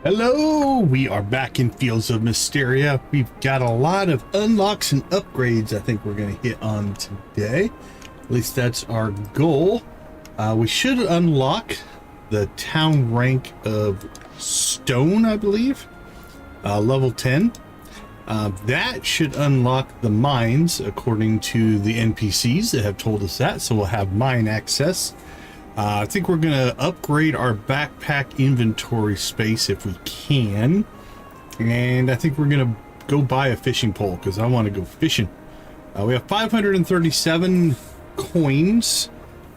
Hello, we are back in Fields of Mistria. We've got a lot of unlocks and upgrades I think we're going to hit on today. At least that's our goal. We should unlock the town rank of Stone, I believe, level 10. That should unlock the mines according to the NPCs that have told us that, so we'll have mine access. I think we're going to upgrade our backpack inventory space if we can. And I think we're going to go buy a fishing pole because I want to go fishing. We have 537 coins.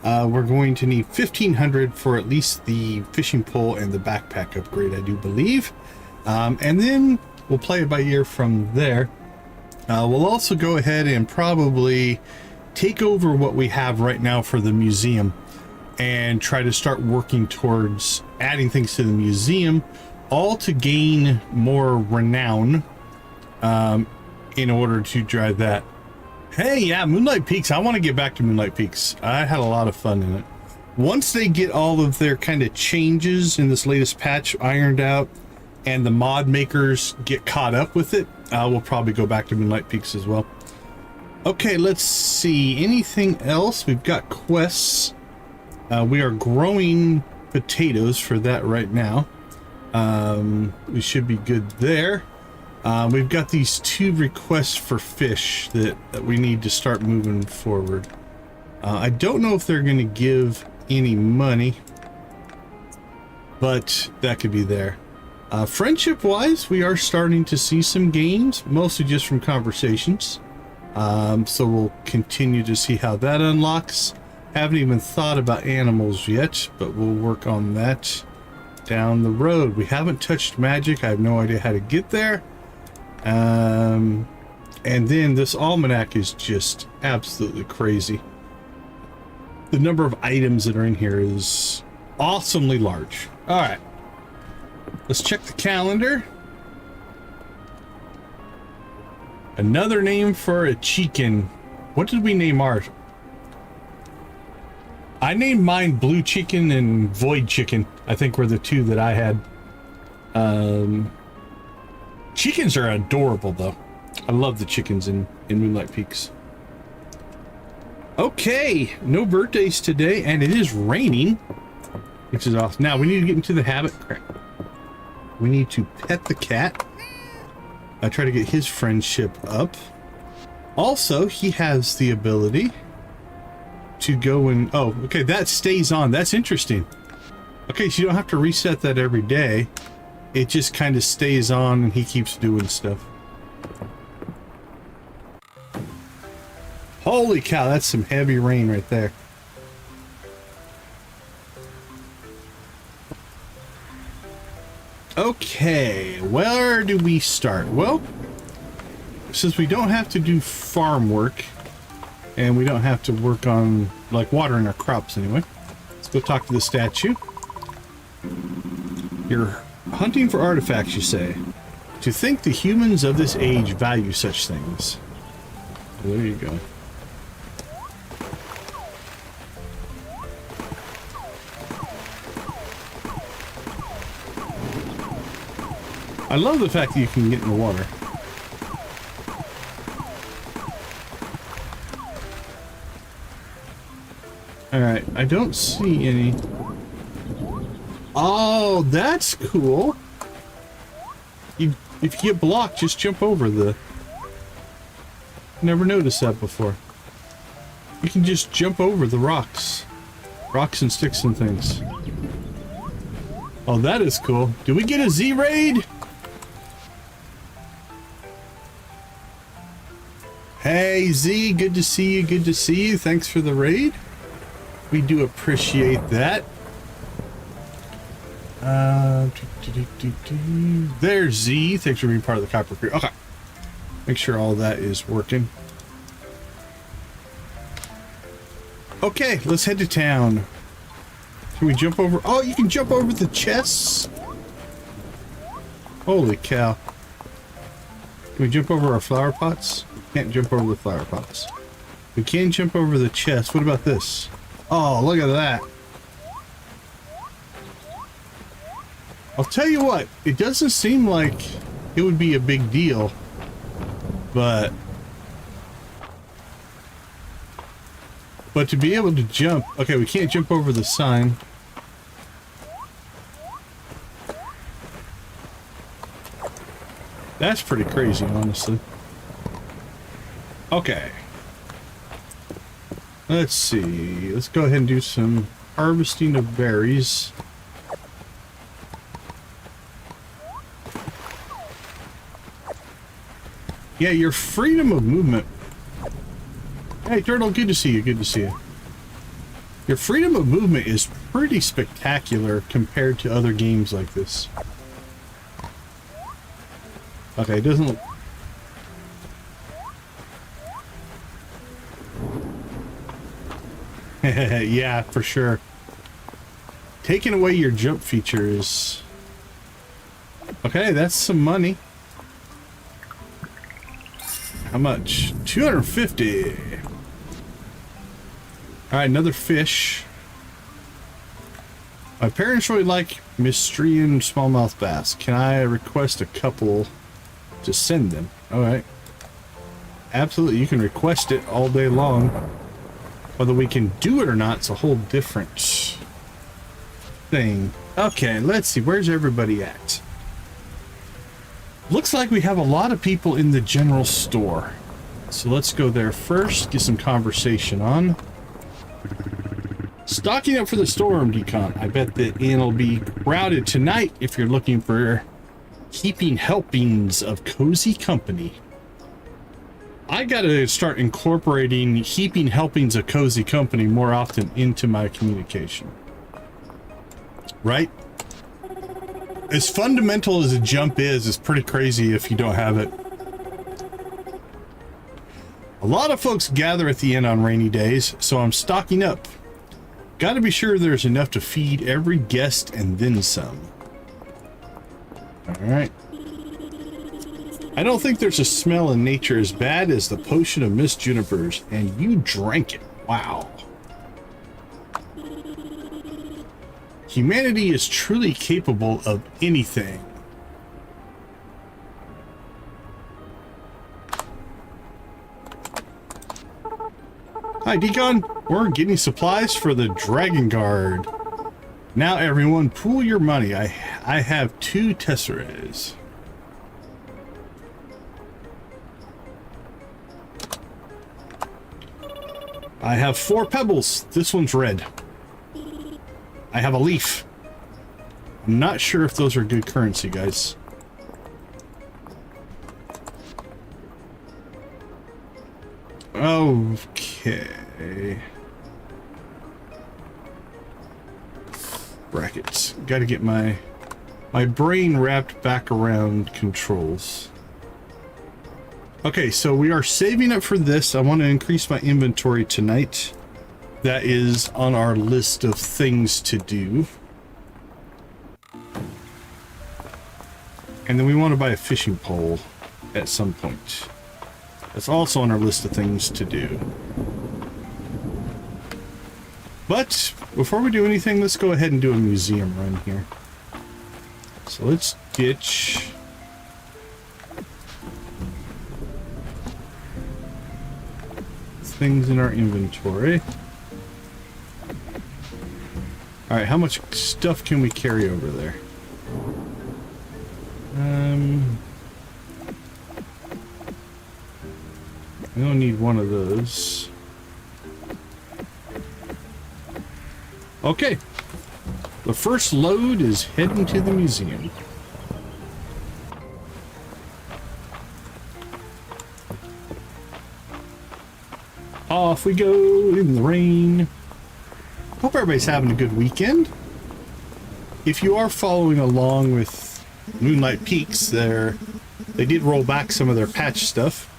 We're going to need 1,500 for at least the fishing pole and the backpack upgrade, I do believe. And then we'll play it by ear from there. We'll also go ahead and probably take over what we have right now for the museum and try to start working towards adding things to the museum, all to gain more renown in order to drive that. Hey, yeah, Moonlight Peaks. I want to get back to Moonlight Peaks. I had a lot of fun in it. Once they get all of their kind of changes in this latest patch ironed out and the mod makers get caught up with it, we'll probably go back to Moonlight Peaks as well. Okay, let's see. Anything else? We've got quests. We are growing potatoes for that right now. We should be good there. We've got these 2 requests for fish that we need to start moving forward. I don't know if they're going to give any money, but that could be there. Friendship wise, we are starting to see some gains, mostly just from conversations. So we'll continue to see how that unlocks. Haven't even thought about animals yet, but we'll work on that down the road. We haven't touched magic. I have no idea how to get there. And then this almanac is just absolutely crazy. The number of items that are in here is awesomely large. All right, let's check the calendar. Another name for a chicken. What did we name ours? I named mine Blue Chicken and Void Chicken. I think were the 2 that I had. Chickens are adorable, though. I love the chickens in Moonlight Peaks. Okay, no birthdays today, and it is raining, which is awesome. Now, we need to get into the habit. Crap. We need to pet the cat. I try to get his friendship up. Also, he has the ability to go and oh, okay, that stays on. That's interesting. Okay, so you don't have to reset that every day. It just kind of stays on and he keeps doing stuff. Holy cow, that's some heavy rain right there. Okay, where do we start? Well, since we don't have to do farm work and we don't have to work on, like, watering our crops anyway. Let's go talk to the statue. You're hunting for artifacts, you say. To think the humans of this age value such things. There you go. I love the fact that you can get in the water. Alright, I don't see any. Oh, that's cool. If you get blocked, just jump over the... Never noticed that before. You can just jump over the rocks. Rocks and sticks and things. Oh, that is cool. Do we get a Z raid? Hey, Z, good to see you, good to see you. Thanks for the raid. We do appreciate that. There's Z. Thanks for being part of the Copper Crew. Okay. Make sure all that is working. Okay, let's head to town. Can we jump over? Oh, you can jump over the chests? Holy cow. Can we jump over our flower pots? Can't jump over the flower pots. We can jump over the chest. What about this? Oh, look at that. I'll tell you what, it doesn't seem like it would be a big deal, but to be able to jump, okay, we can't jump over the sign. That's pretty crazy, honestly. Okay. Let's see. Let's go ahead and do some harvesting of berries. Yeah, your freedom of movement. Hey, Turtle, good to see you. Good to see you. Your freedom of movement is pretty spectacular compared to other games like this. Okay, it doesn't look... Yeah, for sure. Taking away your jump feature is... Okay, that's some money. How much? 250. Alright, another fish. My parents really like Mistrian smallmouth bass. Can I request a couple to send them? Alright. Absolutely, you can request it all day long. Whether we can do it or not, it's a whole different thing. Okay, let's see. Where's everybody at? Looks like we have a lot of people in the general store. So let's go there first, get some conversation on. Stocking up for the storm, Decon. I bet the inn will be crowded tonight if you're looking for heaping helpings of cozy company. I gotta start incorporating heaping helpings of cozy company more often into my communication. Right? As fundamental as a jump is, it's pretty crazy if you don't have it. A lot of folks gather at the inn on rainy days, so I'm stocking up. Gotta be sure there's enough to feed every guest and then some. Alright. I don't think there's a smell in nature as bad as the potion of mist junipers, and you drank it. Wow. Humanity is truly capable of anything. Hi, Deacon. We're getting supplies for the Dragon Guard. Now, everyone, pool your money. I have 2 tesserets. I have 4 pebbles. This one's red. I have a leaf. I'm not sure if those are good currency, guys. Okay. Brackets. Got to get my brain wrapped back around controls. Okay, so we are saving up for this. I want to increase my inventory tonight. That is on our list of things to do. And then we want to buy a fishing pole at some point. That's also on our list of things to do. But before we do anything, let's go ahead and do a museum run here. So let's ditch... things in our inventory. Alright, how much stuff can we carry over there? We don't need one of those. Okay. The first load is heading to the museum. Off we go in the rain. Hope everybody's having a good weekend. If you are following along with Moonlight Peaks, they did roll back some of their patch stuff.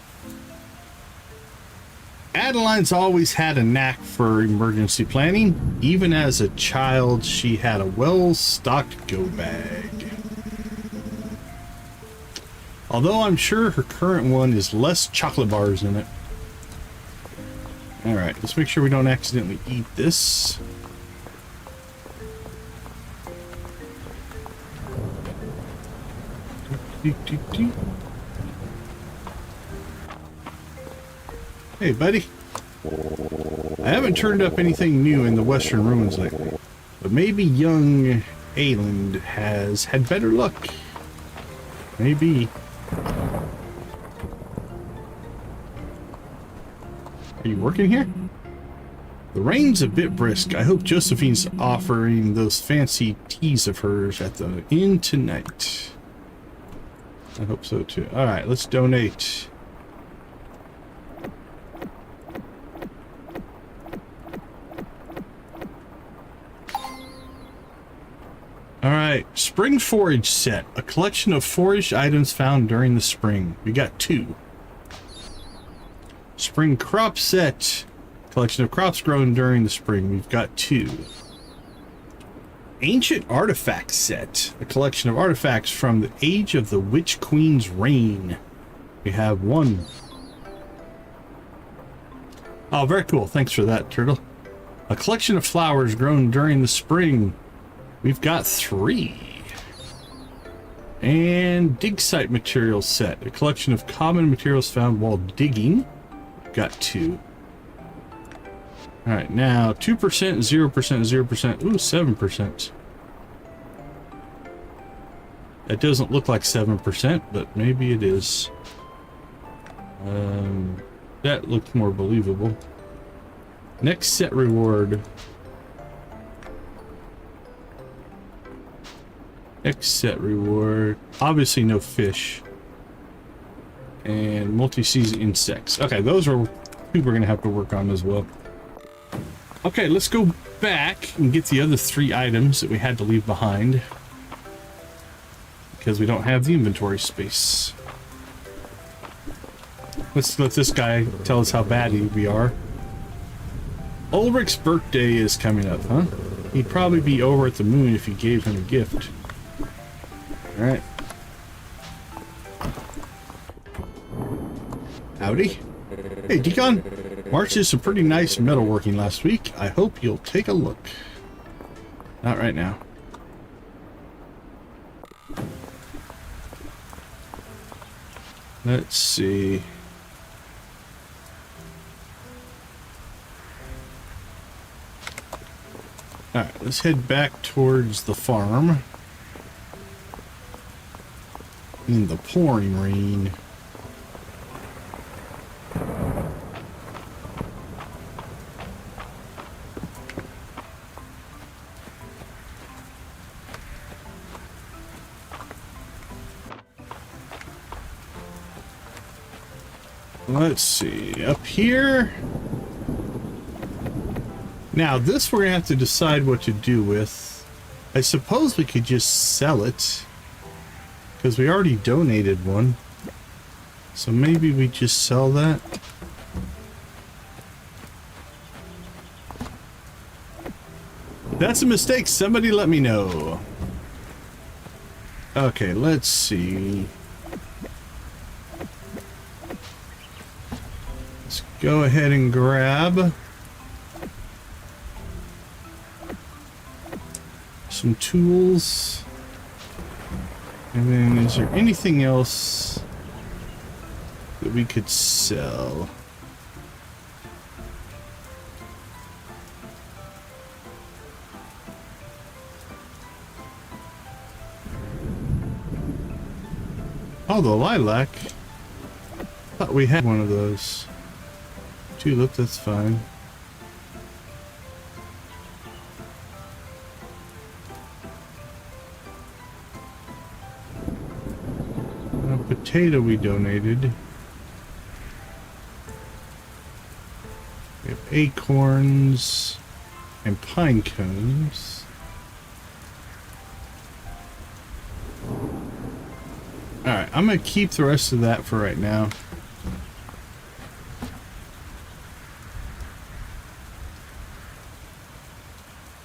Adeline's always had a knack for emergency planning. Even as a child, she had a well-stocked go bag. Although I'm sure her current one is less chocolate bars in it. Alright, let's make sure we don't accidentally eat this. Hey, buddy. I haven't turned up anything new in the Western Ruins lately, but maybe young Ayland has had better luck. Maybe. Are you working here? The rain's a bit brisk. I hope Josephine's offering those fancy teas of hers at the inn tonight. I hope so too. Alright, let's donate. Alright, spring forage set. A collection of foraged items found during the spring. We got 2. Spring crop set. Collection of crops grown during the spring. We've got 2. Ancient artifact set. A collection of artifacts from the age of the Witch Queen's reign. We have 1. Oh, very cool. Thanks for that, Turtle. A collection of flowers grown during the spring. We've got 3. And dig site material set. A collection of common materials found while digging. We've got 2. Alright, now 2%, 0%, 0%. Ooh, 7%. That doesn't look like 7%, but maybe it is. That looks more believable. Next set reward. Next set reward. Obviously no fish. And multi-season insects. Okay, those are two we're going to have to work on as well. Okay, let's go back and get the other 3 items that we had to leave behind. Because we don't have the inventory space. Let's let this guy tell us how bad we are. Ulrich's birthday is coming up, huh? He'd probably be over at the moon if you gave him a gift. Alright. Howdy. Hey, Deacon. March did some pretty nice metalworking last week. I hope you'll take a look. Not right now. Let's see. Alright, let's head back towards the farm. In the pouring rain. Let's see, up here. Now this we're gonna have to decide what to do with. I suppose we could just sell it, because we already donated one. So maybe we just sell that. That's a mistake, somebody let me know. Okay, let's see. Let's go ahead and grab some tools. And then is there anything else that we could sell? Oh, the lilac. Thought we had one of those. Tulip, that's fine. Potato we donated. We have acorns and pine cones. Alright, I'm gonna keep the rest of that for right now.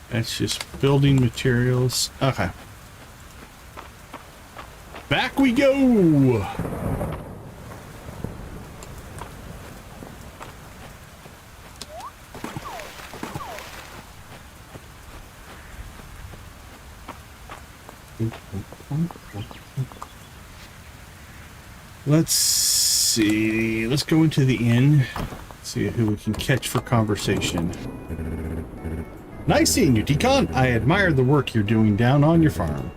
That's just building materials. Okay. Back we go! Let's see. Let's go into the inn. See who we can catch for conversation. Nice seeing you, Decon. I admire the work you're doing down on your farm.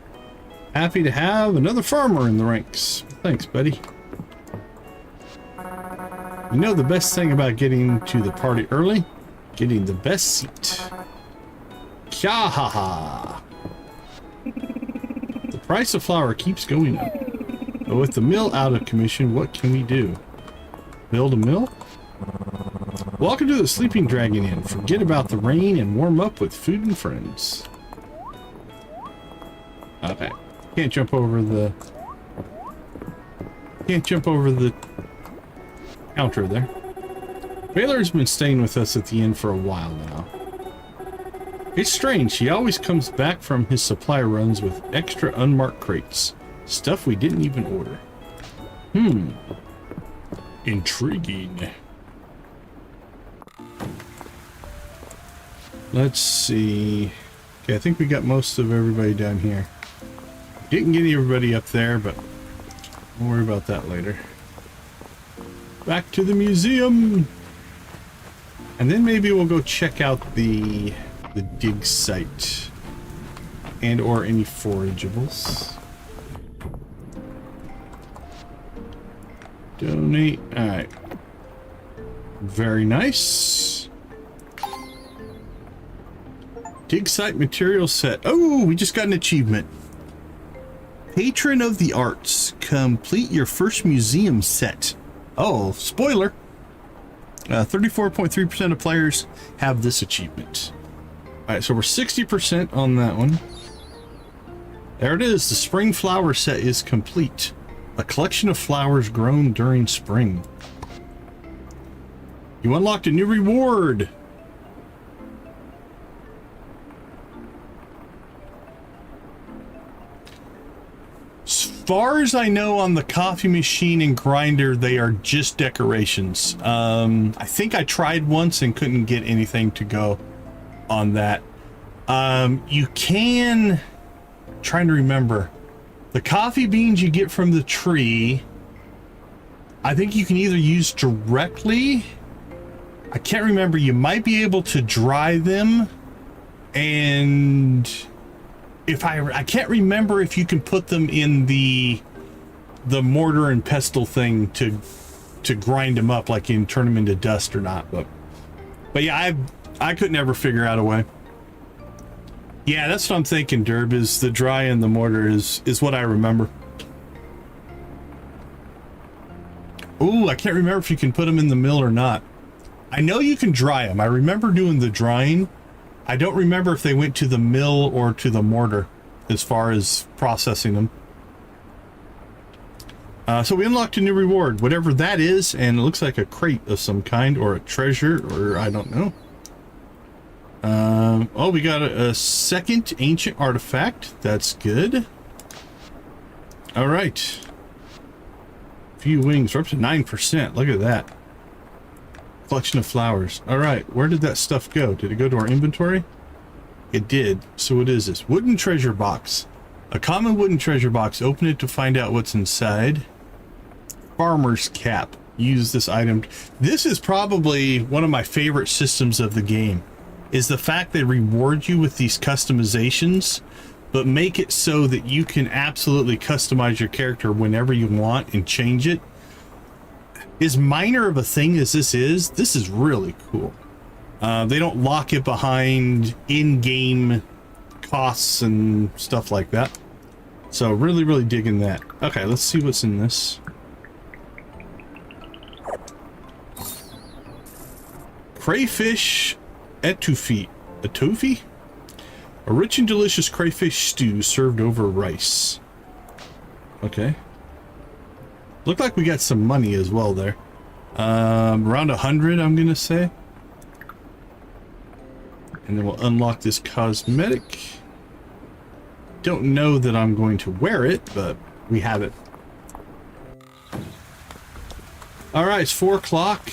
Happy to have another farmer in the ranks. Thanks, buddy. You know the best thing about getting to the party early? Getting the best seat. Kya ha ha. The price of flour keeps going up. But with the mill out of commission, what can we do? Build a mill? Welcome to the Sleeping Dragon Inn. Forget about the rain and warm up with food and friends. Okay. Can't jump over the counter there. Baylor's been staying with us at the inn for a while now. It's strange, he always comes back from his supply runs with extra unmarked crates. Stuff we didn't even order. Intriguing. Let's see. Okay, I think we got most of everybody down here. Didn't get everybody up there, but we'll worry about that later. Back to the museum. And then maybe we'll go check out the dig site and or any forageables. Donate. All right. Very nice. Dig site material set. Oh, we just got an achievement. Patron of the Arts. Complete your first museum set. Oh, spoiler. 34.3% of players have this achievement. All right, so we're 60% on that one. There it is. The spring flower set is complete. A collection of flowers grown during spring. You unlocked a new reward. As far as I know, on the coffee machine and grinder, they are just decorations. I think I tried once and couldn't get anything to go on that. You can... Trying to remember. The coffee beans you get from the tree, I think you can either use directly. I can't remember. You might be able to dry them, and if I can't remember if you can put them in the mortar and pestle thing to grind them up, like in turn them into dust or not. But yeah, I couldn't ever figure out a way. Yeah, that's what I'm thinking, Derb, is the dry and the mortar is what I remember. Ooh, I can't remember if you can put them in the mill or not. I know you can dry them. I remember doing the drying. I don't remember if they went to the mill or to the mortar as far as processing them. So we unlocked a new reward, whatever that is, and it looks like a crate of some kind, or a treasure, or I don't know. Oh, we got a second ancient artifact. That's good. All right. Few wings. We're up to 9%. Look at that. Collection of flowers. All right. Where did that stuff go? Did it go to our inventory? It did. So what is this? Wooden treasure box. A common wooden treasure box. Open it to find out what's inside. Farmer's cap. Use this item. This is probably one of my favorite systems of the game. Is the fact they reward you with these customizations, but make it so that you can absolutely customize your character whenever you want and change it. As minor of a thing as this is really cool. They don't lock it behind in-game costs and stuff like that. So really, really digging that. Okay, let's see what's in this. Crayfish etouffee. Etouffee? A rich and delicious crayfish stew served over rice. Okay. Looked like we got some money as well there. Around 100, I'm gonna say. And then we'll unlock this cosmetic. Don't know that I'm going to wear it, but we have it. All right, it's 4 o'clock.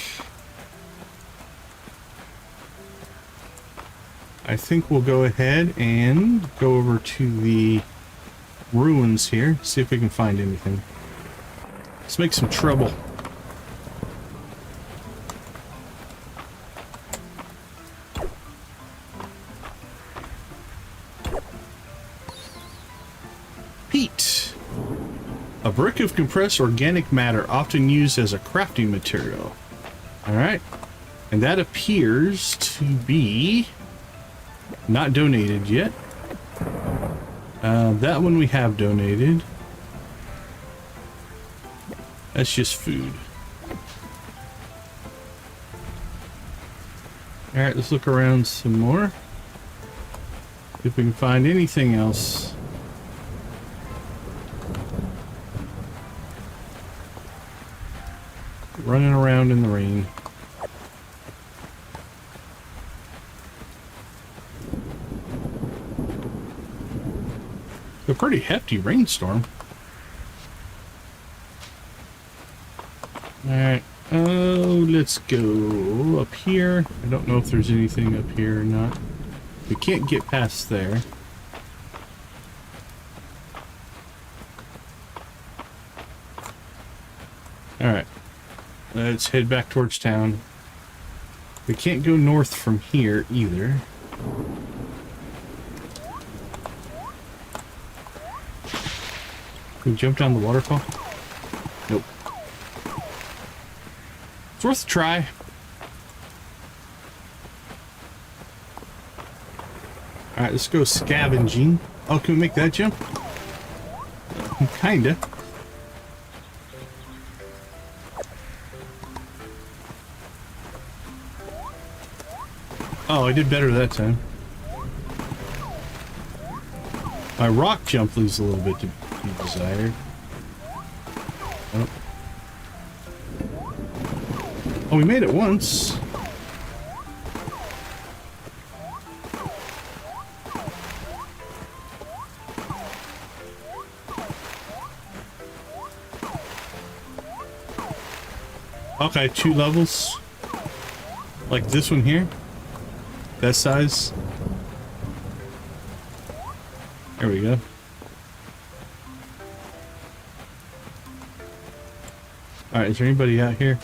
I think we'll go ahead and go over to the ruins here, see if we can find anything. Let's make some trouble. Peat. A brick of compressed organic matter often used as a crafting material. Alright. And that appears to be not donated yet. That one we have donated. That's just food. Alright, let's look around some more. See if we can find anything else. Running around in the rain. A pretty hefty rainstorm. Alright, let's go up here. I don't know if there's anything up here or not. We can't get past there. Alright, let's head back towards town. We can't go north from here either. Can we jump down the waterfall? Nope. It's worth a try. Alright, let's go scavenging. Oh, can we make that jump? Kinda. Oh, I did better that time. My rock jump leaves a little bit to be desired. Oh. Oh, we made it once. Okay, 2 levels. Like this one here. That size. There we go. Alright, is there anybody out here?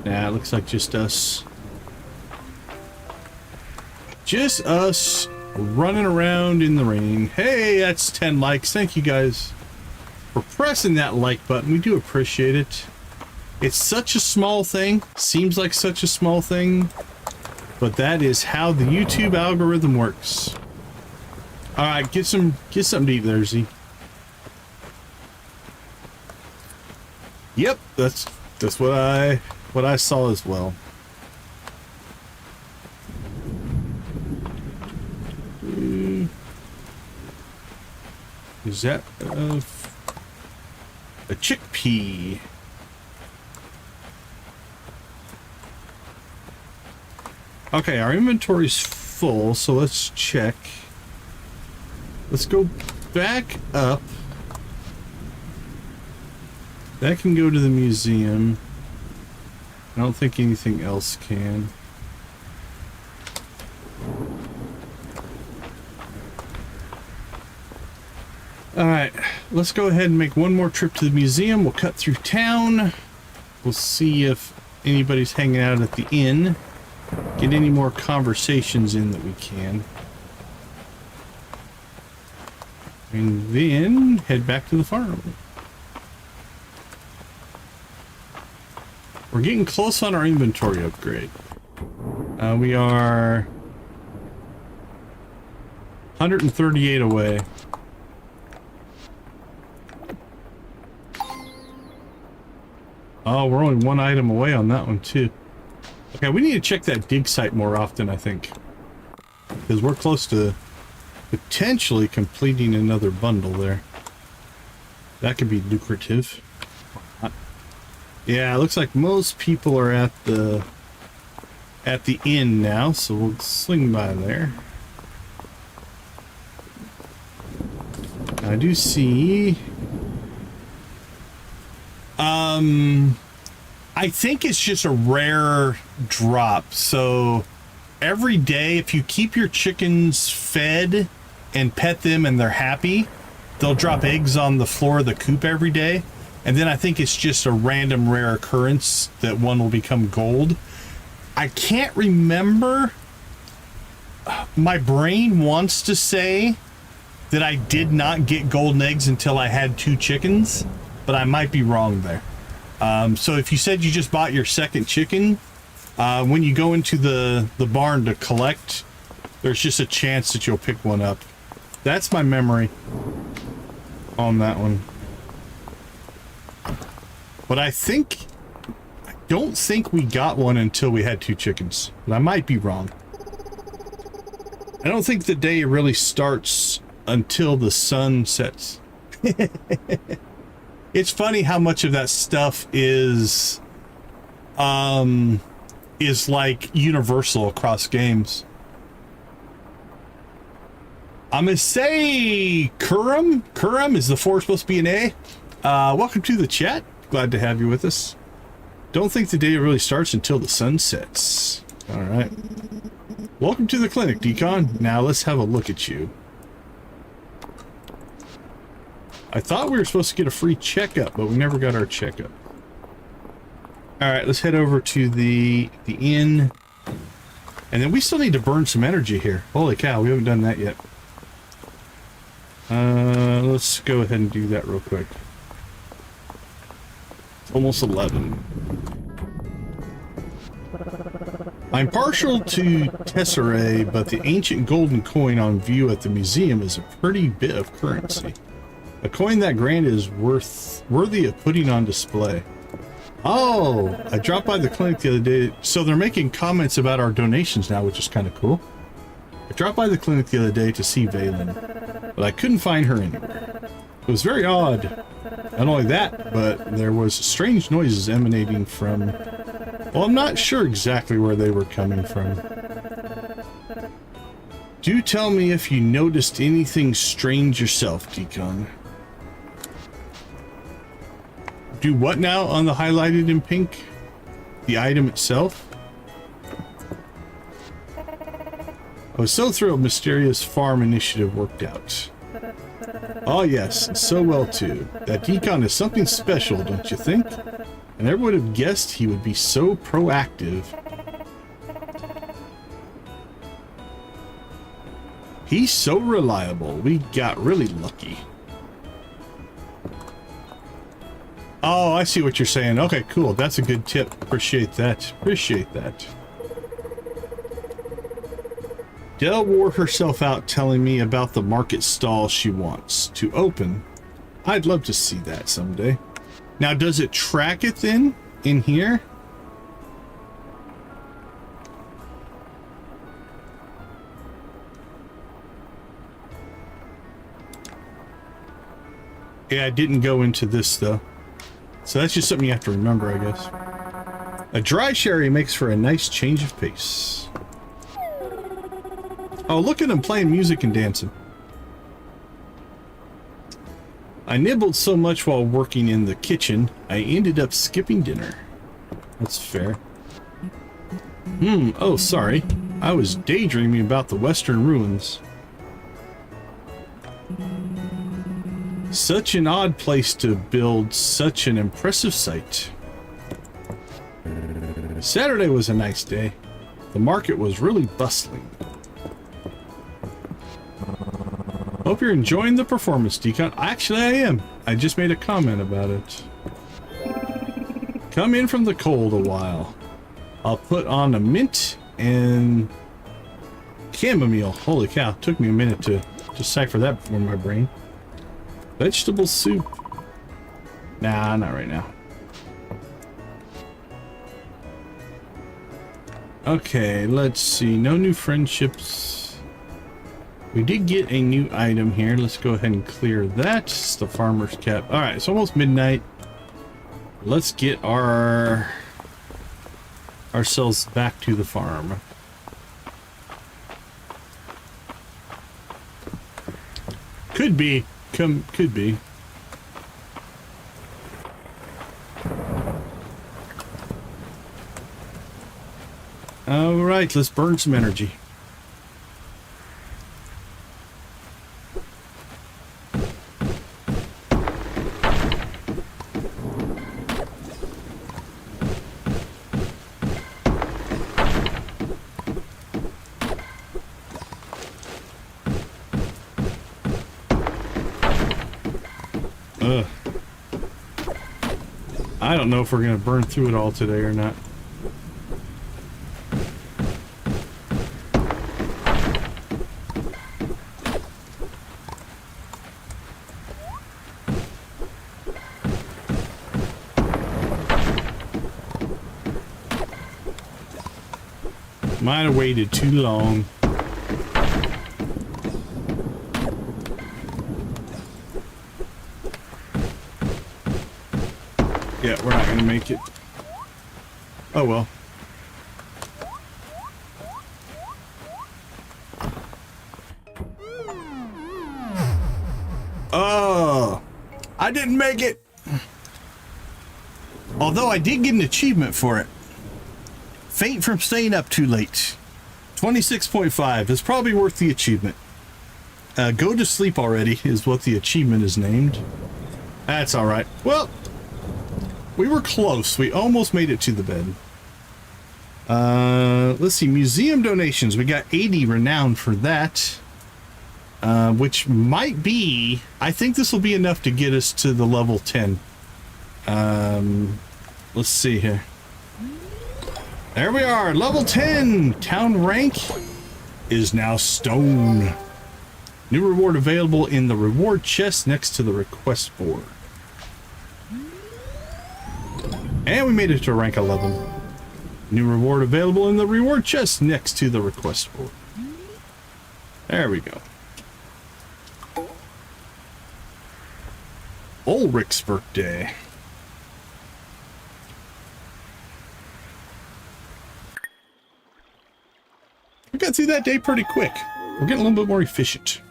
Nah, it looks like just us. Just us running around in the rain. Hey, that's 10 likes. Thank you guys for pressing that like button. We do appreciate it. It's such a small thing. Seems like such a small thing. But that is how the YouTube algorithm works. Alright, get something to eat there, Z. Yep, that's what I saw as well. Is that a chickpea? Okay, our inventory's full, so let's check. Let's go back up. That can go to the museum. I don't think anything else can. Alright, let's go ahead and make one more trip to the museum. We'll cut through town. We'll see if anybody's hanging out at the inn. Get any more conversations in that we can. And then head back to the farm. We're getting close on our inventory upgrade. We are 138 away. Oh, we're only 1 item away on that one too. Okay, we need to check that dig site more often, I think. Because we're close to potentially completing another bundle there. That could be lucrative. Yeah, it looks like most people are at the inn now, so we'll swing by there. I do see... I think it's just a rare drop. So every day, if you keep your chickens fed and pet them and they're happy, they'll drop eggs on the floor of the coop every day. And then I think it's just a random rare occurrence that one will become gold. I can't remember. My brain wants to say that I did not get golden eggs until I had 2 chickens, but I might be wrong there. So if you said you just bought your second chicken, when you go into the barn to collect, there's just a chance that you'll pick one up. That's my memory on that one. But I don't think we got one until we had 2 chickens, but I might be wrong. I don't think the day really starts until the sun sets. It's funny how much of that stuff is like universal across games. I'm gonna say Kurum. Kurum, is the 4 supposed to be an A? Welcome to the chat. Glad to have you with us. Don't think the day really starts until the sun sets. All right. Welcome to the clinic, Decon. Now let's have a look at you. I thought we were supposed to get a free checkup, but we never got our checkup. All right, let's head over to the inn. And then we still need to burn some energy here. Holy cow, we haven't done that yet. Let's go ahead and do that real quick. It's almost 11. I'm partial to tesserae, but the ancient golden coin on view at the museum is a pretty bit of currency. A coin that grand is worthy of putting on display. Oh, I dropped by the clinic the other day. So they're making comments about our donations now, which is kind of cool. I dropped by the clinic the other day to see Valen, but I couldn't find her anywhere. It was very odd. Not only that, but there was strange noises emanating from... Well, I'm not sure exactly where they were coming from. Do tell me if you noticed anything strange yourself, Decon. Do what now on the highlighted in pink? The item itself? I was so thrilled Mysteria's farm initiative worked out. Oh yes, and so well too. That Decon is something special, don't you think? I never would have guessed he would be so proactive. He's so reliable. We got really lucky. Oh, I see what you're saying. Okay, cool. That's a good tip. Appreciate that. Appreciate that. Dell wore herself out telling me about the market stall she wants to open. I'd love to see that someday. Now, does it track it then in here? Yeah, I didn't go into this though. So that's just something you have to remember, I guess. A dry sherry makes for a nice change of pace. Oh, look at him playing music and dancing. I nibbled so much while working in the kitchen, I ended up skipping dinner. That's fair. Oh, sorry. I was daydreaming about the western ruins. Such an odd place to build such an impressive site. Saturday was a nice day. The market was really bustling. Hope you're enjoying the performance, Decon. Actually, I am. I just made a comment about it. Come in from the cold a while. I'll put on a mint and chamomile. Holy cow, took me a minute to decipher that from my brain. Vegetable soup. Nah, not right now. Okay, let's see. No new friendships. We did get a new item here. Let's go ahead and clear that. It's the farmer's cap. All right, it's almost midnight. Let's get ourselves back to the farm. Could be. Could be. All right, let's burn some energy. Ugh. I don't know if we're gonna burn through it all today or not. Might have waited too long. Yeah, we're not gonna make it. Oh well. Oh, I didn't make it. Although I did get an achievement for it. Faint from staying up too late. 26.5 is probably worth the achievement. Go to sleep already is what the achievement is named. That's all right. Well, we were close. We almost made it to the bed. Let's see. Museum donations. We got 80 renowned for that. Which might be... I think this will be enough to get us to the level 10. Let's see here. There we are, level 10. Town rank is now stone. New reward available in the reward chest next to the request board. And we made it to rank 11. New reward available in the reward chest next to the request board. There we go. Ulrich's birthday. We got through that day pretty quick. We're getting a little bit more efficient.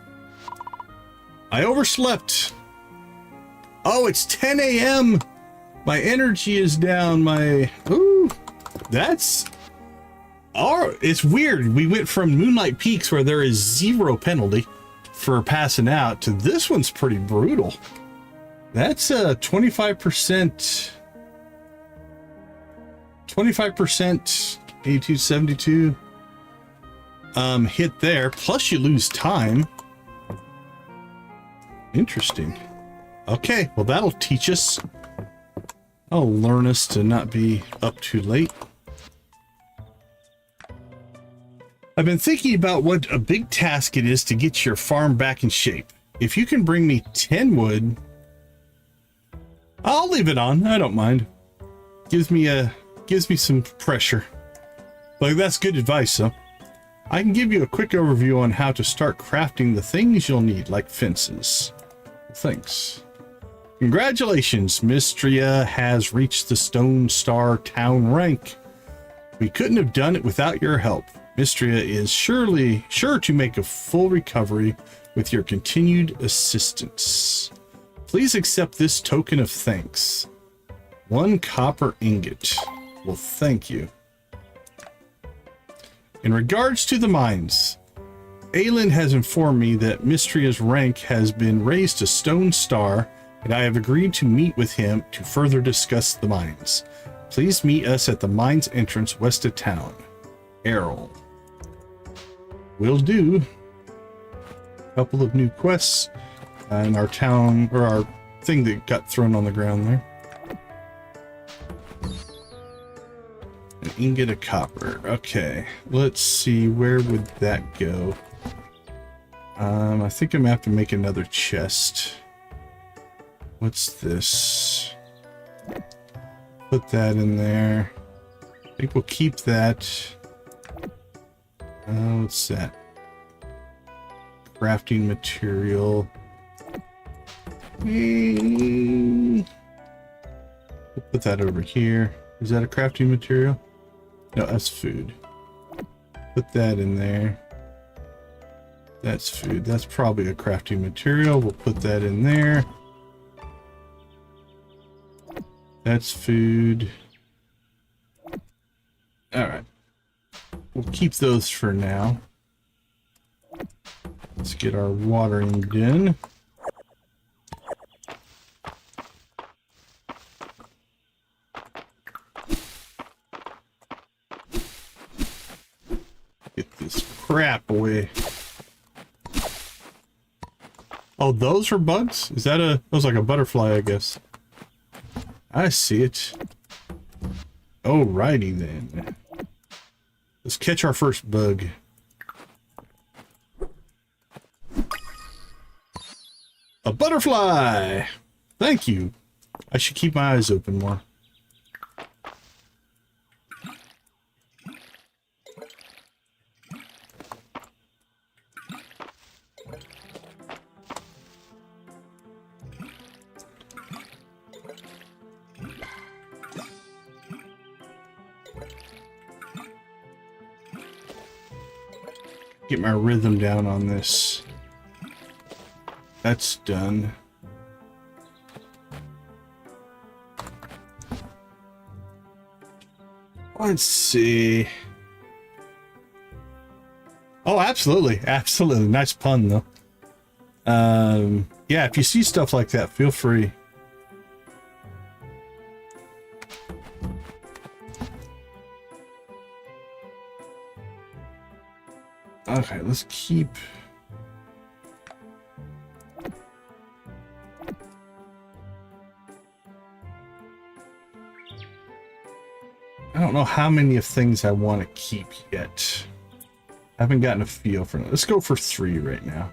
I overslept. Oh, it's 10 a.m. My energy is down. Ooh, that's... Oh, it's weird. We went from Moonlight Peaks, where there is 0 penalty for passing out, to this one's pretty brutal. That's a 25%... 25%, 82, 72... hit there, plus you lose time. Interesting. Okay, well that'll teach us. I'll learn us to not be up too late. I've been thinking about what a big task it is to get your farm back in shape. If you can bring me 10 wood, I'll leave it on. I don't mind. Gives me some pressure. Like, that's good advice, though. I can give you a quick overview on how to start crafting the things you'll need, like fences. Thanks. Congratulations, Mistria has reached the Stone Star Town rank. We couldn't have done it without your help. Mistria is sure to make a full recovery with your continued assistance. Please accept this token of thanks. 1 copper ingot. Well, thank you. In regards to the mines, Aelin has informed me that Mistria's rank has been raised to Stone Star, and I have agreed to meet with him to further discuss the mines. Please meet us at the mines entrance west of town. Errol. Will do. A couple of new quests in our town, or our thing that got thrown on the ground there. An ingot of copper. Okay, let's see, where would that go? I think I'm gonna have to make another chest. What's this? Put that in there. I think we'll keep that. What's that? Crafting material. We'll put that over here. Is that a crafting material? No, that's food. Put that in there. That's food. That's probably a crafting material. We'll put that in there. That's food. All right. We'll keep those for now. Let's get our watering done. Get this crap away. Oh, those are bugs? Is that a... That was like a butterfly, I guess. I see it. Alrighty then. Let's catch our first bug. A butterfly! Thank you. I should keep my eyes open more. Get my rhythm down on this. That's done. Let's see. Oh, absolutely. Absolutely. Nice pun, though. Yeah, if you see stuff like that, feel free. Okay, let's keep... I don't know how many of things I want to keep yet. I haven't gotten a feel for it. Let's go for 3 right now.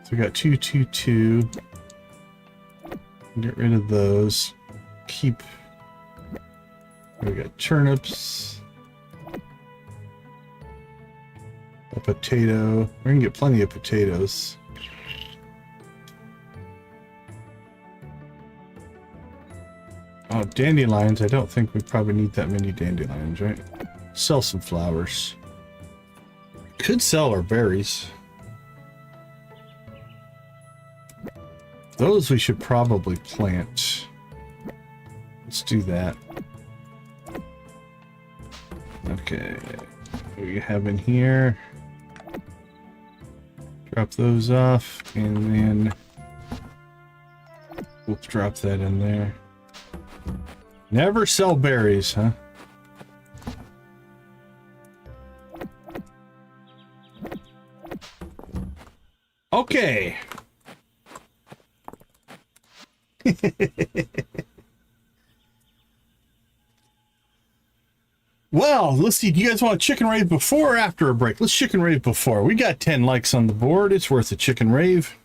So we got 2, 2, 2. Get rid of those. Keep... We got turnips. A potato. We're gonna get plenty of potatoes. Oh, dandelions. I don't think we probably need that many dandelions, right? Sell some flowers. Could sell our berries. Those we should probably plant. Let's do that. Okay. What do you have in here? Drop those off, and then we'll drop that in there. Never sell berries, huh? Okay. Well, let's see. Do you guys want a chicken rave before or after a break? Let's chicken rave before. We got 10 likes on the board. It's worth a chicken rave.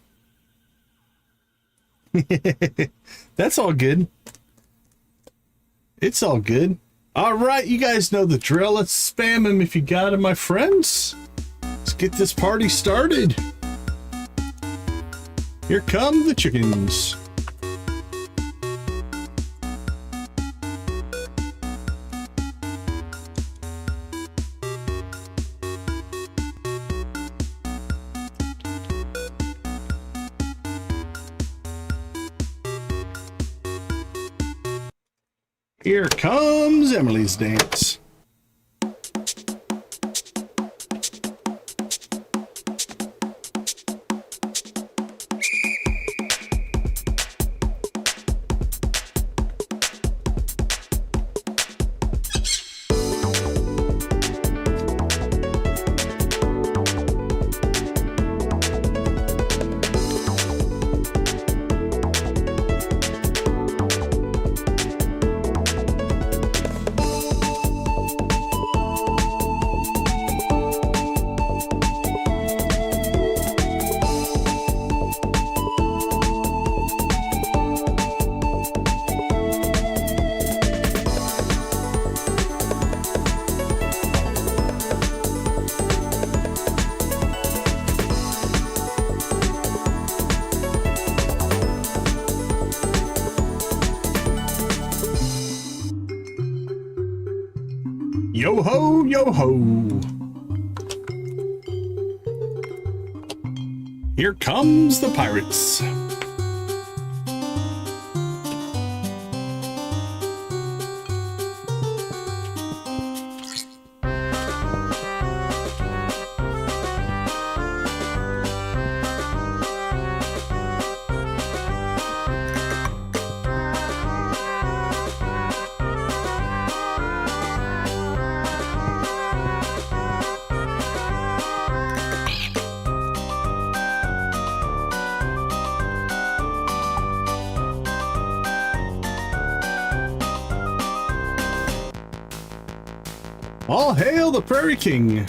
That's all good. It's all good. All right, you guys know the drill. Let's spam them if you got them, my friends. Let's get this party started. Here come the chickens. Here comes Emily's dance. Yo ho, yo ho. Here comes the pirates. All hail the Prairie King.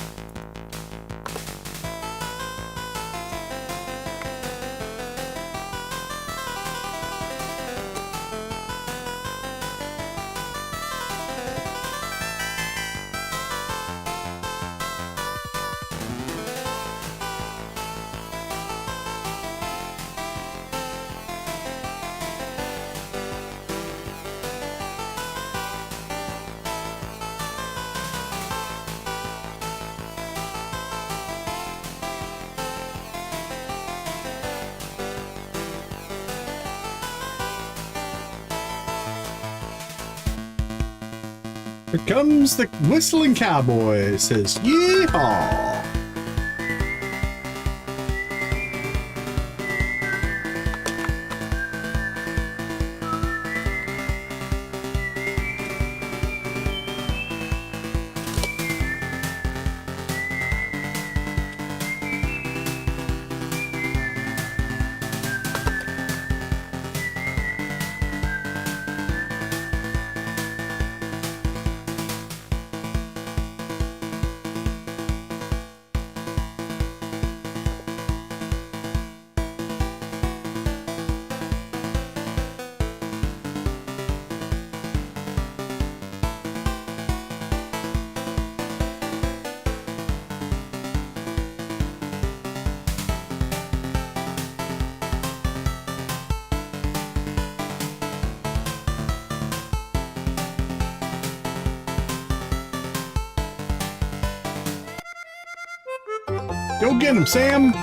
Here comes the whistling cowboy. It says, yeehaw! Go get him, Sam!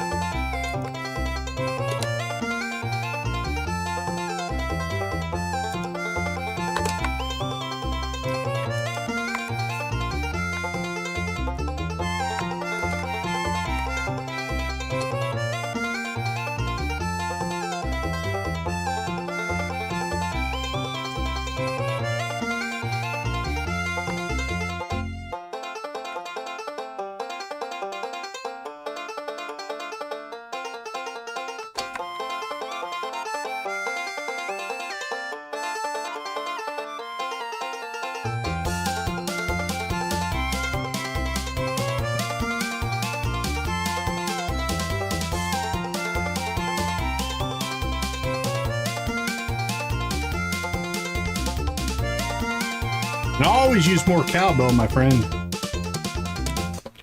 And always use more cowbell, my friend.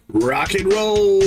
Rock and roll.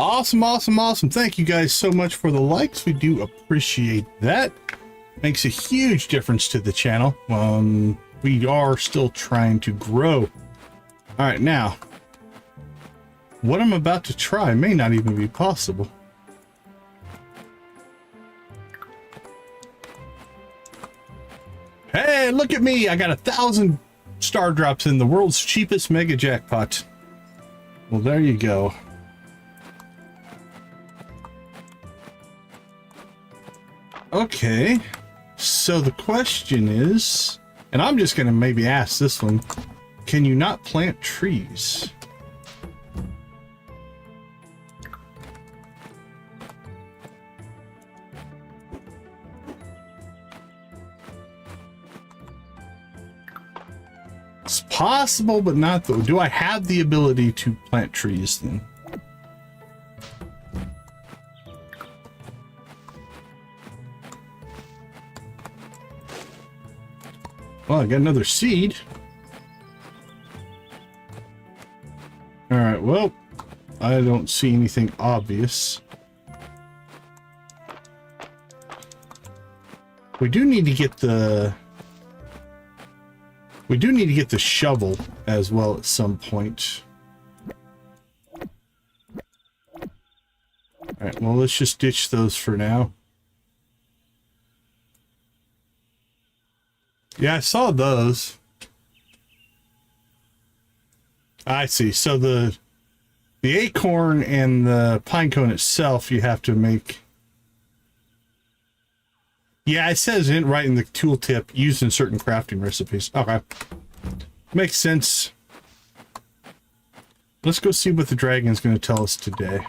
Awesome, awesome, awesome. Thank you guys so much for the likes. We do appreciate that. Makes a huge difference to the channel. We are still trying to grow. All right, now, what I'm about to try may not even be possible. Hey, look at me. I got 1,000 star drops in the world's cheapest mega jackpot. Well, there you go. Okay, so the question is, and I'm just going to maybe ask this one, can you not plant trees? It's possible, but not though. Do I have the ability to plant trees then? Well, I got another seed. All right, well, I don't see anything obvious. We do need to get the shovel as well at some point. All right, well, let's just ditch those for now. Yeah, I saw those. I see. So the acorn and the pine cone itself, you have to make. Yeah, it says right in the tooltip, used in certain crafting recipes. Okay. Makes sense. Let's go see what the dragon's going to tell us today.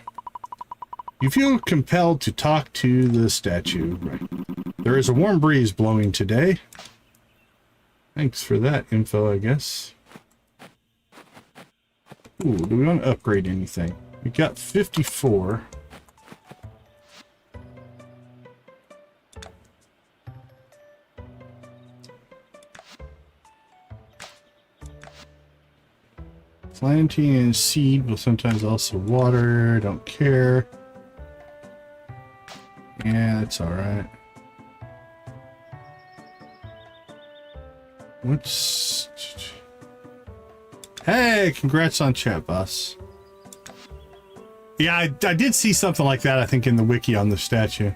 You feel compelled to talk to the statue. Right. There is a warm breeze blowing today. Thanks for that info, I guess. Ooh, do we want to upgrade anything? We got 54. Planting and seed will sometimes also water. Don't care. Yeah, it's alright. What's... Hey, congrats on chat, boss. Yeah, I did see something like that, I think, in the wiki on the statue.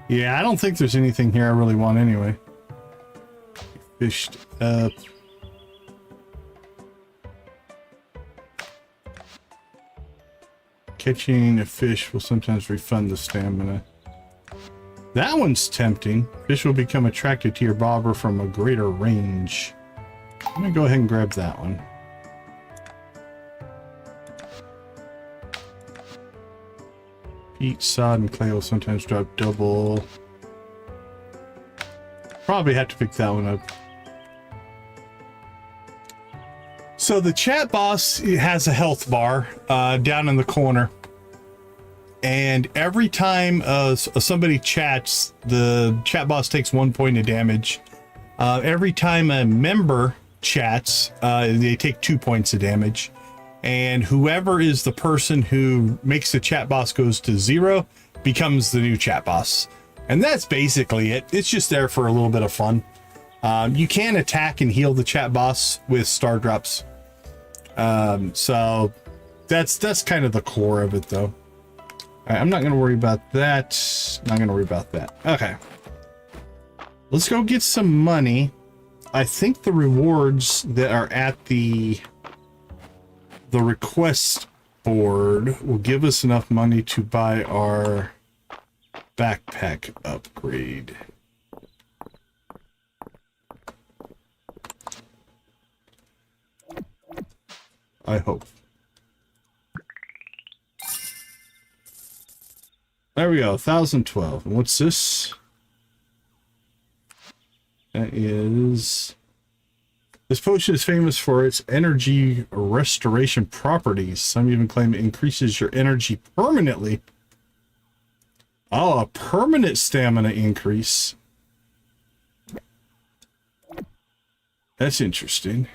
Yeah, I don't think there's anything here I really want anyway. Fished up. Catching a fish will sometimes refund the stamina. That one's tempting. Fish will become attracted to your bobber from a greater range. I'm gonna go ahead and grab that one. Peat, sod, and clay will sometimes drop double. Probably have to pick that one up. So the chat boss has a health bar down in the corner. And every time somebody chats, the chat boss takes 1 point of damage. Every time a member chats, they take 2 points of damage. And whoever is the person who makes the chat boss goes to 0 becomes the new chat boss. And that's basically it. It's just there for a little bit of fun. You can attack and heal the chat boss with star drops. So that's kind of the core of it, though. All right, I'm not going to worry about that. Not going to worry about that. Okay. Let's go get some money. I think the rewards that are at the request board will give us enough money to buy our backpack upgrade. I hope. There we go, 1012. And what's this? That is... This potion is famous for its energy restoration properties. Some even claim it increases your energy permanently. Oh, a permanent stamina increase. That's interesting.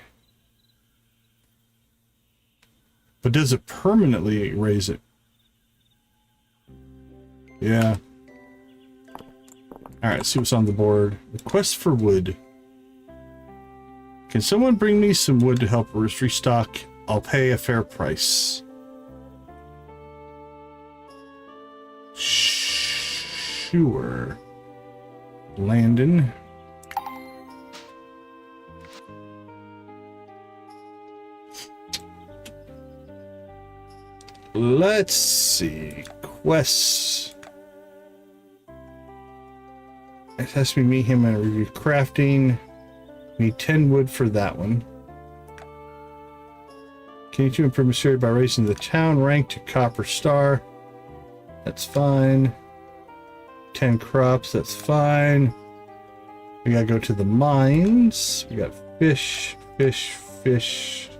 But does it permanently raise it? Yeah. Alright, let's see what's on the board. Request for wood. Can someone bring me some wood to help restock? I'll pay a fair price. Sure. Landon. Let's see. Quests. It has to be meet him and review crafting. Need 10 wood for that one. Can you improve Mistria by raising the town rank to copper star? That's fine. 10 crops, that's fine. We gotta go to the mines. We got fish, fish, fish,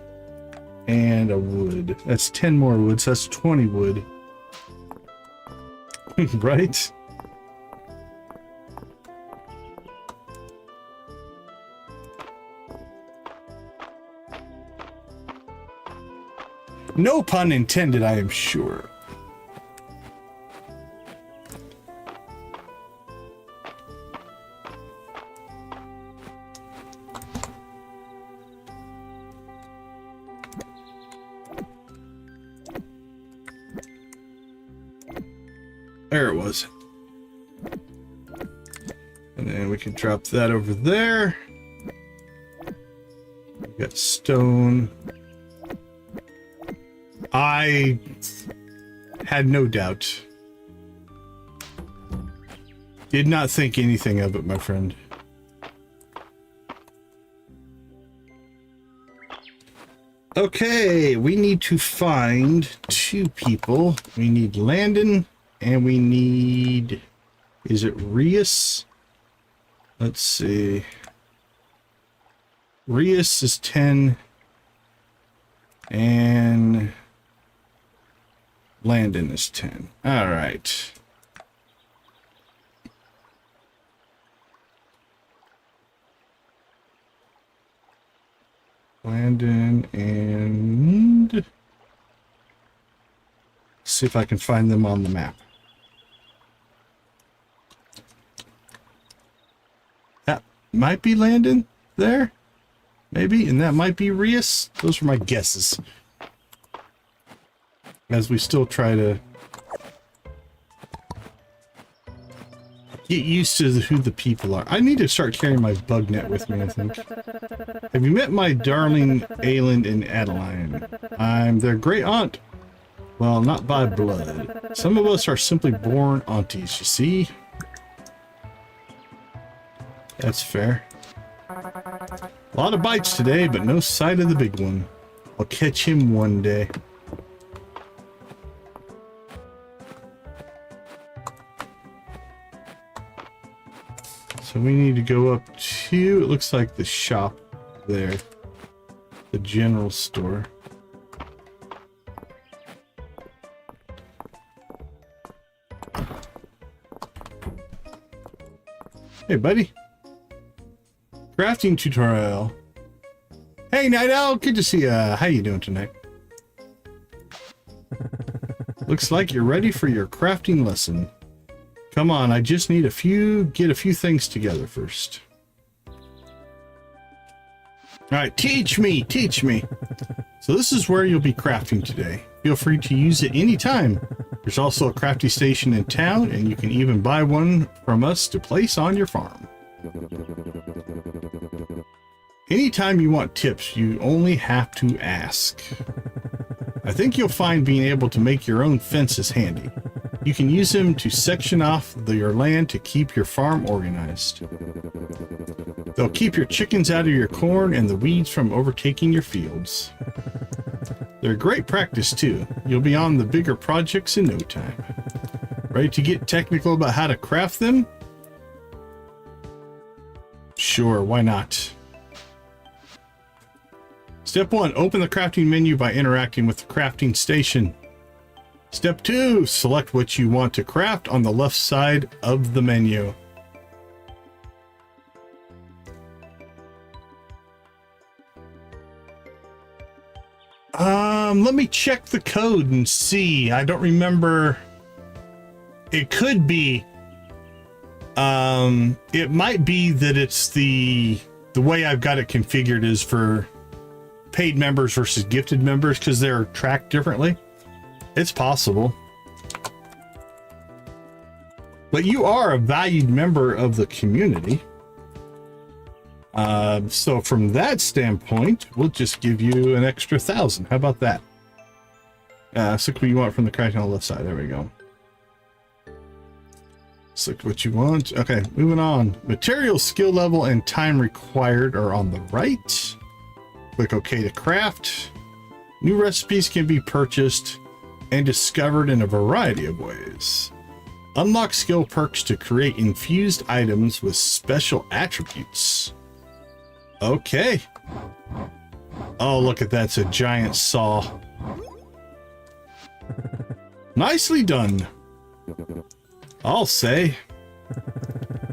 and a wood. That's 10 more wood, so that's 20 wood. Right? No pun intended, I am sure. There it was. And then we can drop that over there. We got stone. I had no doubt. Did not think anything of it, my friend. Okay, we need to find 2 people. We need Landon and we need... Is it Rias? Let's see. Rias is 10. And Landon is 10. All right. Landon and... Let's see if I can find them on the map. That might be Landon there. Maybe, and that might be Rias. Those are my guesses. As we still try to get used to who the people are. I need to start carrying my bug net with me, I think. Have you met my darling Ayland and Adeline? I'm their great aunt. Well, not by blood. Some of us are simply born aunties, you see? That's fair. A lot of bites today, but no sight of the big one. I'll catch him one day. So we need to go up to, it looks like the shop there. The general store. Hey, buddy. Crafting tutorial. Hey, Night Owl. Good to see you. How you doing tonight? Looks like you're ready for your crafting lesson. Come on, I just need get a few things together first. Alright, teach me, teach me. So this is where you'll be crafting today. Feel free to use it anytime. There's also a crafting station in town, and you can even buy one from us to place on your farm. Anytime you want tips, you only have to ask. I think you'll find being able to make your own fences handy. You can use them to section off your land to keep your farm organized. They'll keep your chickens out of your corn and the weeds from overtaking your fields. They're great practice too. You'll be on the bigger projects in no time. Ready to get technical about how to craft them? Sure, why not? Step 1, open the crafting menu by interacting with the crafting station. Step 2, select what you want to craft on the left side of the menu. Let me check the code and see. I don't remember. It could be. It might be that it's the way I've got it configured is for paid members versus gifted members because they're tracked differently. It's possible. But you are a valued member of the community. So from that standpoint, we'll just give you an extra 1,000. How about that? Select what you want from the crafting on the left side. There we go. Select what you want. Okay, moving on. Material, skill level, and time required are on the right. Click OK to craft. New recipes can be purchased and discovered in a variety of ways. Unlock skill perks to create infused items with special attributes. Okay. Oh, look at that. It's a giant saw. Nicely done. I'll say.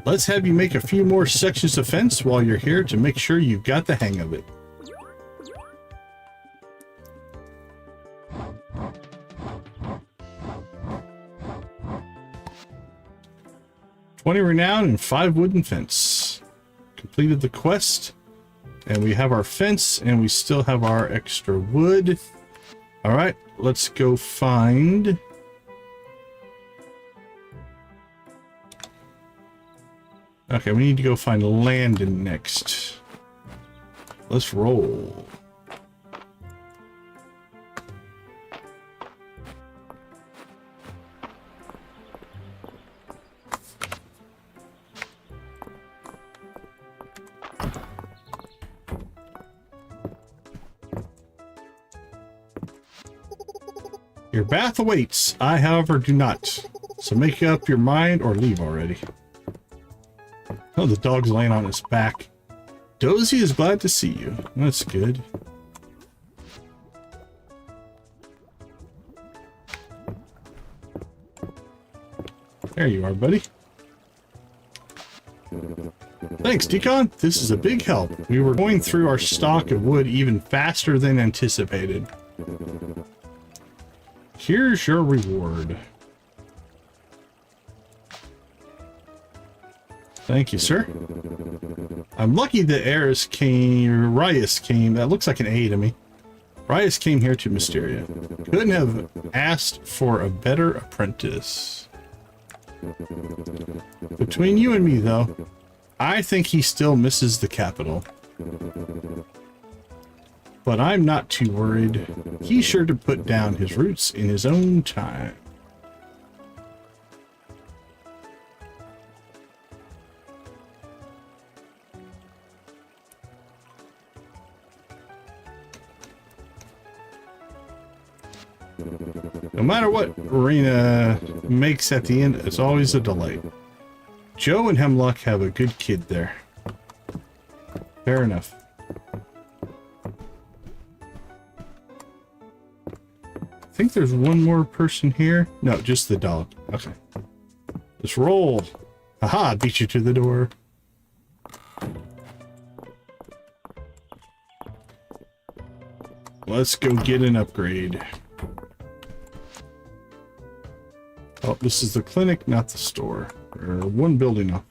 Let's have you make a few more sections of fence while you're here to make sure you've got the hang of it. 20 renown and 5 wooden fence. Completed the quest. And we have our fence and we still have our extra wood. All right, let's go find... Okay, we need to go find Landon next. Let's roll. Your bath awaits. I, however, do not. So make up your mind or leave already. Oh, the dog's laying on his back. Dozy is glad to see you. That's good. There you are, buddy. Thanks, Decon. This is a big help. We were going through our stock of wood even faster than anticipated. Here's your reward. Thank you, sir. I'm lucky that Rias came. That looks like an A to me. Rias came here to Mistria. Couldn't have asked for a better apprentice. Between you and me, though, I think he still misses the capital. But I'm not too worried. He's sure to put down his roots in his own time. No matter what Arena makes at the end, it's always a delight. Joe and Hemlock have a good kid there. Fair enough. I think there's one more person here. No, just the dog. Okay. Let's roll. Haha, beat you to the door. Let's go get an upgrade. Oh, this is the clinic, not the store. Or one building up.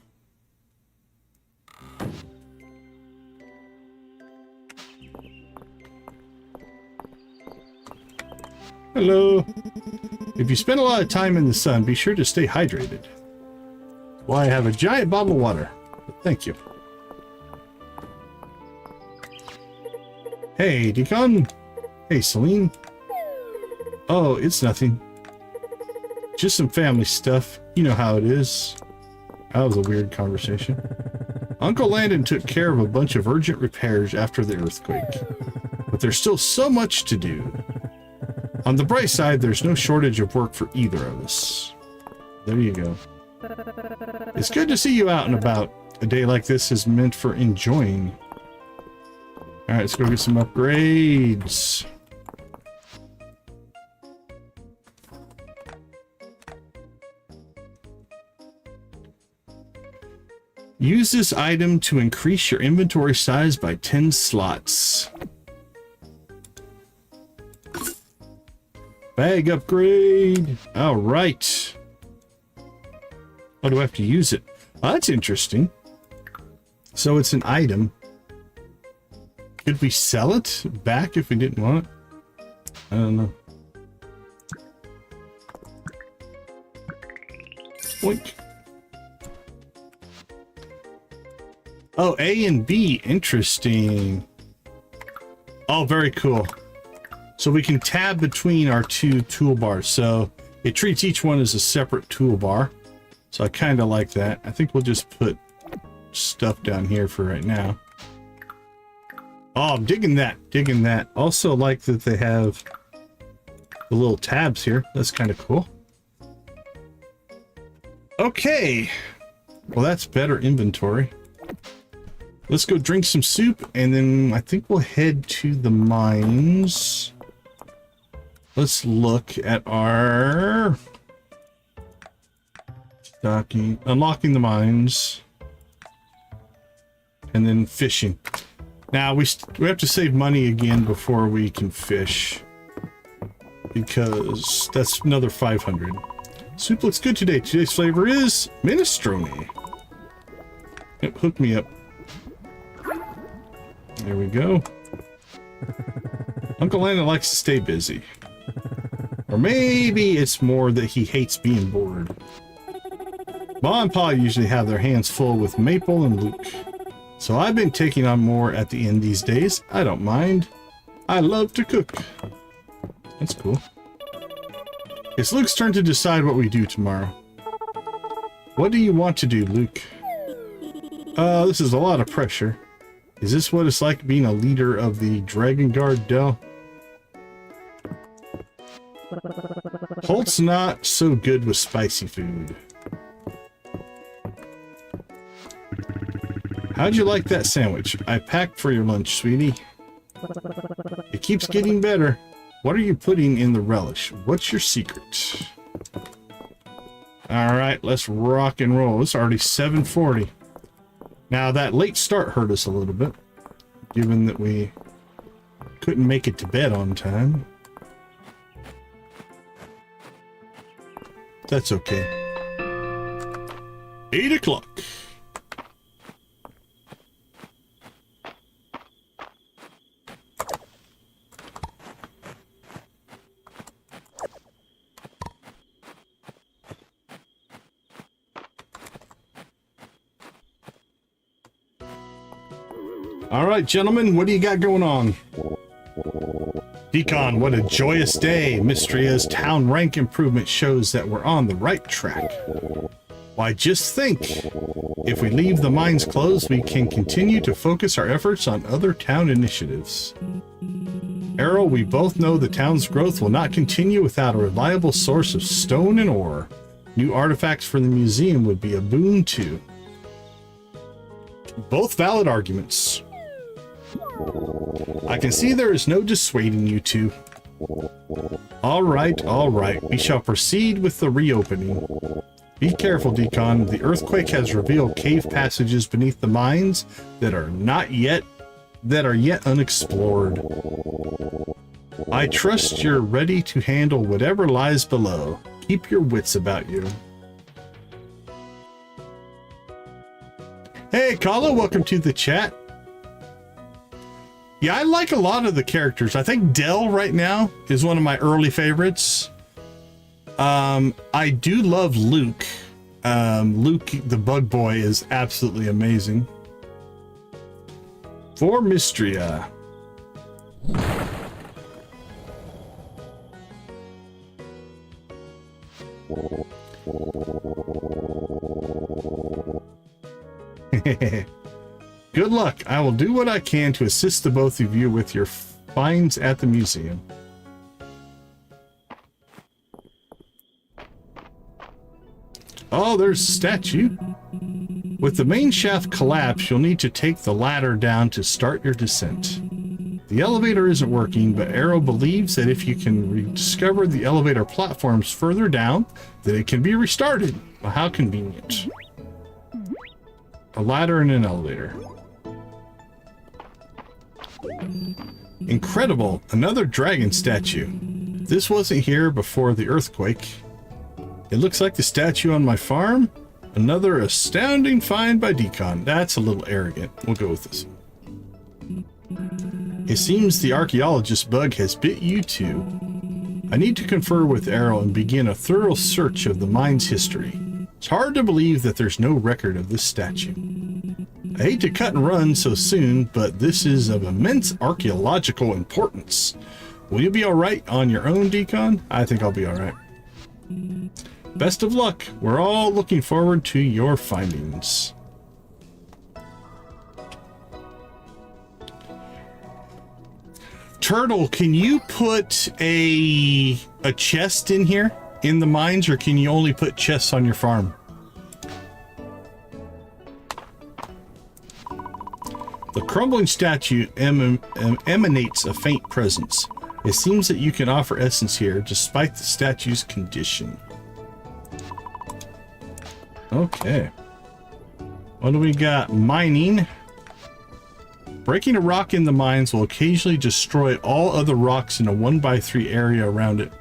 Hello. If you spend a lot of time in the sun, be sure to stay hydrated. Well, I have a giant bottle of water. Thank you. Hey, Decon. Hey, Celine. Oh, it's nothing. Just some family stuff. You know how it is. That was a weird conversation. Uncle Landon took care of a bunch of urgent repairs after the earthquake. But there's still so much to do. On the bright side, there's no shortage of work for either of us. There you go. It's good to see you out and about. A day like this is meant for enjoying. Alright, let's go get some upgrades. Use this item to increase your inventory size by 10 slots. Bag upgrade. All right. Oh, do I have to use it? Oh, that's interesting. So it's an item. Could we sell it back if we didn't want it? I don't know. Boink. Oh, A and B. Interesting. Oh, very cool. So we can tab between our two toolbars. So it treats each one as a separate toolbar. So I kind of like that. I think we'll just put stuff down here for right now. Oh, I'm digging that. Digging that. Also like that they have the little tabs here. That's kind of cool. Okay. Well, that's better inventory. Let's go drink some soup, and then I think we'll head to the mines. Let's look at our stocking, unlocking the mines, and then fishing. Now we have to save money again before we can fish, because that's another 500. Soup looks good today. Today's flavor is minestrone. Yep, hook me up. There we go. Uncle Landon likes to stay busy. Or maybe it's more that he hates being bored. Ma and Pa usually have their hands full with Maple and Luke. So I've been taking on more at the end these days. I don't mind. I love to cook. That's cool. It's Luke's turn to decide what we do tomorrow. What do you want to do, Luke? This is a lot of pressure. Is this what it's like being a leader of the Dragon Guard, Del? Holt's not so good with spicy food. How'd you like that sandwich? I packed for your lunch, sweetie. It keeps getting better. What are you putting in the relish? What's your secret? Alright, let's rock and roll. It's already 7:40. Now, that late start hurt us a little bit, given that we couldn't make it to bed on time. That's okay. 8 o'clock. All right, gentlemen, what do you got going on? Decon, what a joyous day. Mistria's town rank improvement shows that we're on the right track. Why, just think. If we leave the mines closed, we can continue to focus our efforts on other town initiatives. Errol, we both know the town's growth will not continue without a reliable source of stone and ore. New artifacts for the museum would be a boon too. Both valid arguments. I can see there is no dissuading you two. All right. We shall proceed with the reopening. Be careful, Decon. The earthquake has revealed cave passages beneath the mines that are yet unexplored. I trust you're ready to handle whatever lies below. Keep your wits about you. Hey, Kala, welcome to the chat. Yeah, I like a lot of the characters. I think Del right now is one of my early favorites. I do love Luke. Luke, the bug boy, is absolutely amazing. For Mistria. Good luck. I will do what I can to assist the both of you with your finds at the museum. Oh, there's a statue. With the main shaft collapsed, you'll need to take the ladder down to start your descent. The elevator isn't working, but Arrow believes that if you can rediscover the elevator platforms further down, that it can be restarted. Well, how convenient. A ladder and an elevator. Incredible! Another dragon statue. This wasn't here before the earthquake. It looks like the statue on my farm. Another astounding find by Decon. That's a little arrogant. We'll go with this. It seems the archaeologist bug has bit you too. I need to confer with Arrow and begin a thorough search of the mine's history. It's hard to believe that there's no record of this statue. I hate to cut and run so soon, but this is of immense archaeological importance. Will you be alright on your own, Decon? I think I'll be alright. Best of luck. We're all looking forward to your findings. Turtle, can you put a chest in here in the mines, or can you only put chests on your farm? The crumbling statue emanates a faint presence. It seems that you can offer essence here despite the statue's condition. Okay. What do we got? Mining. Breaking a rock in the mines will occasionally destroy all other rocks in a 1x3 area around it.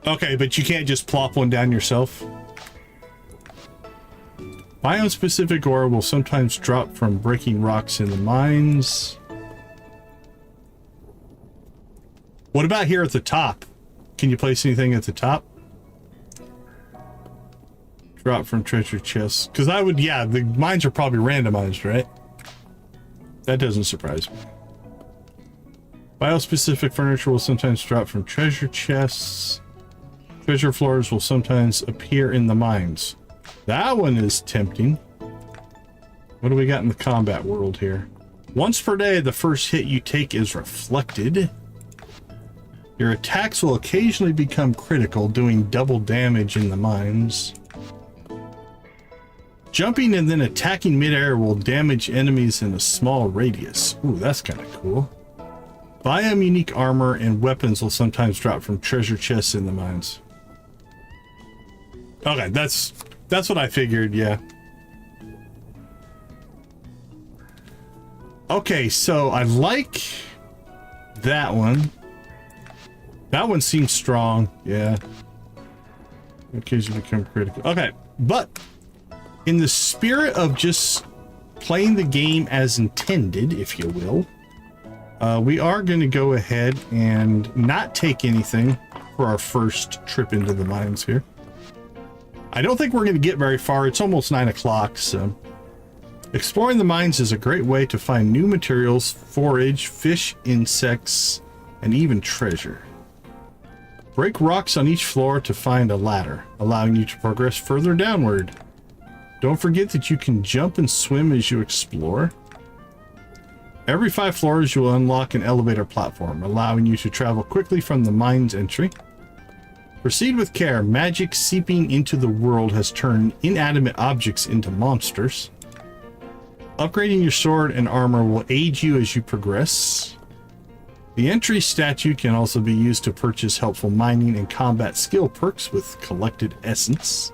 Okay, but you can't just plop one down yourself. Biome-specific ore will sometimes drop from breaking rocks in the mines. What about here at the top? Can you place anything at the top? Drop from treasure chests. Because I would, yeah, the mines are probably randomized, right? That doesn't surprise me. Bio-specific furniture will sometimes drop from treasure chests. Treasure floors will sometimes appear in the mines. That one is tempting. What do we got in the combat world here? Once per day, the first hit you take is reflected. Your attacks will occasionally become critical, doing double damage in the mines. Jumping and then attacking midair will damage enemies in a small radius. Ooh, that's kind of cool. Biome unique armor and weapons will sometimes drop from treasure chests in the mines. Okay, that's what I figured, yeah. Okay, so I like that one. That one seems strong, yeah. Occasionally become critical. Okay, but in the spirit of just playing the game as intended, if you will, we are going to go ahead and not take anything for our first trip into the mines here. I don't think we're going to get very far. It's almost 9 o'clock, so exploring the mines is a great way to find new materials, forage, fish, insects, and even treasure. Break rocks on each floor to find a ladder, allowing you to progress further downward. Don't forget that you can jump and swim as you explore. Every 5 floors, you will unlock an elevator platform, allowing you to travel quickly from the mine's entry. Proceed with care. Magic seeping into the world has turned inanimate objects into monsters. Upgrading your sword and armor will aid you as you progress. The entry statue can also be used to purchase helpful mining and combat skill perks with collected essence.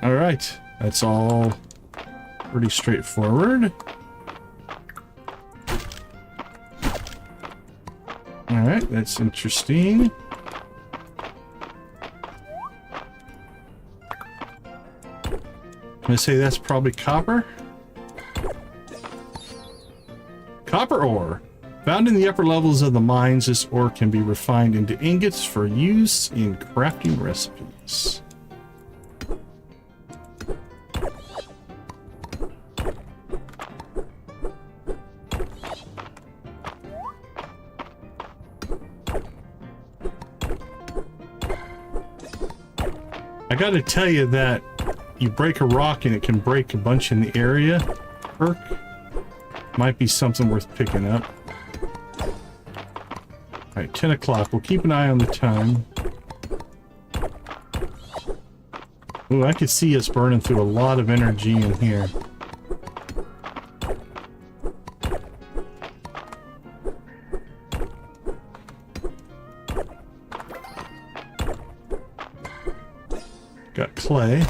All right, that's all pretty straightforward. All right, that's interesting. I'm gonna say that's probably copper. Copper ore. Found in the upper levels of the mines, this ore can be refined into ingots for use in crafting recipes. I gotta tell you that you break a rock and it can break a bunch in the area. Perk might be something worth picking up. Alright, 10 o'clock. We'll keep an eye on the time. Ooh, I could see us burning through a lot of energy in here. Got clay.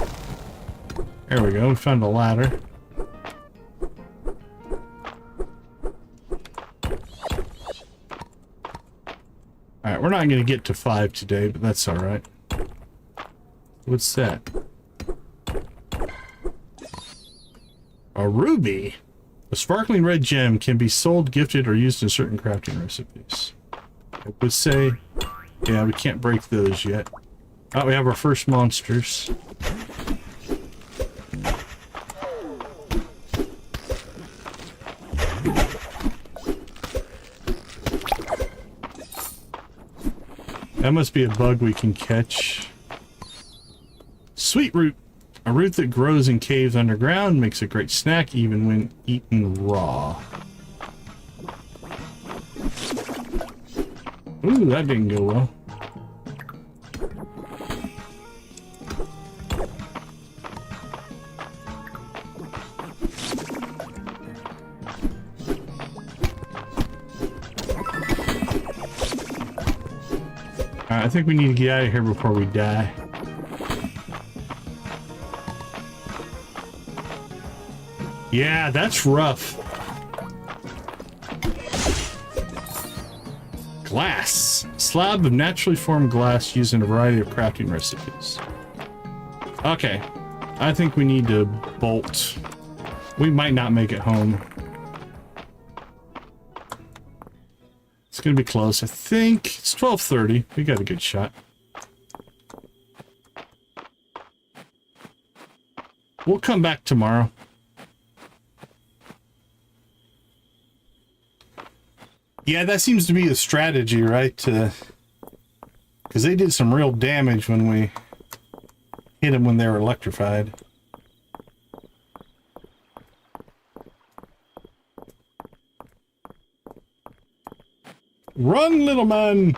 There we go, we found a ladder. Alright, we're not going to get to 5 today, but that's alright. What's that? A ruby! A sparkling red gem can be sold, gifted, or used in certain crafting recipes. I would say, yeah, we can't break those yet. Oh, we have our first monsters. That must be a bug we can catch. Sweet root. A root that grows in caves underground, makes a great snack even when eaten raw. Ooh, that didn't go well. I think we need to get out of here before we die. Yeah, that's rough. Glass. Slab of naturally formed glass used in a variety of crafting recipes. Okay. I think we need to bolt. We might not make it home. It's gonna be close. I think it's 12:30. We got a good shot. We'll come back tomorrow. Yeah, that seems to be the strategy, right? Because they did some real damage when we hit them when they were electrified. Run, little man!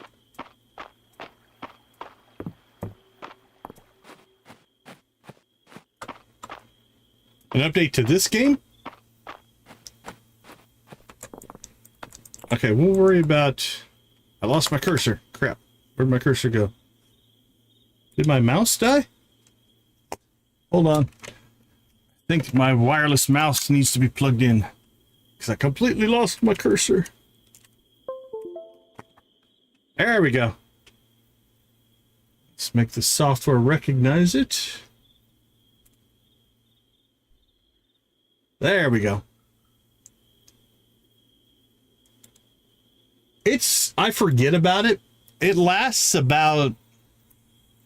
An update to this game? Okay, we'll worry about... I lost my cursor. Crap. Where'd my cursor go? Did my mouse die? Hold on. I think my wireless mouse needs to be plugged in. Because I completely lost my cursor. There we go. Let's make the software recognize it. There we go. I forget about it. It lasts about,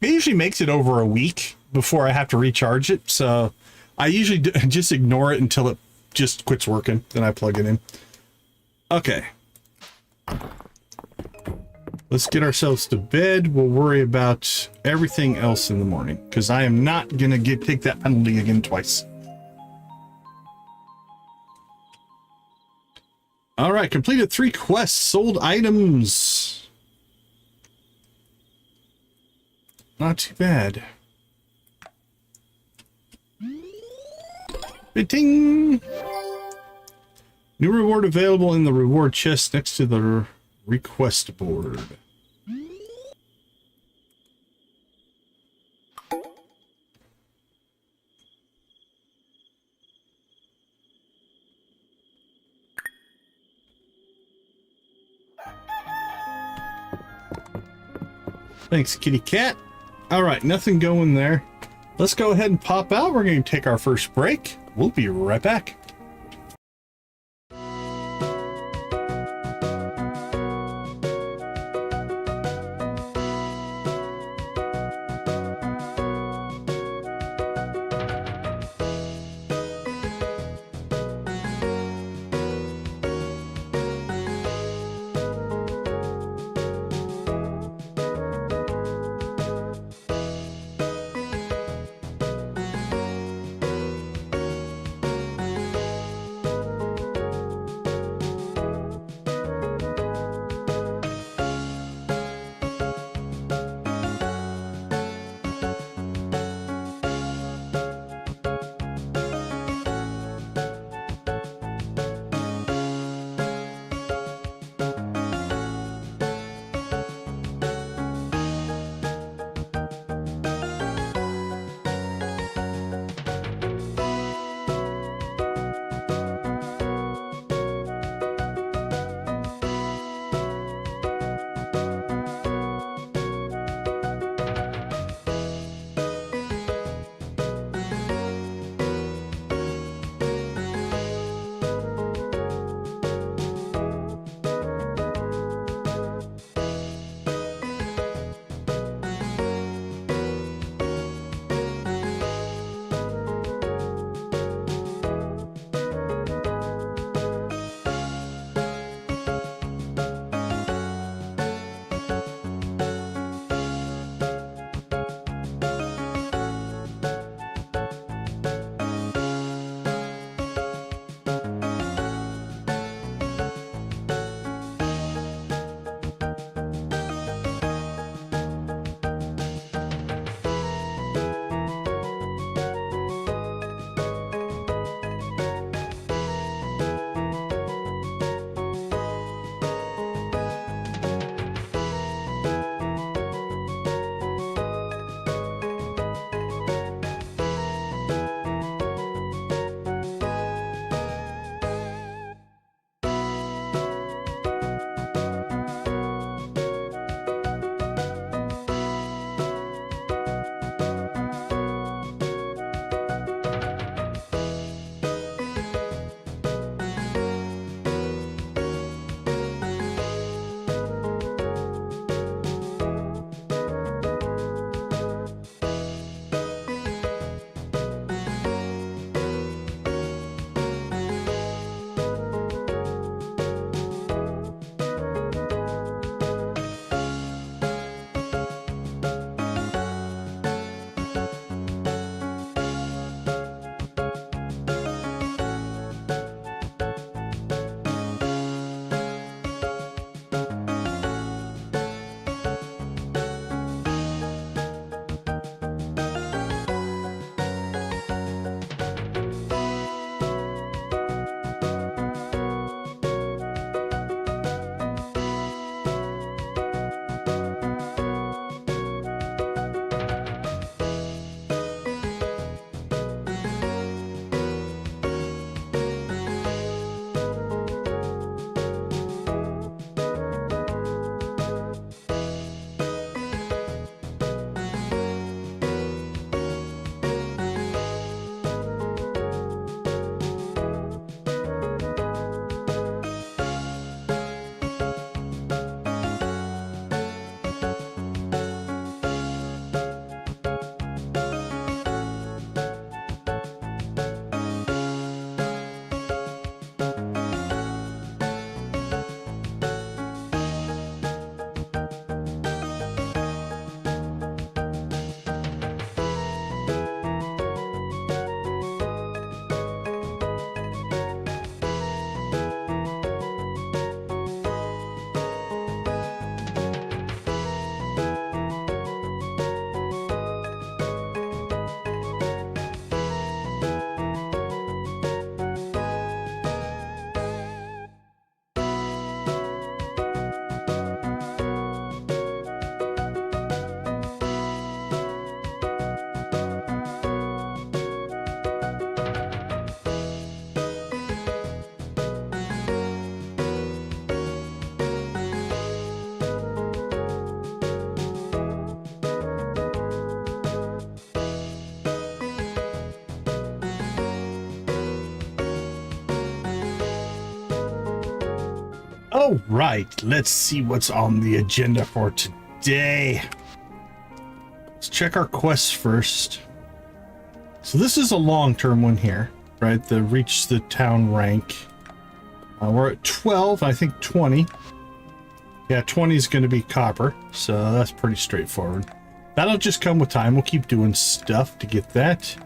it usually makes it over a week before I have to recharge it. So I usually just ignore it until it just quits working. Then I plug it in. Okay. Let's get ourselves to bed. We'll worry about everything else in the morning because I am not going to take that penalty again twice. All right, completed 3 quests, sold items. Not too bad. Ting! New reward available in the reward chest next to the request board. Thanks, kitty cat. All right, nothing going there. Let's go ahead and pop out. We're going to take our first break. We'll be right back. All right, let's see what's on the agenda for today. Let's check our quests first. So this is a long-term one here, right? The reach the town rank. We're at 12, I think 20. Yeah, 20 is going to be copper, so that's pretty straightforward. That'll just come with time. We'll keep doing stuff to get that.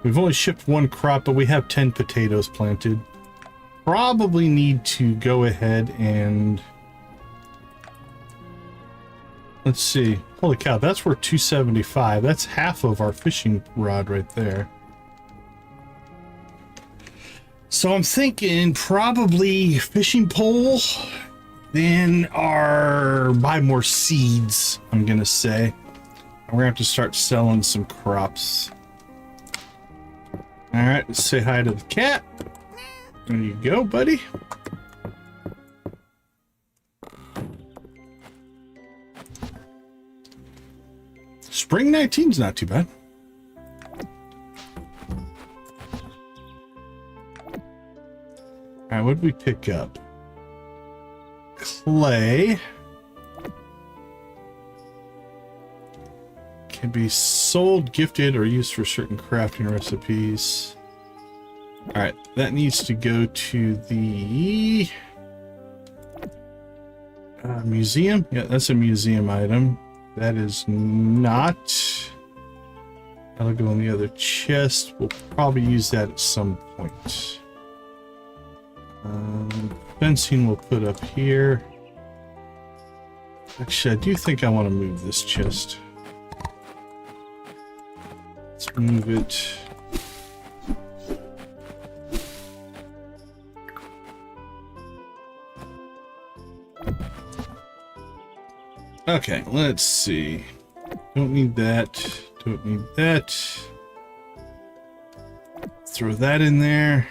We've only shipped one crop, but we have 10 potatoes planted. Probably need to go ahead and... Let's see. Holy cow, that's worth 275. That's half of our fishing rod right there. So I'm thinking probably fishing pole, then buy more seeds, I'm gonna say. And we're gonna have to start selling some crops. All right, let's say hi to the cat. There you go, buddy. Spring 19's not too bad. All right, what did we pick up? Clay. Can be sold, gifted, or used for certain crafting recipes. All right, that needs to go to the museum. Yeah, that's a museum item. That is not. That'll go in the other chest. We'll probably use that at some point. Fencing we'll put up here. Actually, I do think I want to move this chest. Let's move it. Okay, let's see. Don't need that. Don't need that. Throw that in there.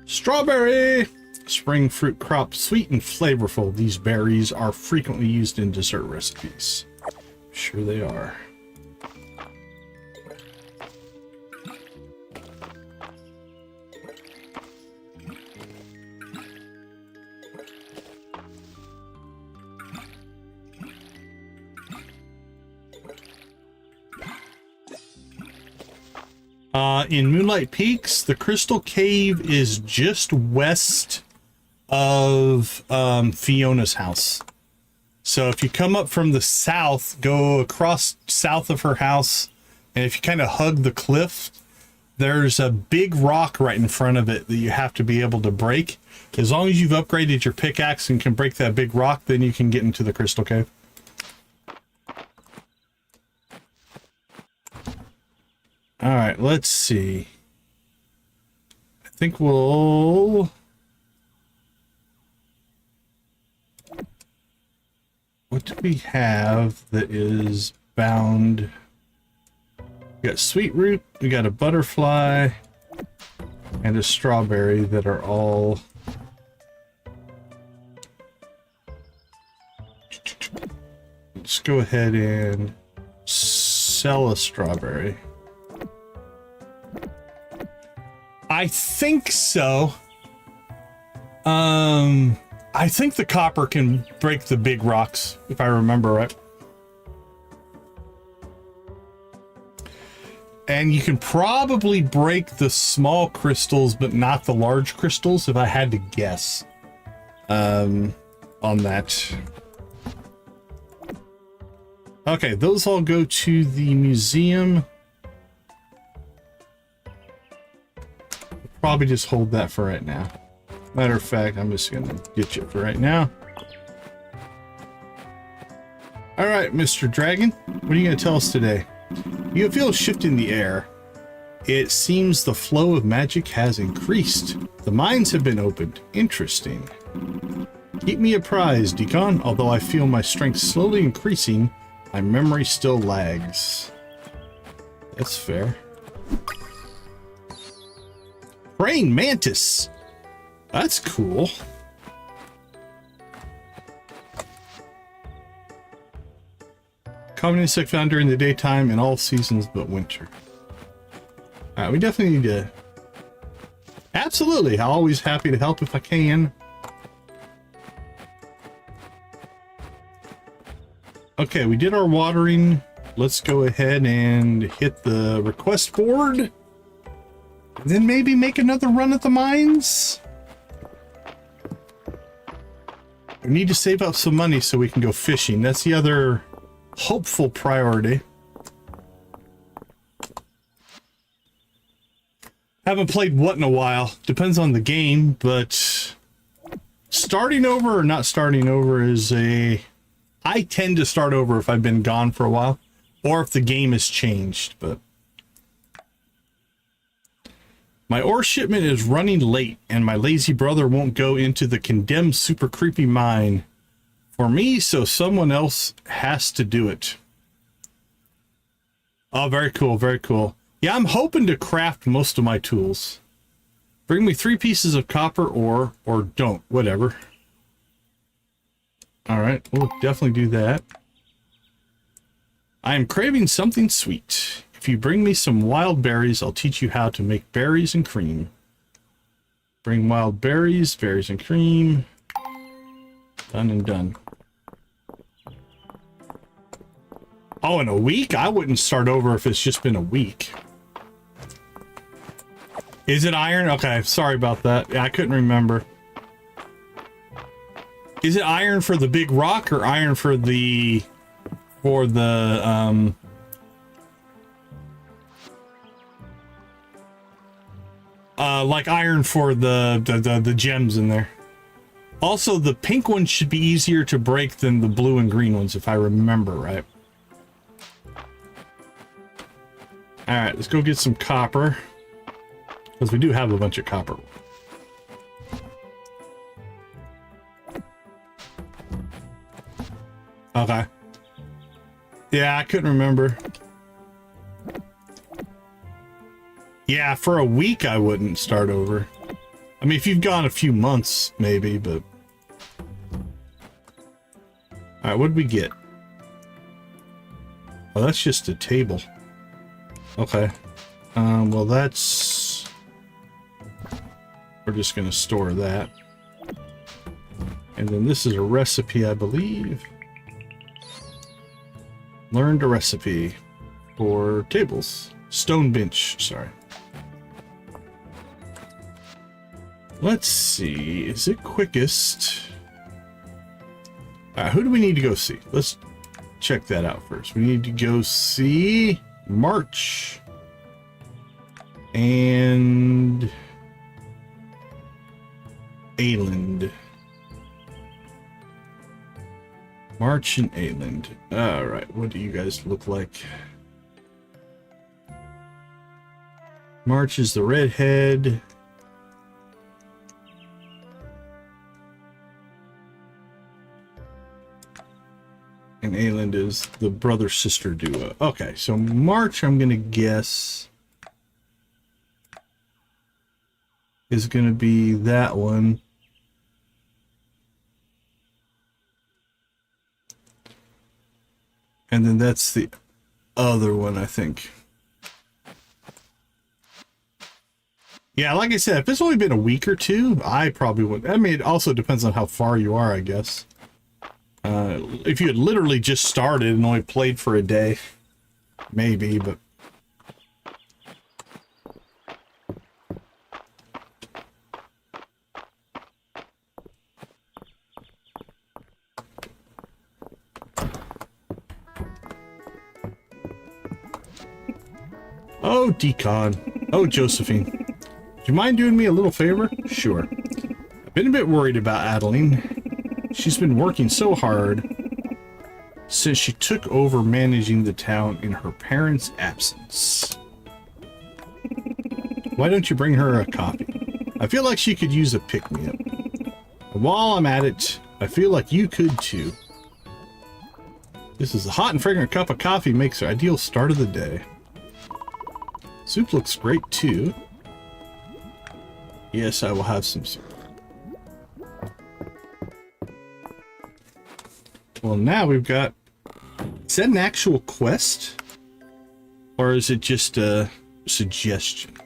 Strawberry! Spring fruit crop, sweet and flavorful. These berries are frequently used in dessert recipes. Sure they are. In Moonlight Peaks, the Crystal Cave is just west of Fiona's house. So if you come up from the south, go across south of her house, and if you kind of hug the cliff, there's a big rock right in front of it that you have to be able to break. As long as you've upgraded your pickaxe and can break that big rock, then you can get into the Crystal Cave. All right, let's see. I think we'll... What do we have that is bound? We got sweet root, we got a butterfly, and a strawberry that are all... Let's go ahead and sell a strawberry. I think so. I think the copper can break the big rocks, if I remember right. And you can probably break the small crystals, but not the large crystals, if I had to guess. On that. Okay, those all go to the museum. Probably just hold that for right now. Matter of fact, I'm just gonna get you for right now. All right, Mr. Dragon, what are you gonna tell us today? You feel a shift in the air. It seems the flow of magic has increased. The mines have been opened. Interesting. Keep me apprised, Decon. Although I feel my strength slowly increasing, my memory still lags. That's fair. Praying mantis. That's cool. Common insect found during the daytime in all seasons but winter. All right, we definitely need to... Absolutely, always happy to help if I can. Okay, we did our watering. Let's go ahead and hit the request board. And then maybe make another run at the mines. We need to save up some money so we can go fishing. That's the other hopeful priority. Haven't played what in a while. Depends on the game, but starting over or not starting over is a... I tend to start over if I've been gone for a while, or if the game has changed, but... My ore shipment is running late, and my lazy brother won't go into the condemned super creepy mine for me, so someone else has to do it. Oh, very cool, very cool. Yeah, I'm hoping to craft most of my tools. Bring me 3 pieces of copper ore, or don't, whatever. All right, we'll definitely do that. I am craving something sweet. If you bring me some wild berries, I'll teach you how to make berries and cream. Bring wild berries, berries and cream. Done and done. Oh, in a week? I wouldn't start over if it's just been a week. Is it iron? Okay, sorry about that. Yeah, I couldn't remember. Is it iron for the big rock or iron for the... like iron for the gems in there. Also, the pink ones should be easier to break than the blue and green ones, if I remember right. Alright, let's go get some copper. Because we do have a bunch of copper. Okay. Yeah, I couldn't remember. Yeah, for a week I wouldn't start over. I mean, if you've gone a few months, maybe, but... Alright, what did we get? Oh, that's just a table. Okay. Well, that's... We're just gonna store that. And then this is a recipe, I believe. Learned a recipe for tables. Stone bench, sorry. Let's see, is it quickest? Who do we need to go see? Let's check that out first. We need to go see March and Ayland. March and Ayland. All right, what do you guys look like? March is the redhead. And Ayland is the brother-sister duo. Okay, so March, I'm going to guess, is going to be that one. And then that's the other one, I think. Yeah, like I said, if it's only been a week or two, I probably wouldn't. I mean, it also depends on how far you are, I guess. If you had literally just started and only played for a day, maybe, but... Oh, Decon. Oh, Josephine. Do you mind doing me a little favor? Sure. I've been a bit worried about Adeline. She's been working so hard since she took over managing the town in her parents' absence. Why don't you bring her a coffee? I feel like she could use a pick-me-up. While I'm at it, I feel like you could too. This is a hot and fragrant cup of coffee makes her ideal start of the day. Soup looks great too. Yes, I will have some soup. Well, now we've got... Is that an actual quest? Or is it just a suggestion?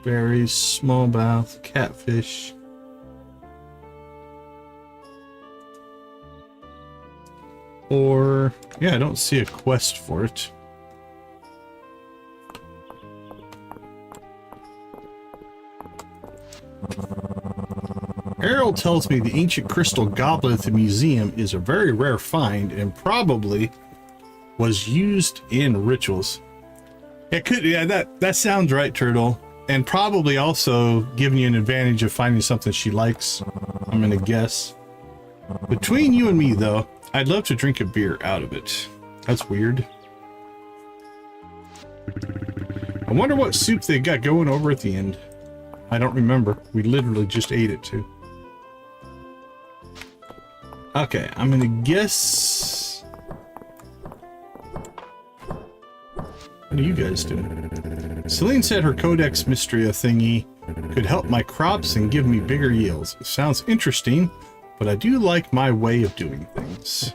Berries, smallmouth, catfish. Or... Yeah, I don't see a quest for it. Errol tells me the ancient crystal goblet at the museum is a very rare find and probably was used in rituals. It could, yeah, that sounds right, Turtle. And probably also giving you an advantage of finding something she likes, I'm gonna guess. Between you and me, though, I'd love to drink a beer out of it. That's weird. I wonder what soup they got going over at the end. I don't remember. We literally just ate it, too. Okay, I'm gonna guess... What are you guys doing? Celine said her Codex Mistria thingy could help my crops and give me bigger yields. It sounds interesting, but I do like my way of doing things.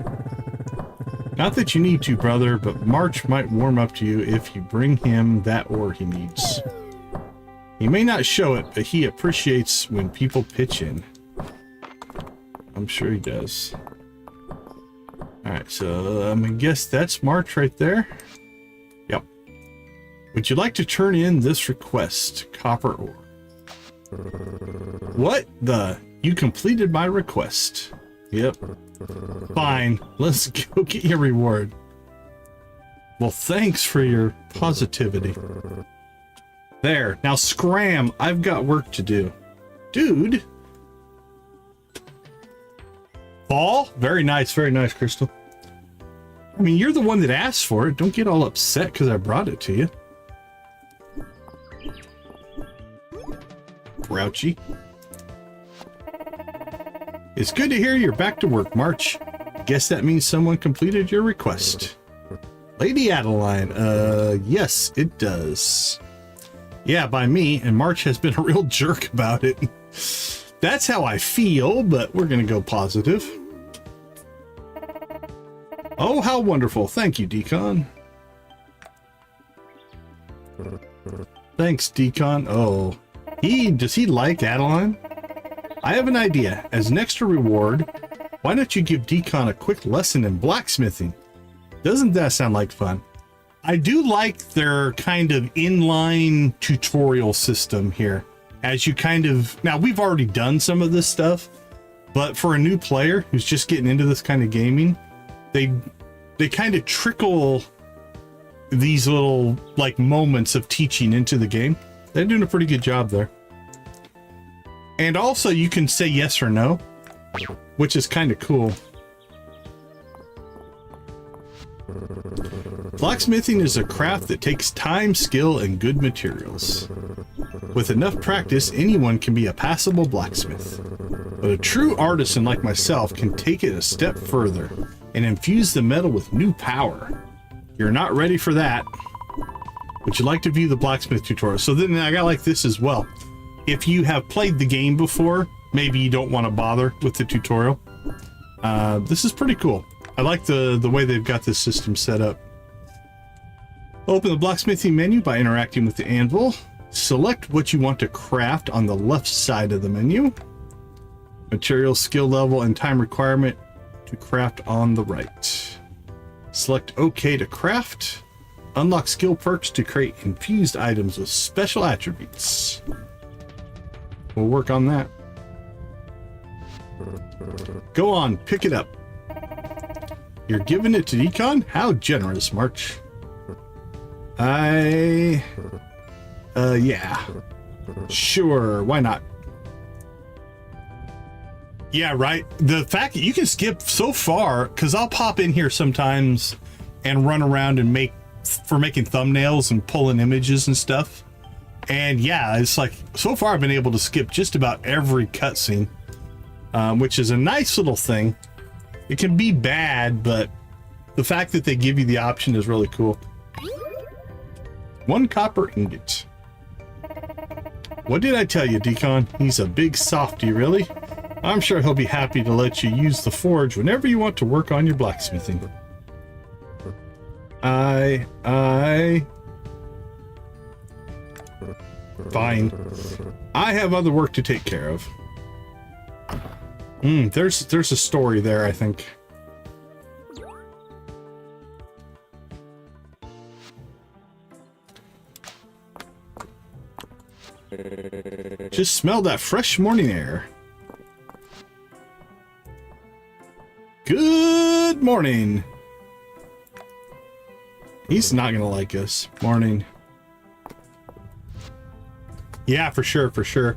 Not that you need to, brother, but March might warm up to you if you bring him that ore he needs. He may not show it, but he appreciates when people pitch in. I'm sure he does. Alright, so I'm gonna guess that's March right there. Yep. Would you like to turn in this request? Copper ore. What the? You completed my request. Yep. Fine. Let's go get your reward. Well, thanks for your positivity. There. Now scram. I've got work to do. Dude. Ball? Very nice, Crystal. I mean, you're the one that asked for it. Don't get all upset because I brought it to you. Grouchy. It's good to hear you're back to work, March. Guess that means someone completed your request. Lady Adeline, yes, it does. Yeah, by me, and March has been a real jerk about it. That's how I feel, but we're gonna go positive. Oh, how wonderful. Thank you, Decon. Thanks, Decon. Oh, does he like Adeline? I have an idea. As an extra reward, why don't you give Decon a quick lesson in blacksmithing? Doesn't that sound like fun? I do like their kind of inline tutorial system here. As you kind of, now we've already done some of this stuff, but for a new player who's just getting into this kind of gaming, they kind of trickle these little like moments of teaching into the game. They're doing a pretty good job there. And also you can say yes or no, which is kind of cool. Blacksmithing is a craft that takes time, skill, and good materials. With enough practice, anyone can be a passable blacksmith. But a true artisan like myself can take it a step further and infuse the metal with new power. You're not ready for that. Would you like to view the blacksmith tutorial? So then I got like this as well. If you have played the game before, maybe you don't want to bother with the tutorial. This is pretty cool. I like the way they've got this system set up. Open the blacksmithing menu by interacting with the anvil. Select what you want to craft on the left side of the menu. Material, skill level, and time requirement to craft on the right. Select OK to craft. Unlock skill perks to create infused items with special attributes. We'll work on that. Go on, pick it up. You're giving it to Decon? How generous, March. Yeah. Sure, why not? Yeah, right. The fact that you can skip so far, because I'll pop in here sometimes and run around and making thumbnails and pulling images and stuff. And yeah, it's like, so far I've been able to skip just about every cutscene, which is a nice little thing. It can be bad, but the fact that they give you the option is really cool. 1 copper ingot. What did I tell you, Decon? He's a big softy, really. I'm sure he'll be happy to let you use the forge whenever you want to work on your blacksmithing. Fine. I have other work to take care of. There's a story there, I think. Just smell that fresh morning air. Good morning. He's not gonna like us. Morning. Yeah, for sure, for sure.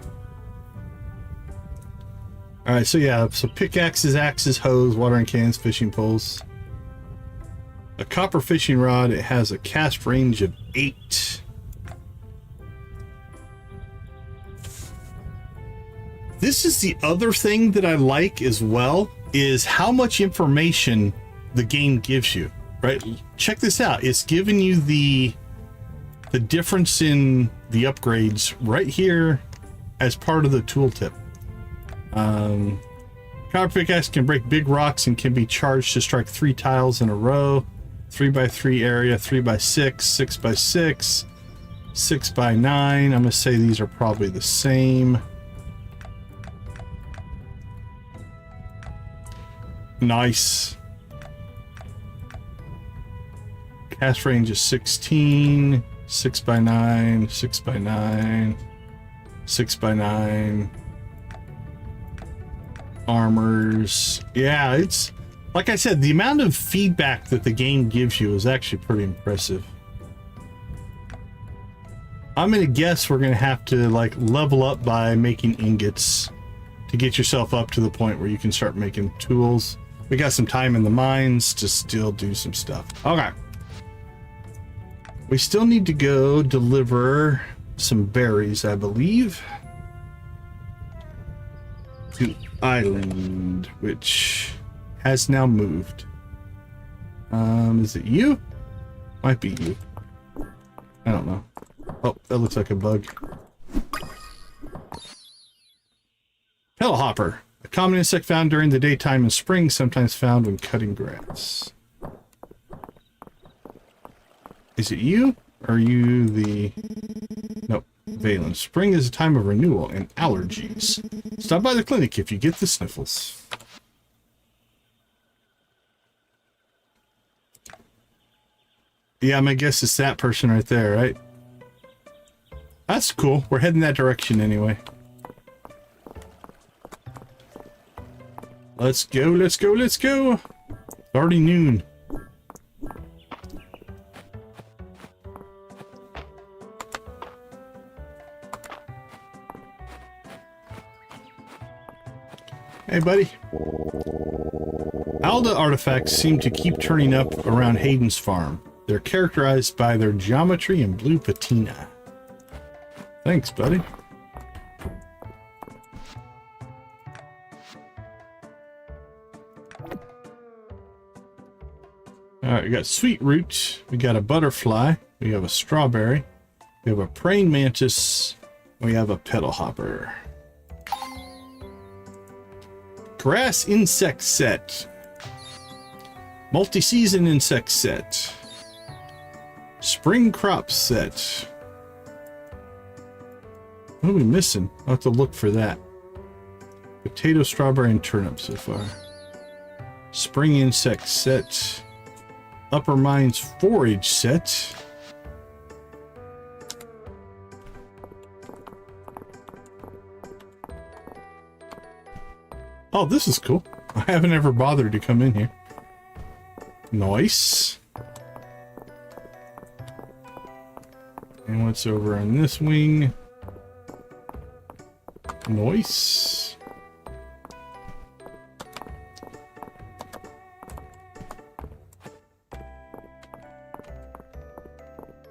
Alright, so yeah, so pickaxes, axes, hoes, watering cans, fishing poles. A copper fishing rod, it has a cast range of 8. This is the other thing that I like as well, is how much information the game gives you, right? Check this out. It's giving you the difference in the upgrades right here as part of the tooltip. Copper pickaxe can break big rocks and can be charged to strike 3 tiles in a row. 3x3 area, 3x6, 6x6, 6x9. I'm gonna say these are probably the same. Nice. Cast range is 16, 6x9, 6x9, 6x9. Armors. Yeah, it's like I said, the amount of feedback that the game gives you is actually pretty impressive. I'm gonna guess we're gonna have to like level up by making ingots to get yourself up to the point where you can start making tools. We got some time in the mines to still do some stuff. Okay. We still need to go deliver some berries, I believe, to Island, which has now moved. Is it you? Might be you. I don't know. Oh, that looks like a bug. Petal hopper. A common insect found during the daytime in spring, sometimes found when cutting grass. Is it you? Or are you the... Nope. Valen. Spring is a time of renewal and allergies. Stop by the clinic if you get the sniffles. Yeah, my guess is that person right there, right? That's cool. We're heading that direction anyway. Let's go, let's go, let's go! It's already noon. Hey, buddy. Alda artifacts seem to keep turning up around Hayden's farm. They're characterized by their geometry and blue patina. Thanks, buddy. Alright, we got sweet root, we got a butterfly, we have a strawberry, we have a praying mantis, we have a petal hopper. Grass insect set. Multi-season insect set. Spring crop set. What are we missing? I'll have to look for that. Potato, strawberry, and turnip so far. Spring insect set. Upper Mines forage set. Oh, this is cool. I haven't ever bothered to come in here. Nice. And what's over on this wing? Nice.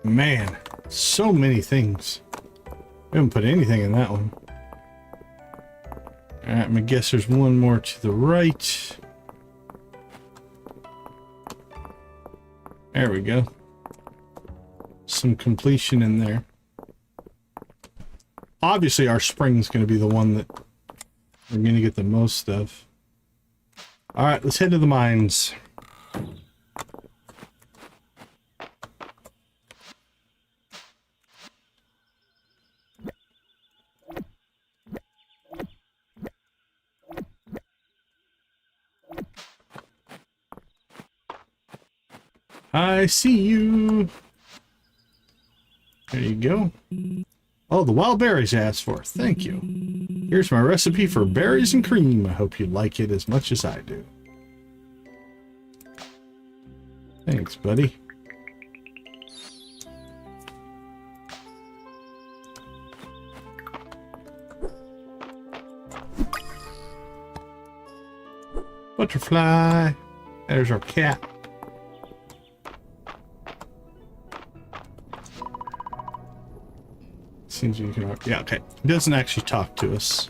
Man, so many things. We haven't put anything in that one. Alright, I guess there's one more to the right. There we go. some completion in there. Obviously, our spring's going to be the one that we're going to get the most of. All right, let's head to the mines. I see you. There you go. Oh, the wild berries I asked for. Thank you. Here's my recipe for berries and cream. I hope you like it as much as I do. Thanks, buddy. Butterfly. There's our cat. Seems you can... Yeah, okay. It doesn't actually talk to us.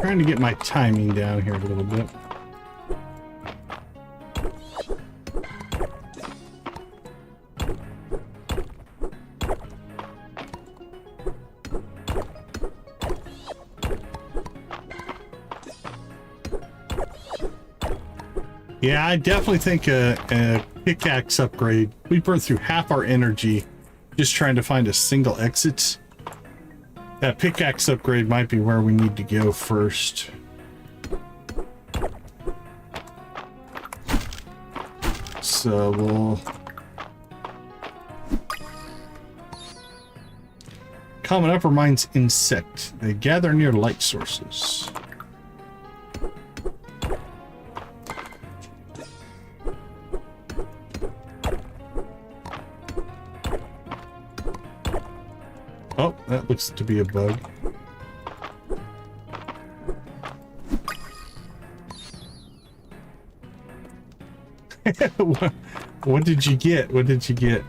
Trying to get my timing down here a little bit. Yeah, I definitely think a pickaxe upgrade. We burned through half our energy just trying to find a single exit. That pickaxe upgrade might be where we need to go first. So we'll... Common upper mines insect. They gather near light sources. Oh, that looks to be a bug. What did you get? What did you get?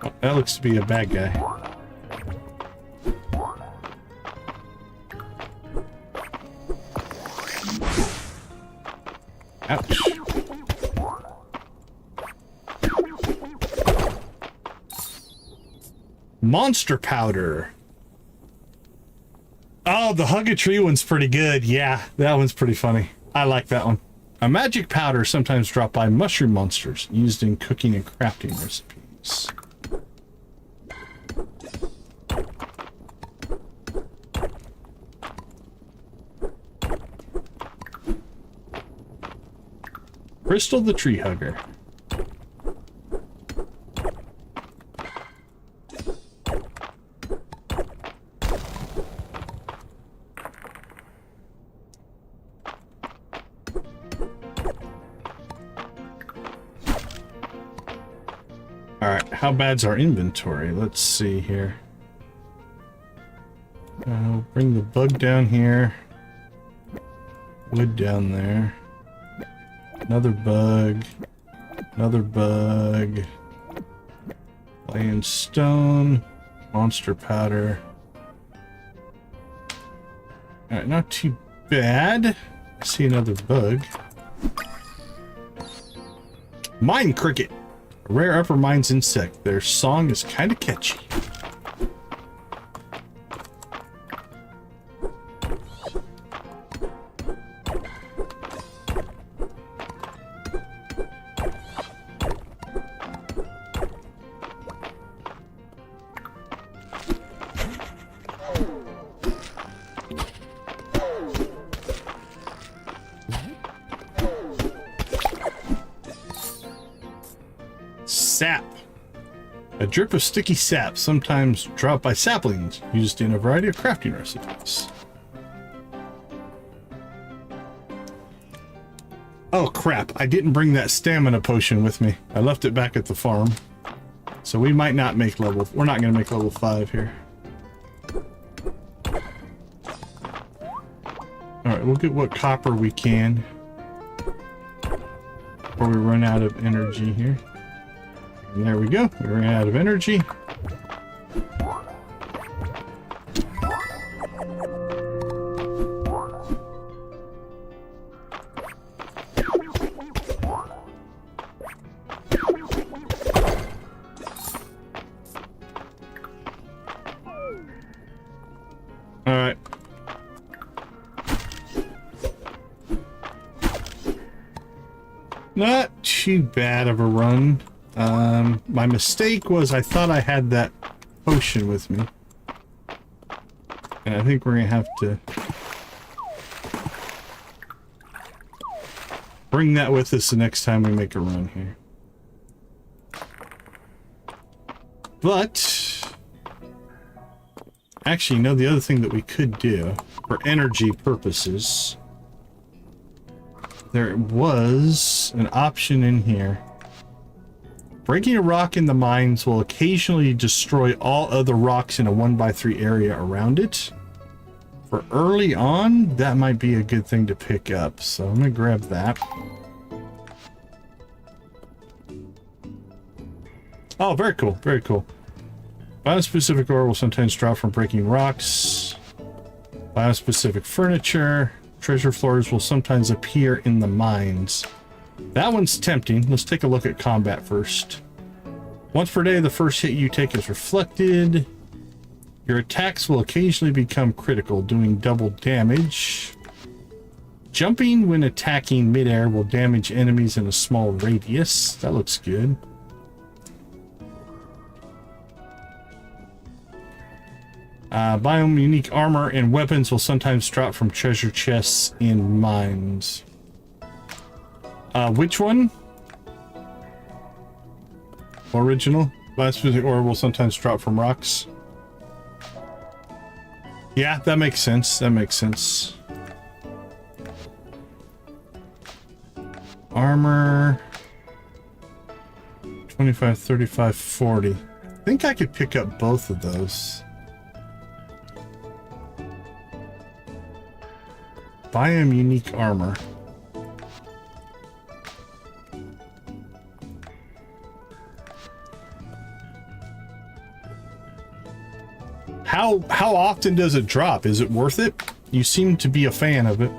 Oh, that looks to be a bad guy. Ouch. Monster powder. Oh, the hug a tree one's pretty good. Yeah, that one's pretty funny. I like that one. A magic powder sometimes dropped by mushroom monsters used in cooking and crafting recipes. Crystal the tree hugger. Alright, how bad's our inventory? Let's see here. Bring the bug down here. Wood down there. Another bug. Another bug. Laying stone. Monster powder. Alright, not too bad. I see another bug. Mine cricket. A rare upper mines insect. Their song is kind of catchy. Drip of sticky sap, sometimes dropped by saplings, used in a variety of crafting recipes. Oh crap, I didn't bring that stamina potion with me. I left it back at the farm. So we might not make level... We're not going to make level 5 here. Alright, we'll get what copper we can before we run out of energy here. And there we go. We ran out of energy. Alright. Not too bad of a run. My mistake was I thought I had that potion with me. And I think we're gonna have to bring that with us the next time we make a run here. But actually, you know, the other thing that we could do for energy purposes, there was an option in here. Breaking a rock in the mines will occasionally destroy all other rocks in a 1x3 area around it. For early on, that might be a good thing to pick up, so I'm gonna grab that. Oh, very cool, very cool. Biospecific ore will sometimes drop from breaking rocks. Biospecific furniture. Treasure floors will sometimes appear in the mines. That one's tempting. Let's take a look at combat first. Once per day, the first hit you take is reflected. Your attacks will occasionally become critical, doing double damage. Jumping when attacking midair will damage enemies in a small radius. That looks good. Biome unique armor and weapons will sometimes drop from treasure chests in mines. Which one? Original? Biospecific ore will sometimes drop from rocks. Yeah, that makes sense. That makes sense. Armor. 25, 35, 40. I think I could pick up both of those. Biome unique armor. How often does it drop? Is it worth it? You seem to be a fan of it.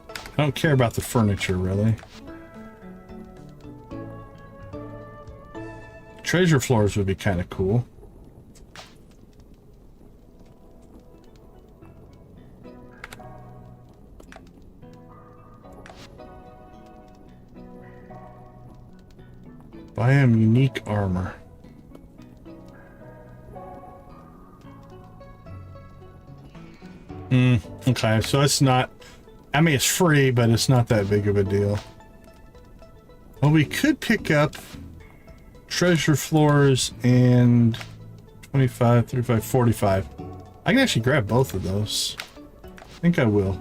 I don't care about the furniture, really. Treasure floors would be kind of cool. Biome unique armor. Okay, so it's not... I mean, it's free, but it's not that big of a deal. Well, we could pick up treasure floors and 25, 35, 45. I can actually grab both of those. I think I will.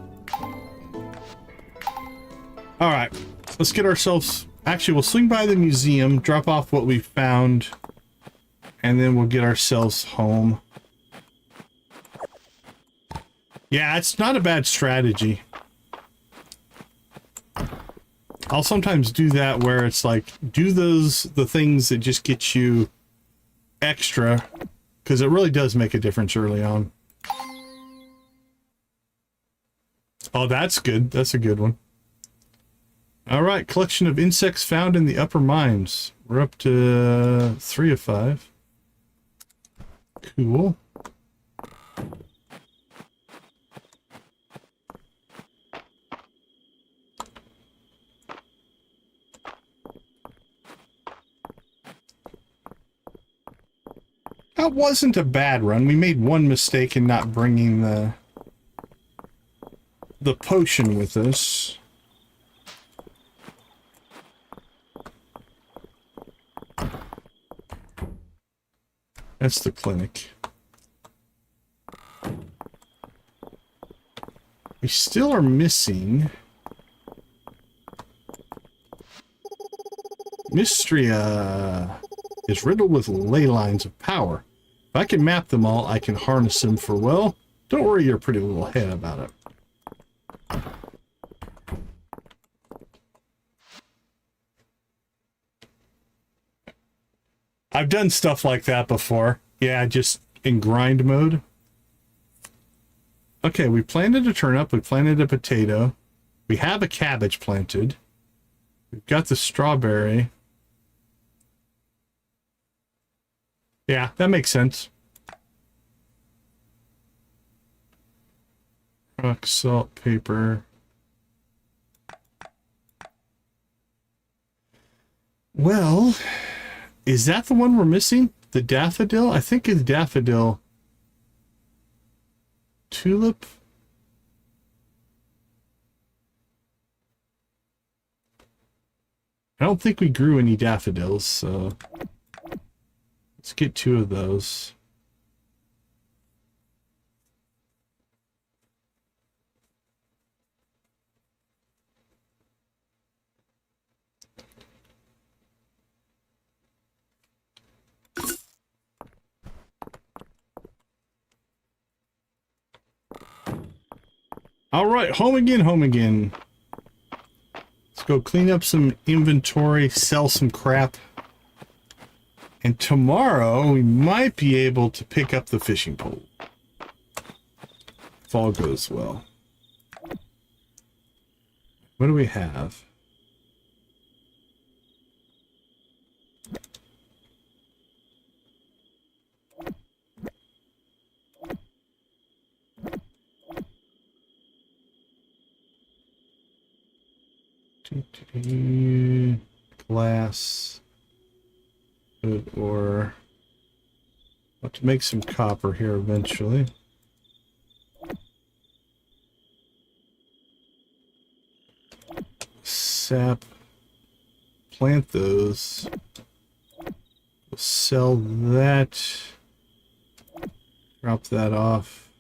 Alright, let's get ourselves... Actually, we'll swing by the museum, drop off what we found, and then we'll get ourselves home. Yeah, it's not a bad strategy. I'll sometimes do that where it's like, do the things that just get you extra, because it really does make a difference early on. Oh, that's good. That's a good one. All right, collection of insects found in the upper mines. We're up to 3 of 5. Cool. That wasn't a bad run. We made one mistake in not bringing the potion with us. That's the clinic. We still are missing Mistria is riddled with ley lines of power. If I can map them all, I can harness them for, well, don't worry your pretty little head about it. I've done stuff like that before. Yeah, just in grind mode. Okay, we planted a turnip, we planted a potato. We have a cabbage planted. We've got the strawberry. Yeah, that makes sense. Rock, salt, paper. Well, is that the one we're missing? The daffodil? I think it's daffodil. Tulip? I don't think we grew any daffodils, so let's get 2 of those. All right, home again, home again. Let's go clean up some inventory, sell some crap. And tomorrow we might be able to pick up the fishing pole. If all goes well. What do we have? Glass. Good, or I'll have to make some copper here eventually. Sap. Plant those. We'll sell that. Drop that off.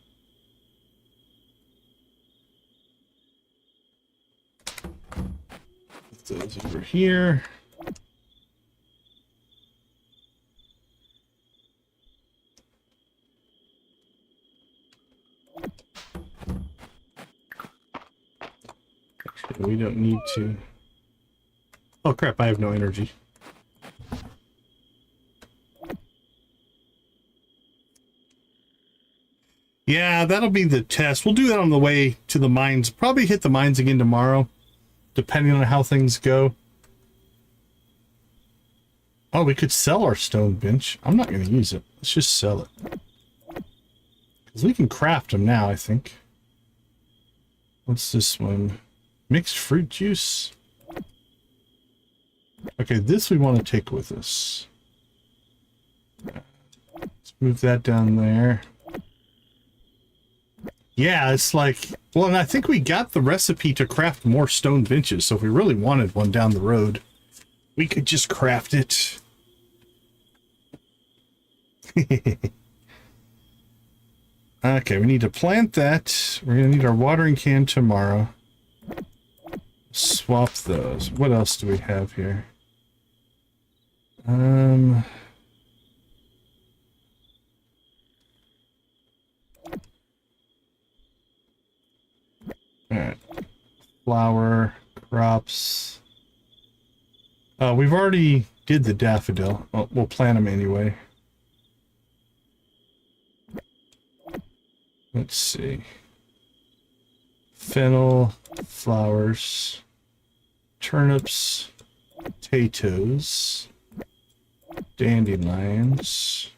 Put those over here. Actually, we don't need to. Oh crap, I have no energy. Yeah, that'll be the test. We'll do that on the way to the mines. Probably hit the mines again tomorrow, depending on how things go. Oh, we could sell our stone bench. I'm not going to use it. Let's just sell it. Because we can craft them now, I think. What's this one? Mixed fruit juice. Okay, this we want to take with us. Let's move that down there. Yeah, it's like, well, and I think we got the recipe to craft more stone benches, so if we really wanted one down the road, we could just craft it. Okay, we need to plant that. We're going to need our watering can tomorrow. Swap those. What else do we have here? Alright. Flower, crops. We've already did the daffodil. Well, we'll plant them anyway. Let's see. Fennel, flowers, turnips, potatoes, dandelions.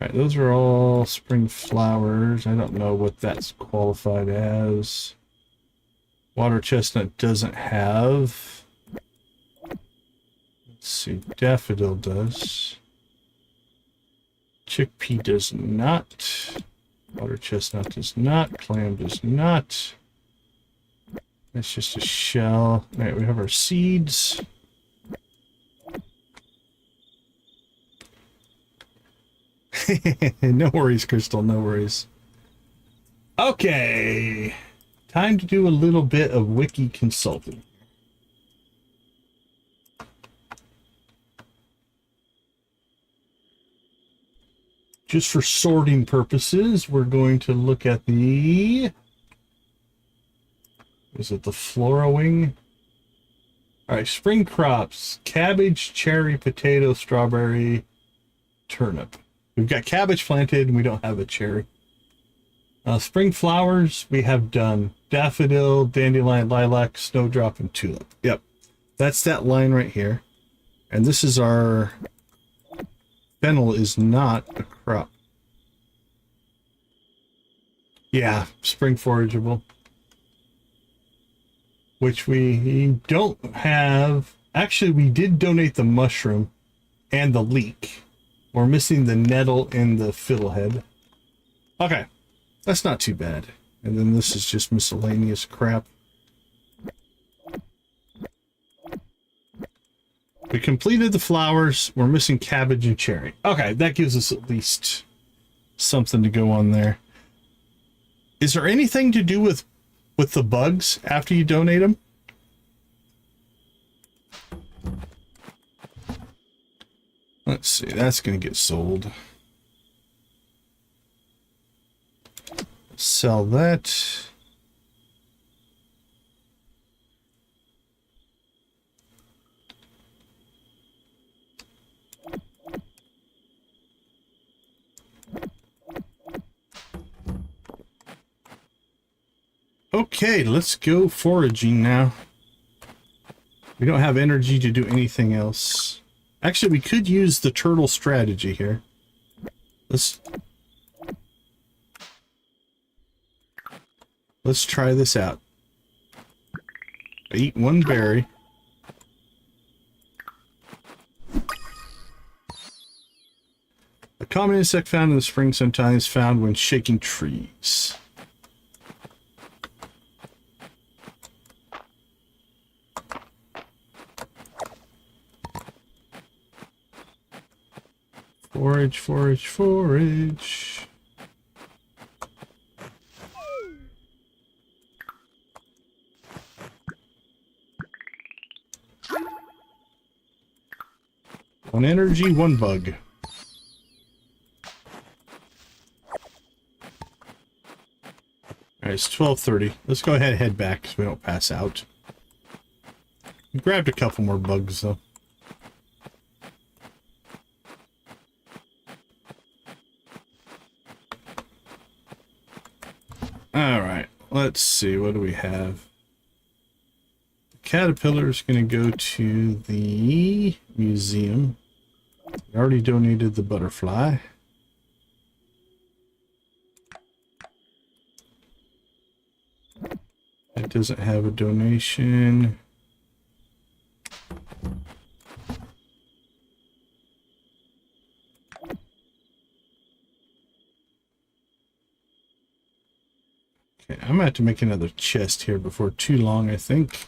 Alright, those are all spring flowers. I don't know what that's qualified as. Water chestnut doesn't have. Let's see, daffodil does. Chickpea does not. Water chestnut does not. Clam does not. That's just a shell. Alright, we have our seeds. No worries, Crystal, no worries. Okay, time to do a little bit of wiki consulting. Just for sorting purposes, we're going to look at the... Is it the flora wing? All right, spring crops: cabbage, cherry, potato, strawberry, turnip. We've got cabbage planted and we don't have a cherry. Spring flowers we have done: daffodil, dandelion, lilac, snowdrop, and tulip. Yep, that's that line right here. And this is our... Fennel is not a crop. Yeah, spring forageable. Which we don't have. Actually, we did donate the mushroom and the leek. We're missing the nettle and the fiddlehead. Okay, that's not too bad. And then this is just miscellaneous crap. We completed the flowers. We're missing cabbage and cherry. Okay, that gives us at least something to go on there. Is there anything to do with the bugs after you donate them? Let's see, that's going to get sold. Sell that. Okay, let's go foraging now. We don't have energy to do anything else. Actually, we could use the turtle strategy here. Let's try this out. I eat one berry. A common insect found in the spring, sometimes found when shaking trees. Forage, forage, forage. One energy, one bug. Alright, it's 12:30. Let's go ahead and head back so we don't pass out. We grabbed a couple more bugs though. Alright, let's see, what do we have? The caterpillar is going to go to the museum. We already donated the butterfly. It doesn't have a donation. Okay, I'm going to have to make another chest here before too long, I think.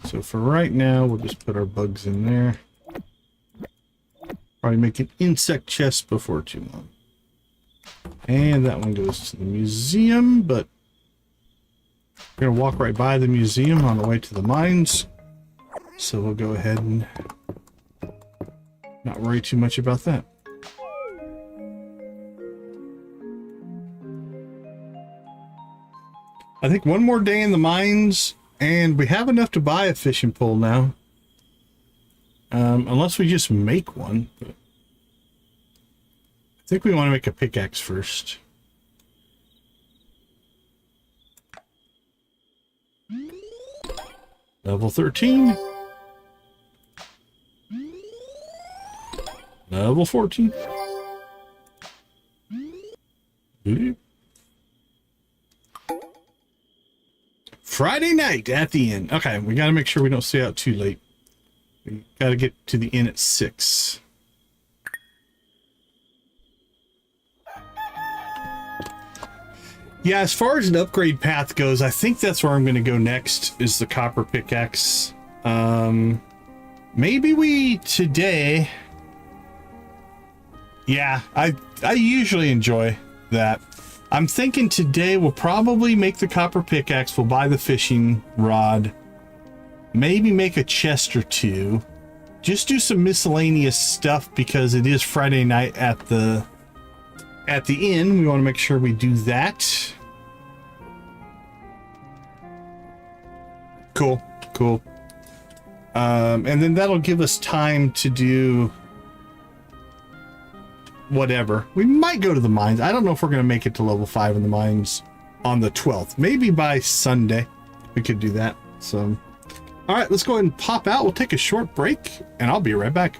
So for right now, we'll just put our bugs in there. Probably make an insect chest before too long. And that one goes to the museum, but we're going to walk right by the museum on the way to the mines. So we'll go ahead and not worry too much about that. I think one more day in the mines, and we have enough to buy a fishing pole now. Unless we just make one. But I think we want to make a pickaxe first. Level 13. Level 14. Friday night at the inn. Okay, we got to make sure we don't stay out too late. We got to get to the inn at 6. Yeah, as far as an upgrade path goes, I think that's where I'm going to go next, is the copper pickaxe. Maybe we today Yeah, I usually enjoy that. I'm thinking today we'll probably make the copper pickaxe. We'll buy the fishing rod. Maybe make a chest or two. Just do some miscellaneous stuff because it is Friday night at the inn. We want to make sure we do that. Cool. And then that'll give us time to do whatever. We might go to the mines. I don't know if we're going to make it to level 5 in the mines on the 12th. Maybe by Sunday we could do that. So, all right, let's go ahead and pop out. We'll take a short break and I'll be right back.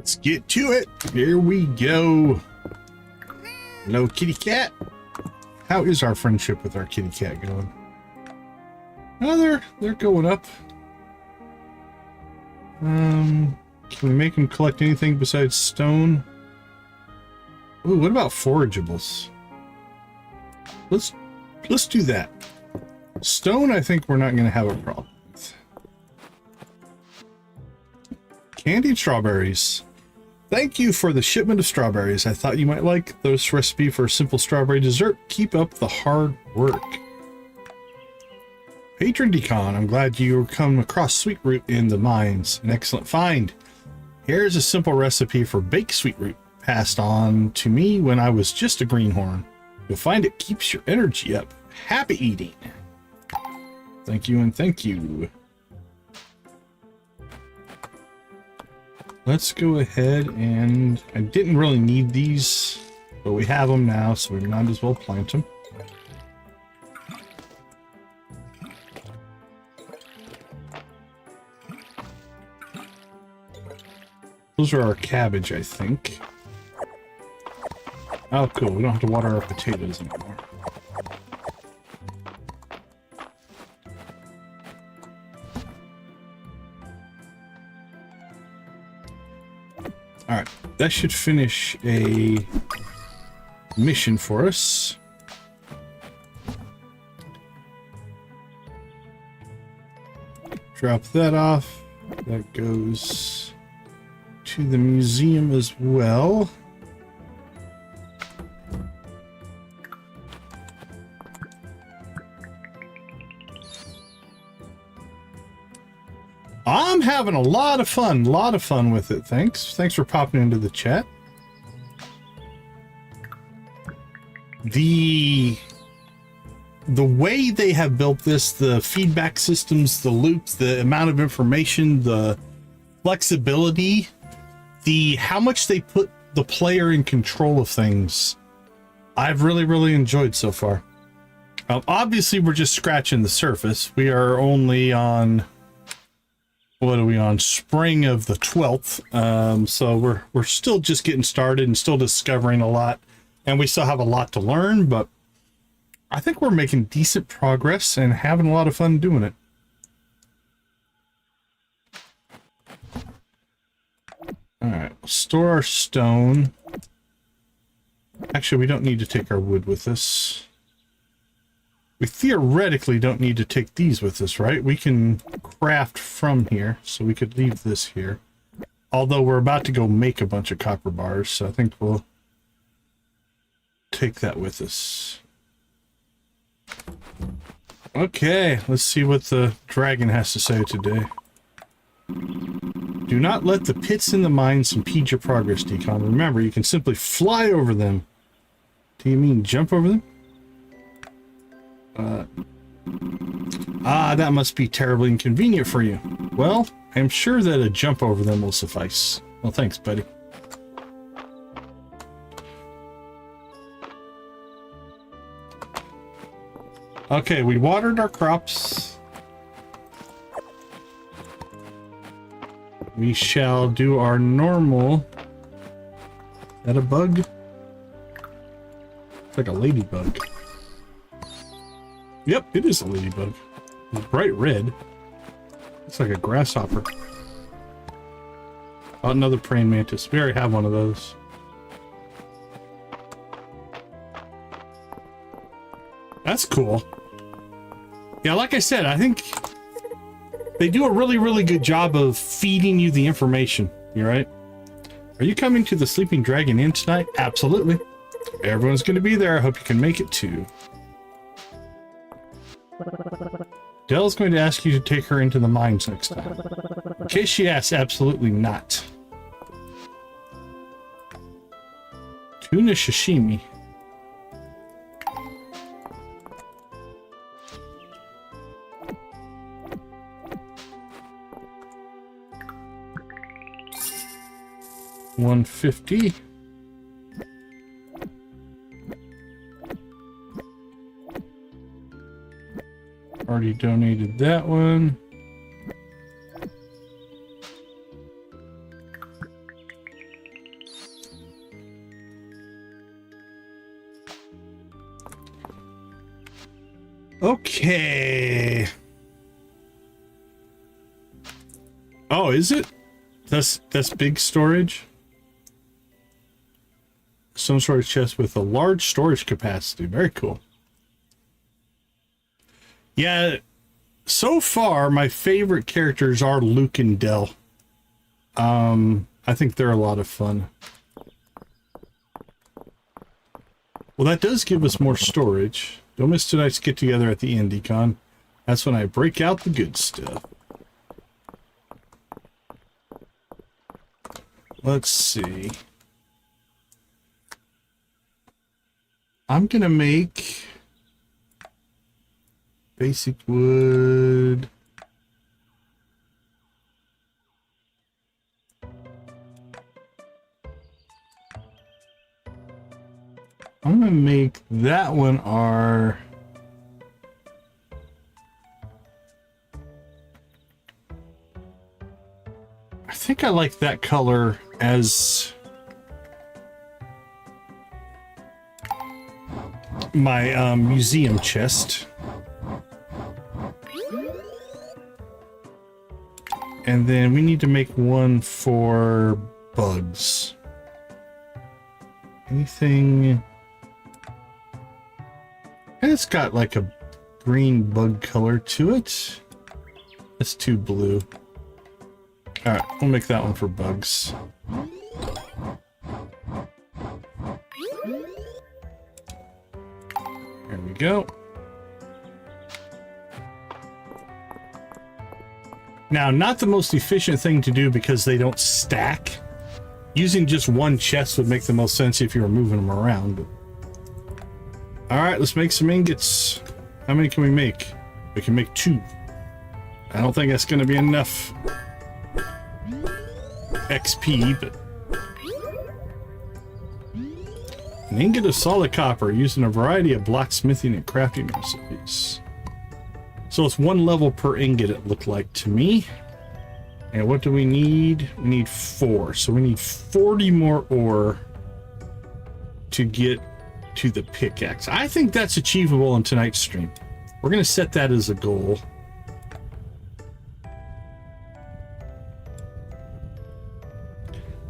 Let's get to it. Here we go. Hello, kitty cat. How is our friendship with our kitty cat going? Oh, they're going up. Can we make them collect anything besides stone? Ooh, what about forageables? Let's do that. Stone, I think we're not going to have a problem with. Candied strawberries. Thank you for the shipment of strawberries. I thought you might like this recipe for a simple strawberry dessert. Keep up the hard work. Patron Decon, I'm glad you come across sweet root in the mines. An excellent find. Here's a simple recipe for baked sweet root, passed on to me when I was just a greenhorn. You'll find it keeps your energy up. Happy eating. Thank you and thank you. Let's go ahead and... I didn't really need these, but we have them now, so we might as well plant them. Those are our cabbage, I think. Oh, cool. We don't have to water our potatoes anymore. Alright, that should finish a mission for us. Drop that off. That goes to the museum as well. I'm having a lot of fun with it. Thanks for popping into the chat. The way they have built this, the feedback systems, the loops, the amount of information, the flexibility, how much they put the player in control of things, I've really enjoyed so far. Obviously, we're just scratching the surface. We are only on... what are we on? Spring of the 12th. So we're still just getting started and still discovering a lot, and we still have a lot to learn, but I think we're making decent progress and having a lot of fun doing it. All right, we'll store our stone. Actually, we don't need to take our wood with us. We theoretically don't need to take these with us, right? We can craft from here, so we could leave this here. Although we're about to go make a bunch of copper bars, so I think we'll take that with us. Okay, let's see what the dragon has to say today. Do not let the pits in the mines impede your progress, Decon. Remember, you can simply fly over them. Do you mean jump over them? That must be terribly inconvenient for you. Well, I'm sure that a jump over them will suffice. Well, thanks, buddy. Okay, we watered our crops. We shall do our normal... Is that a bug? It's like a ladybug. Yep, it is a ladybug. It's bright red. It's like a grasshopper. Oh, another praying mantis. We already have one of those. That's cool. Yeah, like I said, I think they do a really good job of feeding you the information. You right? Are you coming to the Sleeping Dragon Inn tonight? Absolutely. Everyone's going to be there. I hope you can make it too. Dell's going to ask you to take her into the mines next time. In case she asks, absolutely not. Tuna sashimi. $150. Already donated that one. Okay. Oh, is it? That's big storage. Some storage chest with a large storage capacity. Very cool. Yeah, so far my favorite characters are Luke and Del. I think they're a lot of fun. Well, that does give us more storage. Don't miss tonight's get together at the IndieCon. That's when I break out the good stuff. Let's see. I'm gonna make basic wood. I'm gonna make that one our I think I like that color as my museum chest. And then we need to make one for bugs. Anything? It's got like a green bug color to it. That's too blue. All right, we'll make that one for bugs. There we go. Now, not the most efficient thing to do because they don't stack. Using just one chest would make the most sense if you were moving them around. But... all right, let's make some ingots. How many can we make? We can make 2. I don't think that's going to be enough XP, but... an ingot of solid copper used in a variety of blacksmithing and crafting recipes. So it's 1 level per ingot, it looked like to me. And what do we need? We need 4. So we need 40 more ore to get to the pickaxe. I think that's achievable in tonight's stream. We're going to set that as a goal.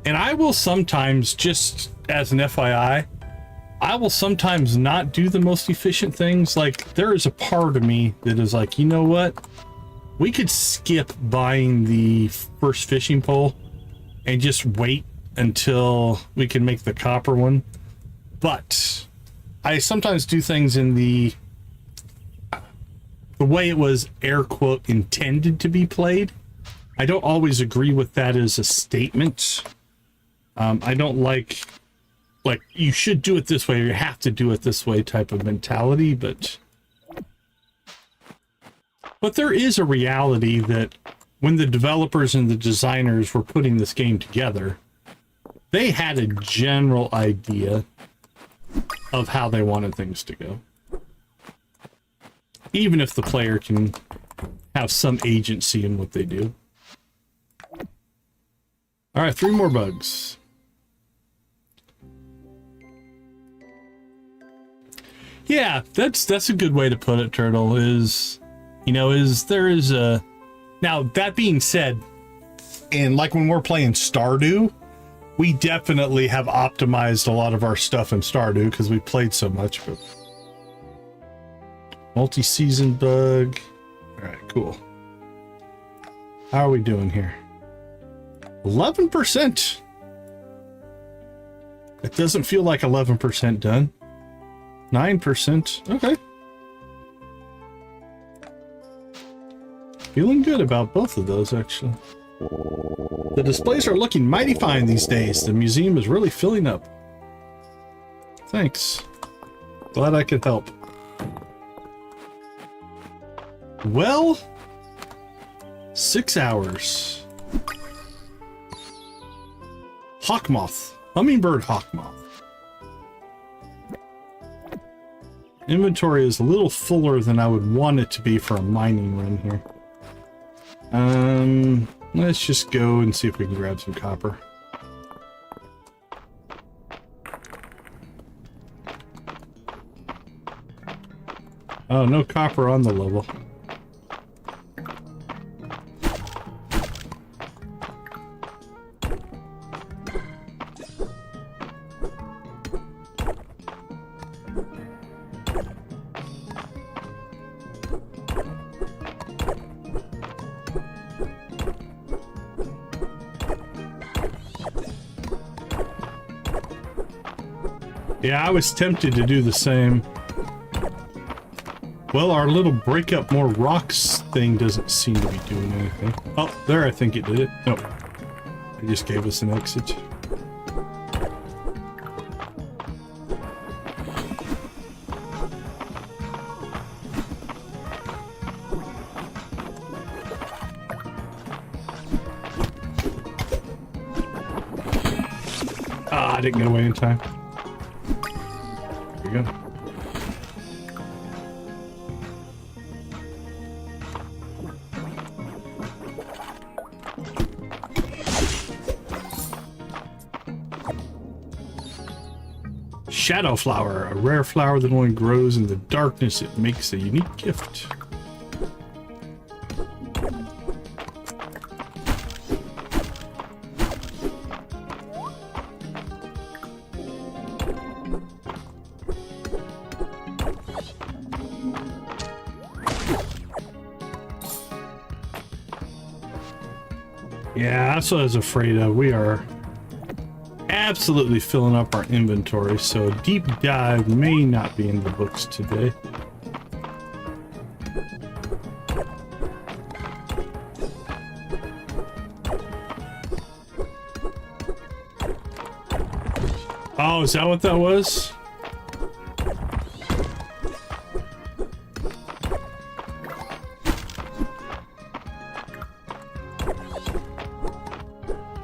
And I will sometimes, just as an FYI, I will sometimes not do the most efficient things. Like, there is a part of me that is like, you know what? We could skip buying the first fishing pole and just wait until we can make the copper one. But I sometimes do things in the way it was, air quote, intended to be played. I don't always agree with that as a statement. I don't like you should do it this way or you have to do it this way type of mentality, but there is a reality that when the developers and the designers were putting this game together, they had a general idea of how they wanted things to go. Even if the player can have some agency in what they do. All right, 3 more bugs. Yeah, that's a good way to put it, Turtle, is, you know, there is a... Now, that being said, and like when we're playing Stardew, we definitely have optimized a lot of our stuff in Stardew because we played so much, but... multi-season bug. All right, cool. How are we doing here? 11%. It doesn't feel like 11% done. 9%. Okay. Feeling good about both of those, actually. The displays are looking mighty fine these days. The museum is really filling up. Thanks. Glad I could help. Well, 6 hours. Hawkmoth. Hummingbird hawkmoth. Inventory is a little fuller than I would want it to be for a mining run here. Let's just go and see if we can grab some copper. Oh, no copper on the level. Yeah, I was tempted to do the same. Well, our little break up more rocks thing doesn't seem to be doing anything. Oh, there, I think it did it. Nope. It just gave us an exit. Ah, I didn't get away in time. There we go. Shadow flower, a rare flower that only grows in the darkness. It makes a unique gift. Yeah, that's what I was afraid of. We are absolutely filling up our inventory, so a deep dive may not be in the books today. Oh, is that what that was?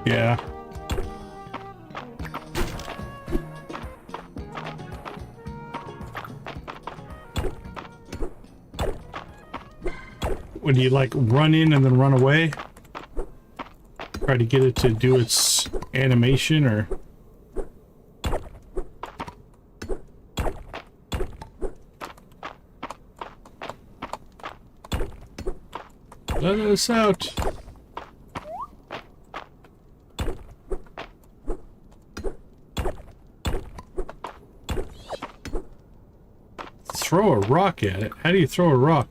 Yeah. When you like run in and then run away, try to get it to do its animation, or let us out. Throw a rock at it. How do you throw a rock?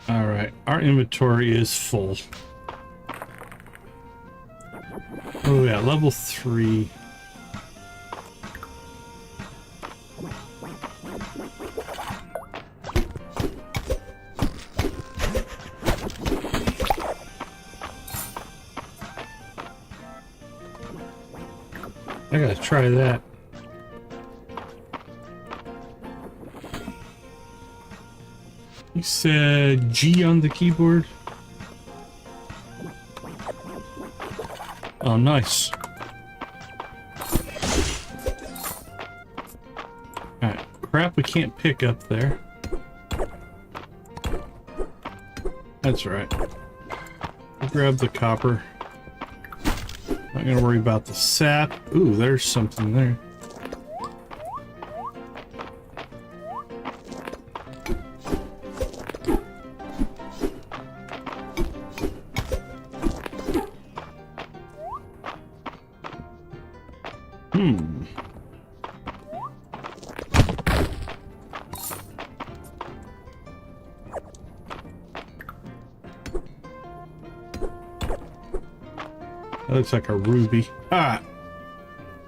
All right, our inventory is full. Oh yeah, level 3. I gotta try that. You said G on the keyboard? Oh, nice. Alright, crap we can't pick up there. That's right. We'll grab the copper. Not gonna worry about the sap. Ooh, there's something there. That looks like a ruby. Alright.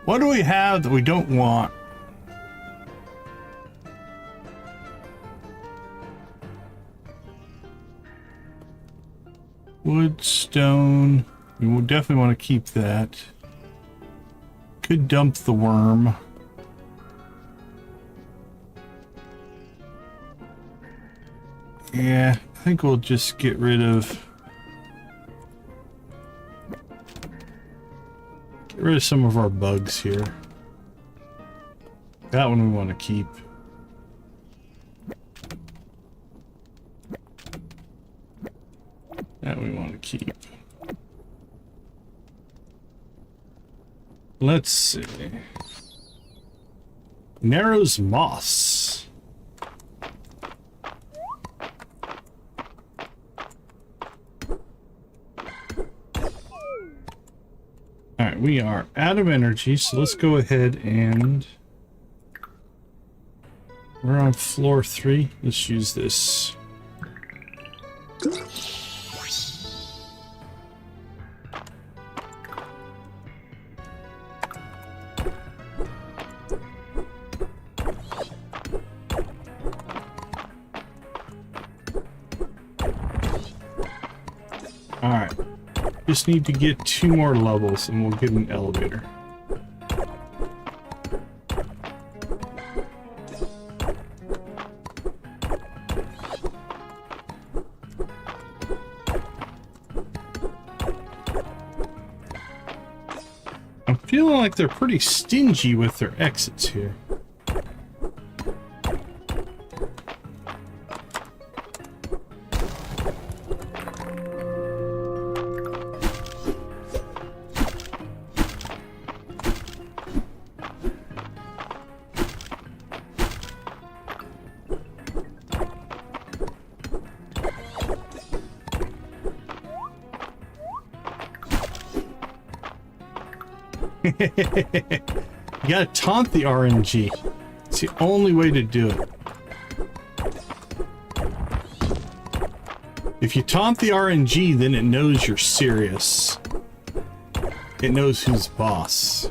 What do we have that we don't want? Wood, stone. We will definitely want to keep that. Could dump the worm. Yeah, I think we'll just get rid of some of our bugs here. That one we want to keep. That we want to keep. Let's see. Narrows moss. All right, we are out of energy, so let's go ahead and we're on floor 3. Let's use this. All right. Just need to get 2 more levels and we'll get an elevator. I'm feeling like they're pretty stingy with their exits here. You gotta taunt the RNG. It's the only way to do it. If you taunt the RNG, then it knows you're serious. It knows who's boss.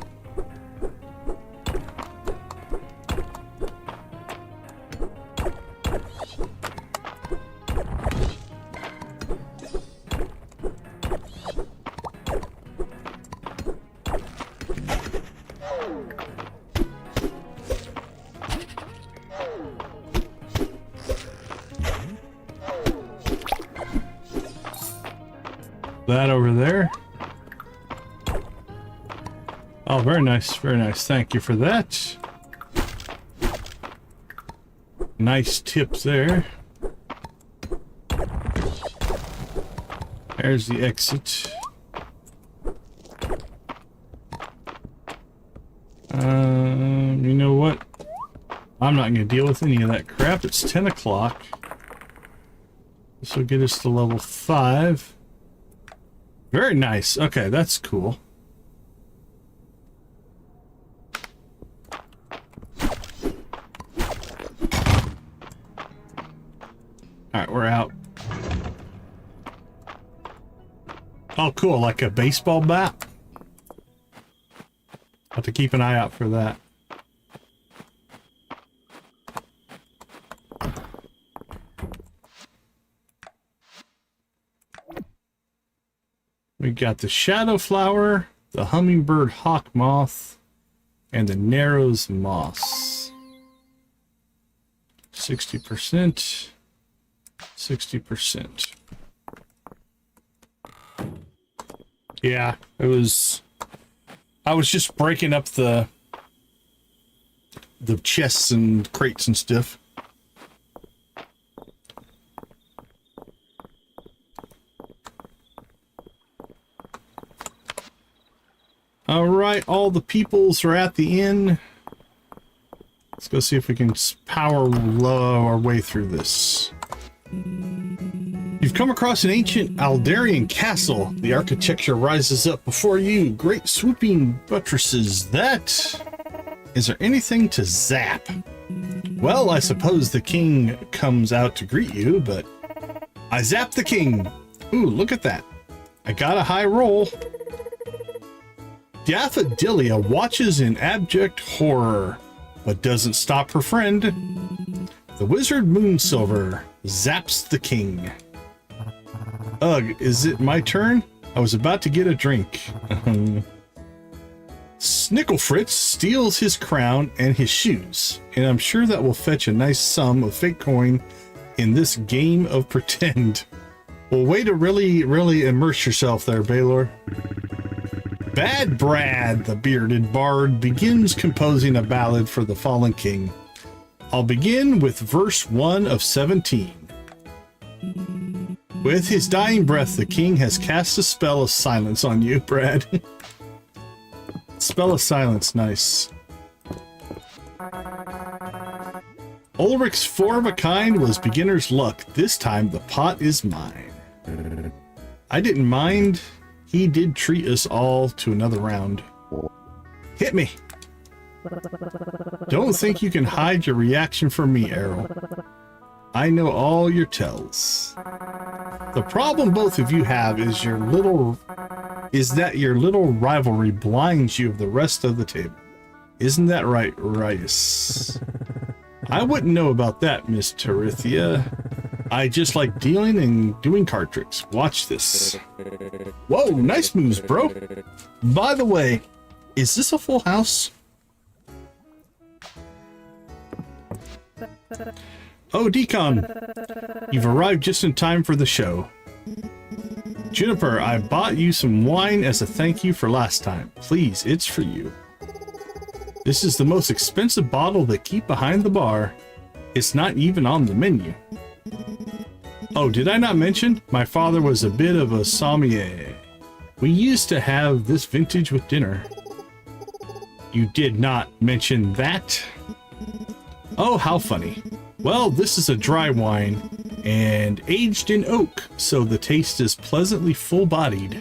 That over there. Oh, very nice, very nice. Thank you for that. Nice tips there. There's the exit. You know what? I'm not going to deal with any of that crap. It's 10 o'clock. This will get us to level 5. Very nice. Okay, that's cool. Alright, we're out. Oh, cool. Like a baseball bat? I'll have to keep an eye out for that. We got the shadow flower, the hummingbird hawk moth, and the narrows moss. 60%. 60%. Yeah, it was... I was just breaking up the chests and crates and stuff. All right, all the peoples are at the inn. Let's go see if we can power low our way through this. You've come across an ancient Aldarian castle. The architecture rises up before you, great swooping buttresses. Is there anything to zap? Well, I suppose the king comes out to greet you, but I zapped the king. Ooh, look at that. I got a high roll. Daffodilia watches in abject horror, but doesn't stop her friend. The wizard Moonsilver zaps the king. Ugh, is it my turn? I was about to get a drink. Snicklefritz steals his crown and his shoes, and I'm sure that will fetch a nice sum of fake coin in this game of pretend. Well, way to really immerse yourself there, Baylor. Bad Brad, the bearded bard, begins composing a ballad for the fallen king. I'll begin with verse 1 of 17. With his dying breath, the king has cast a spell of silence on you, Brad. spell of silence. Nice. Ulrich's 4 of a kind was beginner's luck. This time the pot is mine. I didn't mind. He did treat us all to another round. Hit me. Don't think you can hide your reaction from me, Errol. I know all your tells. The problem both of you have is that your little rivalry blinds you of the rest of the table. Isn't that right, Rice? I wouldn't know about that, Miss Terithia. I just like dealing and doing card tricks. Watch this. Whoa, nice moves, bro. By the way, is this a full house? Oh, Decon, you've arrived just in time for the show. Juniper, I bought you some wine as a thank you for last time. Please, it's for you. This is the most expensive bottle they keep behind the bar. It's not even on the menu. Oh, did I not mention? My father was a bit of a sommelier. We used to have this vintage with dinner. You did not mention that? Oh, how funny. Well, this is a dry wine and aged in oak, so the taste is pleasantly full-bodied.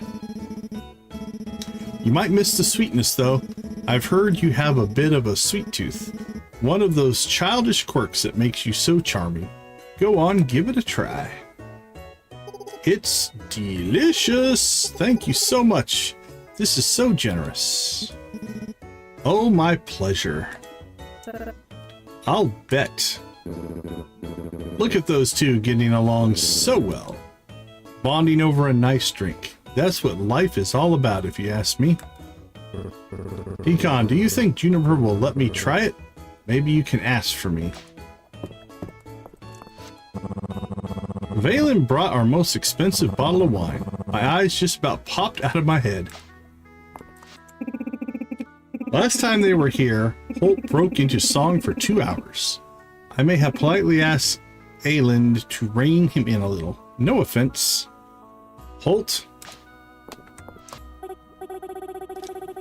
You might miss the sweetness, though. I've heard you have a bit of a sweet tooth. One of those childish quirks that makes you so charming. Go on, give it a try. It's delicious. Thank you so much. This is so generous. Oh, my pleasure. I'll bet. Look at those two getting along so well. Bonding over a nice drink. That's what life is all about, if you ask me. Decon, do you think Juniper will let me try it? Maybe you can ask for me. Valen brought our most expensive bottle of wine. My eyes just about popped out of my head. Last time they were here, Holt broke into song for 2 hours. I may have politely asked Ayland to rein him in a little. No offense. Holt?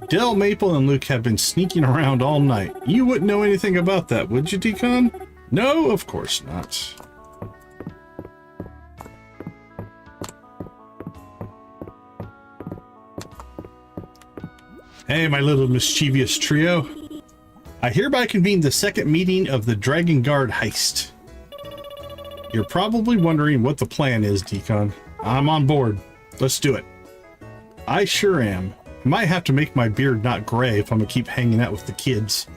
Del, Maple, and Luke have been sneaking around all night. You wouldn't know anything about that, would you, Decon? No, of course not. Hey, my little mischievous trio. I hereby convene the second meeting of the Dragon Guard heist. You're probably wondering what the plan is, Decon. I'm on board. Let's do it. I sure am. I might have to make my beard not gray if I'm gonna keep hanging out with the kids.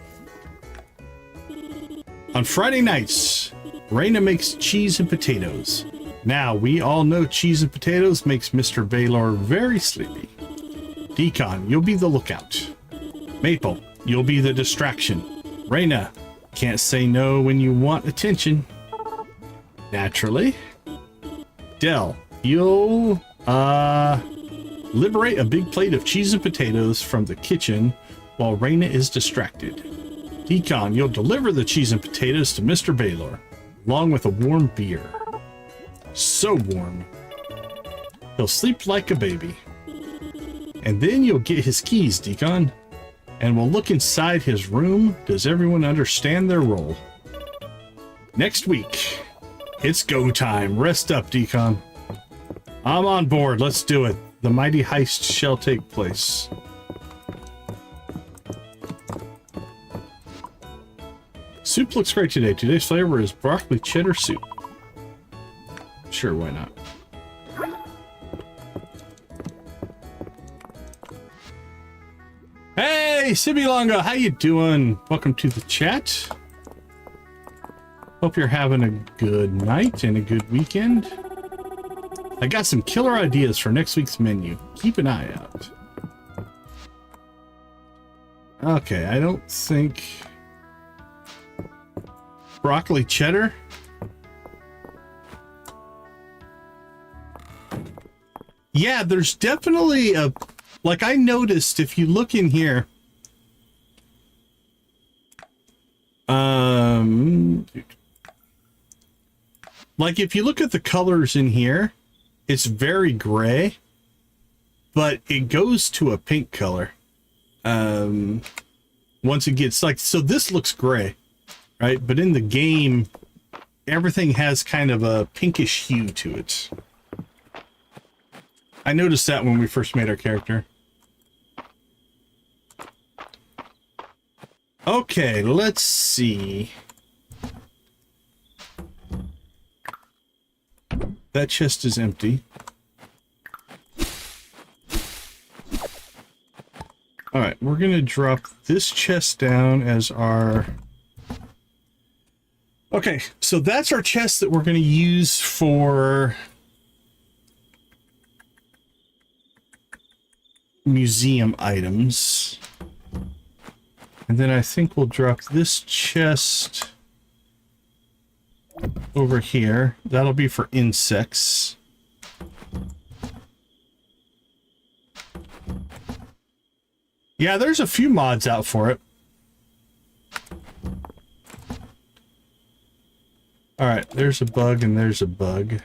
On Friday nights, Raina makes cheese and potatoes. Now, we all know cheese and potatoes makes Mr. Baylor very sleepy. Decon, you'll be the lookout. Maple, you'll be the distraction. Raina, can't say no when you want attention. Naturally. Del, you'll, liberate a big plate of cheese and potatoes from the kitchen while Raina is distracted. Decon, you'll deliver the cheese and potatoes to Mr. Baylor, along with a warm beer. So warm. He'll sleep like a baby. And then you'll get his keys, Decon. And we'll look inside his room. Does everyone understand their role? Next week, it's go time. Rest up, Decon. I'm on board. Let's do it. The mighty heist shall take place. Soup looks great today. Today's flavor is broccoli cheddar soup. Sure, why not? Hey, Sibilonga, how you doing? Welcome to the chat. Hope you're having a good night and a good weekend. I got some killer ideas for next week's menu. Keep an eye out. Okay, I don't think... Broccoli cheddar? Yeah, there's definitely a... Like, I noticed if you look in here... Like, if you look at the colors in here, it's very gray, but it goes to a pink color. once it gets like, so this looks gray, right? But in the game, everything has kind of a pinkish hue to it. I noticed that when we first made our character. Okay, let's see. That chest is empty. All right, we're going to drop this chest down as our... Okay, so that's our chest that we're going to use for museum items. And then I think we'll drop this chest over here. That'll be for insects. Yeah, there's a few mods out for it. All right, there's a bug and there's a bug.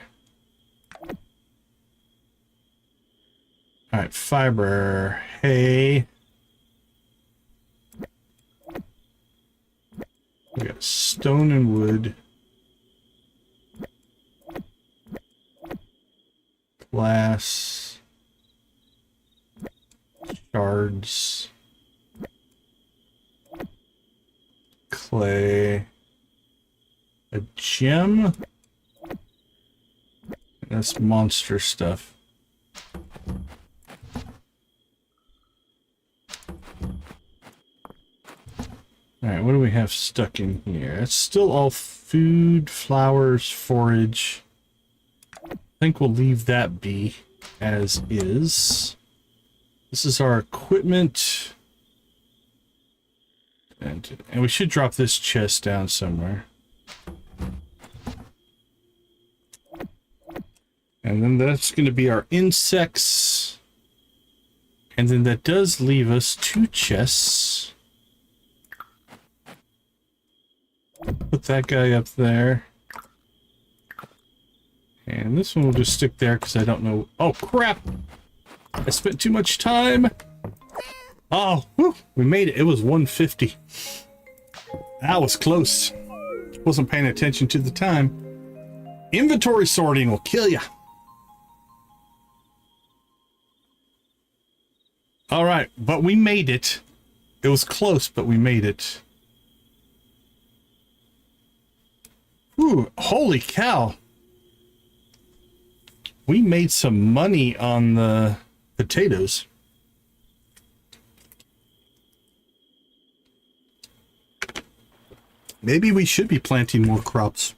All right, fiber, hay. We got stone and wood. Glass. Shards. Clay. A gem. That's monster stuff. Alright, what do we have stuck in here? It's still all food, flowers, forage. I think we'll leave that be as is. This is our equipment. And we should drop this chest down somewhere. And then that's going to be our insects. And then that does leave us 2 chests. Put that guy up there. And this one will just stick there because I don't know. Oh, crap! I spent too much time. Oh, whew, we made it. It was 150. That was close. Wasn't paying attention to the time. Inventory sorting will kill you. All right, but we made it. It was close, but we made it. Ooh, holy cow. We made some money on the potatoes. Maybe we should be planting more crops.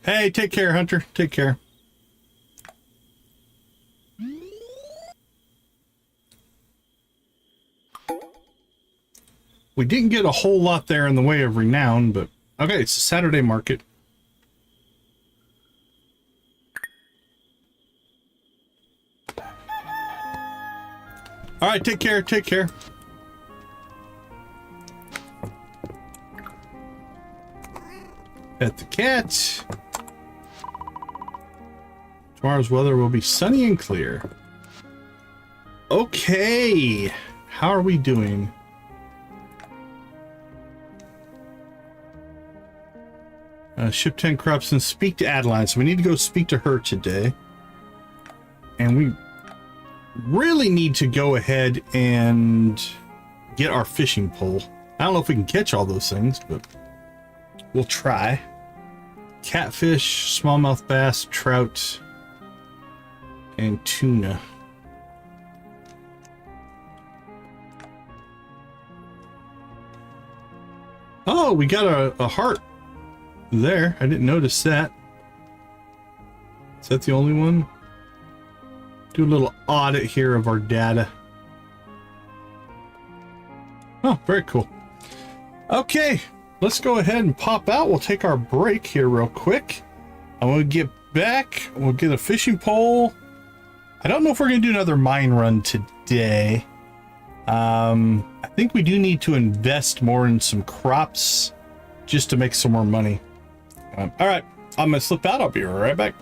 Hey, take care, Hunter. Take care. We didn't get a whole lot there in the way of renown, but okay, it's a Saturday market. All right, take care, take care. Pet the cat. Tomorrow's weather will be sunny and clear. Okay, how are we doing? Ship 10 crops and speak to Adeline. So we need to go speak to her today. And we really need to go ahead and get our fishing pole. I don't know if we can catch all those things, but we'll try. Catfish, smallmouth bass, trout, and tuna. Oh, we got a heart there. I didn't notice that. Is that the only one? Do a little audit here of our data. Oh, very cool. Okay, let's go ahead and pop out. We'll take our break here real quick. I'm gonna get back. We'll get a fishing pole. I don't know if we're gonna do another mine run today. I think we do need to invest more in some crops just to make some more money. All right, I'm gonna slip out. I'll be right back.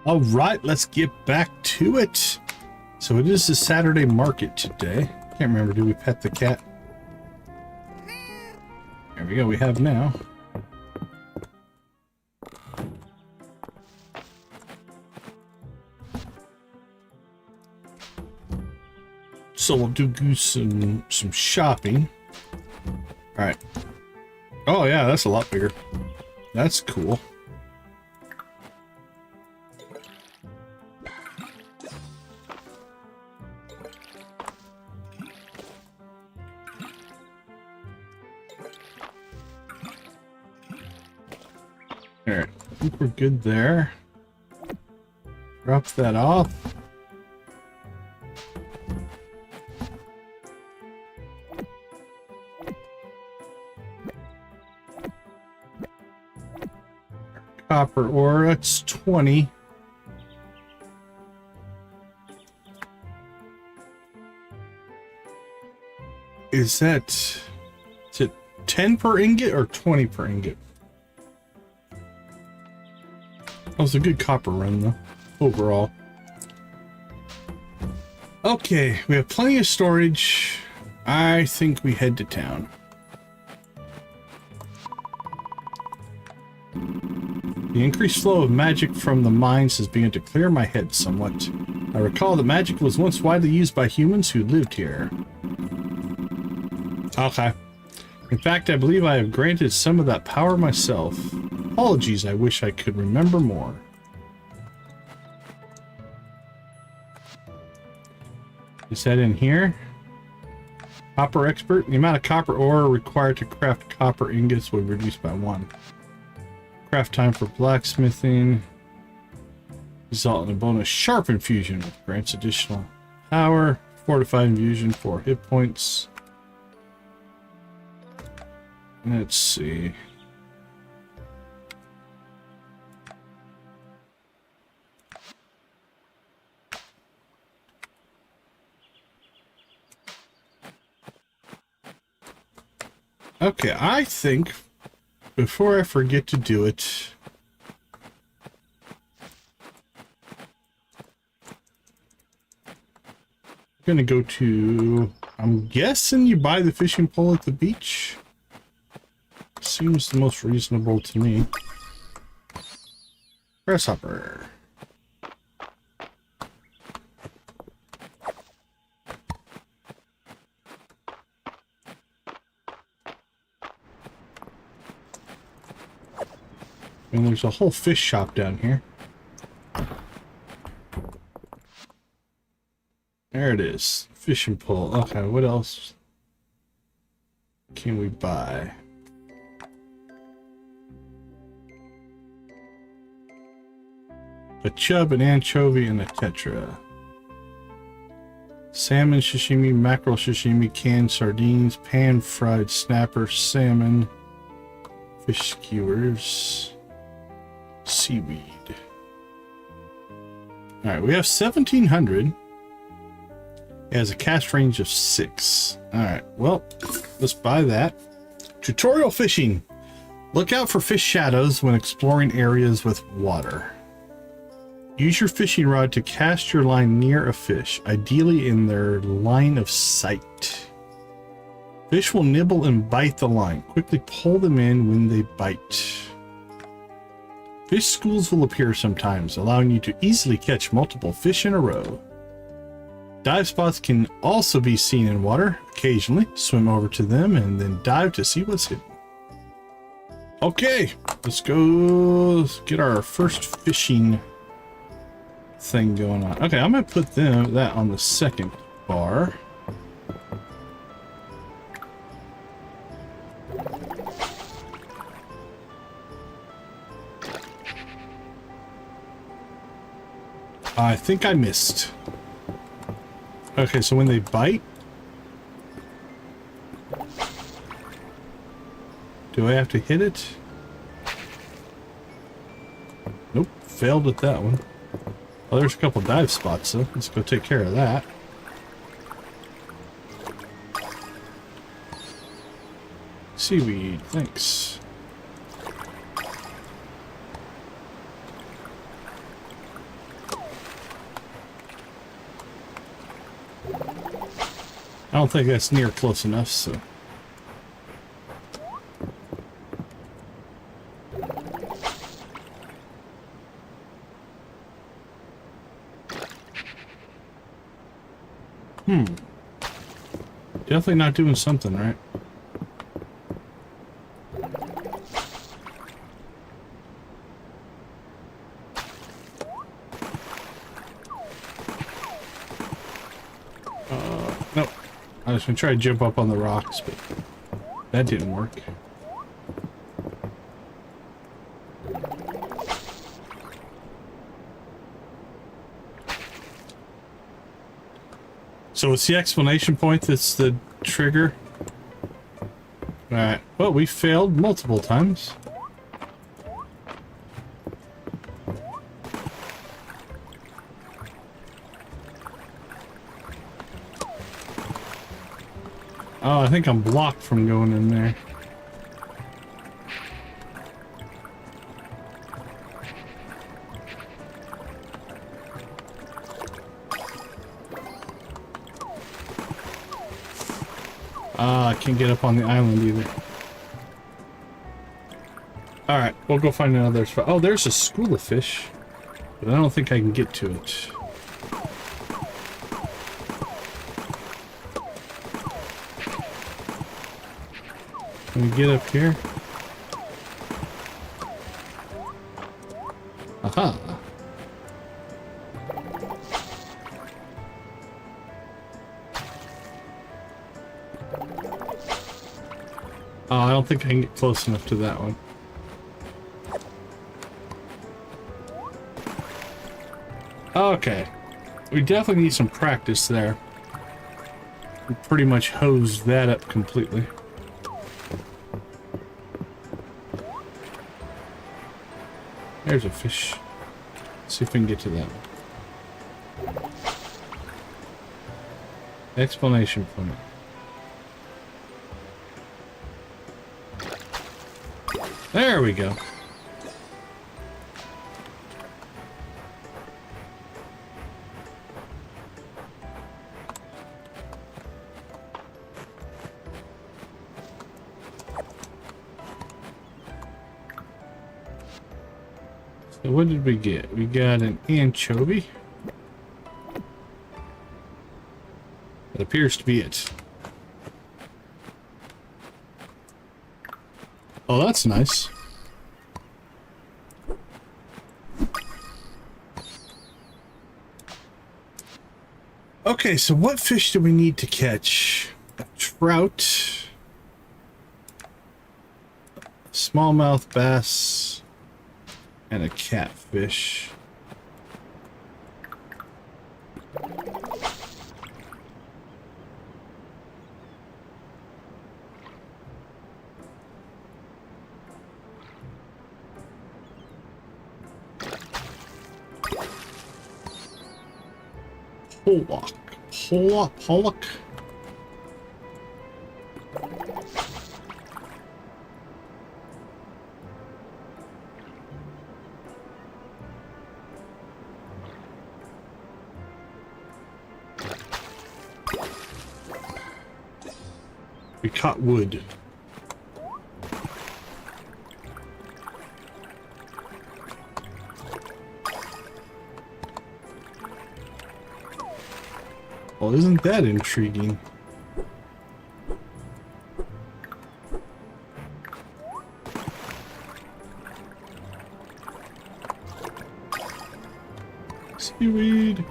All right, let's get back to it. So it is the Saturday market today. Can't remember, did we pet the cat? There we go, we have now. So we'll do some shopping. All right. Oh yeah, that's a lot bigger. That's cool. All right, I think we're good there. Drop that off. Copper ore, that's 20. Is it 10 per ingot or 20 per ingot? That was a good copper run though, overall. Okay, we have plenty of storage. I think we head to town. The increased flow of magic from the mines has begun to clear my head somewhat. I recall that magic was once widely used by humans who lived here. Okay. In fact, I believe I have granted some of that power myself. Apologies, I wish I could remember more. Is that in here? Copper expert. The amount of copper ore required to craft copper ingots will be reduced by 1. Craft time for blacksmithing. Result in a bonus sharp infusion, which grants additional power. Fortified infusion for hit points. Let's see. Okay, I think before I forget to do it, I'm gonna go to, I'm guessing you buy the fishing pole at the beach. Seems the most reasonable to me. Grasshopper. And there's a whole fish shop down here. There it is. Fishing pole. Okay, what else can we buy? A chub, an anchovy, and a tetra. Salmon sashimi, mackerel sashimi, canned sardines, pan-fried snapper, salmon, fish skewers, seaweed. Alright, we have 1,700. It has a cast range of 6. Alright, well, let's buy that. Tutorial fishing. Look out for fish shadows when exploring areas with water. Use your fishing rod to cast your line near a fish, ideally in their line of sight. Fish will nibble and bite the line. Quickly pull them in when they bite. Fish schools will appear sometimes, allowing you to easily catch multiple fish in a row. Dive spots can also be seen in water. Occasionally, swim over to them and then dive to see what's hidden. Okay, let's go get our first fishing thing going on. Okay, I'm gonna put that on the second bar. I think I missed. Okay, so when they bite, do I have to hit it? Nope, failed at that one. Oh, there's a couple dive spots, though. Let's go take care of that. Seaweed, thanks. I don't think that's near close enough, so. Definitely not doing something right. Nope. I was gonna try to jump up on the rocks, but that didn't work. So it's the exclamation point that's the trigger. Alright, well, we failed multiple times. Oh, I think I'm blocked from going in there. I can't get up on the island either. Alright, we'll go find another spot. Oh, there's a school of fish, but I don't think I can get to it. Can we get up here? Aha! Oh, I don't think I can get close enough to that one. Okay. We definitely need some practice there. We pretty much hosed that up completely. There's a fish. Let's see if we can get to that one. Explanation point. There we go. So what did we get? We got an anchovy. That appears to be it. Oh, that's nice. Okay, so what fish do we need to catch? A trout, smallmouth bass, and a catfish. Pollock. We caught wood. Well, isn't that intriguing? Seaweed.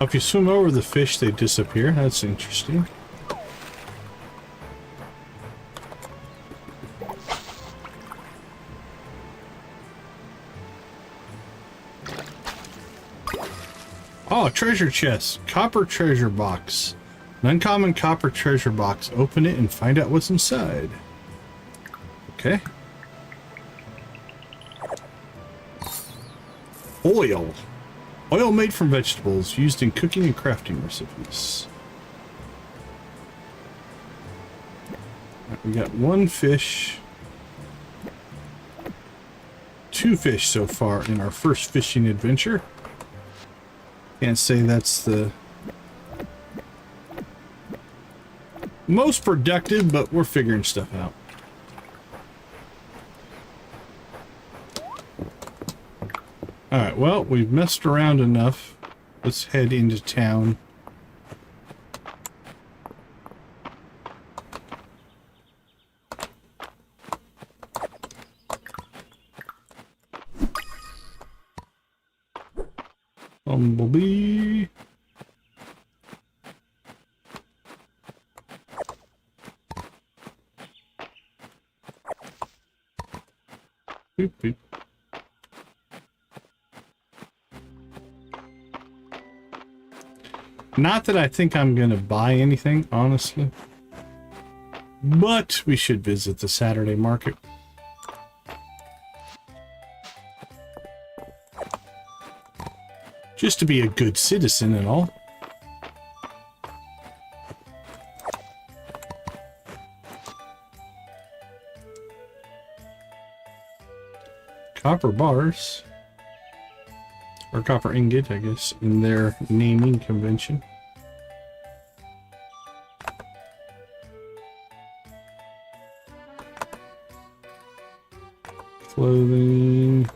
If you swim over the fish, they disappear. That's interesting. Oh, treasure chest. Copper treasure box. An uncommon copper treasure box. Open it and find out what's inside. Okay. Oil. Oil made from vegetables, used in cooking and crafting recipes. right, we got one fish. Two fish so far in our first fishing adventure. Can't say that's the most productive, but we're figuring stuff out. Alright, well, we've messed around enough. Let's head into town. Bumblebee. Boop, boop. Not that I think I'm going to buy anything, honestly. But we should visit the Saturday market. Just to be a good citizen and all. Copper bars. Or copper ingot, I guess, in their naming convention. Clothing.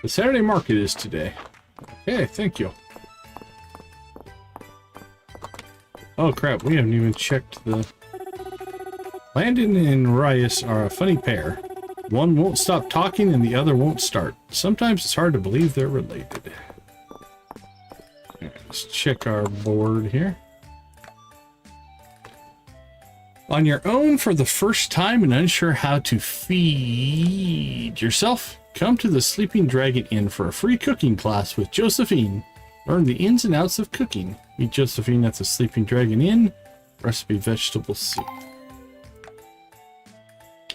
The Saturday market is today. Okay, thank you. Oh crap, we haven't even checked the... Landon and Rias are a funny pair. One won't stop talking and the other won't start. Sometimes it's hard to believe they're related. Right, let's check our board here. On your own for the first time and unsure how to feed yourself? Come to the Sleeping Dragon Inn for a free cooking class with Josephine. Learn the ins and outs of cooking. Meet Josephine at the Sleeping Dragon Inn. Recipe vegetable soup.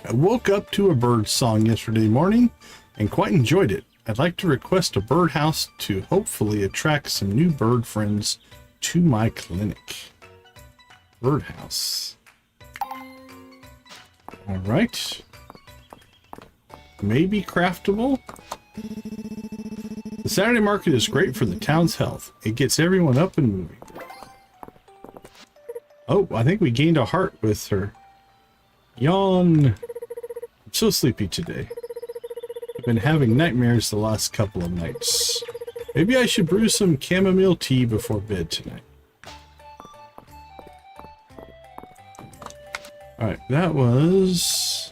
I woke up to a bird song yesterday morning and quite enjoyed it. I'd like to request a birdhouse to hopefully attract some new bird friends to my clinic. Birdhouse. All right. Maybe craftable. The Saturday market is great for the town's health. It gets everyone up and moving. Oh, I think we gained a heart with her. Yawn. I'm so sleepy today. I've been having nightmares the last couple of nights. Maybe I should brew some chamomile tea before bed tonight. Alright, that was...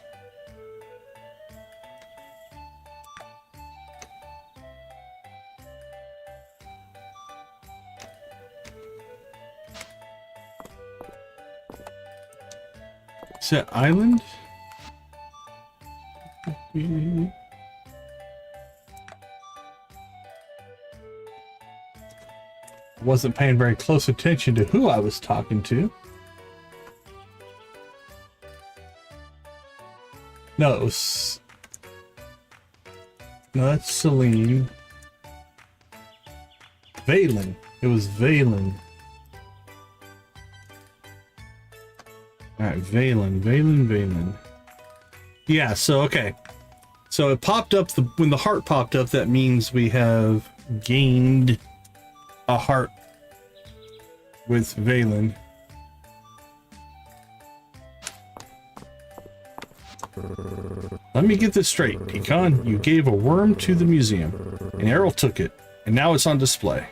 Is that island? Wasn't paying very close attention to who I was talking to. No, it was... No, that's Celine. Valen. It was Valen. Alright, Valen. Yeah, so, okay. So it popped up, when the heart popped up, that means we have gained a heart with Valen. Let me get this straight. Pecan, you gave a worm to the museum. An Errol took it, and now it's on display.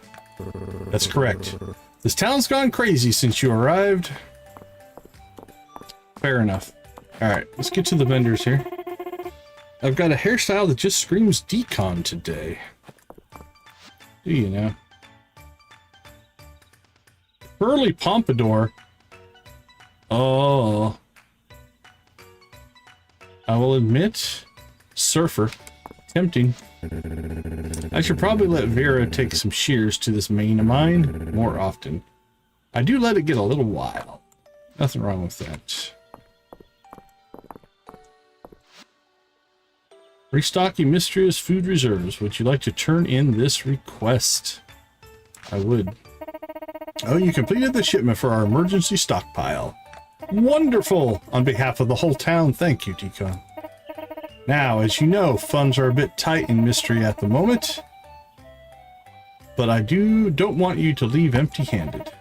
That's correct. This town's gone crazy since you arrived. Fair enough. Alright, let's get to the vendors here. I've got a hairstyle that just screams decon today. Do you know? Curly pompadour. Oh. I will admit, surfer. Tempting. I should probably let Vera take some shears to this mane of mine more often. I do let it get a little wild. Nothing wrong with that. Restocking Mistria's food reserves. Would you like to turn in this request? I would. Oh, you completed the shipment for our emergency stockpile. Wonderful! On behalf of the whole town, thank you, Decon. Now, as you know, funds are a bit tight in Mistria at the moment, but I don't want you to leave empty-handed.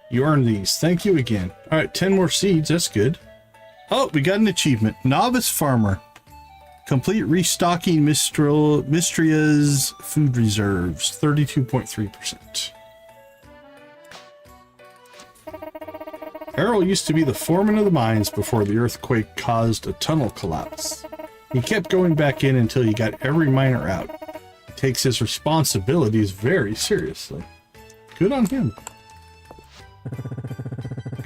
You earned these. Thank you again. All right, 10 more seeds. That's good. Oh, we got an achievement. Novice Farmer. Complete restocking Mistria's food reserves. 32.3%. Errol used to be the foreman of the mines before the earthquake caused a tunnel collapse. He kept going back in until he got every miner out. He takes his responsibilities very seriously. Good on him.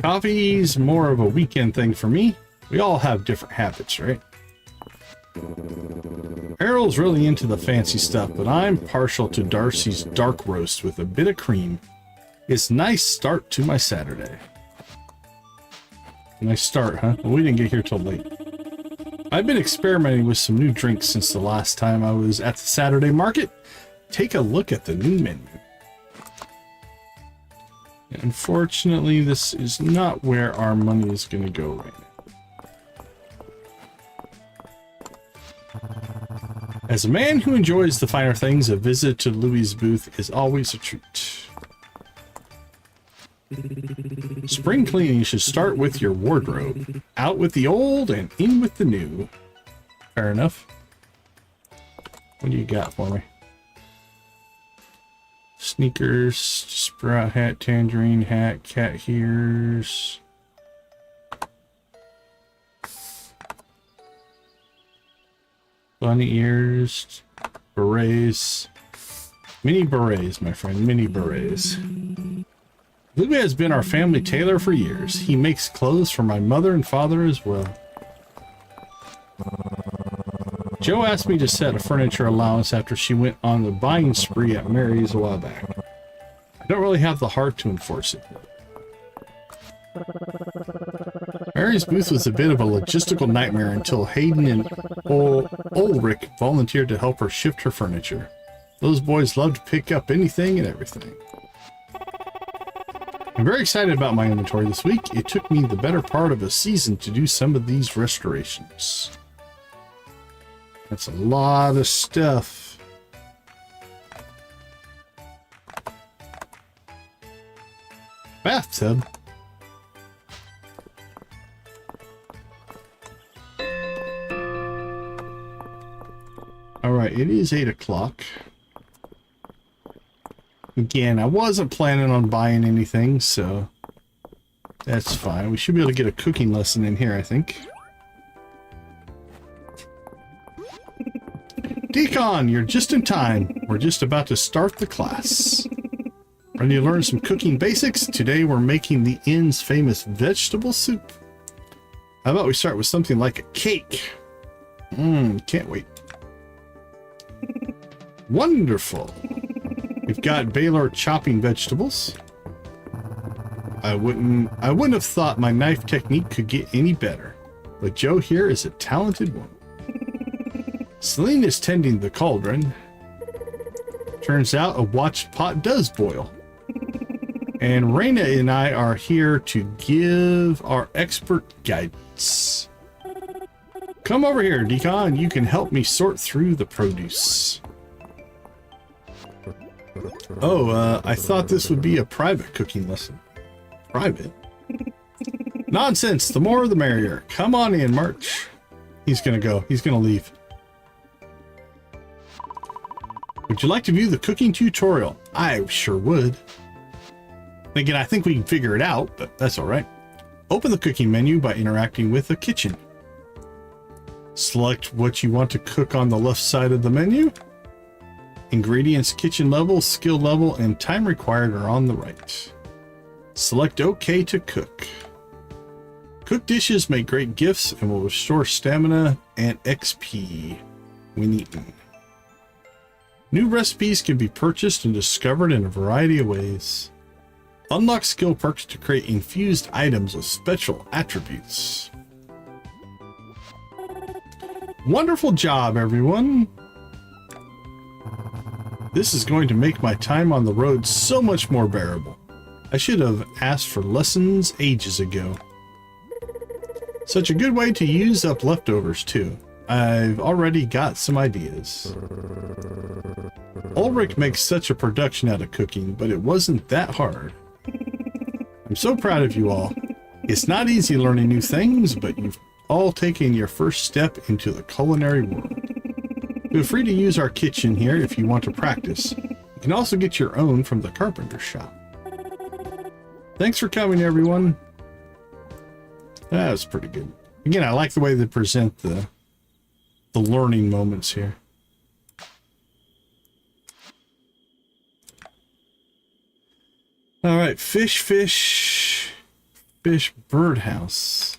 Coffee's more of a weekend thing for me. We all have different habits, right? Errol's really into the fancy stuff, but I'm partial to Darcy's dark roast with a bit of cream. It's a nice start to my Saturday. Nice start, huh? Well, we didn't get here till late. I've been experimenting with some new drinks since the last time I was at the Saturday market. Take a look at the new menu. Unfortunately, this is not where our money is going to go right now. As a man who enjoys the finer things, a visit to Louis' booth is always a treat. Spring cleaning should start with your wardrobe. Out with the old and in with the new. Fair enough. What do you got for me? Sneakers, sprout hat, tangerine hat, cat ears. Bunny ears, berets. Mini berets, my friend, mini berets. Louis has been our family tailor for years. He makes clothes for my mother and father as well. Joe asked me to set a furniture allowance after she went on the buying spree at Mary's a while back. I don't really have the heart to enforce it. Mary's booth was a bit of a logistical nightmare until Hayden and Ulrich volunteered to help her shift her furniture. Those boys love to pick up anything and everything. I'm very excited about my inventory this week. It took me the better part of a season to do some of these restorations. That's a lot of stuff. Bathtub. All right, it is 8 o'clock. Again, I wasn't planning on buying anything, so that's fine. We should be able to get a cooking lesson in here, I think. Decon, you're just in time. We're just about to start the class. Ready to learn some cooking basics? Today we're making the inn's famous vegetable soup. How about we start with something like a cake? Can't wait. Wonderful. We've got Baylor chopping vegetables. I wouldn't have thought my knife technique could get any better, but Joe here is a talented woman. Celine is tending the cauldron. Turns out a watched pot does boil. And Raina and I are here to give our expert guidance. Come over here, Decon. You can help me sort through the produce. Oh, I thought this would be a private cooking lesson. Private? Nonsense. The more the merrier. Come on in, March. He's gonna go. He's gonna leave. Would you like to view the cooking tutorial? I sure would. Again, I think we can figure it out, but that's all right. Open the cooking menu by interacting with the kitchen. Select what you want to cook on the left side of the menu. Ingredients, kitchen level, skill level, and time required are on the right. Select OK to cook. Cooked dishes make great gifts and will restore stamina and XP when eaten. New recipes can be purchased and discovered in a variety of ways. Unlock skill perks to create infused items with special attributes. Wonderful job, everyone! This is going to make my time on the road so much more bearable. I should have asked for lessons ages ago. Such a good way to use up leftovers too. I've already got some ideas. Ulrich makes such a production out of cooking, but it wasn't that hard. I'm so proud of you all. It's not easy learning new things, but you've all taken your first step into the culinary world. Feel free to use our kitchen here if you want to practice. You can also get your own from the carpenter shop. Thanks for coming, everyone. That was pretty good. Again, I like the way they present the learning moments here. All right, fish birdhouse.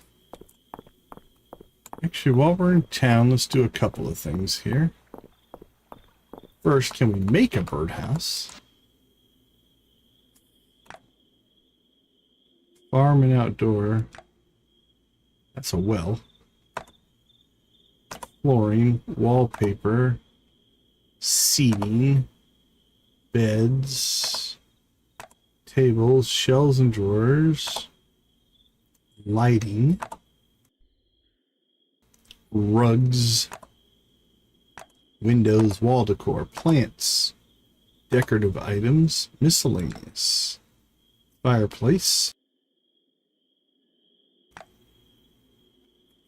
Actually, while we're in town, let's do a couple of things here. First, can we make a birdhouse? Farm and outdoor. That's a well. Flooring, wallpaper, seating, beds, tables, shelves and drawers, lighting, rugs, windows, wall decor, plants, decorative items, miscellaneous, fireplace,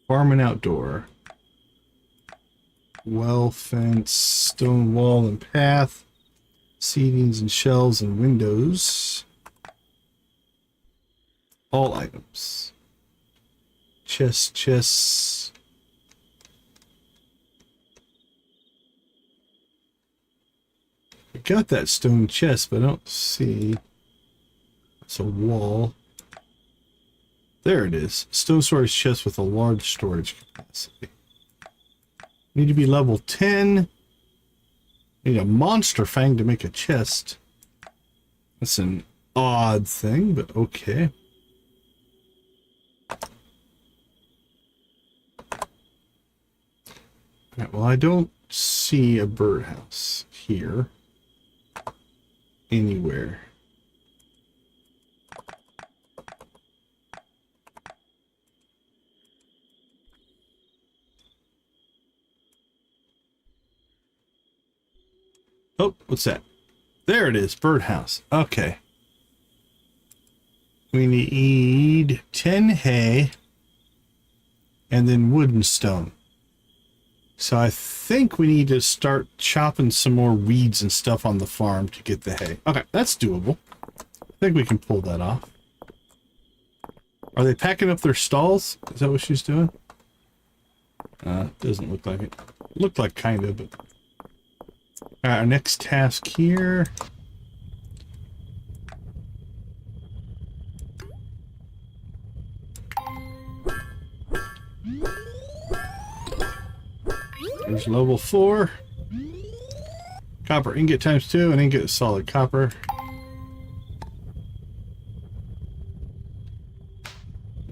farm and outdoor, well fence, stone wall and path, seatings and shelves and windows, all items, chests, I got that stone chest, but I don't see. It's a wall. There it is. Stone storage chest with a large storage capacity. Need to be level 10. Need a monster fang to make a chest. That's an odd thing, but okay. Alright, well, I don't see a birdhouse here. Anywhere. Oh, what's that? There it is, birdhouse. Okay. We need 10 hay and then wood and stone. So I think we need to start chopping some more weeds and stuff on the farm to get the hay. Okay, that's doable. I think we can pull that off. Are they packing up their stalls? Is that what she's doing? Doesn't look like it. Looked like kind of, but... Alright, our next task here. There's level 4. Copper ingot times 2 and ingot solid copper.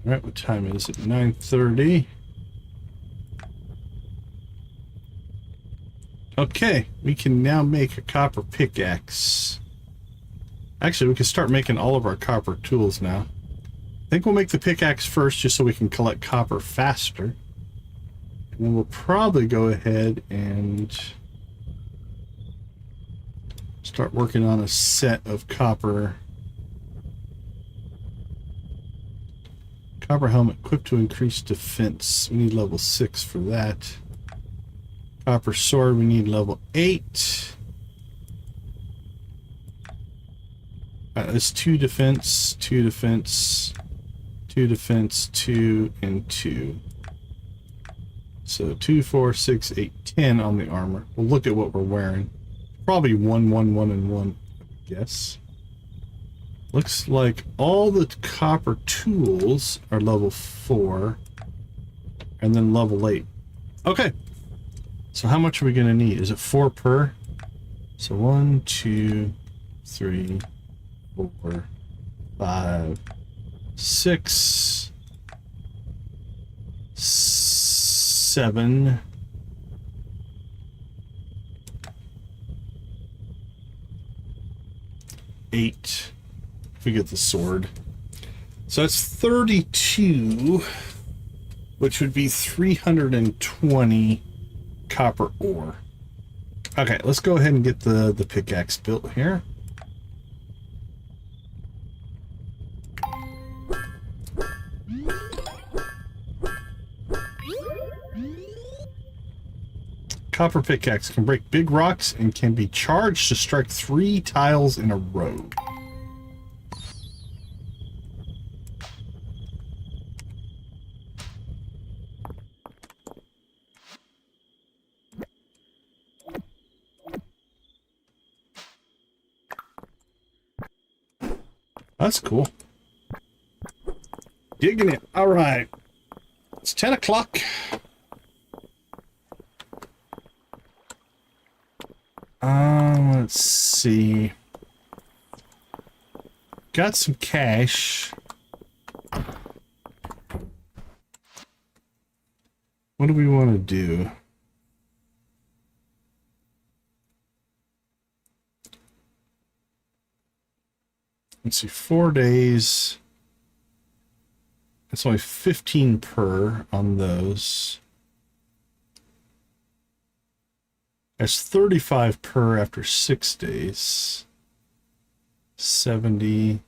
Alright, what time is it? 9:30. Okay, we can now make a copper pickaxe. Actually, we can start making all of our copper tools now. I think we'll make the pickaxe first just so we can collect copper faster. And then we'll probably go ahead and start working on a set of copper. Copper helmet equipped to increase defense. We need level 6 for that. Copper sword, we need level 8. That's 2 defense, 2 defense, 2 defense, 2, and 2. So 2, 4, 6, 8, 10 on the armor. We'll look at what we're wearing. Probably 1, 1, 1, and 1, I guess. Looks like all the copper tools are level 4. And then level 8. Okay. So how much are we going to need? Is it 4 per? So 1, 2, 3, 4, 5, 6, 7, if we get the sword. So that's 32, which would be 320 copper ore. Okay, let's go ahead and get the pickaxe built here. Copper pickaxe can break big rocks and can be charged to strike 3 tiles in a row. That's cool. Digging it. All right. It's 10 o'clock. Let's see. Got some cash. What do we want to do? Let's see, 4 days. It's only 15 per on those. That's 35 per after 6 days. 70.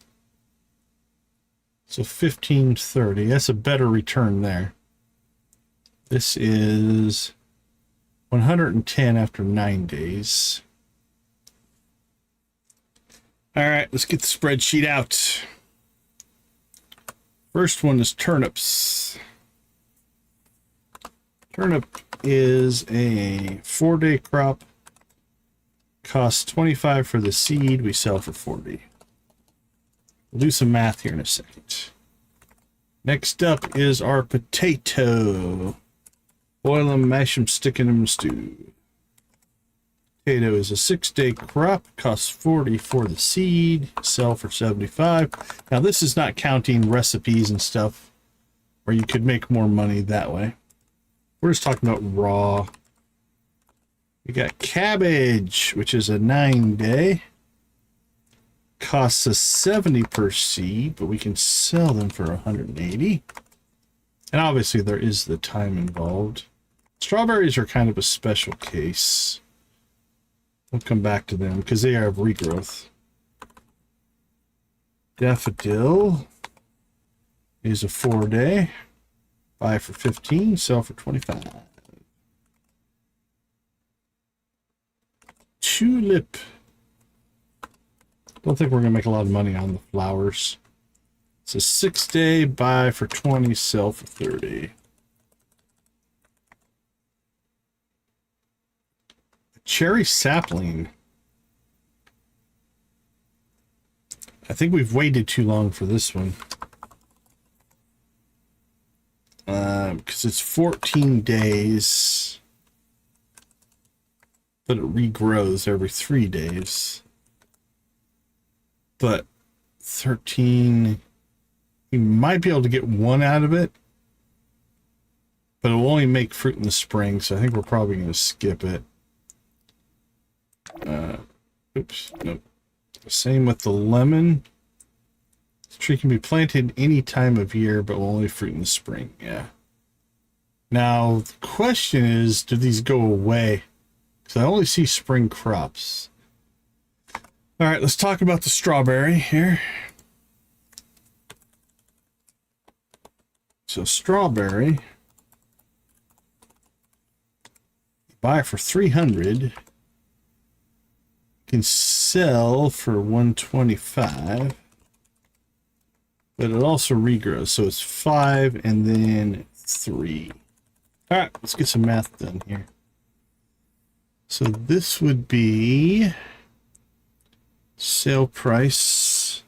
So 1530. That's a better return there. This is 110 after 9 days. All right, let's get the spreadsheet out. First one is turnips. Turnip is a 4-day crop. Costs 25 for the seed. We sell for 40. We'll do some math here in a second. Next up is our potato. Boil them, mash them, stick them in stew. Potato is a 6-day crop, costs 40 for the seed, sell for 75. Now this is not counting recipes and stuff where you could make more money that way. We're just talking about raw. We got cabbage, which is a 9-day. Costs us 70 per seed, but we can sell them for 180. And obviously there is the time involved. Strawberries are kind of a special case. We'll come back to them because they have regrowth. Daffodil is a 4-day. Buy for 15, sell for 25. Tulip. Don't think we're going to make a lot of money on the flowers. It's a 6-day, buy for 20, sell for 30. Cherry sapling. I think we've waited too long for this one. Because it's 14 days. But it regrows every 3 days. But 13... You might be able to get one out of it. But it will only make fruit in the spring, so I think we're probably going to skip it. Oops, nope. Same with the lemon. This tree can be planted any time of year, but will only fruit in the spring. Yeah. Now, the question is, do these go away? Because I only see spring crops. All right, let's talk about the strawberry here. So strawberry, buy for 300. Can sell for 125, but it also regrows, so it's 5 and then 3. All right, let's get some math done here. So this would be sale price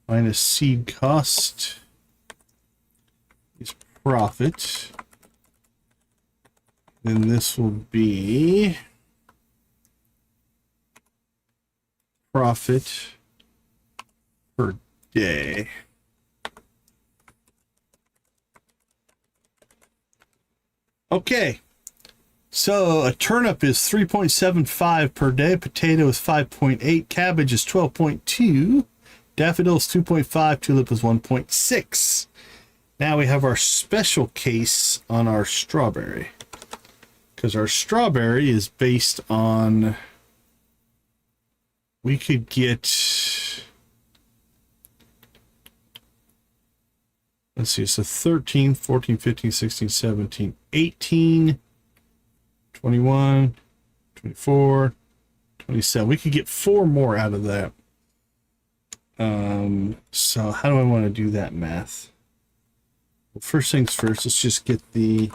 minus seed cost is profit. Then this will be profit per day. Okay, so a turnip is 3.75 per day, potato is 5.8, cabbage is 12.2, Daffodils 2.5, tulip is 1.6. Now we have our special case on our strawberry, because our strawberry is based on, we could get, let's see, so 13, 14, 15, 16, 17, 18, 21, 24, 27. We could get 4 more out of that. So how do I want to do that math? Well, first things first, let's just get the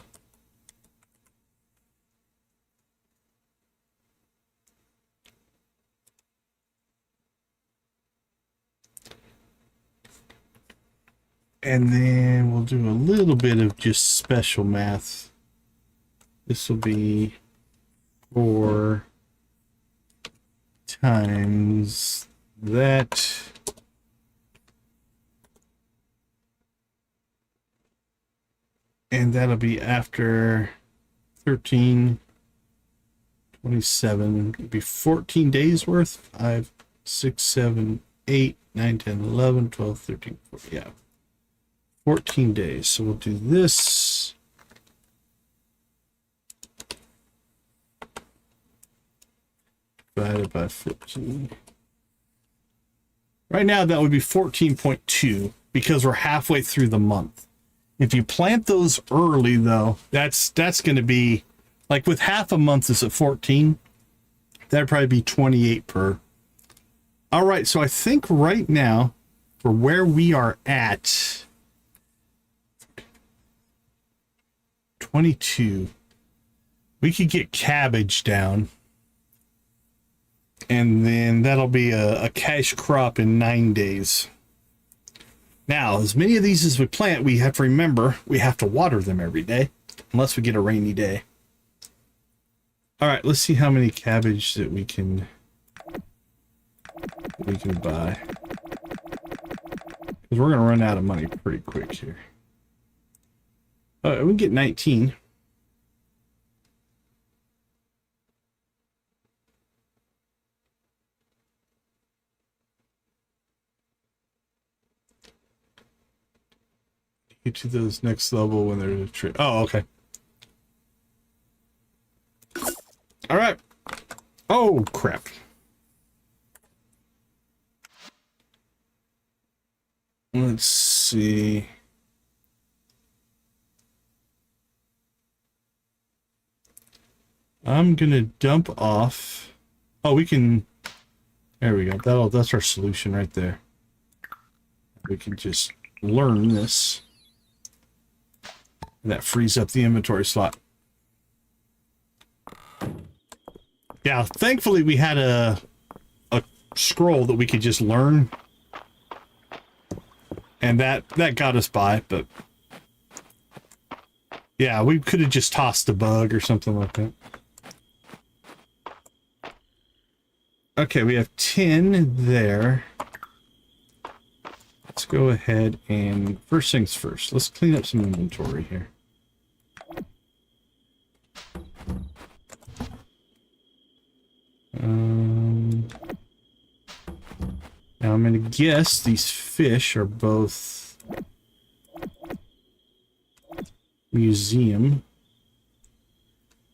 and then we'll do a little bit of just special math. This will be 4 times that. And that'll be after 13, 27. It'll be 14 days worth. 5, 6, 7, 8, 9, 10, 11, 12, 13, 14. Yeah. 14 days. So we'll do this. Divided by 14. Right now, that would be 14.2 because we're halfway through the month. If you plant those early, though, that's going to be, like with half a month is at 14. That'd probably be 28 per. All right, so I think right now, for where we are at, 22, we could get cabbage down. And then that'll be a cash crop in 9 days. Now, as many of these as we plant, we have to remember we have to water them every day, unless we get a rainy day. All right, let's see how many cabbage that we can buy. Because we're going to run out of money pretty quick here. We can get 19. Get to those next level when there's a tree. Oh, okay. All right. Oh, crap. Let's see. I'm gonna dump off. Oh, we can. There we go. That's our solution right there. We can just learn this. And that frees up the inventory slot. Yeah, thankfully we had a scroll that we could just learn. And that got us by, but yeah, we could have just tossed a bug or something like that. Okay, we have 10 there. Let's go ahead and first things first, let's clean up some inventory here. Now I'm going to guess these fish are both museum.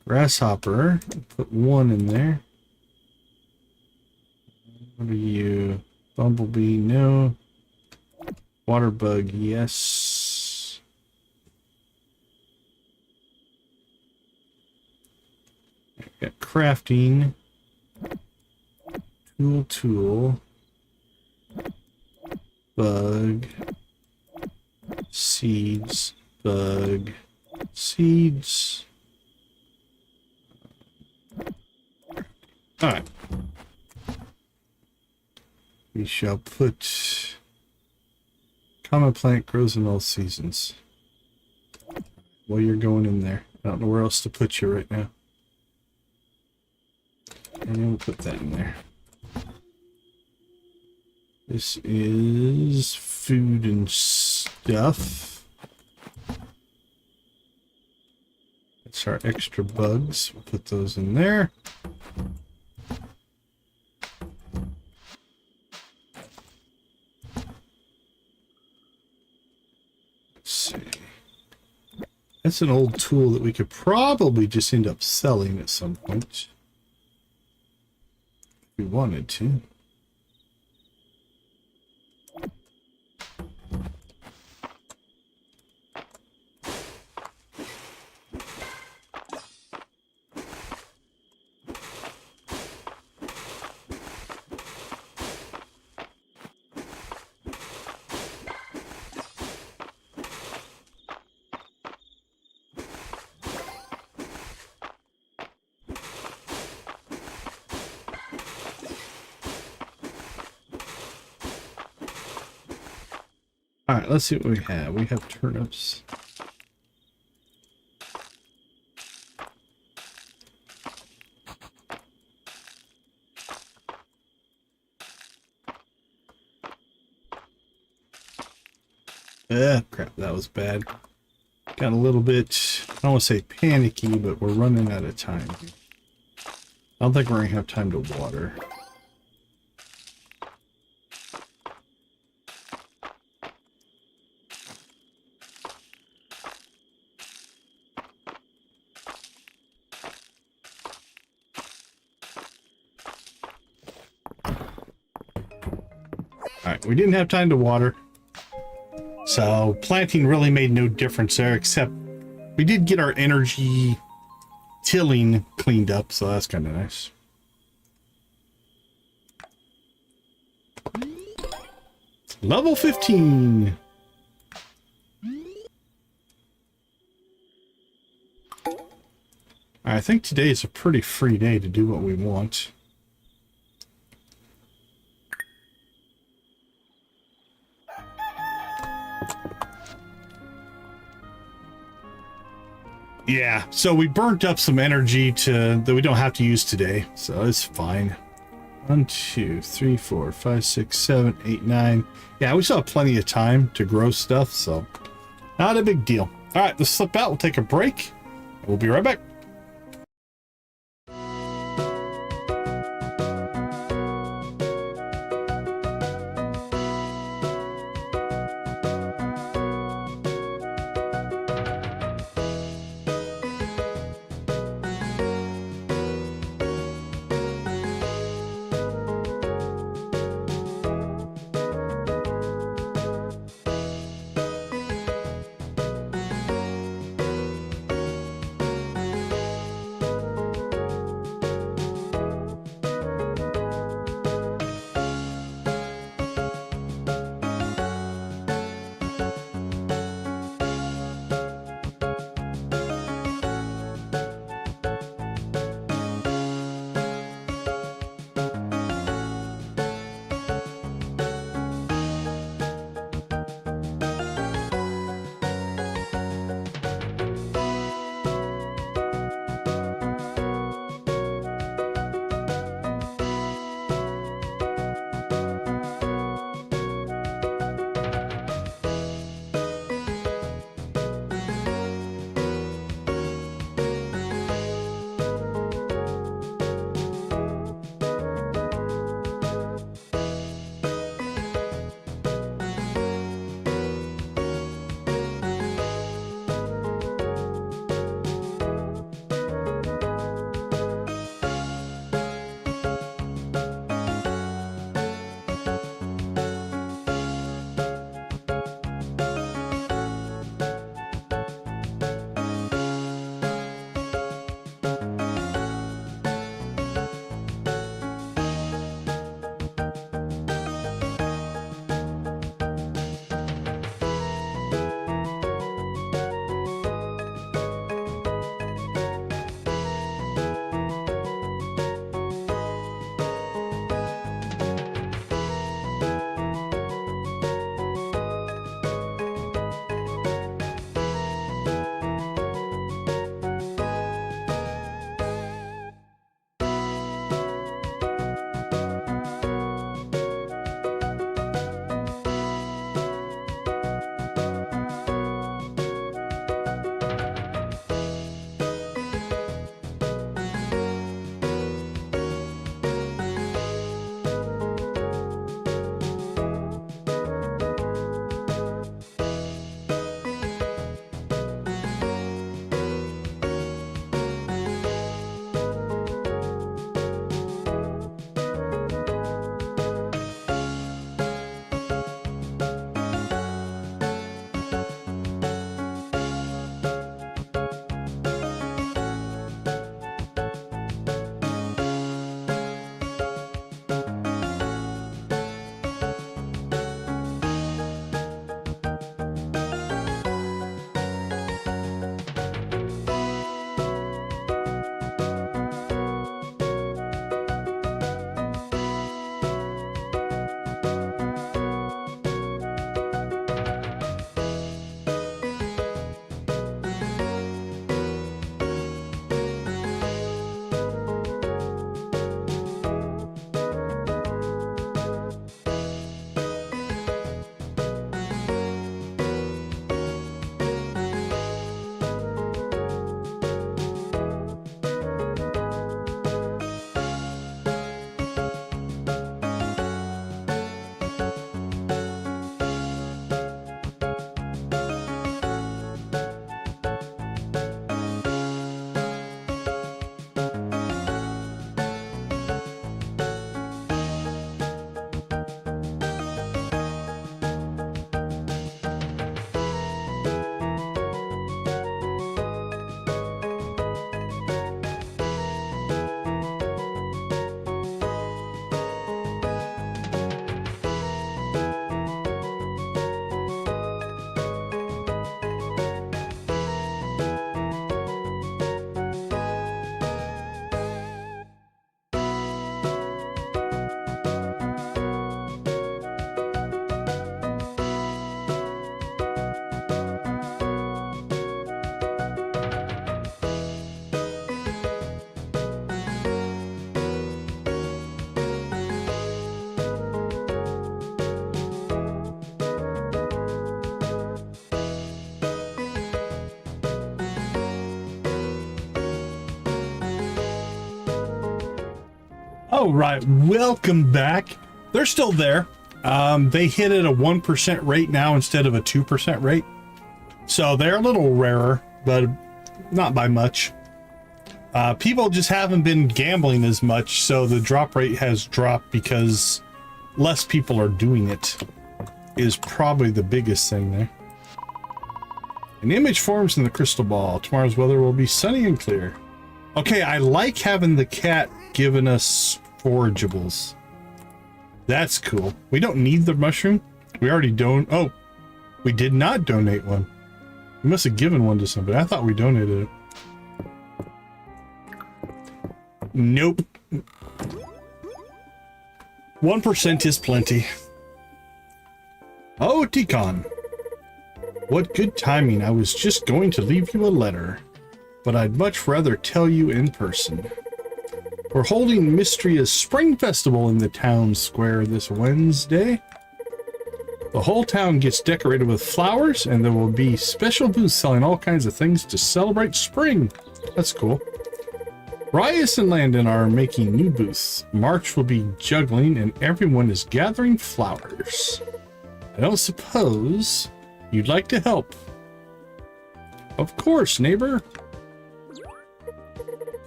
Grasshopper, put 1 in there. What are you? Bumblebee, no. Water bug, yes. Got crafting. Tool. Bug. Seeds. Bug. Seeds. Alright. We shall put... Common plant grows in all seasons. Well, you're going in there. I don't know where else to put you right now. And we'll put that in there. This is food and stuff. That's our extra bugs. We'll put those in there. That's an old tool that we could probably just end up selling at some point. If we wanted to. All right, let's see what we have. We have turnips. Crap, that was bad. Got a little bit, I don't want to say panicky, but we're running out of time here. I don't think we're going to have time to water. Alright, we didn't have time to water. So planting really made no difference there, except we did get our energy tilling cleaned up, so that's kind of nice. Level 15. I think today is a pretty free day to do what we want. Yeah, so we burnt up some energy that we don't have to use today, so it's fine. 1, 2, 3, 4, 5, 6, 7, 8, 9. Yeah, we still have plenty of time to grow stuff, so not a big deal. All right, let's slip out. We'll take a break. We'll be right back. All right, welcome back. They're still there. They hit at a 1% rate now instead of a 2% rate. So they're a little rarer, but not by much. People just haven't been gambling as much, so the drop rate has dropped because less people are doing it, is probably the biggest thing there. An image forms in the crystal ball. Tomorrow's weather will be sunny and clear. Okay, I like having the cat giving us forageables. That's cool. We don't need the mushroom. We already don't. Oh, we did not donate one. We must have given one to somebody. I thought we donated it. Nope. 1% is plenty. Oh, Decon. What good timing. I was just going to leave you a letter, but I'd much rather tell you in person. We're holding Mistria's Spring Festival in the town square this Wednesday. The whole town gets decorated with flowers, and there will be special booths selling all kinds of things to celebrate spring. That's cool. Rias and Landon are making new booths. March will be juggling, and everyone is gathering flowers. I don't suppose you'd like to help. Of course, neighbor.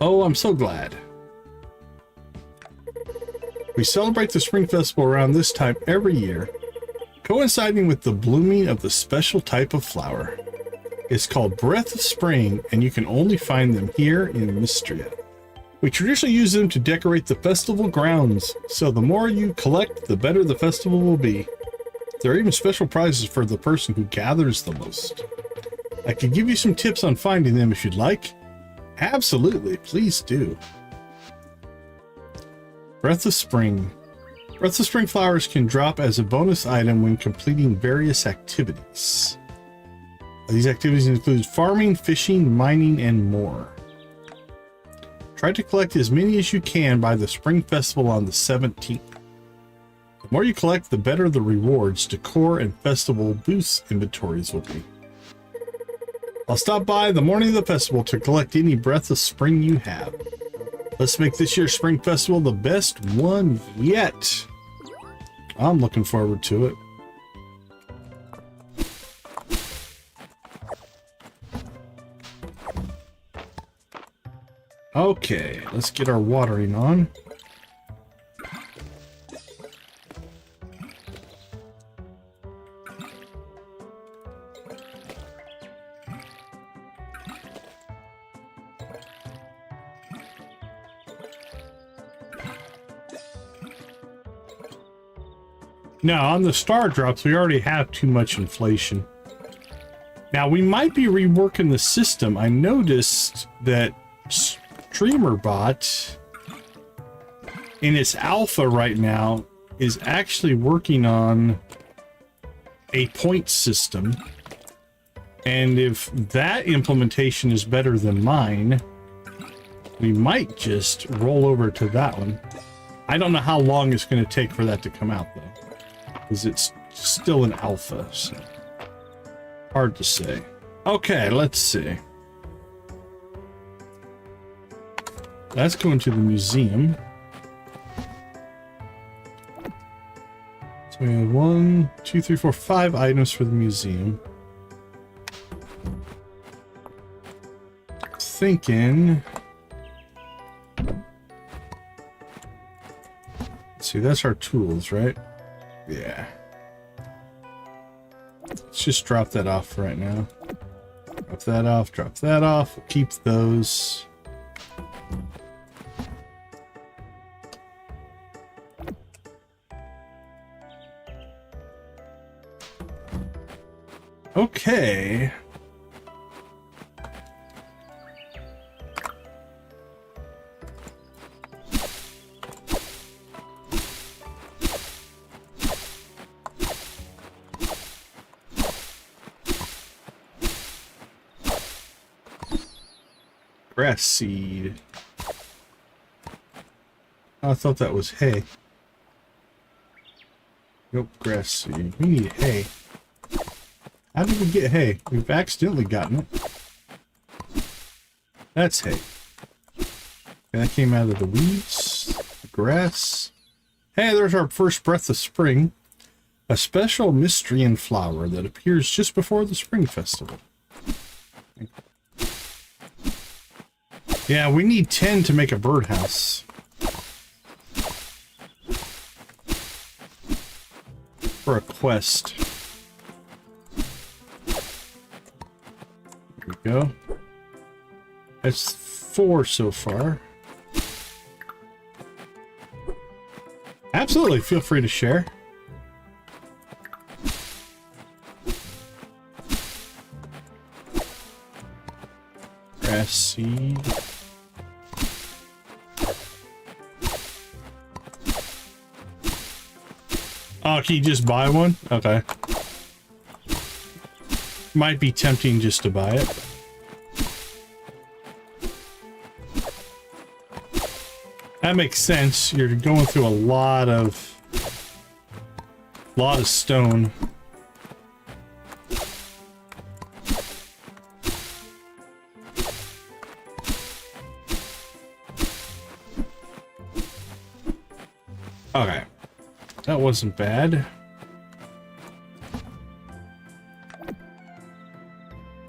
Oh, I'm so glad. We celebrate the Spring Festival around this time every year, coinciding with the blooming of the special type of flower. It's called Breath of Spring, and you can only find them here in Mistria. We traditionally use them to decorate the festival grounds, so the more you collect, the better the festival will be. There are even special prizes for the person who gathers the most. I could give you some tips on finding them if you'd like. Absolutely, please do. Breath of Spring. Breath of Spring flowers can drop as a bonus item when completing various activities. These activities include farming, fishing, mining, and more. Try to collect as many as you can by the Spring Festival on the 17th. The more you collect, the better the rewards, decor, and festival booths inventories will be. I'll stop by the morning of the festival to collect any Breath of Spring you have. Let's make this year's Spring Festival the best one yet. I'm looking forward to it. Okay, let's get our watering on. Now, on the star drops, we already have too much inflation. Now, we might be reworking the system. I noticed that StreamerBot, in its alpha right now, is actually working on a point system. And if that implementation is better than mine, we might just roll over to that one. I don't know how long it's going to take for that to come out, though. Because it's still an alpha, so hard to say. Okay, let's see. That's going to the museum. So we have 1, 2, 3, 4, 5 items for the museum. Thinking. Let's see, that's our tools, right? Yeah. Let's just drop that off right now. Drop that off, drop that off. We'll keep those. Okay. Grass seed. I thought that was hay. Nope, grass seed. We need hay. How did we get hay? We've accidentally gotten it. That's hay. And that came out of the weeds. grass. Hey, there's our first breath of spring. A special Mistrian flower that appears just before the spring festival. Yeah, we need 10 to make a birdhouse. For a quest. There we go. That's 4 so far. Absolutely, feel free to share. Grass seed. Oh, can you just buy one? Okay. Might be tempting just to buy it. That makes sense. You're going through a lot of stone. Okay. That wasn't bad. What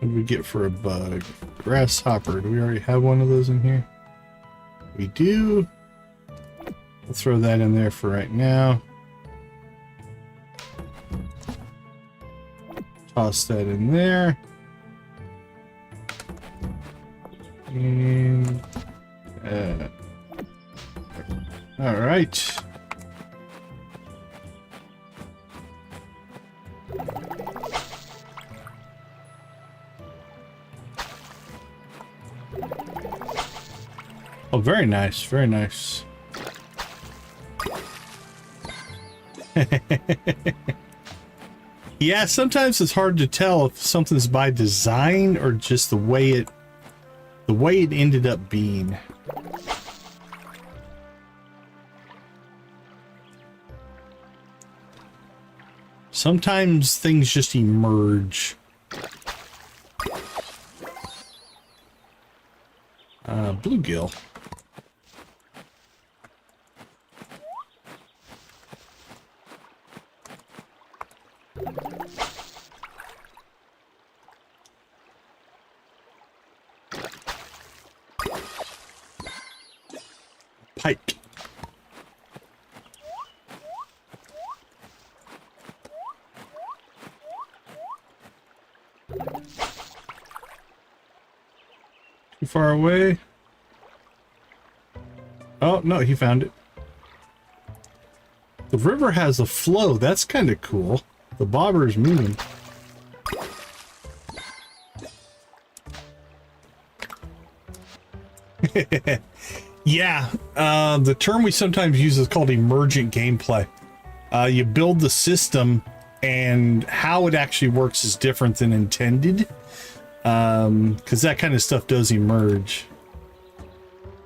did we get for a bug? Grasshopper. Do we already have one of those in here? We do. We'll throw that in there for right now. Toss that in there. And all right. Oh, very nice, very nice. Yeah, sometimes it's hard to tell if something's by design or just the way it ended up being. Sometimes things just emerge. Bluegill. Pike. Too far away. Oh, no, he found it. The river has a flow. That's kind of cool. The bobber is moving. Yeah, the term we sometimes use is called emergent gameplay. You build the system and how it actually works is different than intended. Because that kind of stuff does emerge.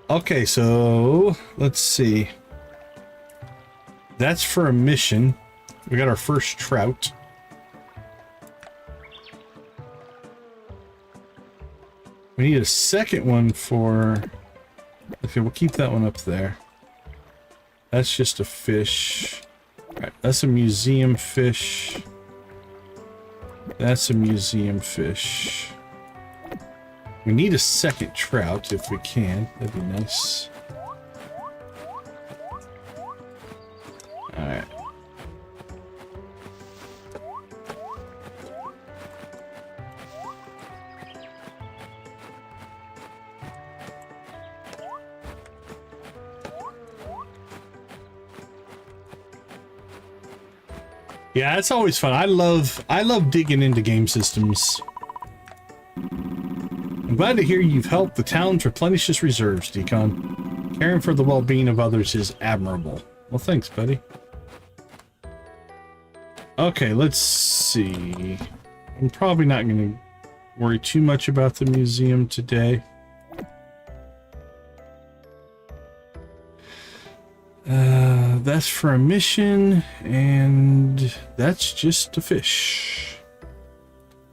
Okay, so let's see. That's for a mission. We got our first trout. We need a second one for... Okay, we'll keep that one up there. That's just a fish. Alright, that's a museum fish. That's a museum fish. We need a second trout if we can. That'd be nice. Alright. Yeah, it's always fun. I love digging into game systems. I'm glad to hear you've helped the town replenish its reserves, Decon. Caring for the well-being of others is admirable. Well, thanks, buddy. Okay, let's see. I'm probably not going to worry too much about the museum today. That's for a mission, and that's just a fish.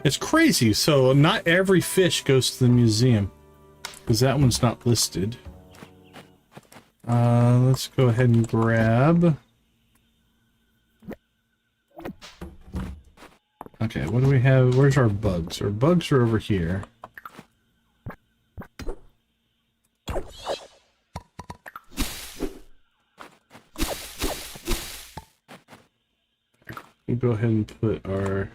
It's crazy. So not every fish goes to the museum, because that one's not listed. Let's go ahead and grab. Okay, what do we have? Where's our bugs? Our bugs are over here. We'll go ahead and put our...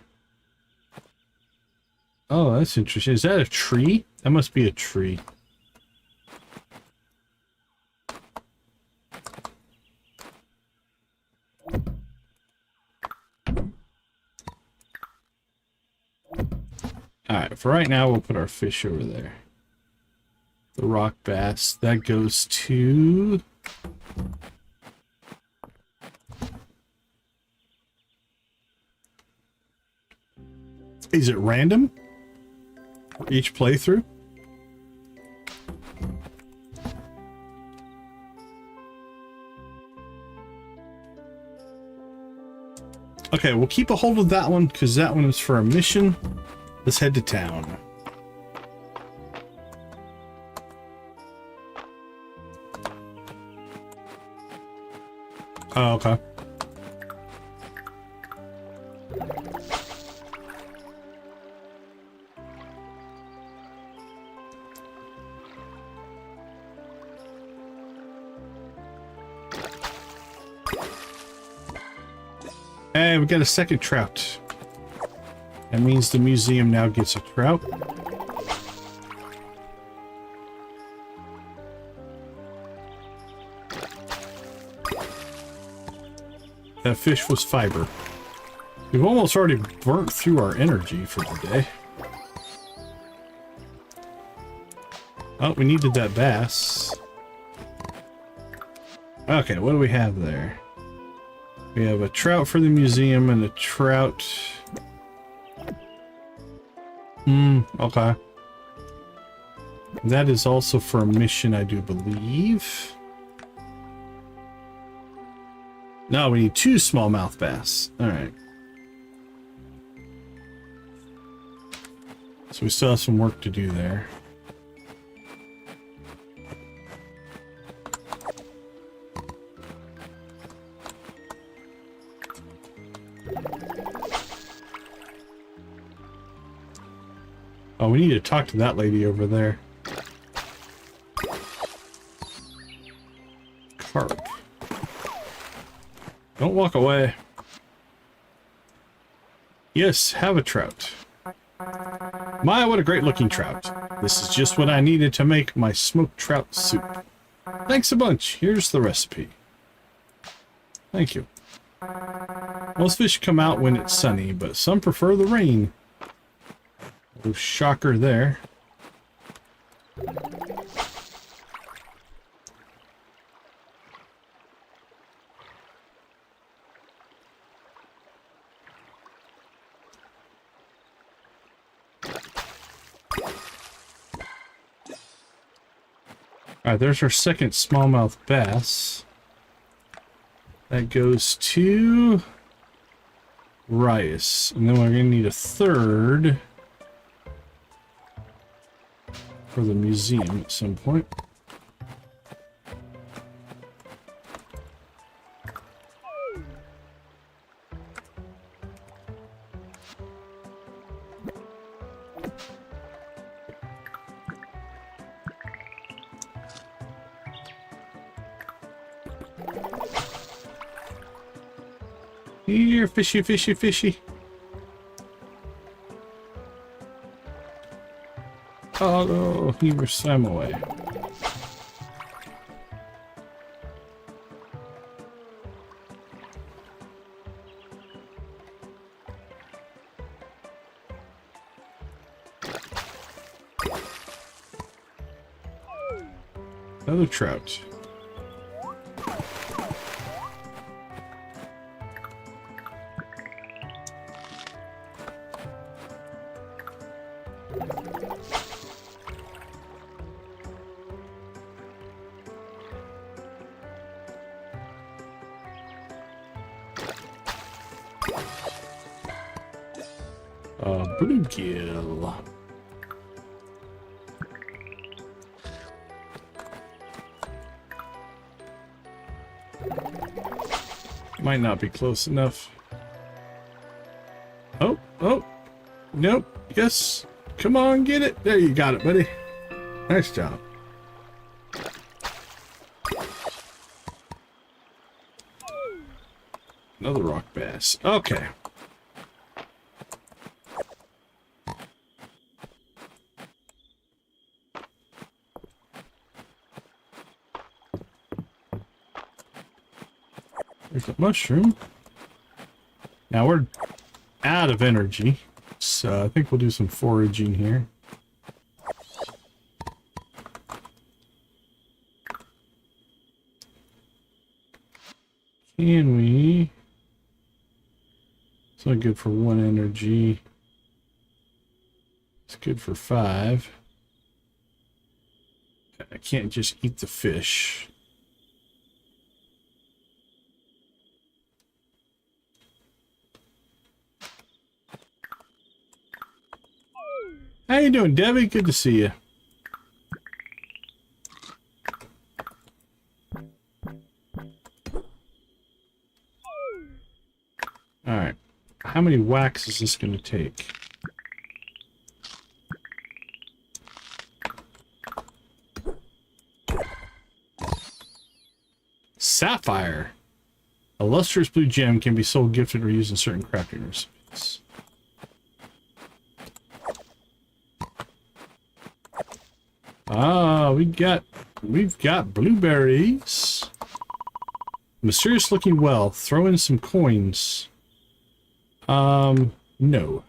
Oh, that's interesting. Is that a tree? That must be a tree. Alright, for right now, we'll put our fish over there. The rock bass. That goes to... Is it random for each playthrough? Okay, we'll keep a hold of that one because that one is for a mission. Let's head to town. Oh, okay. Hey, we got a second trout. That means the museum now gets a trout. That fish was fiber. We've almost already burnt through our energy for the day. Oh, we needed that bass. Okay, what do we have there? We have a trout for the museum and a trout... okay. That is also for a mission, I do believe. No, we need 2 smallmouth bass. Alright. So we still have some work to do there. Oh, we need to talk to that lady over there. Carp. Don't walk away. Yes, have a trout. My, what a great looking trout. This is just what I needed to make my smoked trout soup. Thanks a bunch. Here's the recipe. Thank you. Most fish come out when it's sunny, but some prefer the rain. Oh, shocker there. Alright, there's our second smallmouth bass. That goes to rice. And then we're going to need a third for the museum at some point. Here, fishy, fishy, fishy. Oh, no, he swam away. Another trout. Bluegill. Might not be close enough. Oh, oh. Nope. Yes. Come on, get it. There, you got it, buddy. Nice job. Another rock bass. Okay. There's a mushroom. Now we're out of energy, so I think we'll do some foraging here. Can we? It's not good for 1 energy. It's good for 5. I can't just eat the fish. How you doing, Debbie? Good to see you. All right. How many whacks is this going to take? Sapphire. A lustrous blue gem can be sold, gifted, or used in certain crafting recipes. Ah, we've got blueberries. Mysterious looking well. Throw in some coins. No.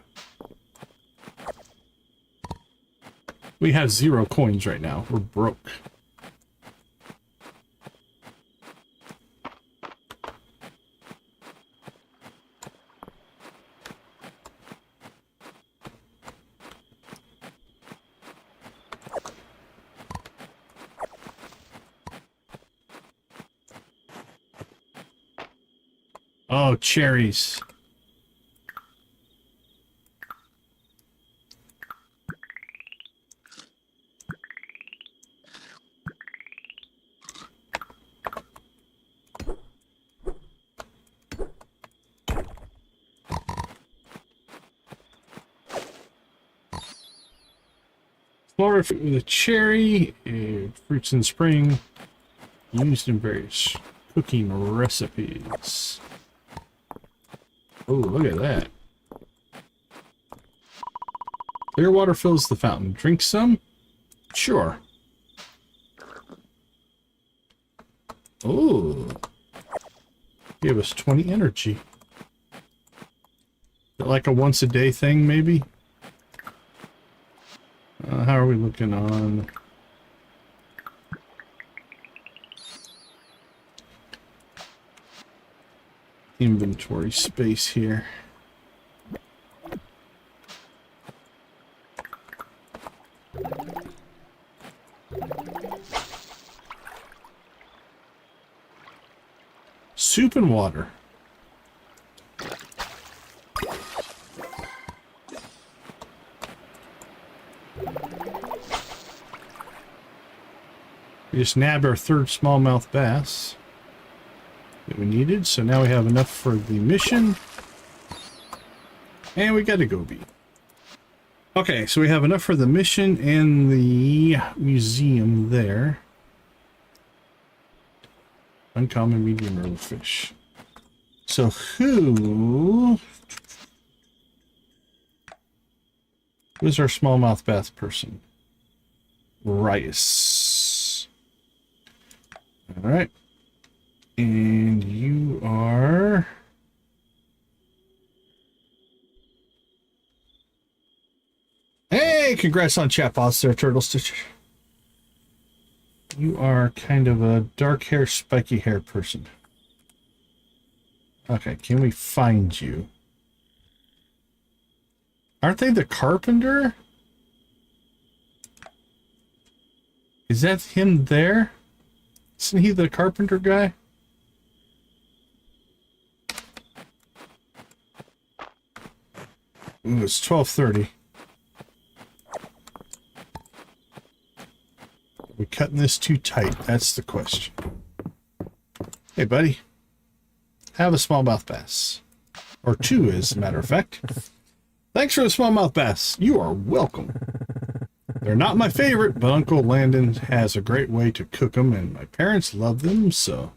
We have 0 coins right now. We're broke. Oh, cherries. Flora fruit with a cherry, fruits in spring, used in various cooking recipes. Oh, look at that. Clear water fills the fountain. Drink some? Sure. Oh. Give us 20 energy. Is it like a once a day thing, maybe? How are we looking on? Inventory space here. Soup and water. We just nabbed our 3rd smallmouth bass that we needed, so now we have enough for the mission. And we got a goby. Okay, so we have enough for the mission and the museum there. Uncommon medium rare fish. So who's our smallmouth bass person? Rice. All right. And you are... Hey, congrats on chat boss there, Turtle Stitch. You are kind of a dark hair, spiky hair person. Okay, can we find you? Aren't they the carpenter? Is that him there? Isn't he the carpenter guy? Ooh, it's 12:30. Are we cutting this too tight? That's the question. Hey, buddy. Have a smallmouth bass. Or two, as a matter of fact. Thanks for the smallmouth bass. You are welcome. They're not my favorite, but Uncle Landon has a great way to cook them, and my parents love them, so...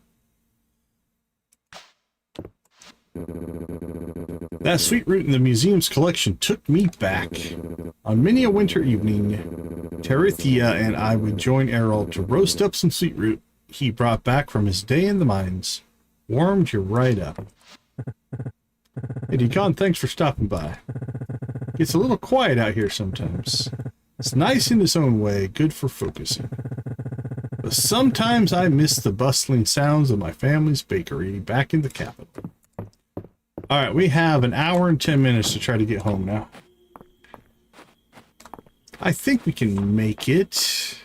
That sweet root in the museum's collection took me back. On many a winter evening, Terethia and I would join Errol to roast up some sweet root he brought back from his day in the mines. Warmed you right up. Hey, Decon, thanks for stopping by. Gets a little quiet out here sometimes. It's nice in its own way, good for focusing. But sometimes I miss the bustling sounds of my family's bakery back in the capital. All right, we have an hour and 10 minutes to try to get home now. I think we can make it.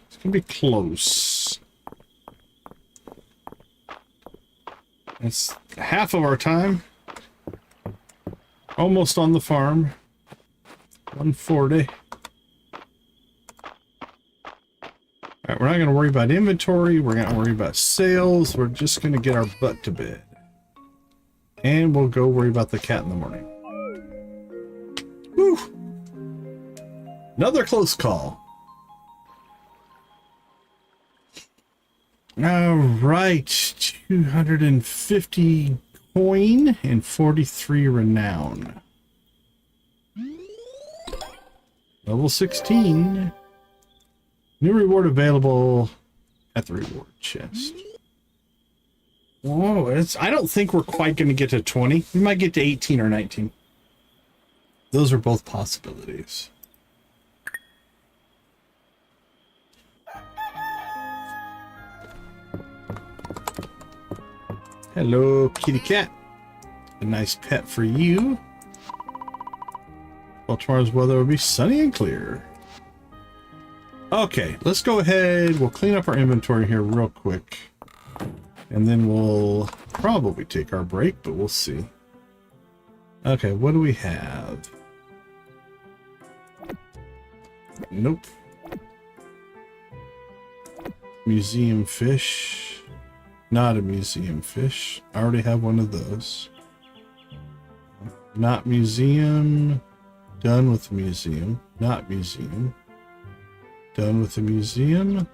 It's going to be close. That's half of our time. Almost on the farm. 140. Alright, we're not going to worry about inventory. We're going to worry about sales. We're just going to get our butt to bed. And we'll go worry about the cat in the morning. Whew! Another close call. Alright, 250 coin and 43 renown. Level 16. New reward available at the reward chest. Whoa, I don't think we're quite going to get to 20. We might get to 18 or 19. Those are both possibilities. Hello, kitty cat. A nice pet for you. Well, tomorrow's weather will be sunny and clear. Okay, let's go ahead. We'll clean up our inventory here real quick. And then we'll probably take our break, but we'll see. Okay, what do we have? Nope. Museum fish. Not a museum fish. I already have one of those. Not museum. Done with the museum. Not museum. Done with the museum.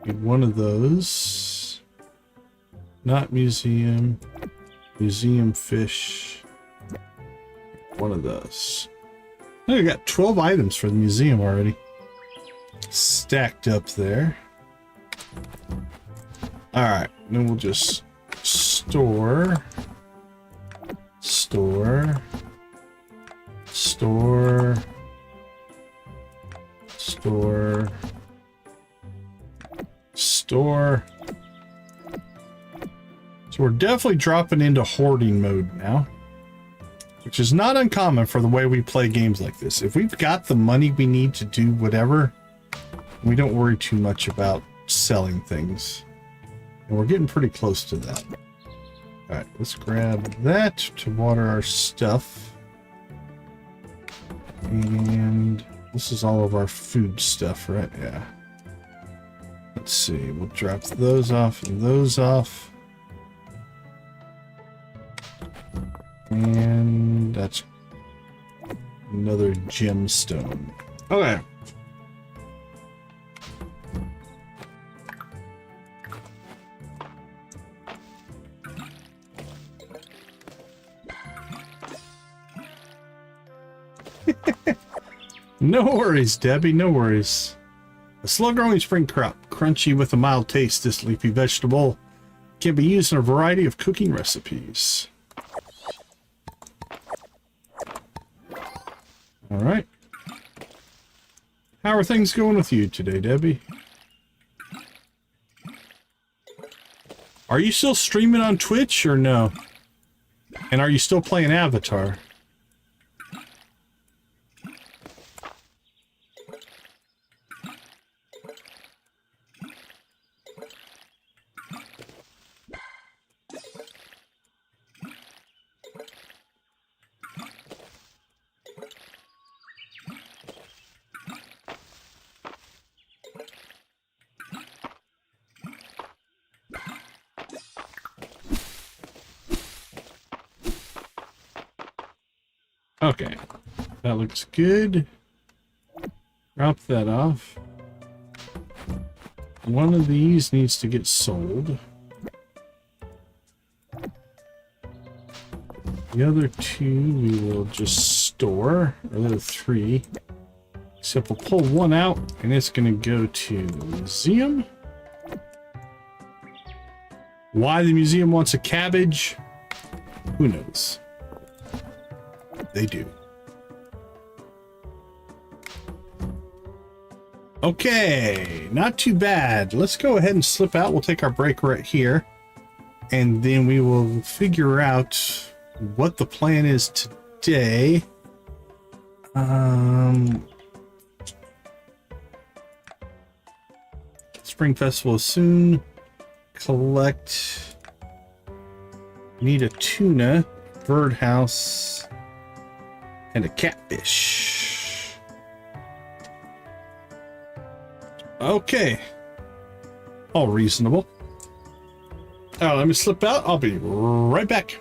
Need one of those. Not museum. Museum fish. One of those. I got 12 items for the museum already. Stacked up there. Alright, then we'll just store. Store. Store. Store. Store. So we're definitely dropping into hoarding mode now, which is not uncommon for the way we play games like this. If we've got the money we need to do whatever, we don't worry too much about selling things. And we're getting pretty close to that. Alright, let's grab that to water our stuff. And this is all of our food stuff, right? Yeah. Let's see, we'll drop those off and those off. And that's another gemstone. Okay. No worries, Debbie, no worries. A slow-growing spring crop, crunchy with a mild taste, this leafy vegetable can be used in a variety of cooking recipes. All right. How are things going with you today, Debbie? Are you still streaming on Twitch or no? And are you still playing Avatar? Okay, that looks good. Drop that off. One of these needs to get sold. The other two we will just store, or the other three. Except we'll pull one out, and it's going to go to the museum. Why the museum wants a cabbage, who knows? They do. Okay, not too bad. Let's go ahead and slip out. We'll take our break right here, and then we will figure out what the plan is today. Spring Festival is soon. Collect. Need a tuna, birdhouse, and a catfish. Okay. All reasonable. Let me slip out. I'll be right back.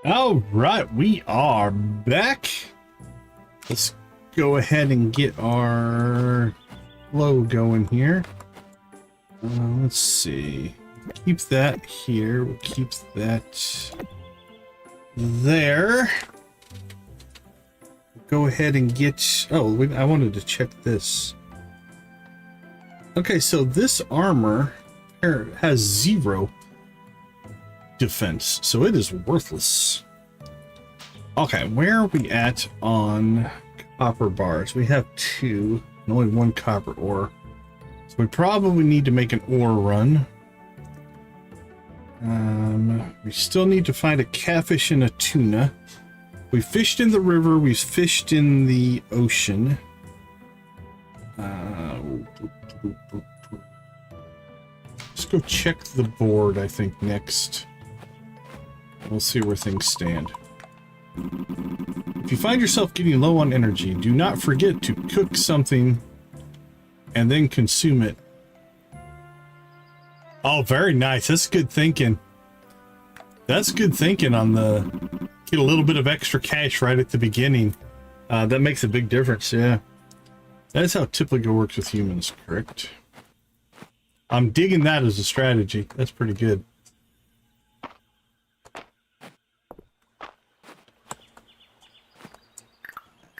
All right, we are back. Let's go ahead and get our flow going here. Let's see. Keep that here. We'll keep that there. Go ahead and get... Oh, I wanted to check this. Okay, so this armor has 0 defense, so it is worthless. Okay, where are we at on copper bars? We have 2 and only 1 copper ore, so we probably need to make an ore run. We still need to find a catfish and a tuna. We fished in the river, we fished in the ocean. Let's go check the board, I think, next. We'll see where things stand. If you find yourself getting low on energy, do not forget to cook something and then consume it. Oh, very nice. That's good thinking. That's good thinking on the... Get a little bit of extra cash right at the beginning. That makes a big difference, yeah. That's how Typico works with humans, correct? I'm digging that as a strategy. That's pretty good.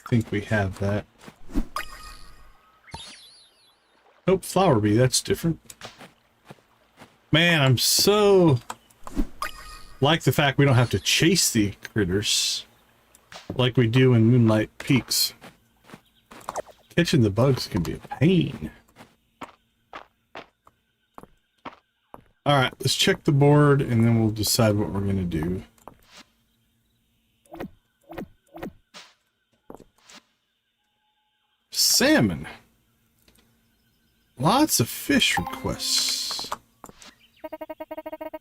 I think we have that. Oh, flower bee, that's different. Man, I'm so... like the fact we don't have to chase the critters like we do in Moonlight Peaks. Catching the bugs can be a pain. Alright, let's check the board and then we'll decide what we're going to do. Salmon. Lots of fish requests.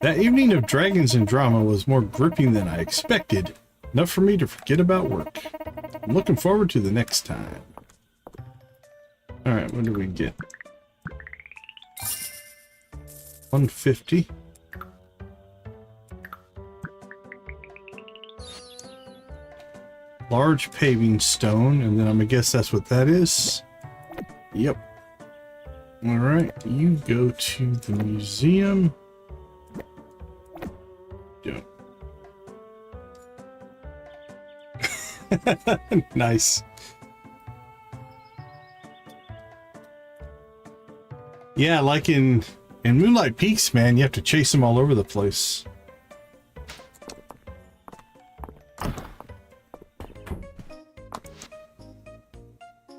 That evening of dragons and drama was more gripping than I expected. Enough for me to forget about work. I'm looking forward to the next time. Alright, what do we get? 150. Large paving stone, and then I'm gonna guess that's what that is. Yep. Alright, you go to the museum. Don't. Nice. Yeah, like in Moonlight Peaks, man, you have to chase them all over the place.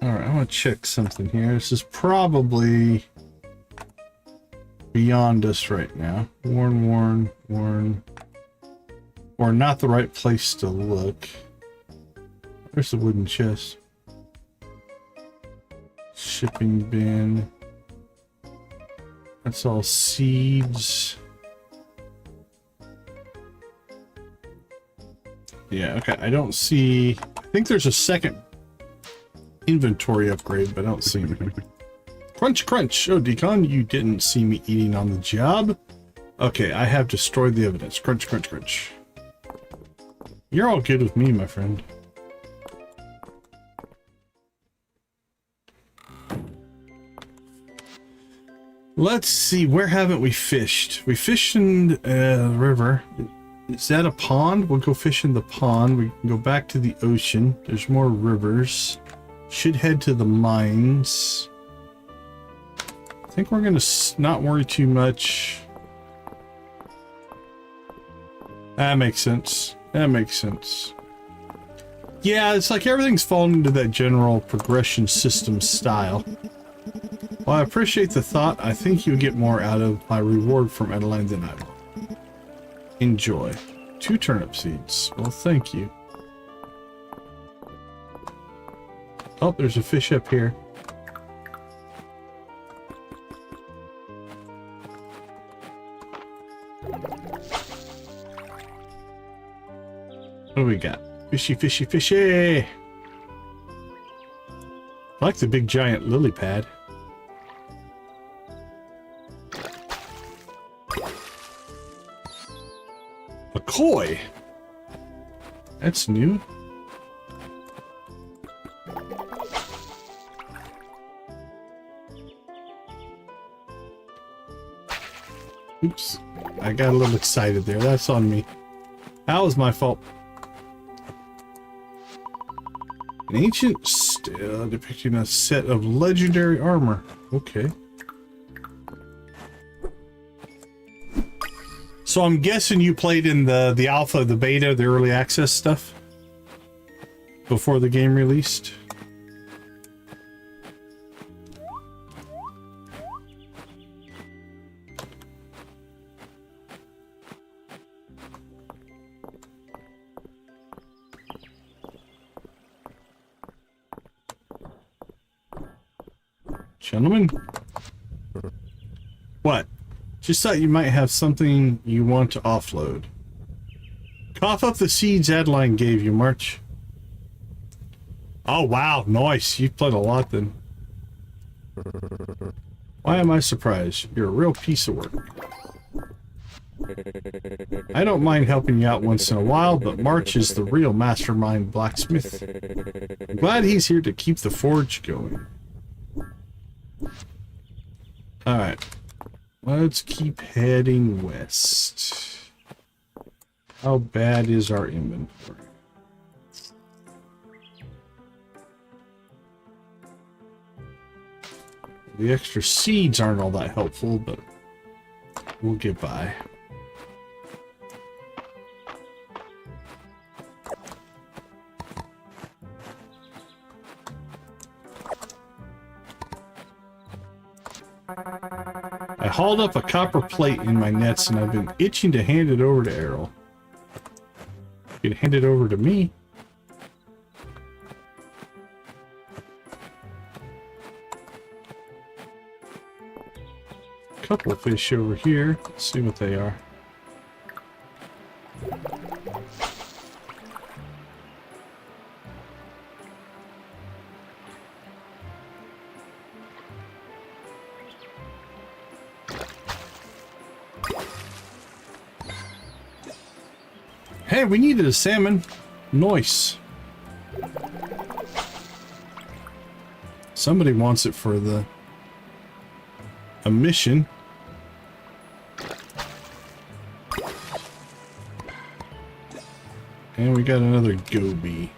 Alright, I want to check something here. This is probably beyond us right now. Warn. Or not the right place to look. There's the wooden chest. Shipping bin. That's all seeds. Yeah, okay, I don't see... I think there's a second inventory upgrade, but I don't see anything. Crunch, crunch! Oh, Decon, you didn't see me eating on the job. Okay, I have destroyed the evidence. Crunch, crunch, crunch. You're all good with me, my friend. Let's see, where haven't we fished? We fished in the river. Is that a pond? We'll go fish in the pond. We can go back to the ocean. There's more rivers. Should head to the mines. I think we're gonna not worry too much. That makes sense. That makes sense. Yeah, it's like everything's fallen into that general progression system style. Well, I appreciate the thought. I think you'll get more out of my reward from Adeline than I will. Enjoy. 2 turnip seeds. Well, thank you. Oh, there's a fish up here. What do we got? Fishy, fishy, fishy! I like the big giant lily pad. A koi! That's new. Oops. I got a little excited there. That's on me. That was my fault. An ancient stele depicting a set of legendary armor. Okay. So I'm guessing you played in the alpha, the beta, the early access stuff before the game released. Gentlemen? What? Just thought you might have something you want to offload. Cough up the seeds Adeline gave you, March. Oh, wow. Nice. You've played a lot then. Why am I surprised? You're a real piece of work. I don't mind helping you out once in a while, but March is the real mastermind blacksmith. I'm glad he's here to keep the forge going. Alright. Let's keep heading west. How bad is our inventory? The extra seeds aren't all that helpful, but we'll get by. I hauled up a copper plate in my nets and I've been itching to hand it over to Errol. You can hand it over to me. Couple of fish over here. Let's see what they are. Hey, we needed a salmon. Nice. Somebody wants it for a mission. And we got another goby.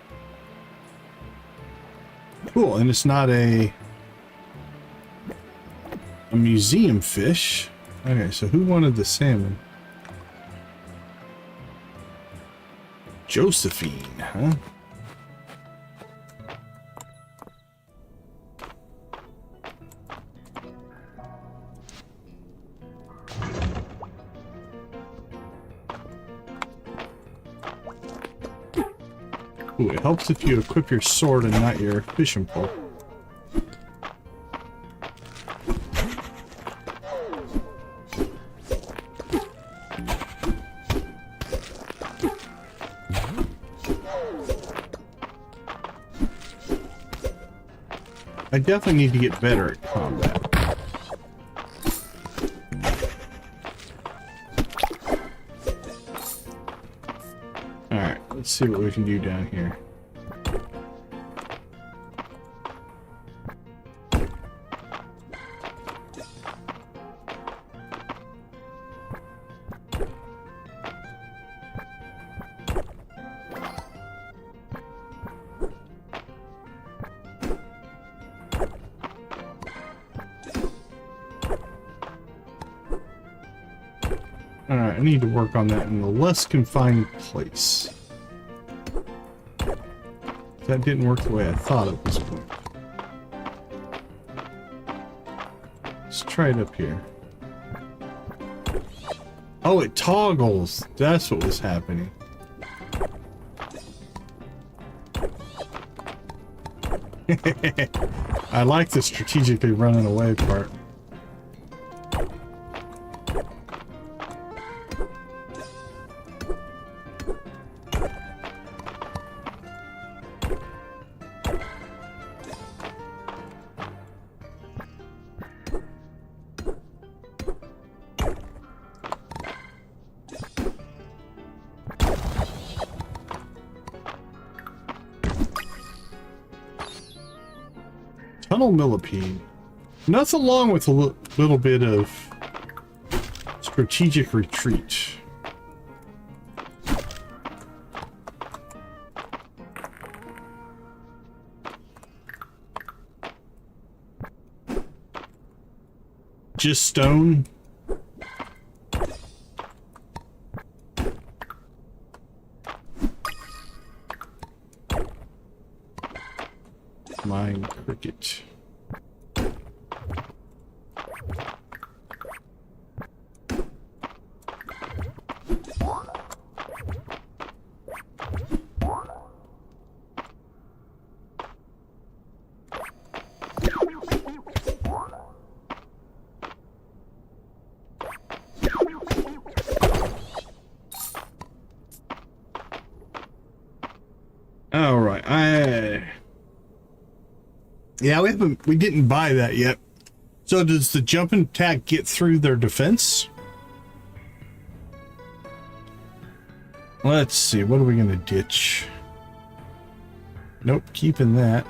Cool, and it's not a museum fish. Okay, so who wanted the salmon? Josephine, huh? Ooh, it helps if you equip your sword and not your fishing pole. I definitely need to get better at combat. Alright, let's see what we can do down here. Alright, I need to work on that in a less confined place. That didn't work the way I thought at this point. Let's try it up here. Oh, it toggles. That's what was happening. I like the strategically running away part. Tunnel millipede. Nothing wrong with a little bit of strategic retreat. Just stone. Mine cricket. All right, yeah, we didn't buy that yet. So does the jumping attack get through their defense? Let's see, what are we gonna ditch? Nope, keeping that.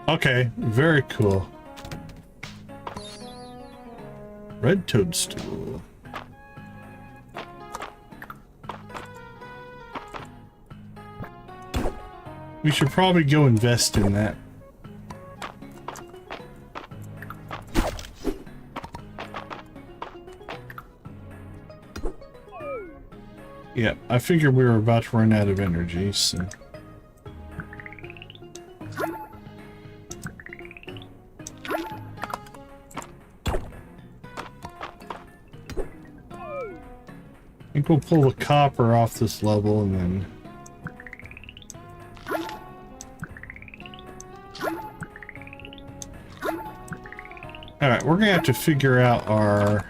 Okay, very cool. Red toadstool. We should probably go invest in that. Yeah, I figured we were about to run out of energy, so... I think we'll pull the copper off this level and then... Alright, we're gonna have to figure out our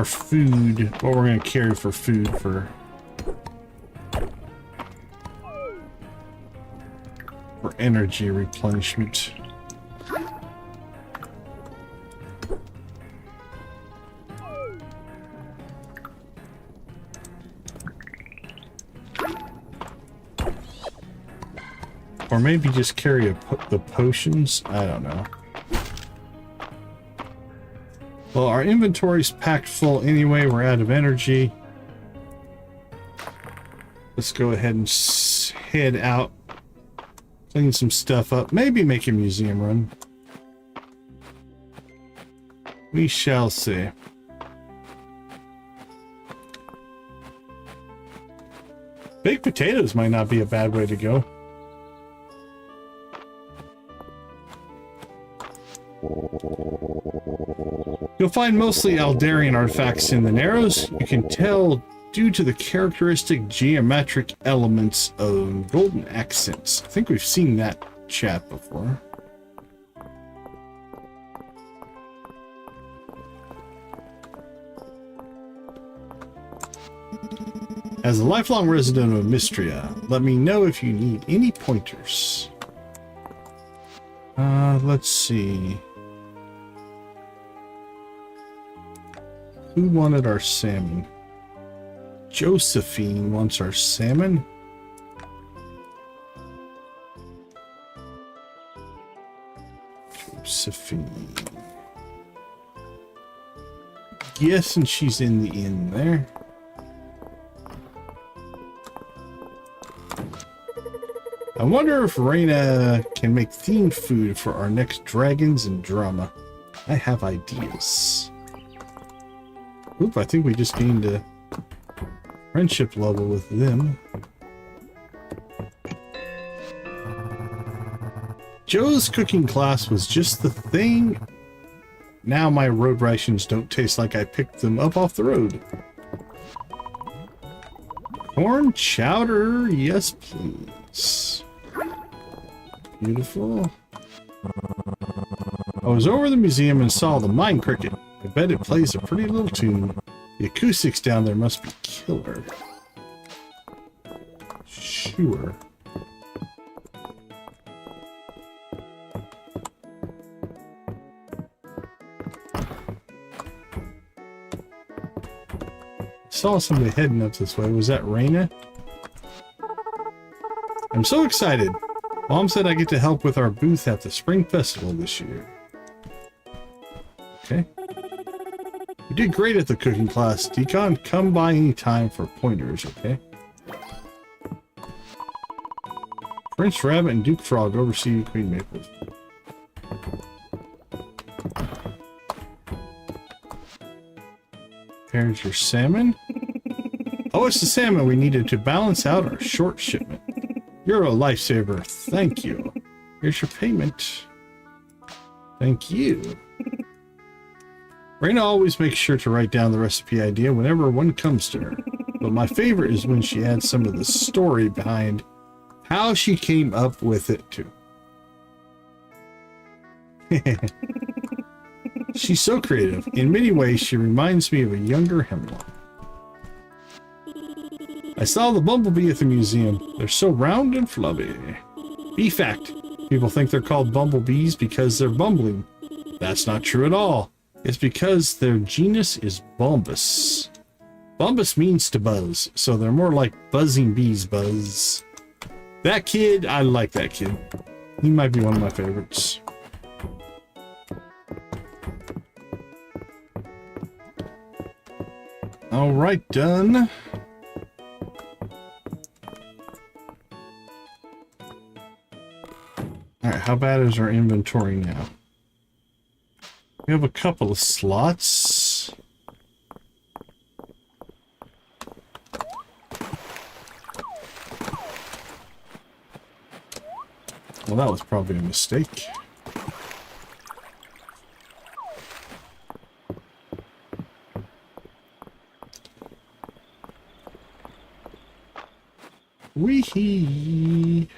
food, what we're gonna carry for food for energy replenishment. Or maybe just carry the potions? I don't know. Well, our inventory's packed full anyway. We're out of energy. Let's go ahead and head out. Clean some stuff up. Maybe make a museum run. We shall see. Baked potatoes might not be a bad way to go. You'll find mostly Aldarian artifacts in the Narrows. You can tell due to the characteristic geometric elements of golden accents. I think we've seen that chat before. As a lifelong resident of Mistria, let me know if you need any pointers. Let's see. Who wanted our salmon? Josephine wants our salmon. Josephine. Yes, and she's in the inn there. I wonder if Reina can make themed food for our next dragons and drama. I have ideas. Oop, I think we just gained a friendship level with them. Joe's cooking class was just the thing. Now my road rations don't taste like I picked them up off the road. Corn chowder, yes please. Beautiful. I was over the museum and saw the mine cricket. I bet it plays a pretty little tune. The acoustics down there must be killer. Sure. saw somebody heading up this way. Was that Raina? I'm so excited. Mom said I get to help with our booth at the Spring Festival this year. Okay. You did great at the cooking class, Decon. Come by anytime for pointers, okay? Prince Rabbit and Duke Frog oversee Queen Maples. Here's your salmon. Oh, it's the salmon we needed to balance out our short shipment. You're a lifesaver. Thank you. Here's your payment. Thank you. Raina always makes sure to write down the recipe idea whenever one comes to her. But my favorite is when she adds some of the story behind how she came up with it too. She's so creative. In many ways, she reminds me of a younger Hemlock. I saw the bumblebee at the museum. They're so round and fluffy. Bee fact. People think they're called bumblebees because they're bumbling. That's not true at all. It's because their genus is Bombus. Bombus means to buzz, so they're more like buzzing bees buzz. That kid, I like that kid. He might be one of my favorites. All right, done. All right, how bad is our inventory now? We have a couple of slots. Well, that was probably a mistake. Wee-hee.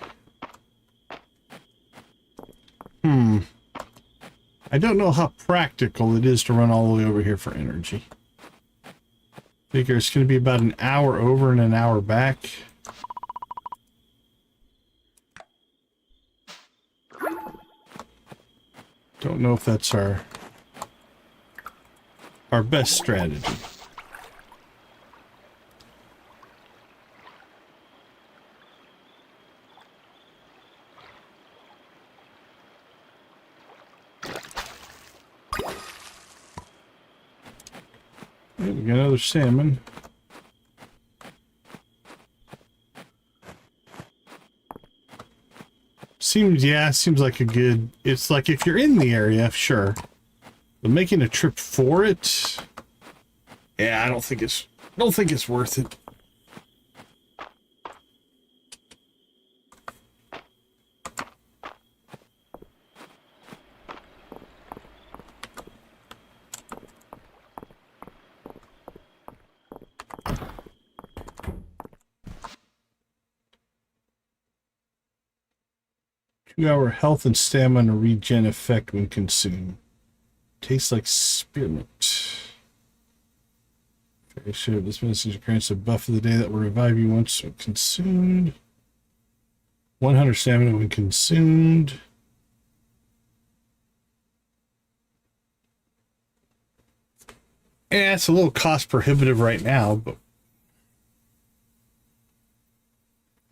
I don't know how practical it is to run all the way over here for energy. Figure it's going to be about an hour over and an hour back. Don't know if that's our best strategy. We got another salmon. Seems like a good, it's like if you're in the area, sure. But making a trip for it, yeah, I don't think it's worth it. Two-hour health and stamina regen effect when consumed. Tastes like spearmint. Very sure this medicine grants a buff for the day that will revive you once consumed. 100 stamina when consumed. Yeah, it's a little cost prohibitive right now, but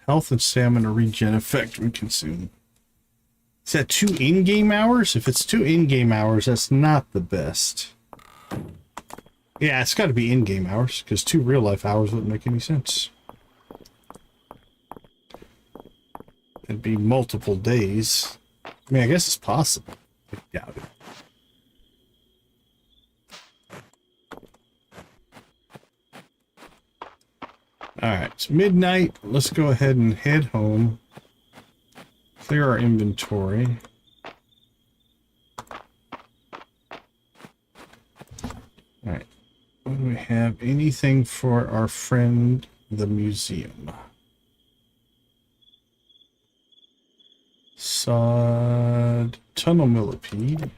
health and stamina regen effect when consumed. Is that 2 in-game hours? If it's 2 in-game hours, that's not the best. Yeah, it's got to be in-game hours, because 2 real-life hours wouldn't make any sense. It'd be multiple days. I mean, I guess it's possible. I doubt it. Alright, it's midnight. Let's go ahead and head home. Clear our inventory. Alright. Do we have anything for our friend, the museum? Sod, tunnel millipede.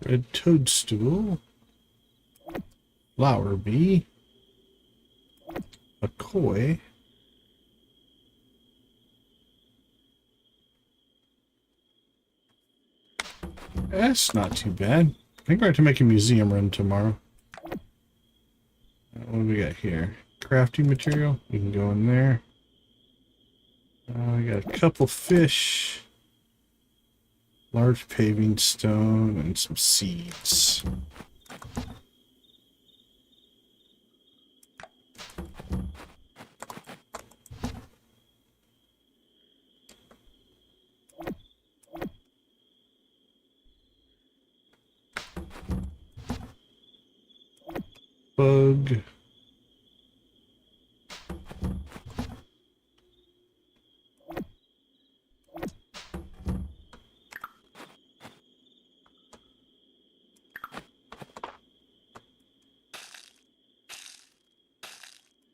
Red toadstool. Flower bee. A koi. That's not too bad. I think we're going to make a museum run tomorrow. What do we got here? Crafting material. We can go in there. We got a couple fish. Large paving stone and some seeds. Bug.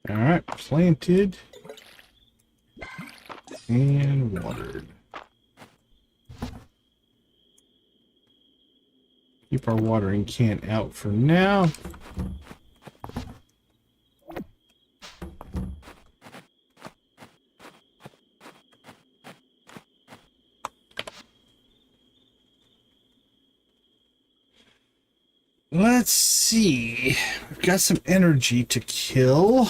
All right, planted and watered. Keep our watering can out for now. Let's see. We've got some energy to kill.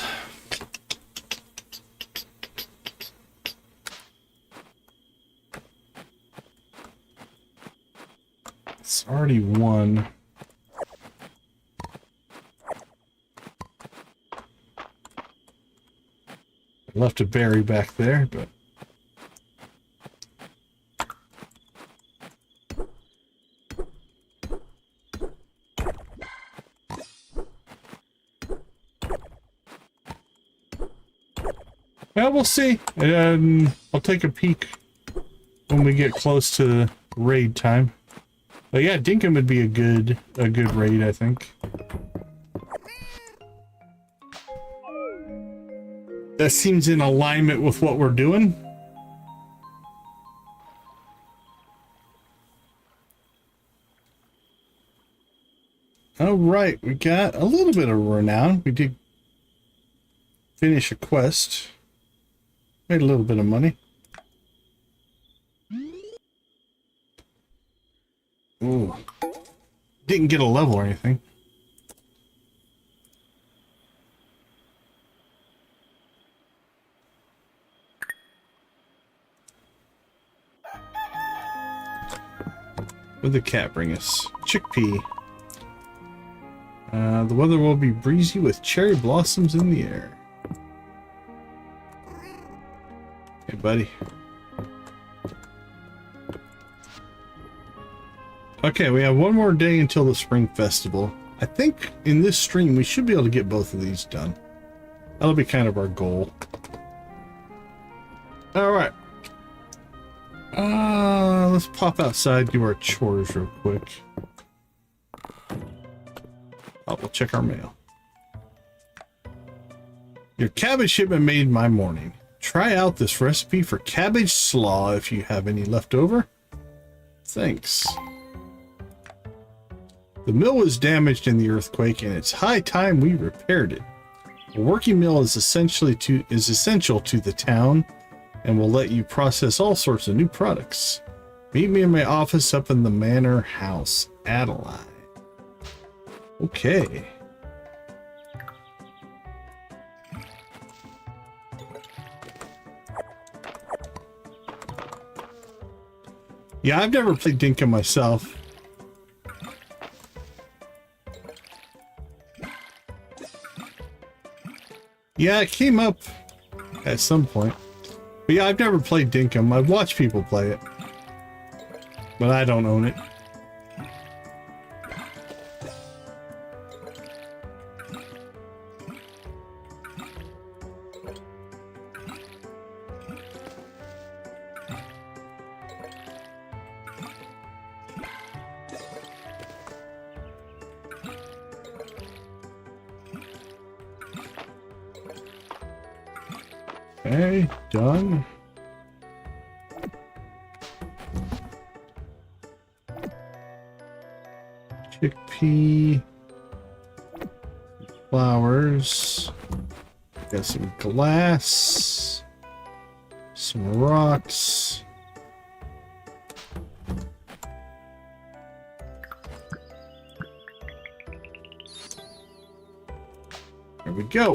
It's already one. I left a berry back there, but well, we'll see. I'll take a peek when we get close to raid time. But yeah, Dinkum would be a good raid, I think. That seems in alignment with what we're doing. All right, we got a little bit of renown. We did finish a quest. Made a little bit of money. Ooh. Didn't get a level or anything. What did the cat bring us? Chickpea. The weather will be breezy with cherry blossoms in the air. Hey, buddy. Okay, we have one more day until the Spring Festival. I think in this stream we should be able to get both of these done. That'll be kind of our goal. Alright. Let's pop outside, do our chores real quick. Oh, we'll check our mail. Your cabbage shipment made my morning. Try out this recipe for cabbage slaw if you have any left over. Thanks. The mill was damaged in the earthquake, and it's high time we repaired it. A working mill is essential to the town, and will let you process all sorts of new products. Meet me in my office up in the Manor House, Adeline. Okay. Yeah, I've never played Dinkum myself. Yeah, it came up at some point. But yeah, I've never played Dinkum. I've watched people play it. But I don't own it. Okay, done. Chickpea. Flowers. Got some glass. Some rocks. There we go.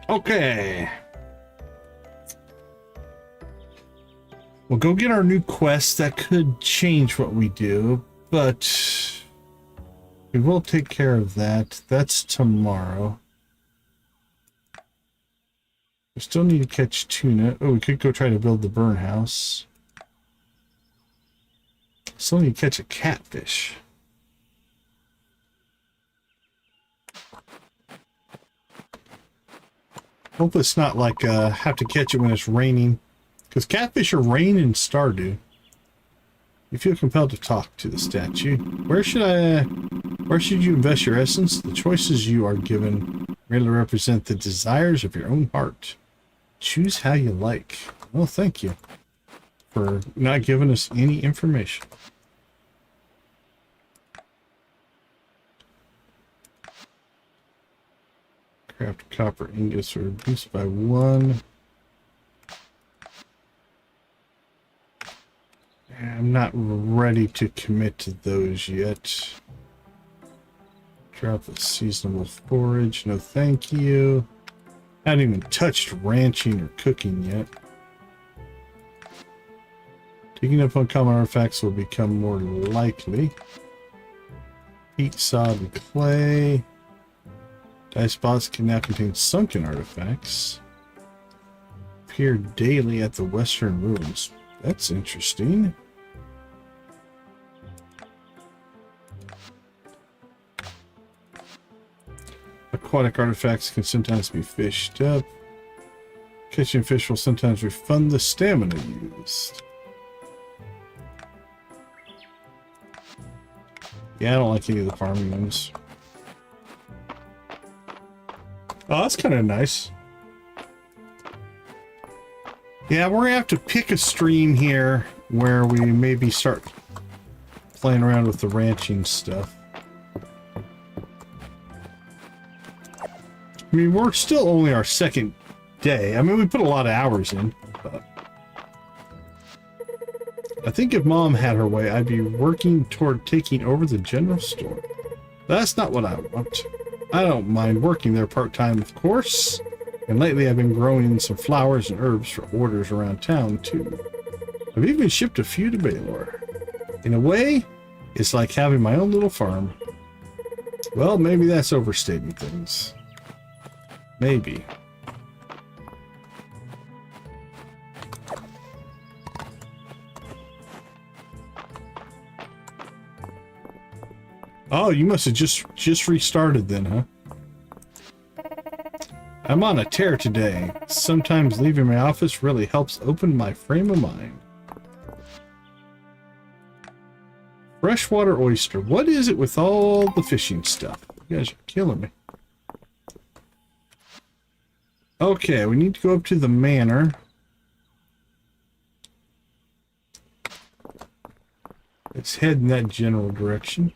Okay. We'll go get our new quest. That could change what we do, but we will take care of that. That's tomorrow. We still need to catch tuna. Oh, we could go try to build the burn house. Still need to catch a catfish. Hope it's not like have to catch it when it's raining. Because catfish are rain and Stardew. You feel compelled to talk to the statue. Where should you invest your essence? The choices you are given really represent the desires of your own heart. Choose how you like. Well, thank you for not giving us any information. Craft copper ingots are reduced by 1. I'm not ready to commit to those yet. Drop a seasonable forage. No thank you. I haven't even touched ranching or cooking yet. Digging up uncommon artifacts will become more likely. Peat, sod, and clay. Dice spots can now contain sunken artifacts. Appear daily at the western ruins. That's interesting. Aquatic artifacts can sometimes be fished up. Catching fish will sometimes refund the stamina used. Yeah, I don't like any of the farming ones. Oh, that's kind of nice. Yeah, we're gonna have to pick a stream here where we maybe start playing around with the ranching stuff. I mean, we're still only our second day. I mean, we put a lot of hours in, but I think if Mom had her way, I'd be working toward taking over the general store. That's not what I want. I don't mind working there part-time, of course. And lately I've been growing some flowers and herbs for orders around town, too. I've even shipped a few to Baylor. In a way, it's like having my own little farm. Well, maybe that's overstating things. Maybe. Oh, you must have just restarted then, huh? I'm on a tear today. Sometimes leaving my office really helps open my frame of mind. Freshwater oyster. What is it with all the fishing stuff? You guys are killing me. Okay, we need to go up to the manor. Let's head in that general direction.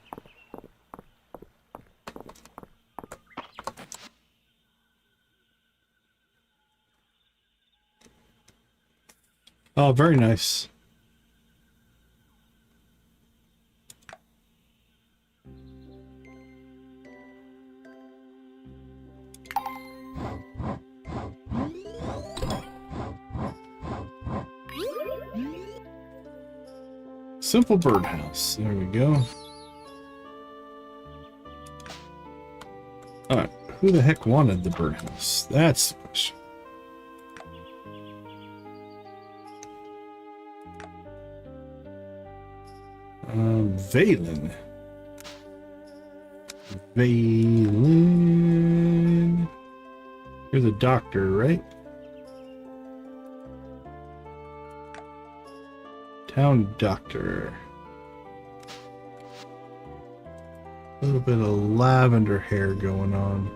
Oh, very nice. Simple birdhouse. There we go. Alright, who the heck wanted the birdhouse? That's the question. Valen. Valen. You're the doctor, right? Town doctor. A little bit of lavender hair going on.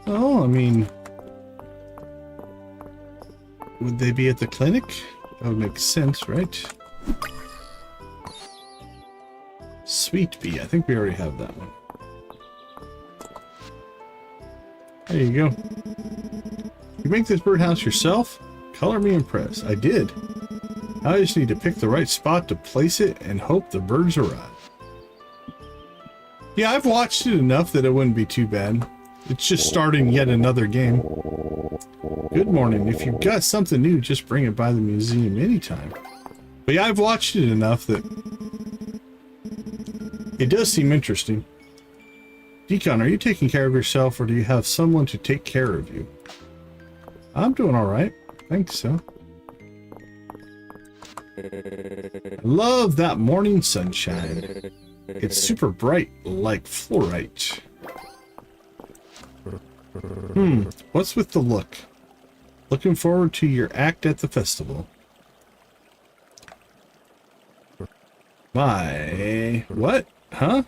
Oh, I mean, would they be at the clinic? That would make sense, right? Sweet bee. I think we already have that one. There you go. You make this birdhouse yourself? Color me impressed. I did. I just need to pick the right spot to place it and hope the birds arrive. Yeah, I've watched it enough that it wouldn't be too bad. It's just starting yet another game. Good morning. If you've got something new, just bring it by the museum anytime. But yeah, I've watched it enough that it does seem interesting. Decon, are you taking care of yourself, or do you have someone to take care of you? I'm doing all right. I think so. I love that morning sunshine. It's super bright, like fluorite. What's with the look? Looking forward to your act at the festival. My... what? Huh?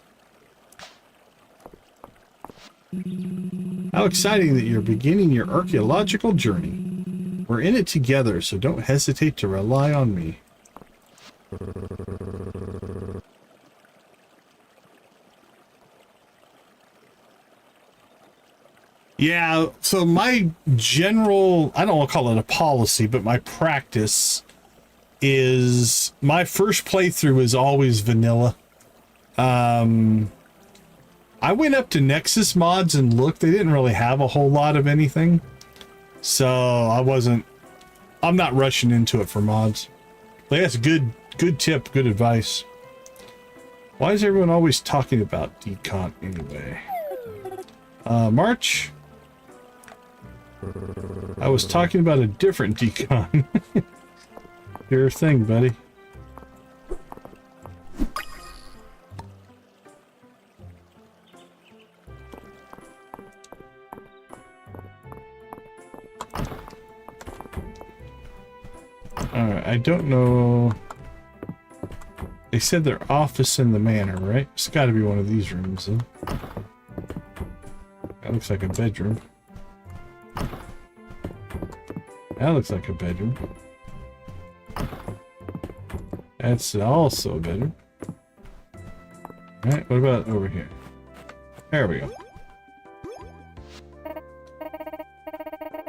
How exciting that you're beginning your archaeological journey. We're in it together, so don't hesitate to rely on me. Yeah, so my general, I don't want to call it a policy, but my practice is my first playthrough is always vanilla. I went up to Nexus mods and looked. They didn't really have a whole lot of anything. So I'm not rushing into it for mods. But that's a good tip, good advice. Why is everyone always talking about decon anyway? March? I was talking about a different decon. Your thing, buddy. Alright, I don't know. They said their office in the manor, right? It's got to be one of these rooms, then. That looks like a bedroom. That looks like a bedroom. That's also a bedroom. Alright, what about over here? There we go.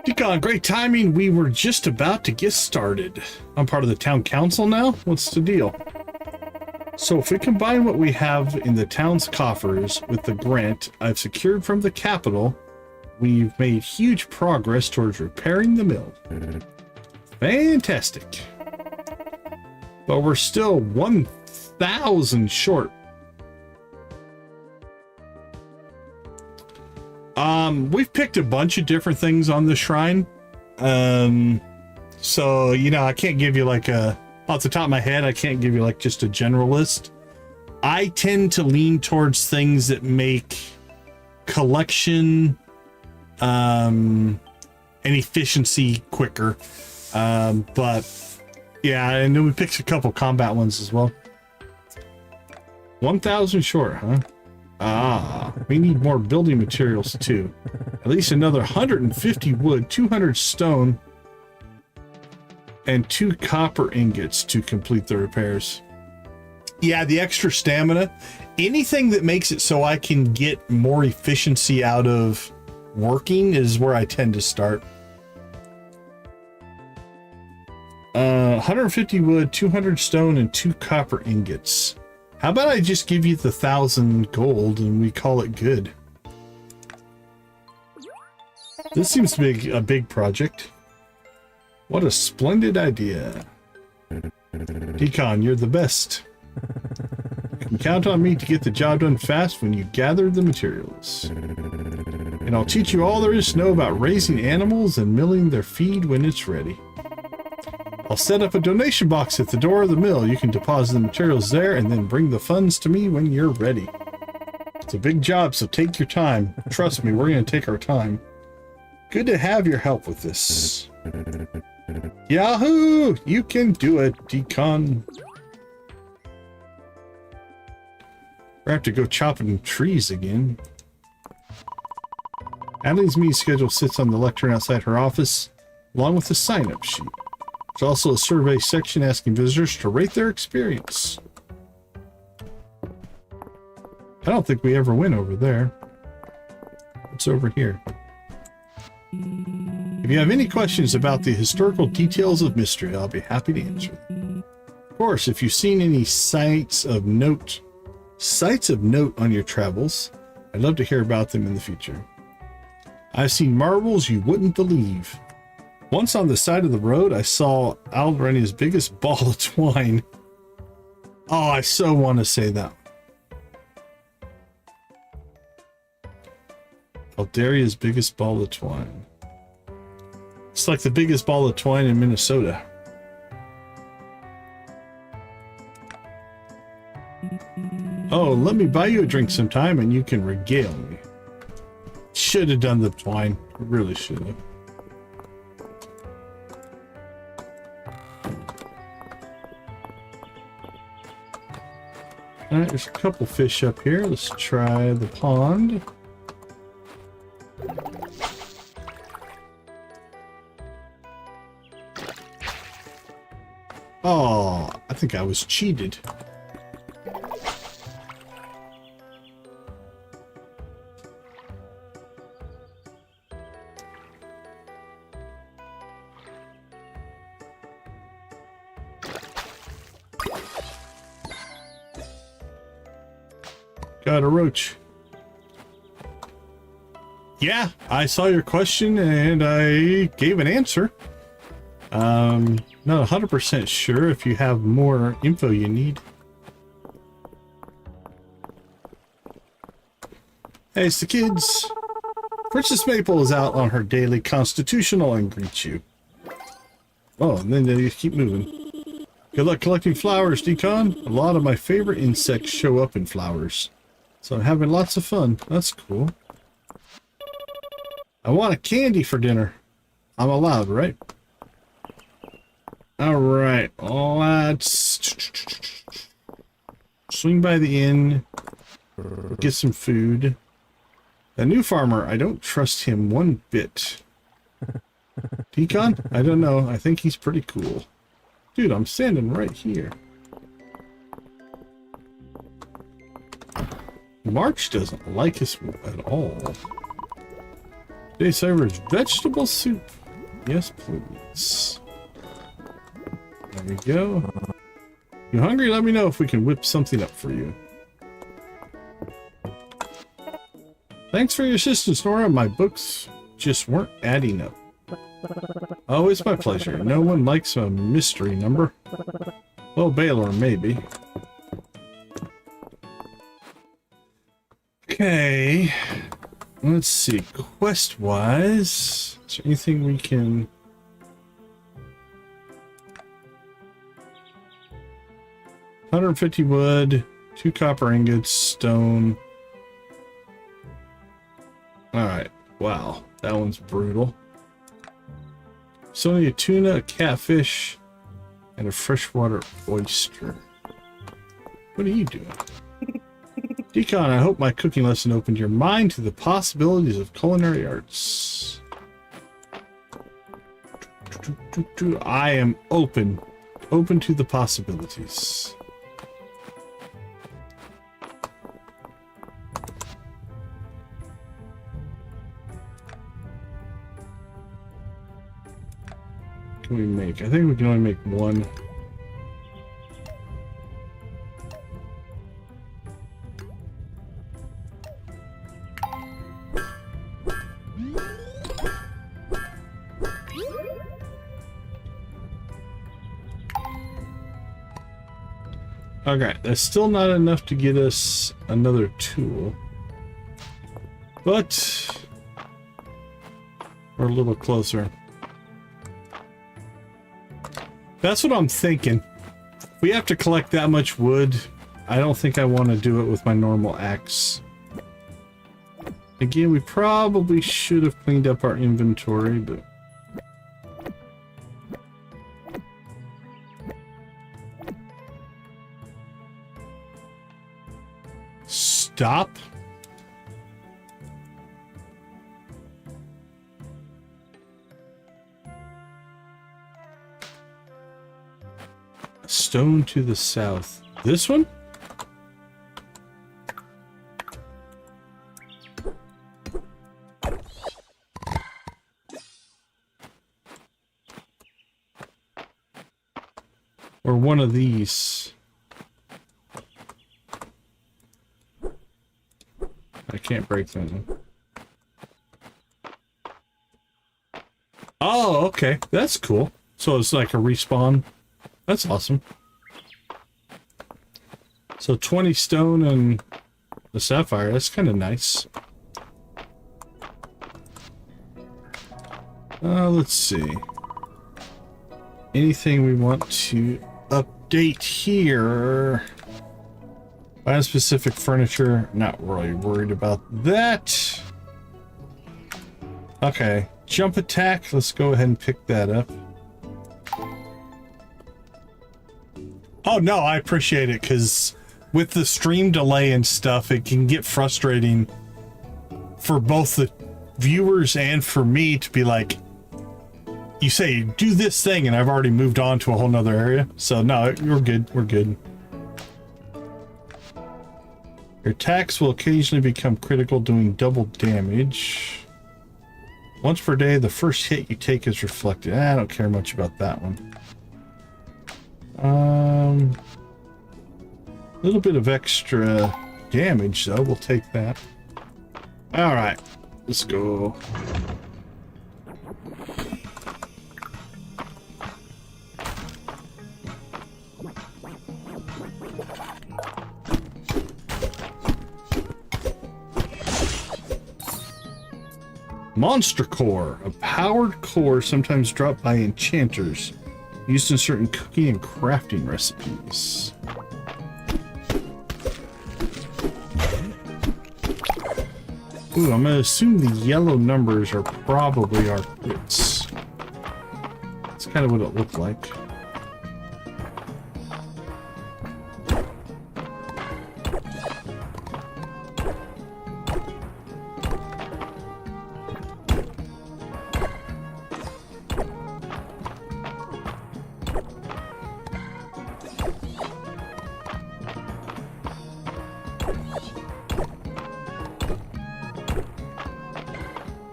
Decon, great timing. We were just about to get started. I'm part of the town council now? What's the deal? So if we combine what we have in the town's coffers with the grant I've secured from the capital, we've made huge progress towards repairing the mill. Fantastic. But we're still 1,000 short. We've picked a bunch of different things on the shrine. So, you know, I can't give you like a, off the top of my head, I can't give you like just a general list. I tend to lean towards things that make collection and efficiency quicker. But yeah, and then we picked a couple combat ones as well. 1,000 short, huh? Ah, we need more building materials too. At least another 150 wood, 200 stone, and 2 copper ingots to complete the repairs. Yeah, the extra stamina. Anything that makes it so I can get more efficiency out of working is where I tend to start. 150 wood, 200 stone, and 2 copper ingots. How about I just give you the 1,000 gold and we call it good? This seems to be a big project. What a splendid idea. Decon, you're the best. You can count on me to get the job done fast when you gather the materials. And I'll teach you all there is to know about raising animals and milling their feed when it's ready. I'll set up a donation box at the door of the mill. You can deposit the materials there and then bring the funds to me when you're ready. It's a big job, so take your time. Trust me, we're going to take our time. Good to have your help with this. Yahoo! You can do it, Decon. We have to go chopping trees again. Adeline's meeting schedule sits on the lectern outside her office, along with a sign-up sheet. There's also a survey section asking visitors to rate their experience. I don't think we ever went over there. What's over here? If you have any questions about the historical details of Mistria, I'll be happy to answer them. Of course, if you've seen any sites of note Sites of note on your travels. I'd love to hear about them in the future. I've seen marvels you wouldn't believe. Once on the side of the road, I saw Aldrenia's biggest ball of twine. Oh, I so want to say that. Aldaria's biggest ball of twine. It's like the biggest ball of twine in Minnesota. Oh, let me buy you a drink sometime and you can regale me. Should have done the twine. Really should have. Alright, there's a couple fish up here. Let's try the pond. Oh, I think I was cheated. Got a roach. Yeah, I saw your question and I gave an answer. Not 100% sure if you have more info you need. Hey, it's the kids. Princess Maple is out on her daily constitutional and greets you. Oh, and then they keep moving. Good luck collecting flowers, Decon. A lot of my favorite insects show up in flowers. So I'm having lots of fun. That's cool. I want a candy for dinner. I'm allowed, right? Alright, let's swing by the inn, get some food. The new farmer, I don't trust him one bit. Decon? I don't know. I think he's pretty cool. Dude, I'm standing right here. March doesn't like us at all. Day servers vegetable soup. Yes, please. There we go. You hungry? Let me know if we can whip something up for you. Thanks for your assistance, Nora. My books just weren't adding up. Oh, it's my pleasure. No one likes a mystery number. Well, Baylor, maybe. Okay. Let's see. Quest-wise, is there anything we can... 150 wood, 2 copper ingots, stone. Alright, wow, that one's brutal. So only a tuna, a catfish, and a freshwater oyster. What are you doing? Decon, I hope my cooking lesson opened your mind to the possibilities of culinary arts. I am open to the possibilities. Can we make? I think we can only make one. Okay, that's still not enough to get us another tool. But we're a little closer. That's what I'm thinking. If we have to collect that much wood, I don't think I want to do it with my normal axe. Again, we probably should have cleaned up our inventory, but... Stop. Stone to the south. This one? Or one of these. I can't break them. Oh, okay. That's cool. So it's like a respawn. That's awesome. So 20 stone and the sapphire. That's kind of nice. Let's see. Anything we want to update here? Buy specific furniture. Not really worried about that. Okay. Jump attack. Let's go ahead and pick that up. Oh, no, I appreciate it because with the stream delay and stuff, it can get frustrating for both the viewers and for me to be like, you say, do this thing, and I've already moved on to a whole nother area. So, no, we're good. We're good. Your attacks will occasionally become critical, doing double damage. Once per day, the first hit you take is reflected. I don't care much about that one. A little bit of extra damage, though. We'll take that. All right, let's go. Monster core, a powered core sometimes dropped by enchanters, used in certain cooking and crafting recipes. Ooh, I'm gonna assume the yellow numbers are probably our crits. That's kind of what it looked like.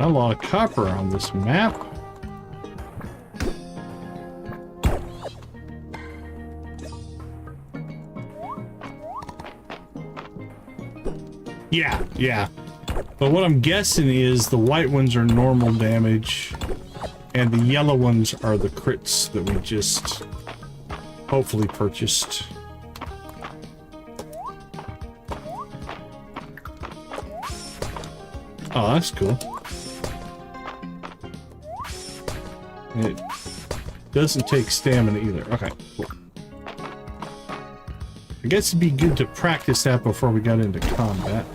A lot of copper on this map. Yeah. But what I'm guessing is the white ones are normal damage, and the yellow ones are the crits that we just hopefully purchased. Oh, that's cool. It doesn't take stamina either. Okay, cool. I guess it'd be good to practice that before we got into combat.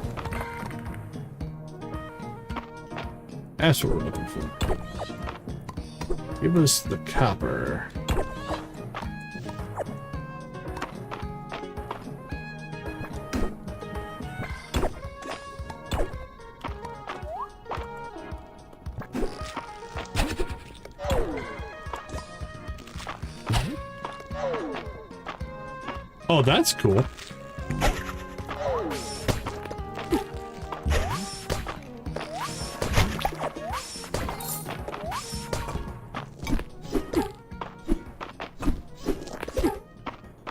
That's what we're looking for. Give us the copper. Oh, that's cool.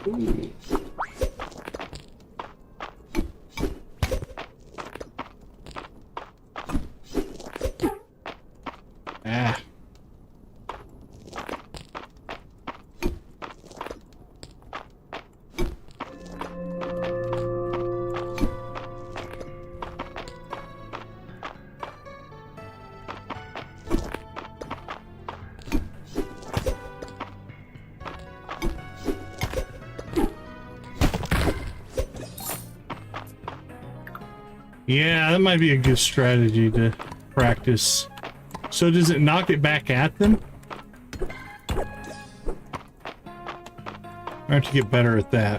Ooh. Ah. Yeah, that might be a good strategy to practice. So does it knock it back at them? I have to get better at that.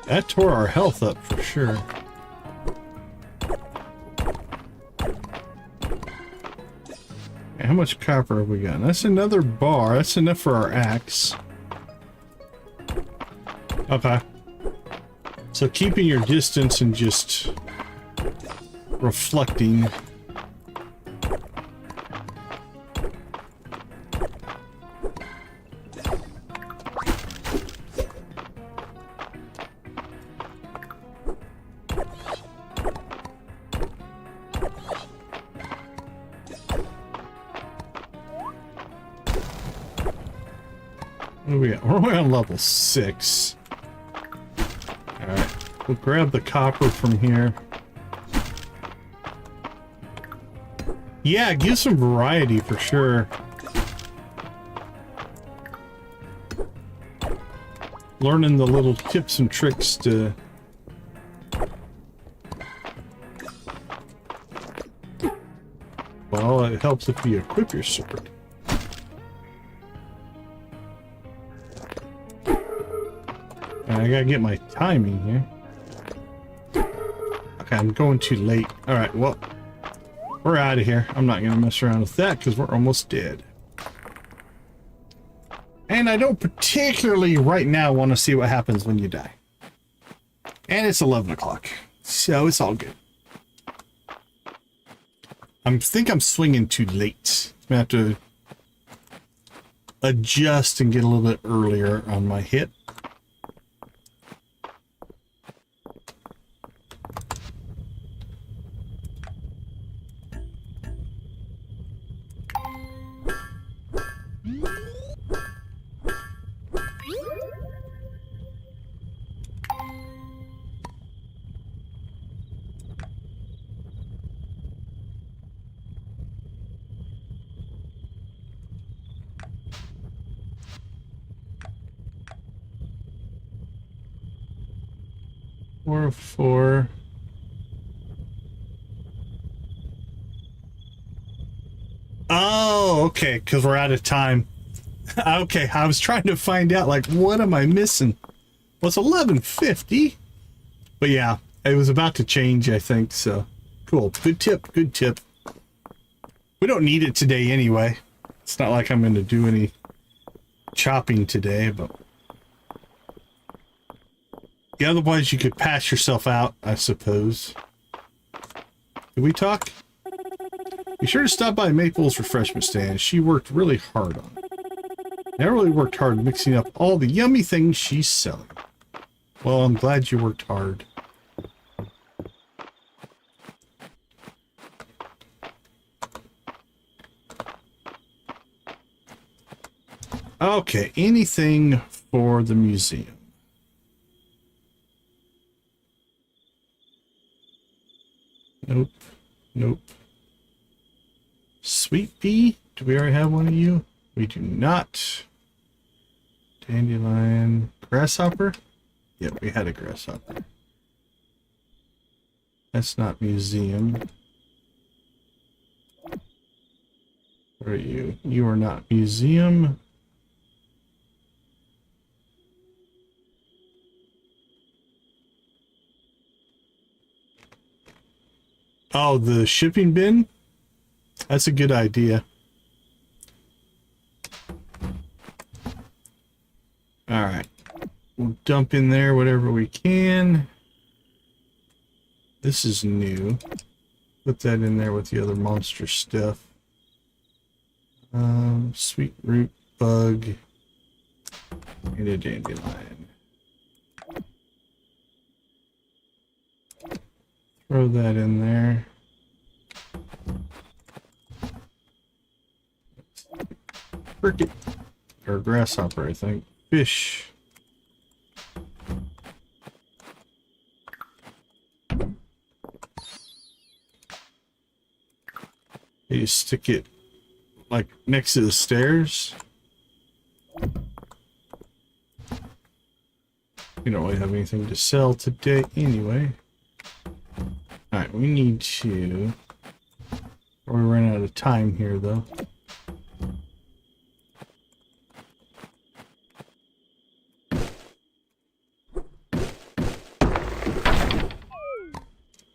That tore our health up for sure. How much copper have we got? That's another bar. That's enough for our axe. Okay. So keeping your distance and just reflecting. What do we got? We're on level 6. Alright. We'll grab the copper from here. Yeah, give some variety for sure. Learning the little tips and tricks to... Well, it helps if you equip your sword. I gotta get my timing here. Okay, I'm going too late. Alright, well, we're out of here. I'm not gonna mess around with that because we're almost dead. And I don't particularly right now want to see what happens when you die. And it's 11 o'clock, so it's all good. I think I'm swinging too late. I'm gonna have to adjust and get a little bit earlier on my hit. Four. Oh, okay, because we're out of time. Okay, I was trying to find out, like, what am I missing? Well, it's 11:50. But yeah, it was about to change, I think, so. Cool. Good tip, good tip. We don't need it today anyway. It's not like I'm going to do any chopping today, but... Yeah, otherwise you could pass yourself out, I suppose. Did we talk? Be sure to stop by Maple's refreshment stand. She worked really hard on it. Never really worked hard mixing up all the yummy things she's selling. Well, I'm glad you worked hard. Okay, anything for the museum? Nope. Nope. Sweet pea? Do we already have one of you? We do not. Dandelion. Grasshopper? Yep, we had a grasshopper. That's not museum. Where are you? You are not museum. Oh, the shipping bin? That's a good idea. Alright. We'll dump in there whatever we can. This is new. Put that in there with the other monster stuff. Sweet root bug. And a dandelion. Throw that in there. Cricket. Or grasshopper, I think. Fish. You stick it like next to the stairs. We don't really have anything to sell today anyway. Alright, we need to... We're running out of time here, though.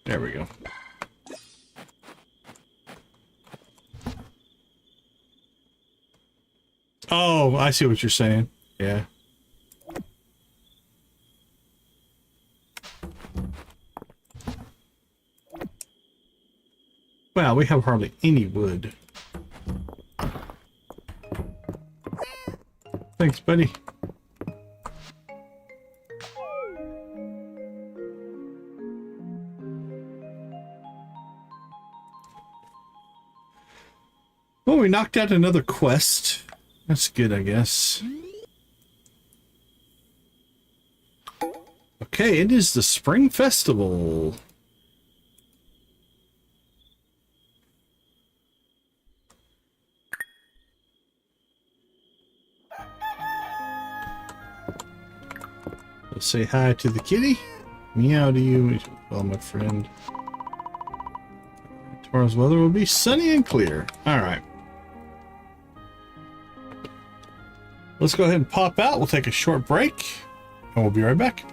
There we go. Oh, I see what you're saying. Yeah. Wow, we have hardly any wood. Thanks, buddy. Well, we knocked out another quest. That's good, I guess. Okay, it is the Spring Festival. Let's say hi to the kitty. Meow to you. Well, my friend. Tomorrow's weather will be sunny and clear. All right. Let's go ahead and pop out. We'll take a short break, and we'll be right back.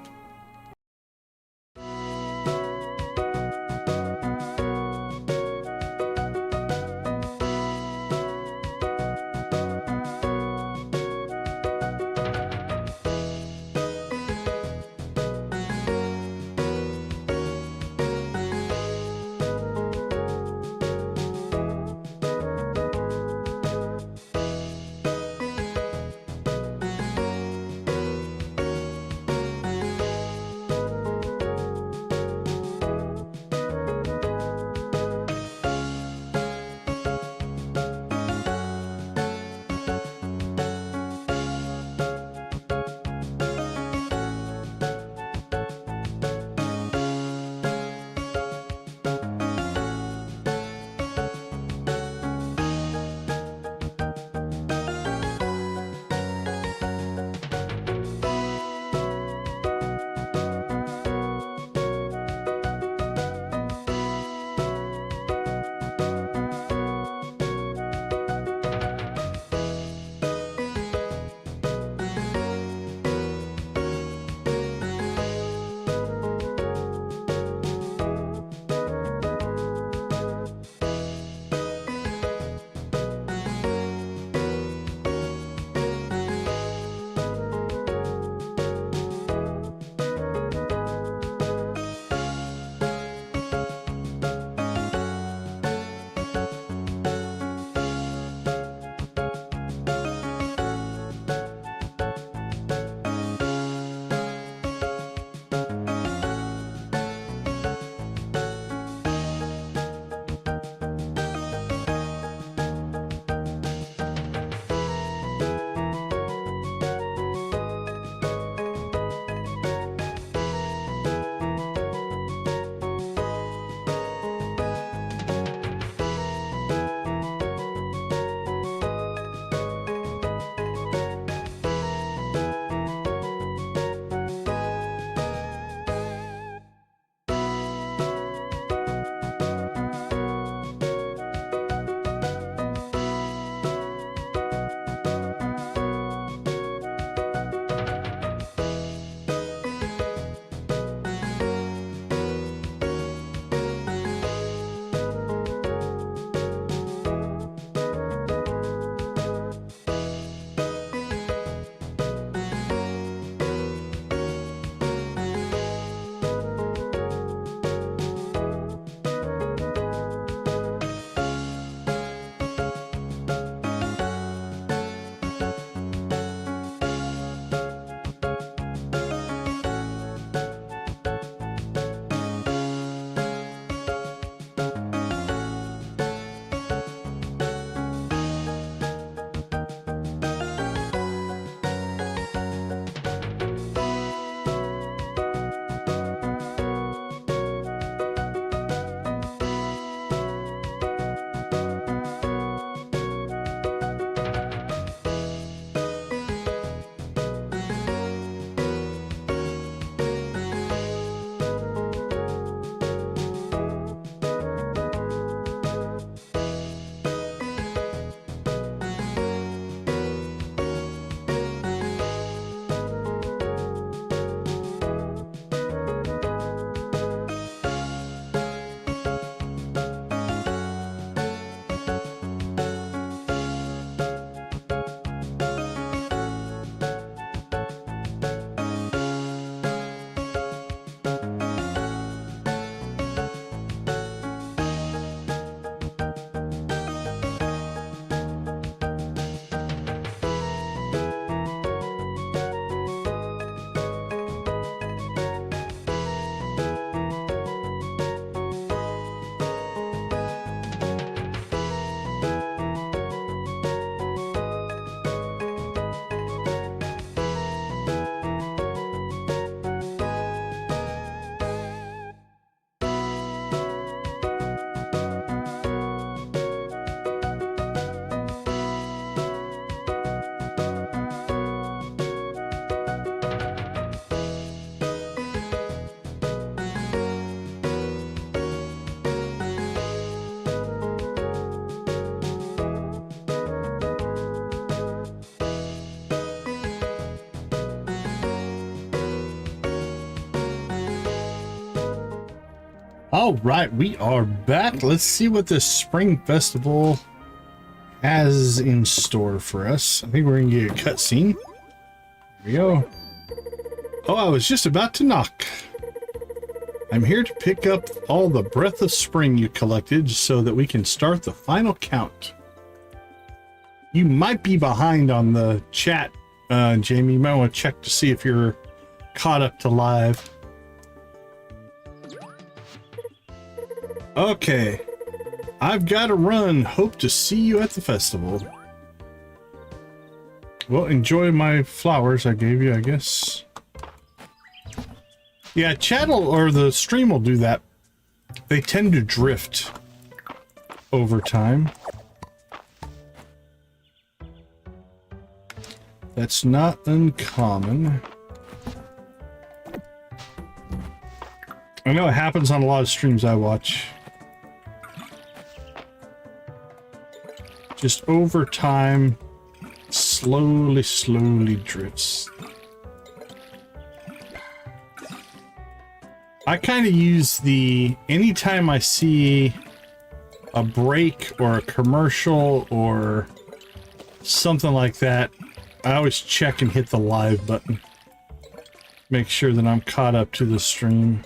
All right, we are back. Let's see what the Spring Festival has in store for us. I think we're gonna get a cutscene. Here we go. Oh, I was just about to knock. I'm here to pick up all the Breath of Spring you collected so that we can start the final count. You might be behind on the chat, Jamie. You might want to check to see if you're caught up to live. Okay. I've got to run. Hope to see you at the festival. Well, enjoy my flowers I gave you, I guess. Yeah, chat or the stream will do that. They tend to drift over time. That's not uncommon. I know it happens on a lot of streams I watch. Just over time, slowly drifts. I kind of use anytime I see a break or a commercial or something like that, I always check and hit the live button. Make sure that I'm caught up to the stream.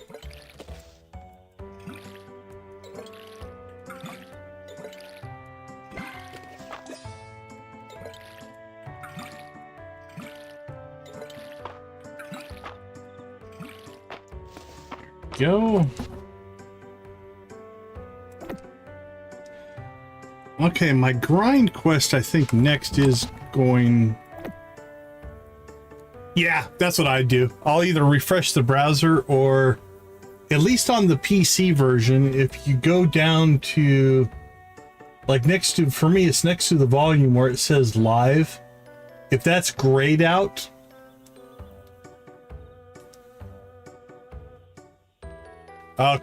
Go. Okay, my grind quest I think next is going... Yeah, that's what I do. I'll either refresh the browser or, at least on the PC version, if you go down to, like next to, for me it's next to the volume where it says live. If that's grayed out,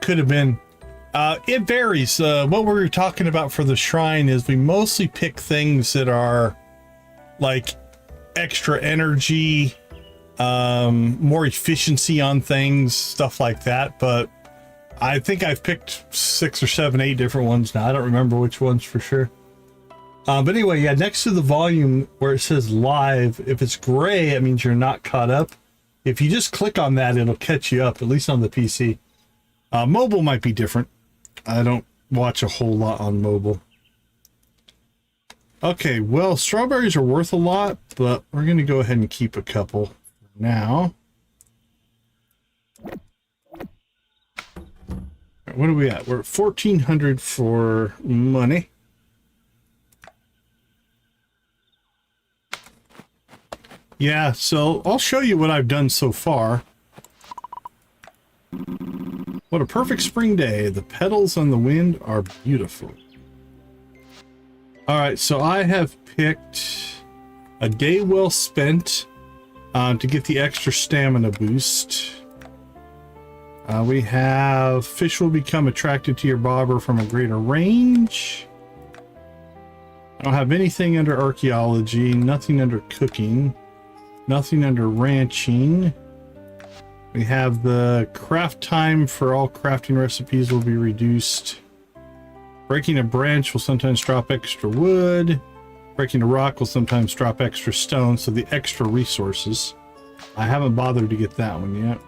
could have been. It varies. What we were talking about for the shrine is we mostly pick things that are like extra energy, more efficiency on things, stuff like that. But I think I've picked 6 or 7, 8 different ones now. I don't remember which ones for sure. But anyway, yeah, next to the volume where it says live, if it's gray, it means you're not caught up. If you just click on that, it'll catch you up, at least on the PC. Mobile might be different. I don't watch a whole lot on mobile. Okay, well, strawberries are worth a lot, but we're going to go ahead and keep a couple now. What are we at? We're at 1,400 for money. Yeah, so I'll show you what I've done so far. What a perfect spring day. The petals on the wind are beautiful. All right, so I have picked a day well spent to get the extra stamina boost. We have fish will become attracted to your bobber from a greater range. I don't have anything under archaeology, nothing under cooking, nothing under ranching. We have the craft time for all crafting recipes will be reduced. Breaking a branch will sometimes drop extra wood. Breaking a rock will sometimes drop extra stone, so the extra resources. I haven't bothered to get that one yet.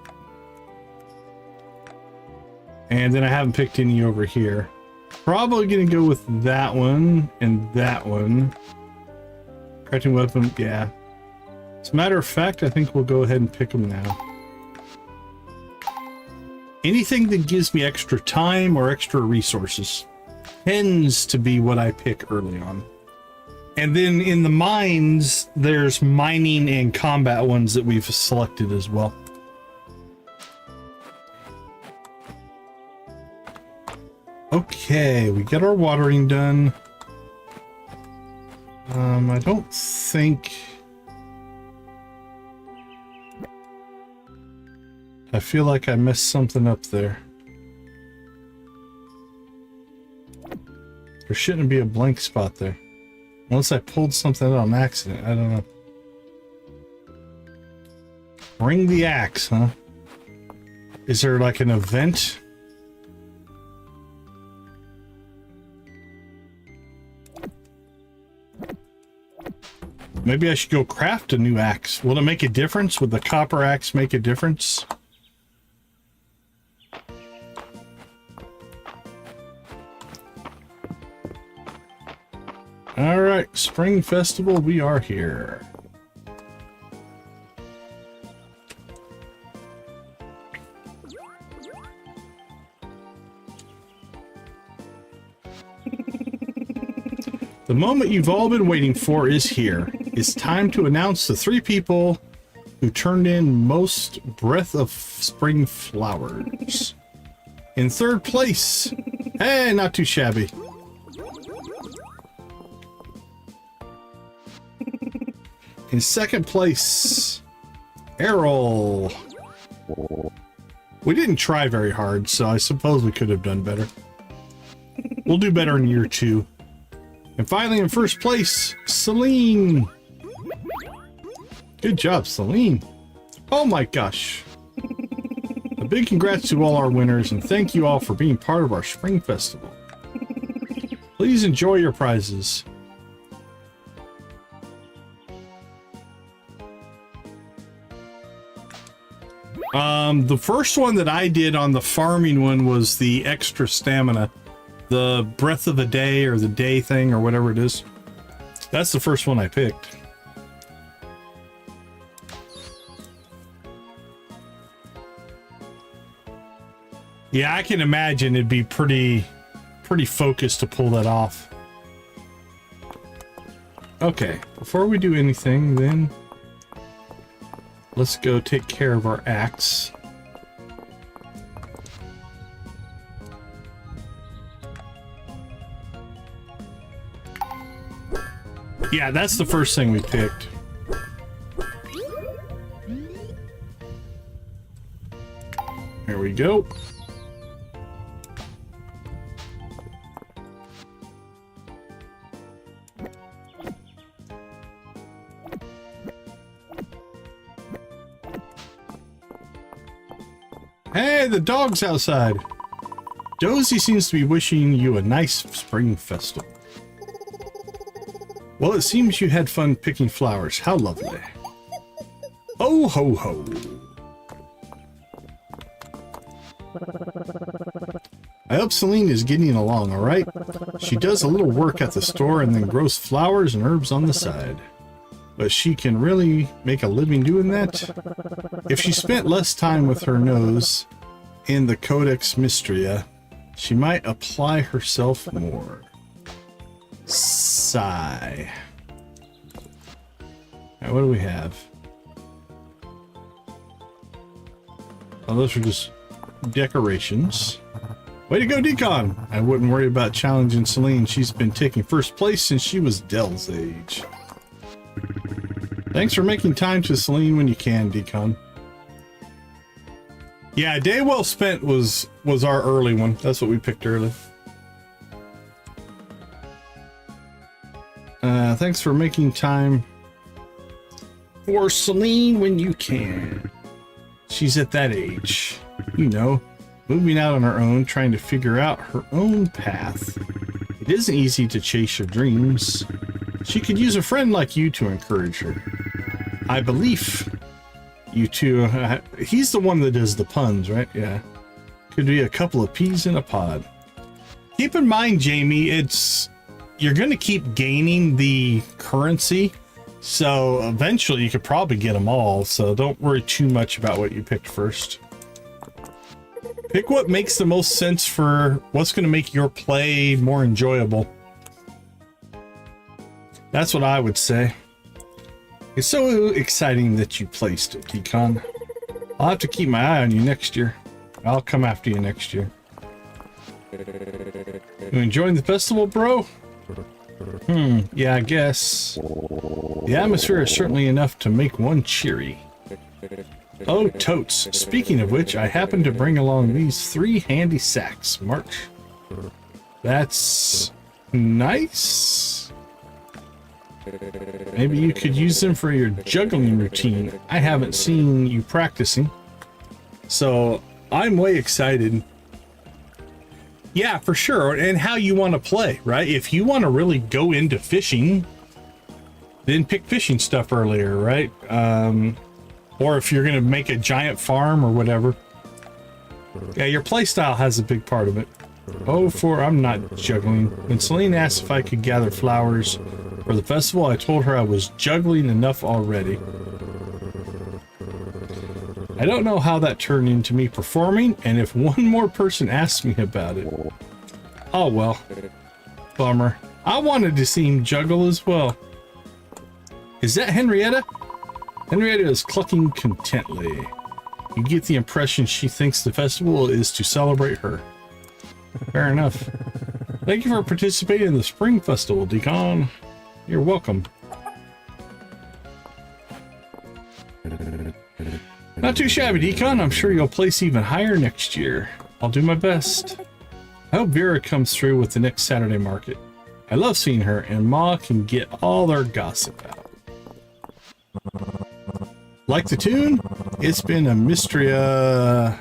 And then I haven't picked any over here. Probably going to go with that one and that one. Crafting weapon, yeah. As a matter of fact, I think we'll go ahead and pick them now. Anything that gives me extra time or extra resources tends to be what I pick early on. And then in the mines, there's mining and combat ones that we've selected as well. Okay, we get our watering done. I don't think... I feel like I messed something up there. There shouldn't be a blank spot there. Unless I pulled something out on accident. I don't know. Bring the axe, huh? Is there like an event? Maybe I should go craft a new axe. Will it make a difference? Would the copper axe make a difference? All right, Spring Festival, we are here. The moment you've all been waiting for is here. It's time to announce the 3 people who turned in most Breath of Spring flowers. In 3rd place, hey, not too shabby. In 2nd place, Errol. We didn't try very hard, so I suppose we could have done better. We'll do better in year 2. And finally, in 1st place, Celine. Good job, Celine. Oh my gosh. A big congrats to all our winners, and thank you all for being part of our Spring Festival. Please enjoy your prizes. The first one that I did on the farming one was the extra stamina. The breath of the day, or the day thing, or whatever it is. That's the first one I picked. Yeah, I can imagine it'd be pretty focused to pull that off. Okay, before we do anything, then let's go take care of our axe. Yeah, that's the first thing we picked. There we go. Hey, the dog's outside. Dozy seems to be wishing you a nice spring festival. Well, it seems you had fun picking flowers. How lovely. Oh, ho, ho. I hope Celine is getting along all right. She does a little work at the store and then grows flowers and herbs on the side. But she can really make a living doing that. If she spent less time with her nose in the Codex Mistria, she might apply herself more. Sigh. Alright, what do we have? Oh, those are just decorations. Way to go, Decon! I wouldn't worry about challenging Celine. She's been taking first place since she was Dell's age. Thanks for making time to Celine when you can, Decon. Yeah, day well spent was our early one. That's what we picked early. Thanks for making time for Celine when you can. She's at that age, you know, moving out on her own, trying to figure out her own path. It isn't easy to chase your dreams. She could use a friend like you to encourage her. I believe you two. He's the one that does the puns, right? Yeah. Could be a couple of peas in a pod. Keep in mind, Jamie, you're going to keep gaining the currency. So eventually you could probably get them all. So don't worry too much about what you picked first. Pick what makes the most sense for what's going to make your play more enjoyable. That's what I would say. It's so exciting that you placed it, Decon. I'll have to keep my eye on you next year. I'll come after you next year. You enjoying the festival, bro? Yeah, I guess. The atmosphere is certainly enough to make one cheery. Oh, totes. Speaking of which, I happen to bring along these 3 handy sacks. March. That's nice. Maybe you could use them for your juggling routine. I haven't seen you practicing, so I'm way excited. Yeah, for sure. And how you want to play, right? If you want to really go into fishing, didn't pick fishing stuff earlier, right? Or if you're gonna make a giant farm or whatever. Yeah, your playstyle has a big part of it. Oh, I'm not juggling. When Celine asked if I could gather flowers for the festival, I told her I was juggling enough already. I don't know how that turned into me performing, and if one more person asks me about it. Oh well. Bummer. I wanted to see him juggle as well. Is that Henrietta? Henrietta is clucking contently. You get the impression she thinks the festival is to celebrate her. Fair enough. Thank you for participating in the Spring Festival, Decon. You're welcome. Not too shabby, Decon. I'm sure you'll place even higher next year. I'll do my best. I hope Vera comes through with the next Saturday market. I love seeing her, and Ma can get all their gossip out. Like the tune? It's been a Mistria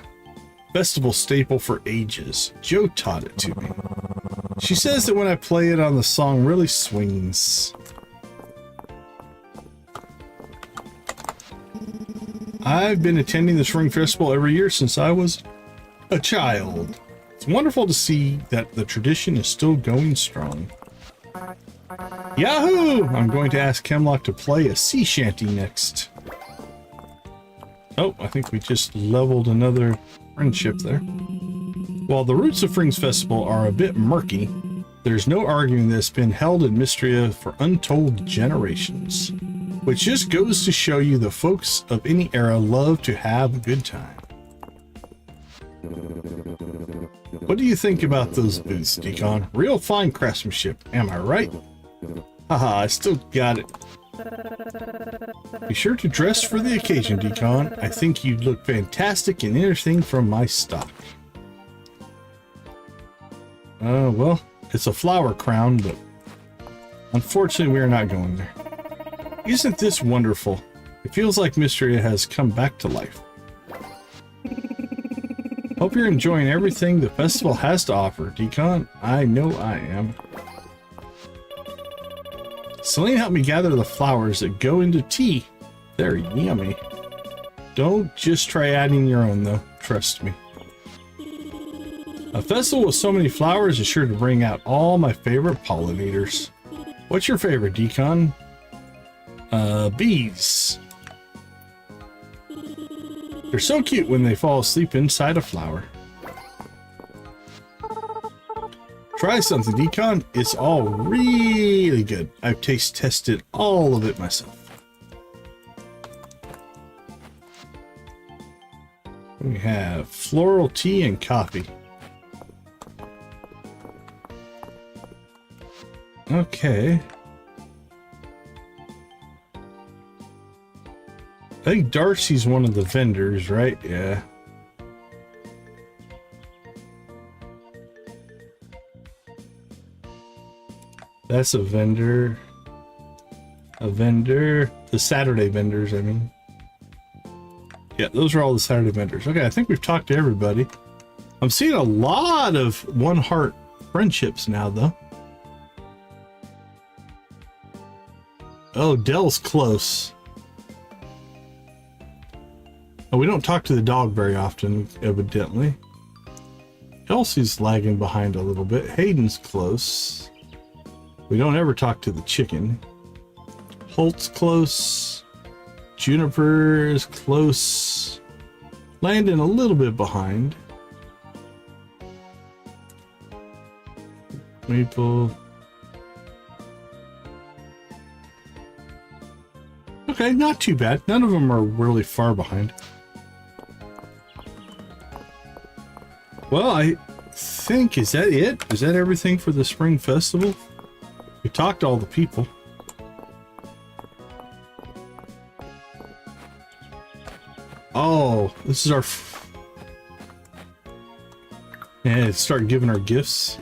festival staple for ages. Joe taught it to me. She says that when I play it on, the song really swings. I've been attending the Spring Festival every year since I was a child. It's wonderful to see that the tradition is still going strong. Yahoo! I'm going to ask Hemlock to play a sea shanty next. Oh, I think we just leveled another friendship there. While the roots of Spring's Festival are a bit murky, there's no arguing that it's been held in Mistria for untold generations. Which just goes to show you the folks of any era love to have a good time. What do you think about those boots, Decon? Real fine craftsmanship, am I right? Haha, I still got it. Be sure to dress for the occasion, Decon. I think you'd look fantastic in anything from my stock. Well, it's a flower crown, but unfortunately we are not going there. Isn't this wonderful? It feels like Mistria has come back to life. Hope you're enjoying everything the festival has to offer, Decon. I know I am. Celine helped me gather the flowers that go into tea. They're yummy. Don't just try adding your own, though. Trust me. A festival with so many flowers is sure to bring out all my favorite pollinators. What's your favorite, Decon? Bees. They're so cute when they fall asleep inside a flower. Try something, Decon. It's all really good. I've taste tested all of it myself. We have floral tea and coffee. Okay. I think Darcy's one of the vendors, right? Yeah. That's a vendor. A vendor. The Saturday vendors, I mean. Yeah, those are all the Saturday vendors. Okay, I think we've talked to everybody. I'm seeing a lot of One Heart friendships now, though. Oh, Dell's close. Oh, we don't talk to the dog very often, evidently. Elsie's lagging behind a little bit. Hayden's close. We don't ever talk to the chicken. Holt's close. Juniper is close. Landon a little bit behind. Maple. Okay, not too bad. None of them are really far behind. Well, I think, is that it? Is that everything for the Spring Festival? We talked to all the people. Oh, this is our... Yeah, start giving our gifts.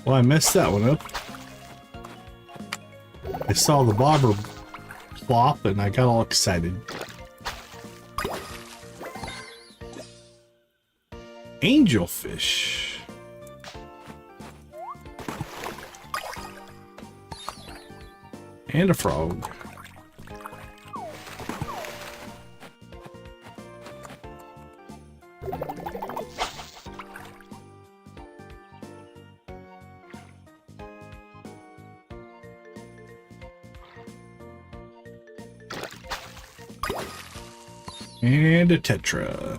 Well, I messed that one up. I saw the bobber plop and I got all excited. Angelfish. And a frog. And a tetra.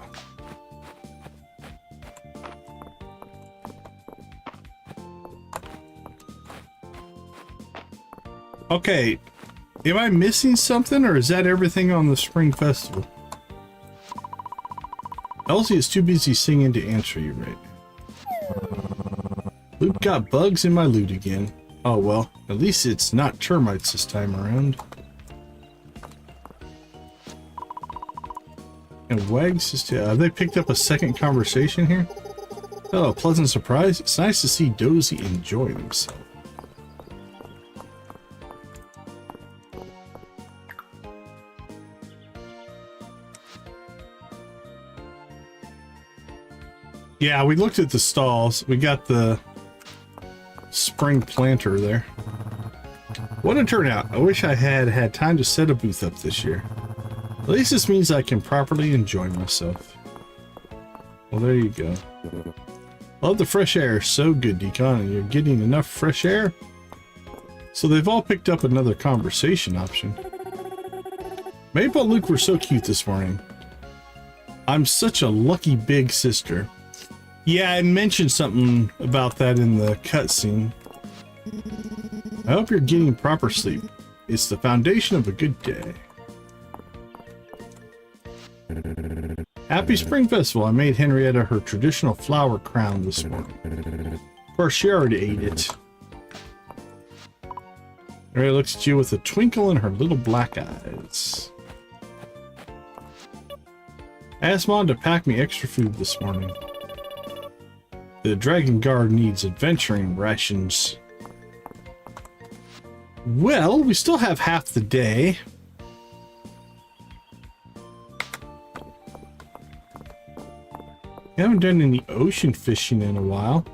Okay, am I missing something, or is that everything on the Spring Festival? Elsie is too busy singing to answer you right now. Loot got bugs in my loot again. Oh well, at least it's not termites this time around. And Wags is too. Have they picked up a second conversation here? Oh, pleasant surprise. It's nice to see Dozy enjoy himself. Yeah, we looked at the stalls. We got the spring planter there. What a turnout. I wish I had time to set a booth up this year. At least this means I can properly enjoy myself. Well, there you go. Love the fresh air. So good, Decon. You're getting enough fresh air? So they've all picked up another conversation option. Maple and Luke were so cute this morning. I'm such a lucky big sister. Yeah, I mentioned something about that in the cutscene. I hope you're getting proper sleep. It's the foundation of a good day. Happy Spring Festival. I made Henrietta her traditional flower crown this morning. Of course, she already ate it. Henrietta looks at you with a twinkle in her little black eyes. I asked Mom to pack me extra food this morning. The Dragon Guard needs adventuring rations. Well, we still have half the day. We haven't done any ocean fishing in a while.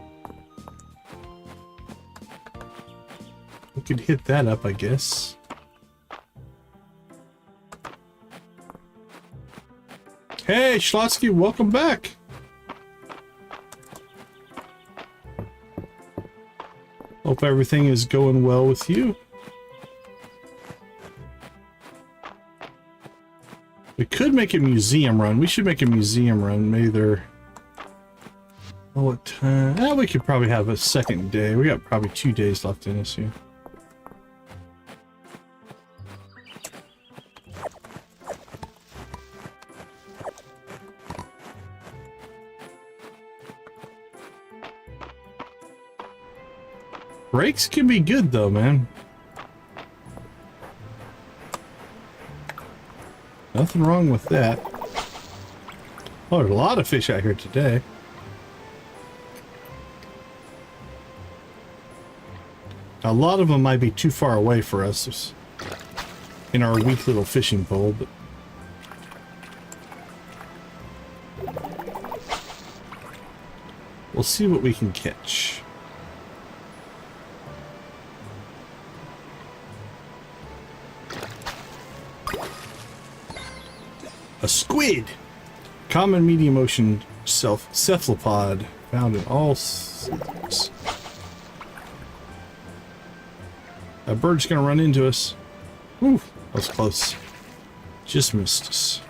We could hit that up, I guess. Hey, Schlotsky, welcome back. Hope everything is going well with you. We could make a museum run. We should make a museum run. Maybe they're... Oh, what time? We could probably have a second day. We got probably 2 days left in us here. Breaks can be good though, man. Nothing wrong with that. Oh, there's a lot of fish out here today. A lot of them might be too far away for us in our weak little fishing pole, but we'll see what we can catch. A squid! Common medium ocean cephalopod found in all seas. That bird's gonna run into us. Whew, that was close. Just missed us.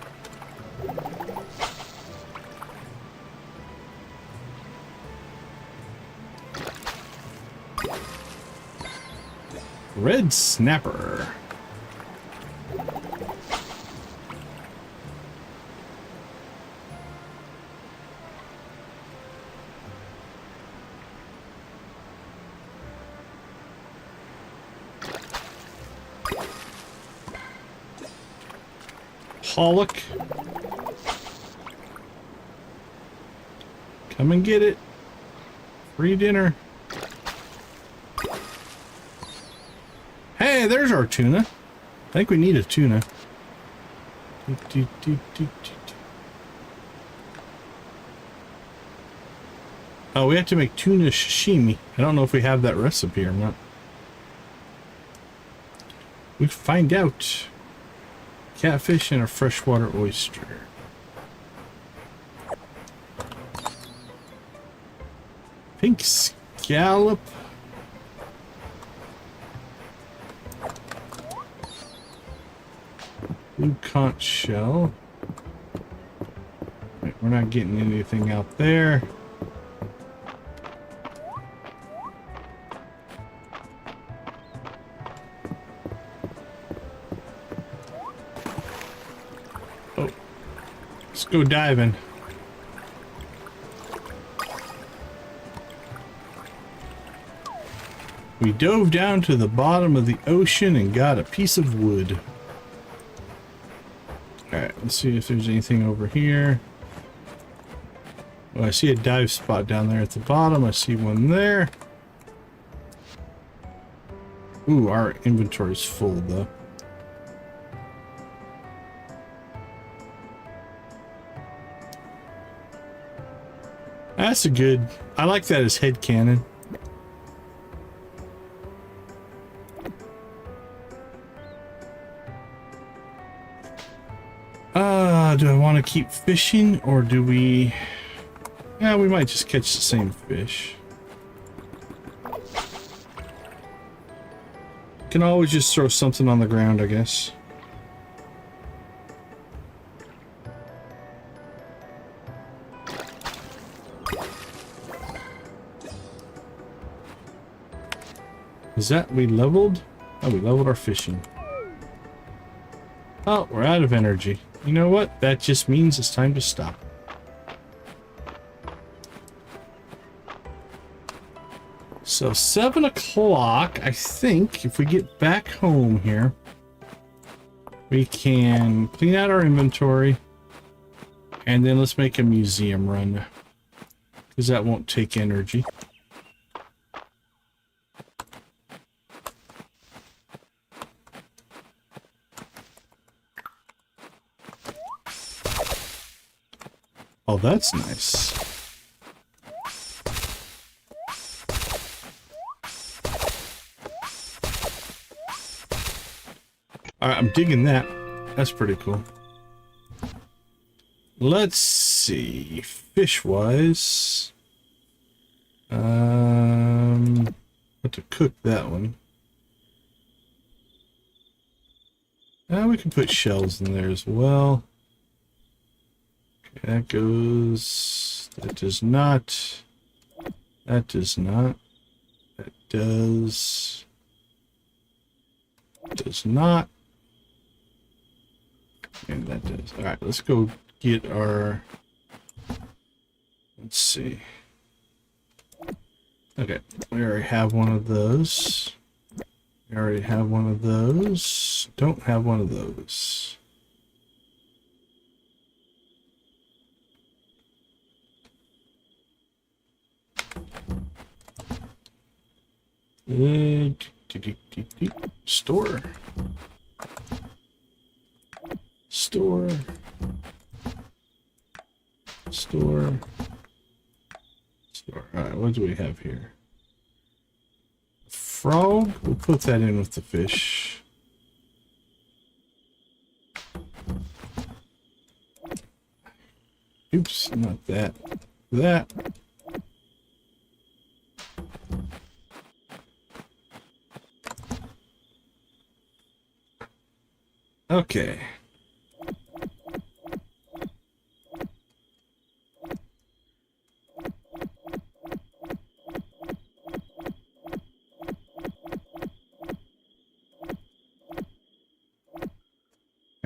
Red snapper. Pollock. Come and get it. Free dinner. Hey, there's our tuna. I think we need a tuna. Oh, we have to make tuna sashimi. I don't know if we have that recipe or not. We find out. Catfish and a freshwater oyster. Pink scallop. Blue conch shell. Right, we're not getting anything out there. Oh, let's go diving. We dove down to the bottom of the ocean and got a piece of wood. Alright, let's see if there's anything over here. Well, I see a dive spot down there at the bottom. I see one there. Ooh, our inventory's full though. That's a good... I like that as head cannon. Do I want to keep fishing or do we... Yeah, we might just catch the same fish. Can always just throw something on the ground, I guess. Is that we leveled? Oh, we leveled our fishing. Oh, we're out of energy. You know what? That just means it's time to stop. So 7 o'clock, I think, if we get back home here, we can clean out our inventory and then let's make a museum run because that won't take energy. Oh, that's nice. Alright, I'm digging that. That's pretty cool. Let's see. Fish-wise. Have to cook that one. We can put shells in there as well. Okay, that goes. That does not. That does not. That does. Does not. And that does. Alright, let's go get our... Let's see. Okay, we already have one of those. We already have one of those. Don't have one of those. Store. Store. Store. Store. Alright, what do we have here? Frog? We'll put that in with the fish. Oops, not that. That. Okay.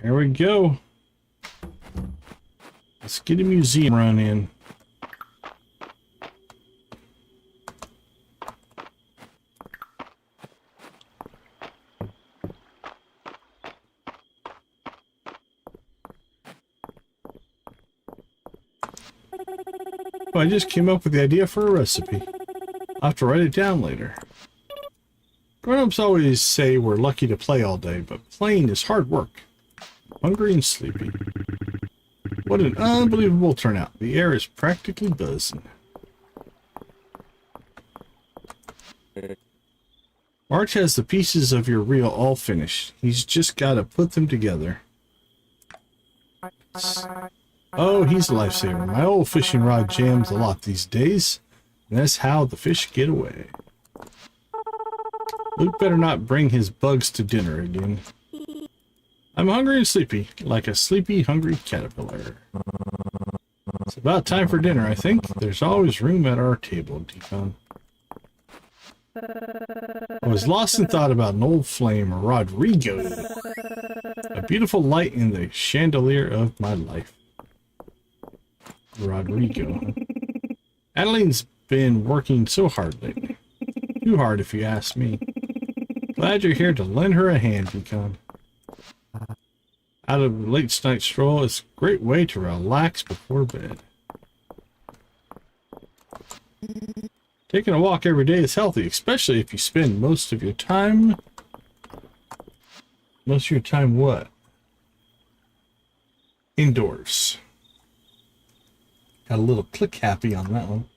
There we go. Let's get a museum run in. I just came up with the idea for a recipe. I'll have to write it down later. Grown-ups always say we're lucky to play all day, but playing is hard work. I'm hungry and sleepy. What an unbelievable turnout. The air is practically buzzing. March has the pieces of your reel all finished. He's just got to put them together. Oh, he's a lifesaver. My old fishing rod jams a lot these days. And that's how the fish get away. Luke better not bring his bugs to dinner again. I'm hungry and sleepy, like a sleepy, hungry caterpillar. It's about time for dinner, I think. There's always room at our table, Decon. I was lost in thought about an old flame, Rodrigo. A beautiful light in the chandelier of my life. Rodrigo. Adeline's been working so hard lately. Too hard, if you ask me. Glad you're here to lend her a hand, Decon. Out of a late night stroll, it's a great way to relax before bed. Taking a walk every day is healthy, especially if you spend most of your time... Most of your time what? Indoors. Got a little click happy on that one.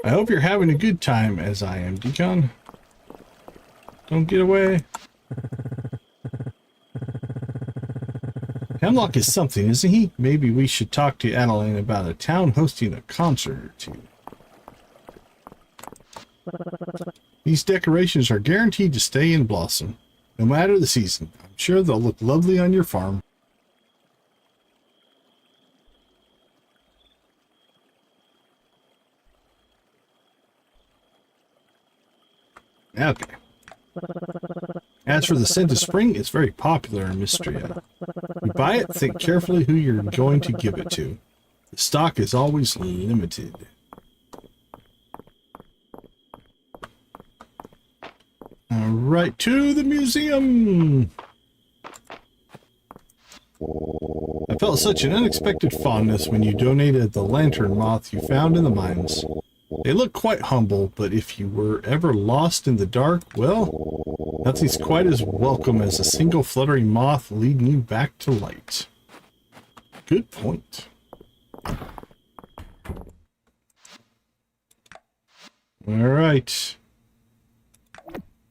I hope you're having a good time as I am, Decon. Don't get away. Hemlock is something, isn't he? Maybe we should talk to Adeline about a town hosting a concert or two. These decorations are guaranteed to stay in blossom, no matter the season. I'm sure they'll look lovely on your farm. Okay. As for the scent of spring, it's very popular in Mistria. You buy it, think carefully who you're going to give it to. The stock is always limited. Alright, to the museum! I felt such an unexpected fondness when you donated the lantern moth you found in the mines. They look quite humble, but if you were ever lost in the dark, well, nothing's quite as welcome as a single fluttering moth leading you back to light. Good point. Alright.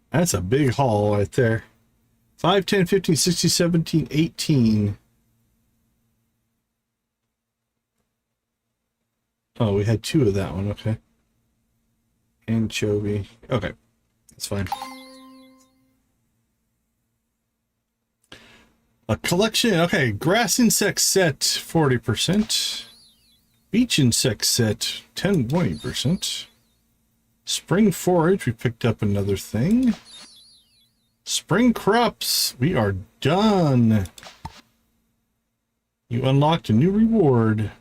That's a big haul right there. 5, 10, 15, 16, 17, 18. Oh, we had 2 of that one, okay. Anchovy. Okay, that's fine. A collection, okay, grass insect set 40%. Beach insect set 20%. Spring forage, we picked up another thing. Spring crops, we are done. You unlocked a new reward.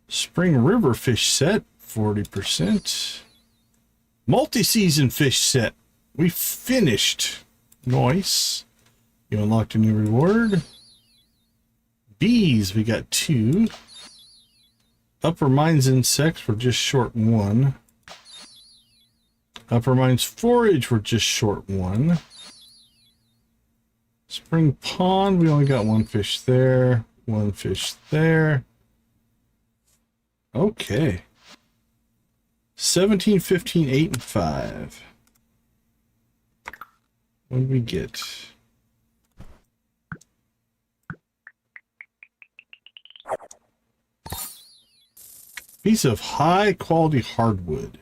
Spring river fish set 40%. Multi-season fish set. We finished. Nice. You unlocked a new reward. Bees, we got 2. Upper mines insects were just short 1. Upper mines forage were just short 1. Spring pond, we only got 1 fish there. 1 fish there. Okay. 17, 15, 8, and 5. What did we get? Piece of high quality hardwood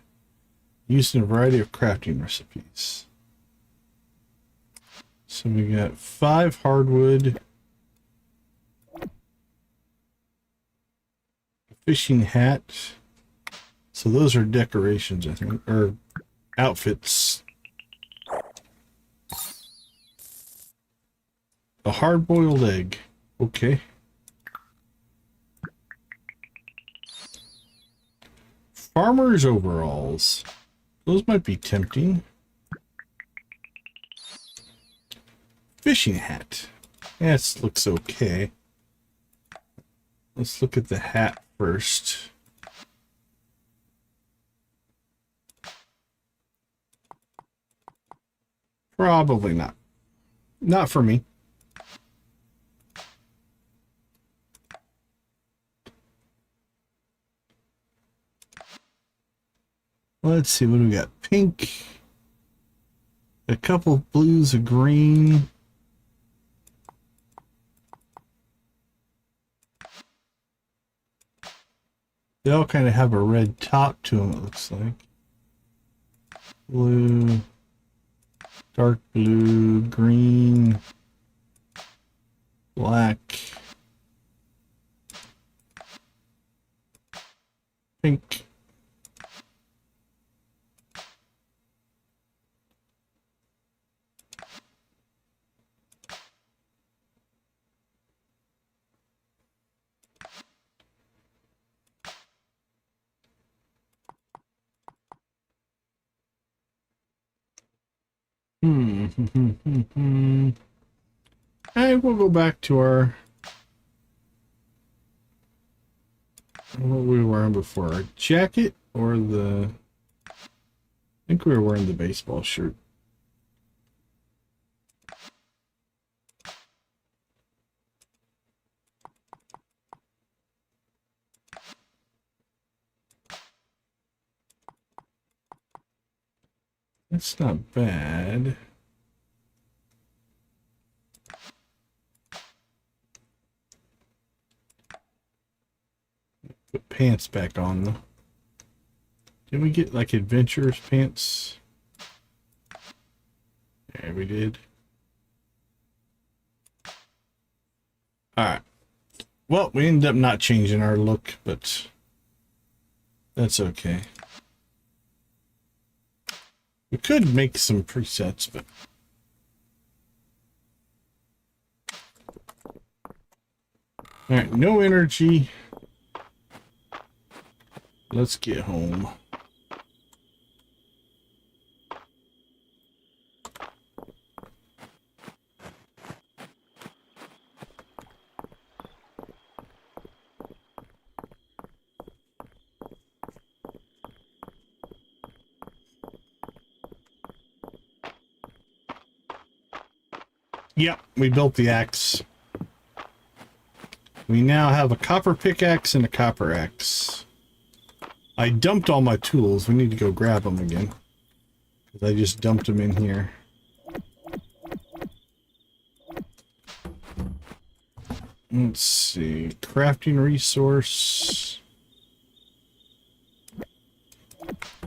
used in a variety of crafting recipes. So we got 5 hardwood. A fishing hat. So those are decorations, I think, or outfits. A hard-boiled egg. Okay. Farmer's overalls. Those might be tempting. Fishing hat. Yeah, it looks okay. Let's look at the hat first. Probably not. Not for me. Let's see, what do we got? Pink. A couple of blues, a green. They all kind of have a red top to them, it looks like. Blue, dark blue, green, black, pink. And we'll go back to our what we were wearing before, our jacket or the I think we were wearing the baseball shirt. That's not bad. Put pants back on though. Did we get like adventurers pants? Yeah, we did. Alright. Well, we ended up not changing our look, but that's okay. We could make some presets, but alright, no energy. Let's get home. Yep, we built the axe. We now have a copper pickaxe and a copper axe. I dumped all my tools. We need to go grab them again. Because I just dumped them in here. Let's see. Crafting resource.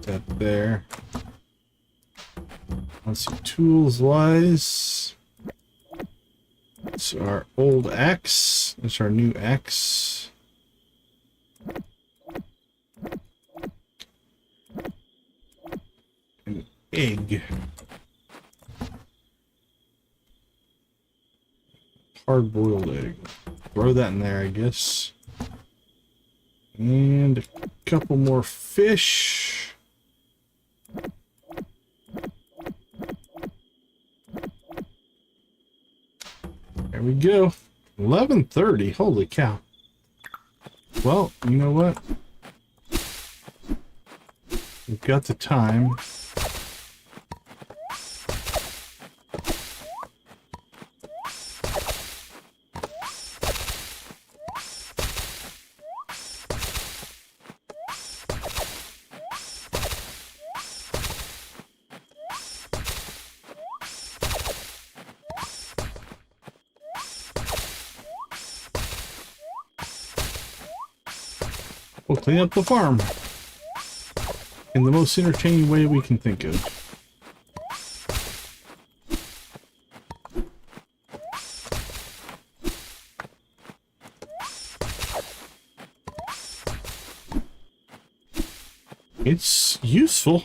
That there. Let's see. Tools wise. It's our old axe. It's our new axe. An egg. Hard-boiled egg. Throw that in there, I guess. And a couple more fish. There we go. 11:30. Holy cow. Well, you know what? We've got the time. We'll clean up the farm in the most entertaining way we can think of. It's useful.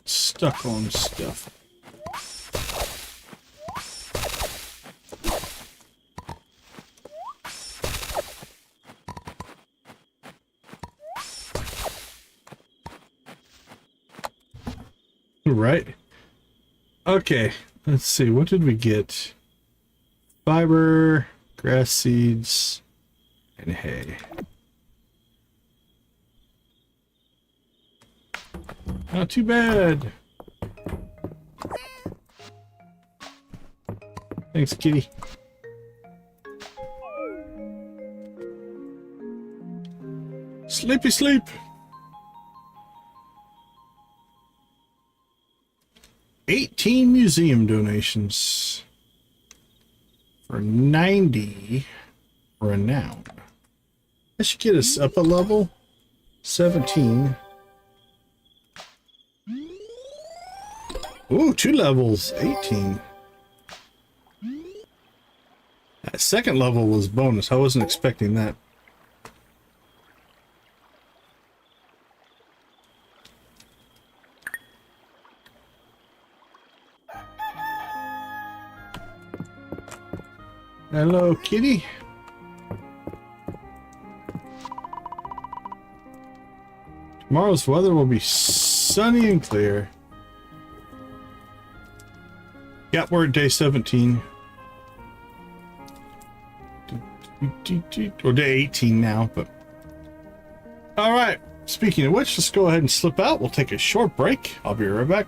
Stuck on stuff. Right. Okay, let's see. What did we get? Fiber, grass seeds, and hay. Not too bad. Thanks, kitty. Sleepy sleep. $18 museum donations for 90 renown. That should get us up a level. 17. Ooh, 2 levels. 18. That second level was bonus. I wasn't expecting that. Hello, kitty. Tomorrow's weather will be sunny and clear. Yeah, we're at day 17. Or day 18 now, but... Alright, speaking of which, let's go ahead and slip out. We'll take a short break. I'll be right back.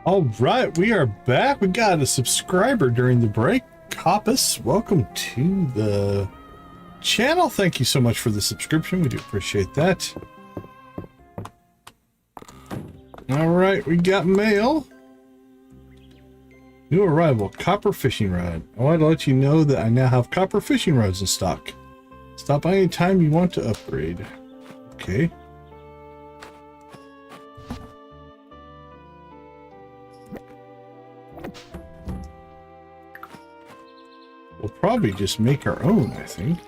All right, we are back. We got a subscriber during the break. Copus, welcome to the channel. Thank you so much for the subscription. We do appreciate that. All right, we got mail. New arrival, copper fishing rod. I wanted to let you know that I now have copper fishing rods in stock. Stop by anytime you want to upgrade. Okay. We'll probably just make our own, I think.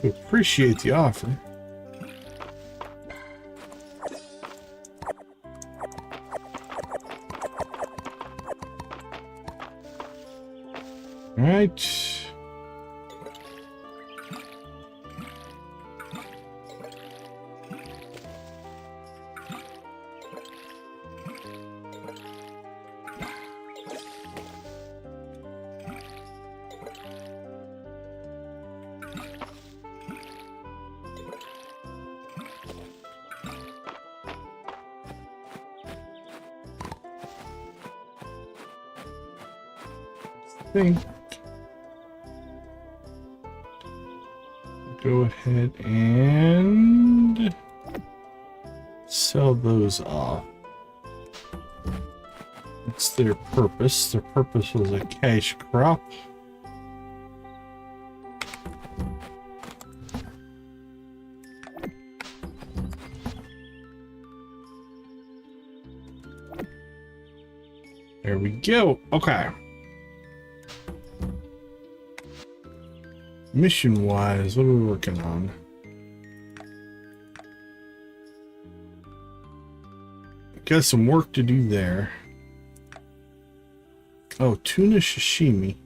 We appreciate the offer. All right. Think. Go ahead and sell those off. That's their purpose. Their purpose was a cash crop. There we go. Okay. Mission wise, what are we working on? Got some work to do there. Oh, tuna sashimi.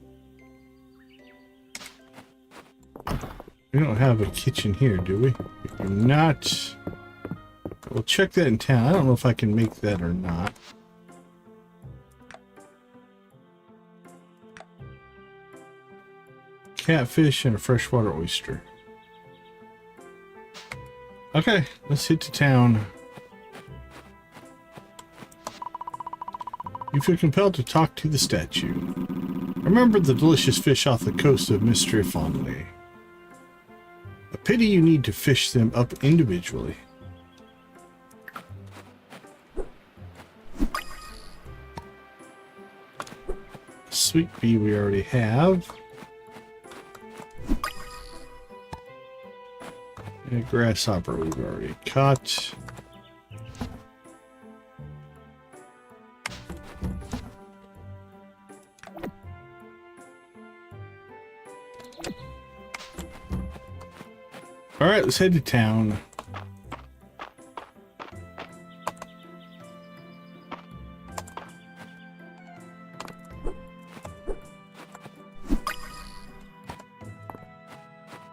We don't have a kitchen here, do we? We do not. We'll check that in town. I don't know if I can make that or not. Catfish and a freshwater oyster. Okay, let's hit the town. You feel compelled to talk to the statue. Remember the delicious fish off the coast of Mistria fondly. A pity you need to fish them up individually. Sweet bee we already have. And a grasshopper we've already caught. All right, let's head to town.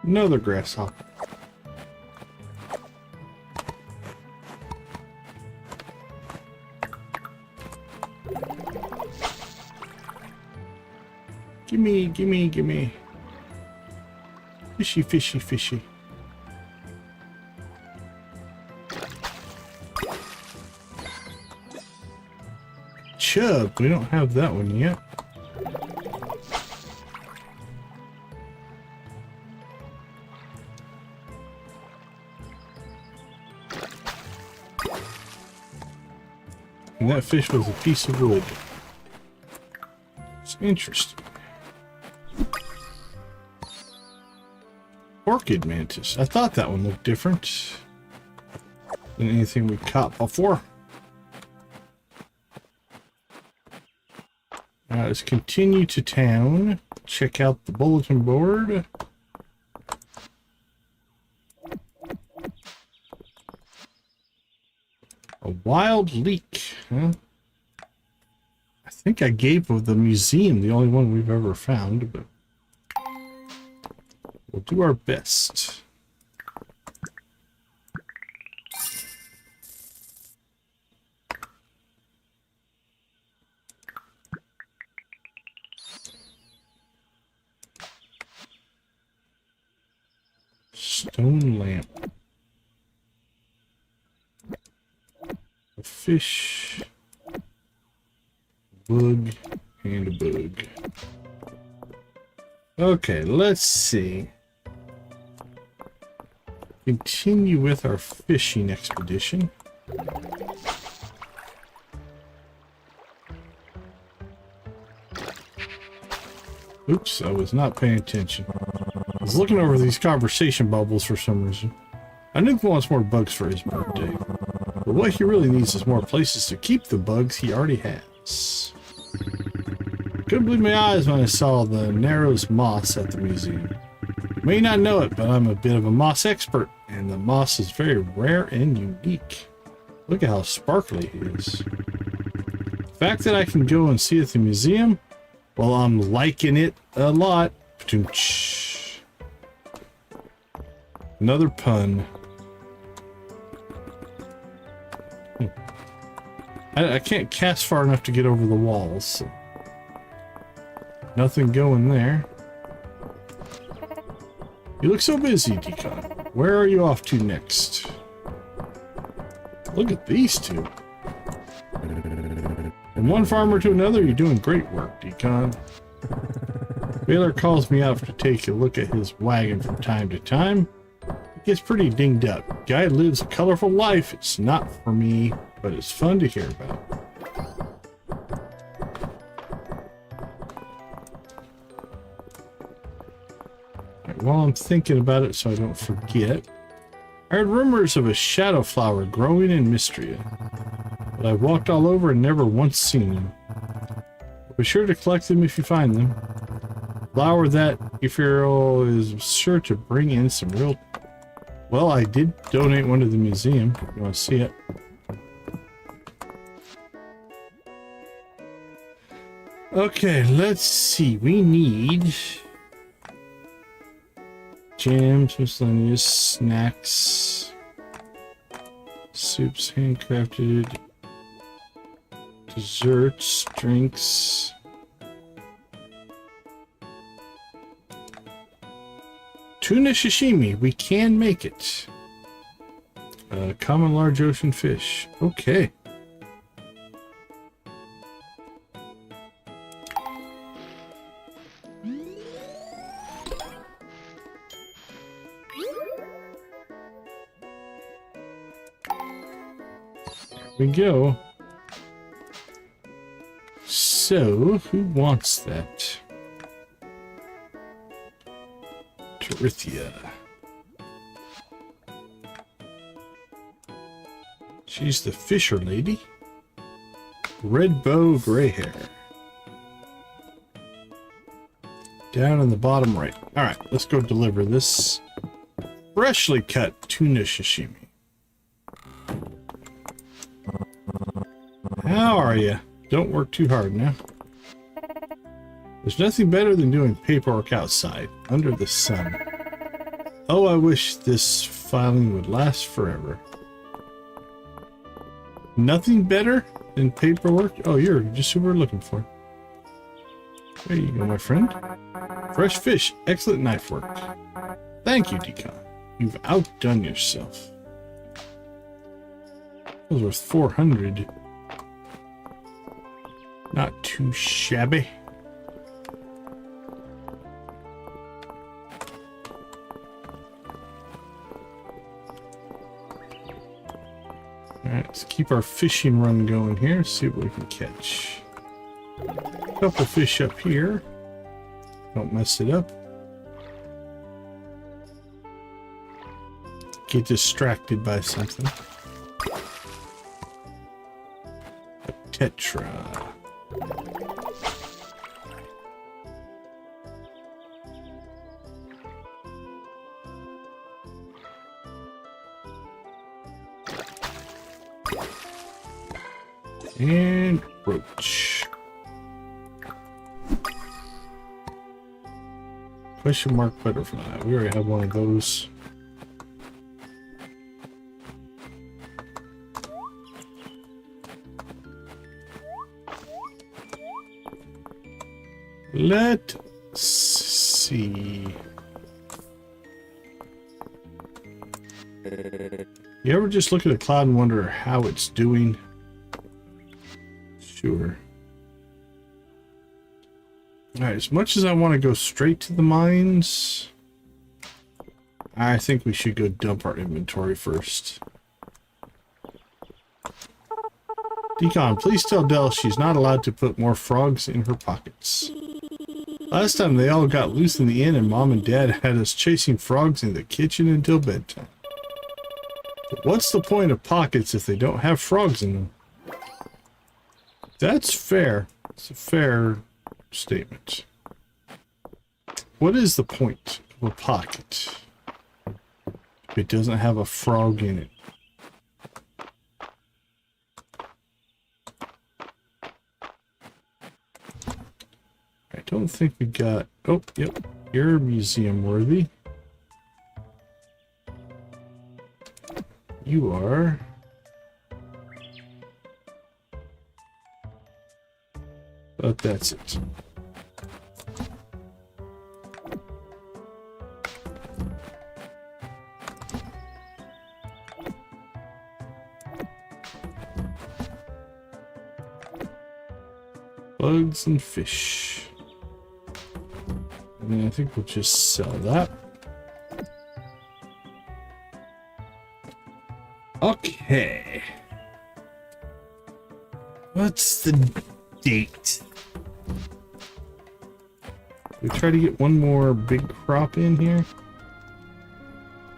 Another grasshopper. Gimme, gimme, gimme. Fishy, fishy, fishy. Chub, we don't have that one yet. And that fish was a piece of wood. It's interesting. Orchid mantis. I thought that one looked different than anything we caught before. Alright, let's continue to town. Check out the bulletin board. A wild leek, huh? I think I gave of the museum the only one we've ever found, but we'll do our best. Stone lamp. A fish. Bug and a bug. Okay, let's see. Continue with our fishing expedition. Oops, I was not paying attention. I was looking over these conversation bubbles for some reason. I knew he wants more bugs for his birthday. But what he really needs is more places to keep the bugs he already has. Couldn't believe my eyes when I saw the Narrows moss at the museum. You may not know it, but I'm a bit of a moss expert, and the moss is very rare and unique. Look at how sparkly it is. The fact that I can go and see it at the museum, well, I'm liking it a lot. Another pun. I can't cast far enough to get over the walls. So nothing going there. You look so busy, Decon. Where are you off to next? Look at these two. From one farmer to another, you're doing great work, Decon. Baylor calls me out to take a look at his wagon from time to time. It gets pretty dinged up. Guy lives a colorful life. It's not for me, but it's fun to hear about. Right, while I'm thinking about it so I don't forget, I heard rumors of a shadow flower growing in Mistria, but I've walked all over and never once seen them. Be sure to collect them if you find them. Flower that Ethereal is sure to bring in some real... Well, I did donate one to the museum. You want to see it? Okay, let's see. We need jams, miscellaneous snacks, soups, handcrafted, desserts, drinks. Tuna sashimi, we can make it. Common large ocean fish. Okay. There we go. So, who wants that? Terithia. She's the fisher lady. Red bow, gray hair. Down in the bottom right. Alright, let's go deliver this freshly cut tuna sashimi. How are you? Don't work too hard now. There's nothing better than doing paperwork outside, under the sun. Oh, I wish this filing would last forever. Nothing better than paperwork? Oh, you're just who we're looking for. There you go, my friend. Fresh fish, excellent knife work. Thank you, Decon. You've outdone yourself. That was worth 400. Not too shabby. Alright, let's keep our fishing run going here. See what we can catch. A couple fish up here. Don't mess it up. Get distracted by something. A tetra. And roach. Question mark butterfly. We already have one of those. Let's see. You ever just look at a cloud and wonder how it's doing? Sure. All right, as much as I want to go straight to the mines, I think we should go dump our inventory first. Decon, please tell Del she's not allowed to put more frogs in her pockets. Last time they all got loose in the inn and Mom and Dad had us chasing frogs in the kitchen until bedtime. But what's the point of pockets if they don't have frogs in them? That's fair. It's a fair statement. What is the point of a pocket if it doesn't have a frog in it? I don't think we got... Oh, yep. You're museum worthy. You are... But that's it. Bugs and fish. And then I think we'll just sell that. Okay. What's the date? We try to get one more big crop in here.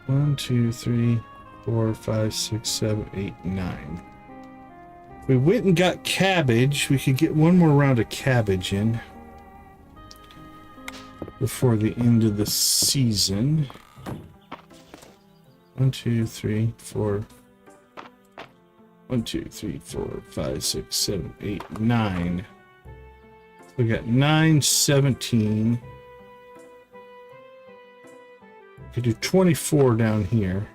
1, 2, 3, 4, 5, 6, 7, 8, 9. We went and got cabbage. We could get one more round of cabbage in before the end of the season. 1, 2, 3, 4. 1, 2, 3, 4, 5, 6, 7, 8, 9. We got 9, 17. We could do 24 down here.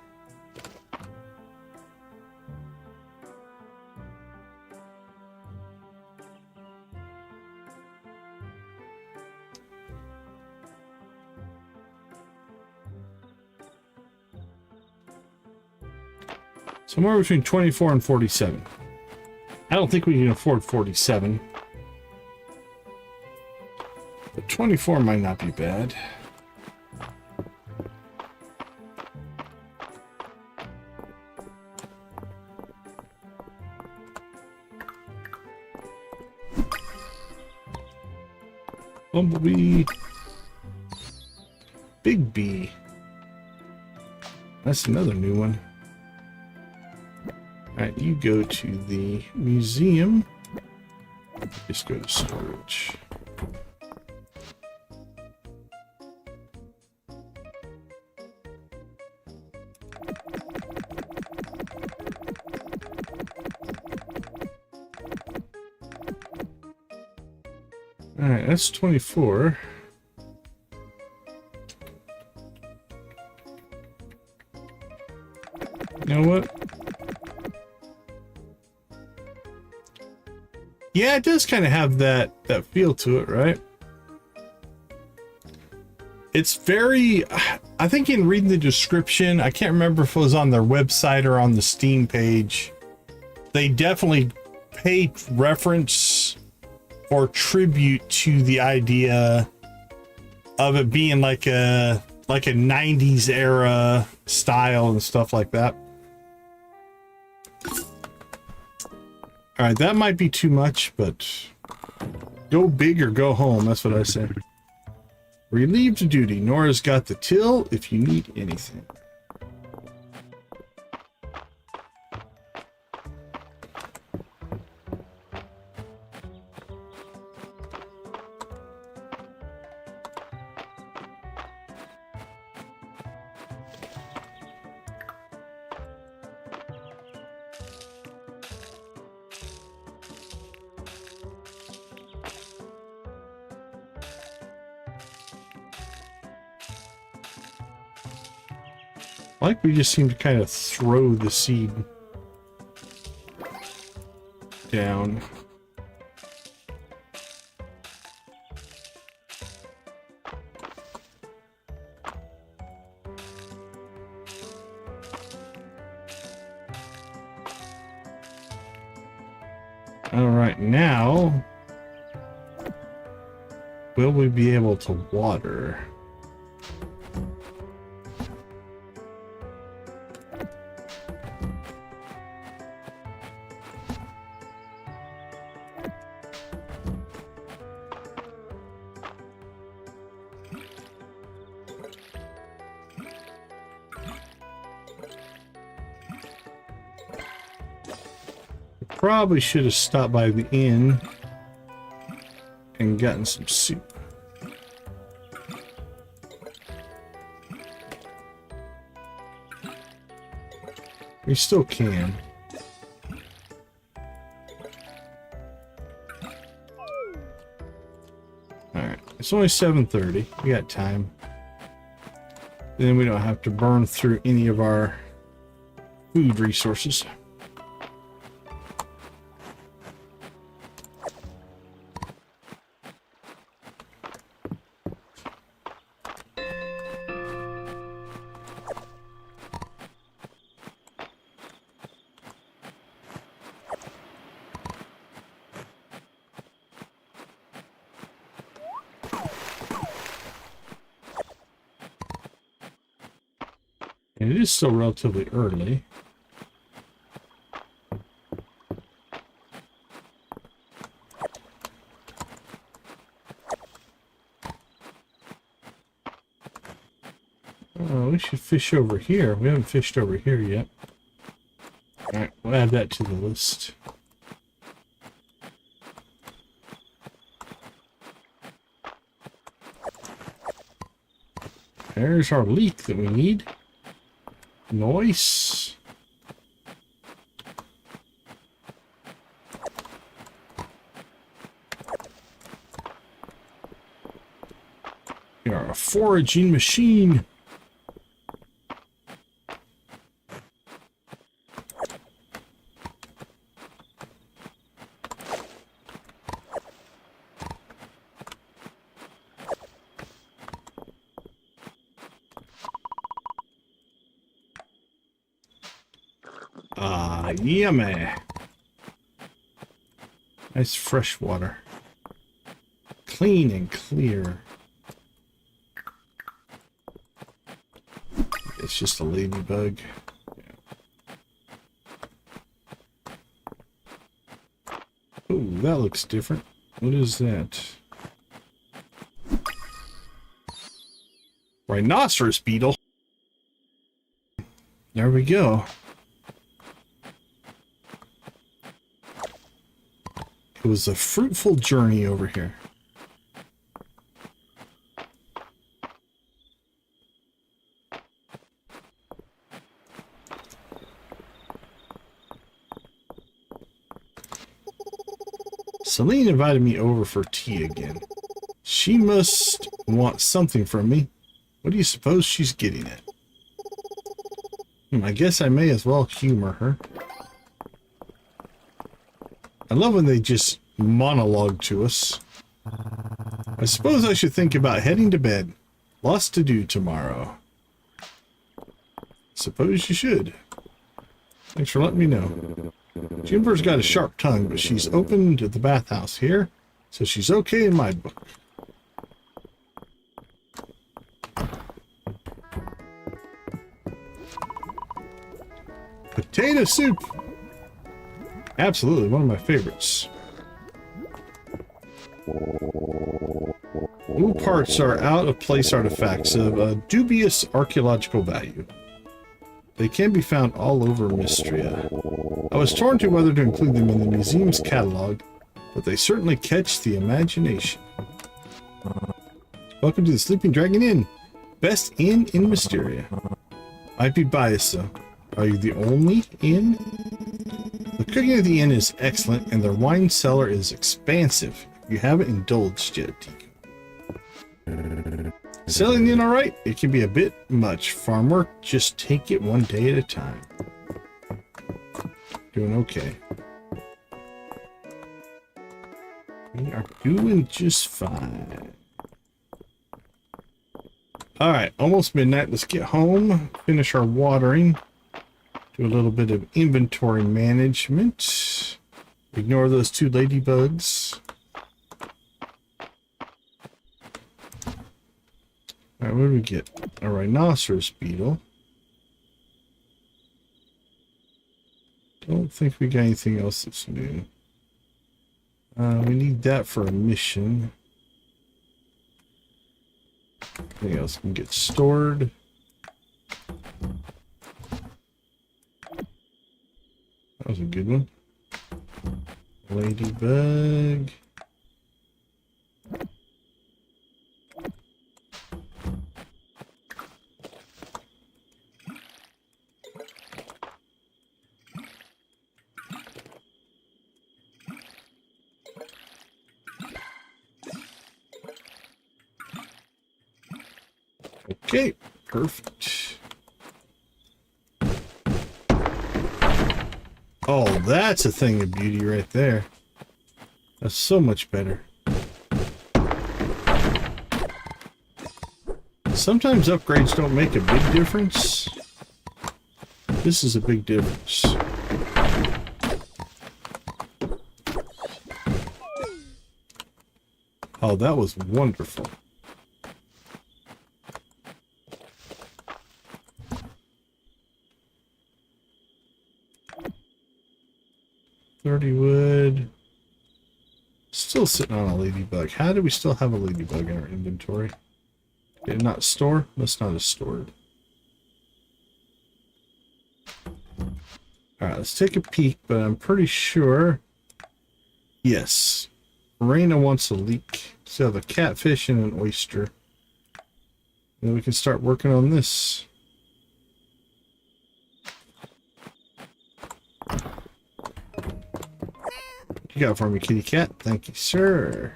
Somewhere between 24 and 47. I don't think we can afford 47. But 24 might not be bad. Bumblebee. Big bee. That's another new one. Alright, you go to the museum. Just go to storage. Alright, that's 24. You know what? Yeah, it does kind of have that feel to it, right? It's very... I think in reading the description, I can't remember if it was on their website or on the Steam page, they definitely paid reference or tribute to the idea of it being like a 90s era style and stuff like that. All right, that might be too much, but go big or go home. That's what I say. Relieved duty. Nora's got the till if you need anything. Like we just seem to kind of throw the seed down. All right, now will we be able to water? Probably should have stopped by the inn and gotten some soup. We still can. Alright, it's only 7:30. We got time. Then we don't have to burn through any of our food resources. And it is still relatively early. Oh, we should fish over here. We haven't fished over here yet. Alright, we'll add that to the list. There's our leek that we need. Nice. We are a foraging machine. Ah, yummy. Nice fresh water. Clean and clear. It's just a ladybug. Yeah. Ooh, that looks different. What is that? Rhinoceros beetle. There we go. It was a fruitful journey over here. Celine invited me over for tea again. She must want something from me. What do you suppose she's getting at? I guess I may as well humor her. I love when they just monologue to us. I suppose I should think about heading to bed. Lots to do tomorrow. Suppose you should. Thanks for letting me know. Juniper's got a sharp tongue, but she's open to the bathhouse here, so she's okay in my book. Potato soup! Absolutely, one of my favorites. Blue parts are out-of-place artifacts of dubious archaeological value. They can be found all over Mistria. I was torn to whether to include them in the museum's catalog, but they certainly catch the imagination. Welcome to the Sleeping Dragon Inn. Best inn in Mistria. Might be biased though. Are you the only inn? The cooking of the inn is excellent, and their wine cellar is expansive. If you haven't indulged yet, Deacon. Selling in alright? It can be a bit much. Farm work, just take it one day at a time. Doing okay. We are doing just fine. Alright, almost midnight. Let's get home, finish our watering, do a little bit of inventory management. Ignore those two ladybugs. All right, what do we get? A rhinoceros beetle. Don't think we got anything else that's new. We need that for a mission. Anything else can get stored. That was a good one. Ladybug. Okay, perfect. Oh, that's a thing of beauty right there. That's so much better. Sometimes upgrades don't make a big difference. This is a big difference. Oh, that was wonderful. Wood. Still sitting on a ladybug. How do we still have a ladybug in our inventory? Did it not store? Must not have stored. Alright, let's take a peek, but I'm pretty sure. Yes. Raina wants a leek. So the catfish and an oyster. Then we can start working on this. You got it for me, kitty cat. Thank you, sir.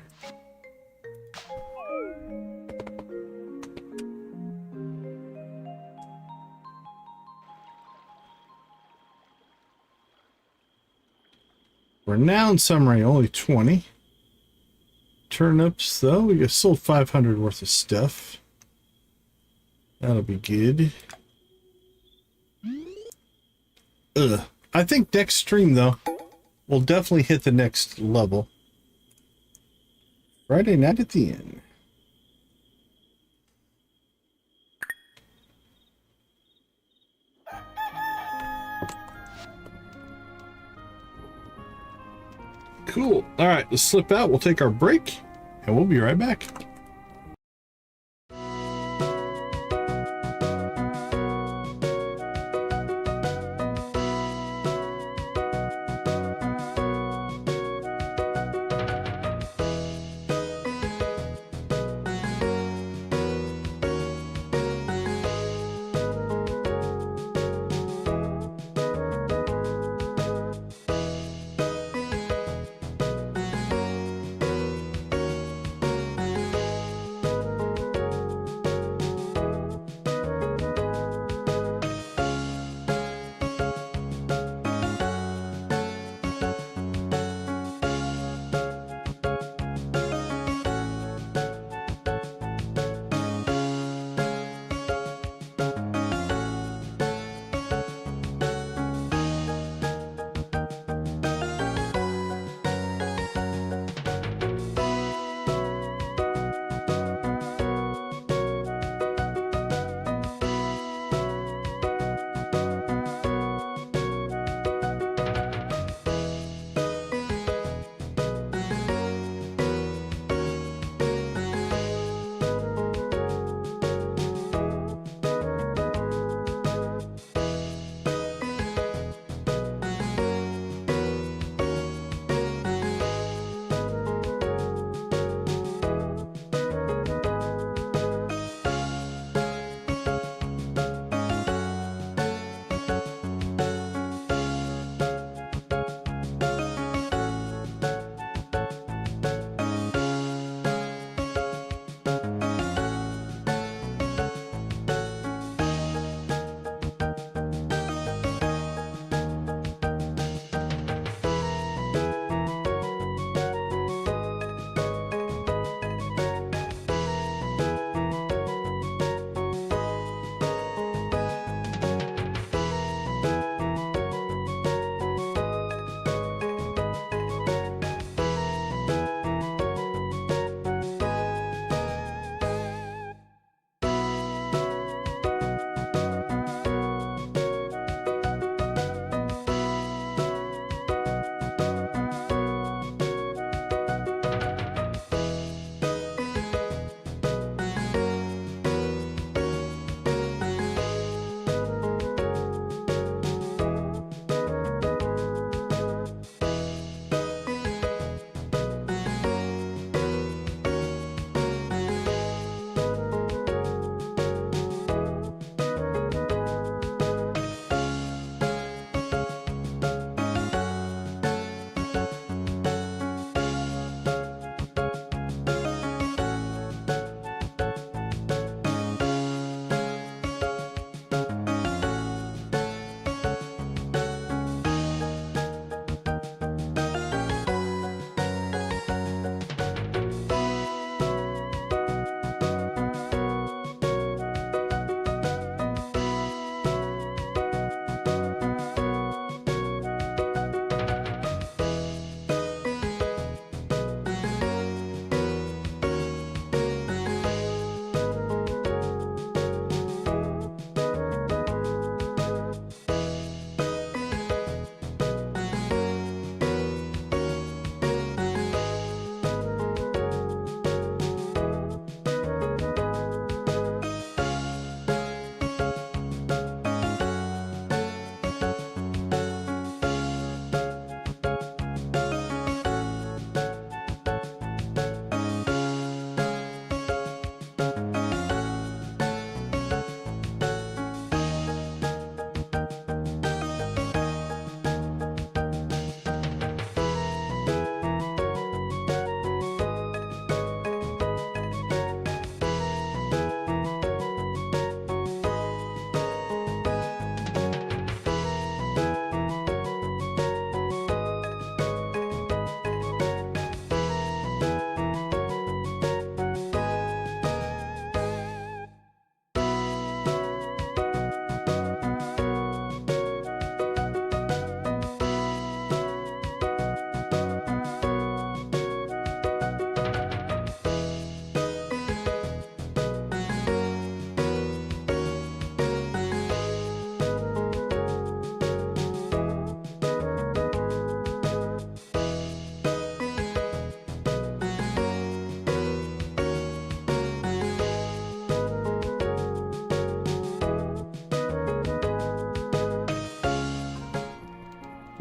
Renowned summary, only 20. Turnips, though, we just sold 500 worth of stuff. That'll be good. Ugh. I think next stream, though, we'll definitely hit the next level. Friday night at the inn. Cool. All right, let's slip out. We'll take our break, and we'll be right back.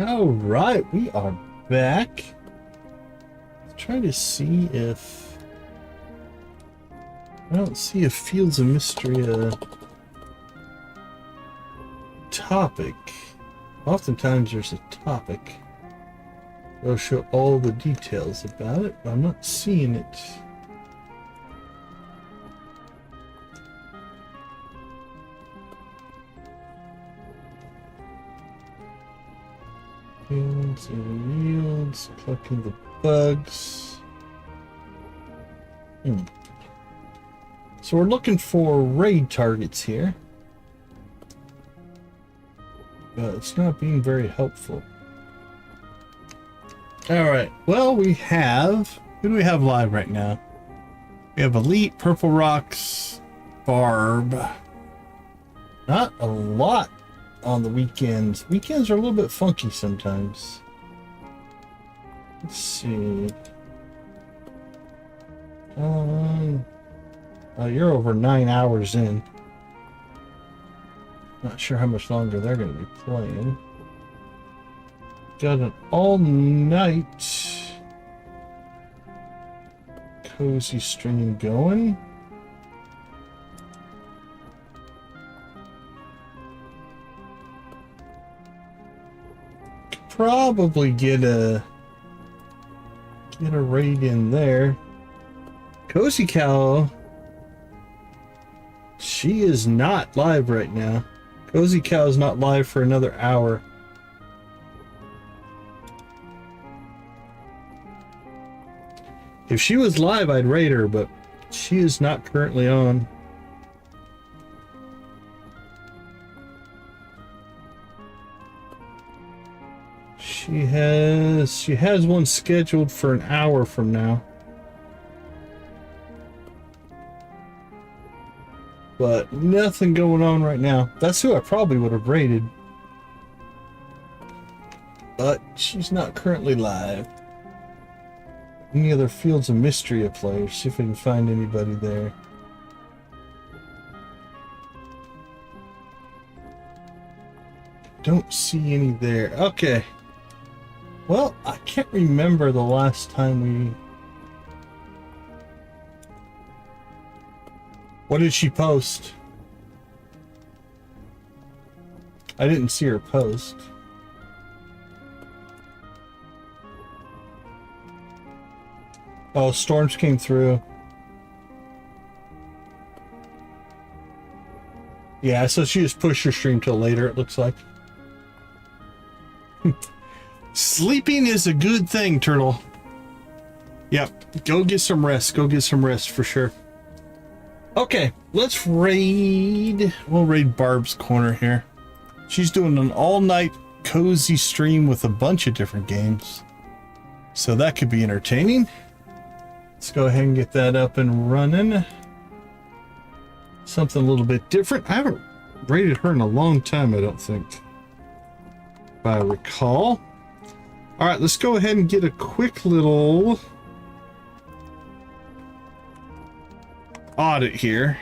All right, we are back. Let's try to see if I don't see a Fields of Mistria topic. Oftentimes there's a topic. It'll show all the details about it, but I'm not seeing it. Fields and yields, collecting the bugs. So we're looking for raid targets here. But it's not being very helpful. Alright, well we have... Who do we have live right now? We have Elite, Purple Rocks, Barb. Not a lot on the weekends. Weekends are a little bit funky sometimes. Let's see. You're over 9 hours in. Not sure how much longer they're going to be playing. Got an all-night cozy stream going. Could probably get a raid in there. Cozy Cow, she is not live right now. Cozy Cow is not live for another hour. If she was live, I'd raid her, but she is not currently on. She has one scheduled for an hour from now. But nothing going on right now. That's who I probably would have raided. But she's not currently live. Any other Fields of Mistria players? See if we can find anybody there. Don't see any there. Okay. Well, I can't remember the last time we... What did she post? I didn't see her post. Oh, storms came through. Yeah, so she just pushed her stream till later, it looks like. Sleeping is a good thing, Turtle. Yep, go get some rest. Go get some rest for sure. Okay, let's raid. We'll raid Barb's Corner here. She's doing an all-night cozy stream with a bunch of different games. So that could be entertaining. Let's go ahead and get that up and running. Something a little bit different. I haven't raided her in a long time, I don't think. If I recall. Alright, let's go ahead and get a quick little audit here.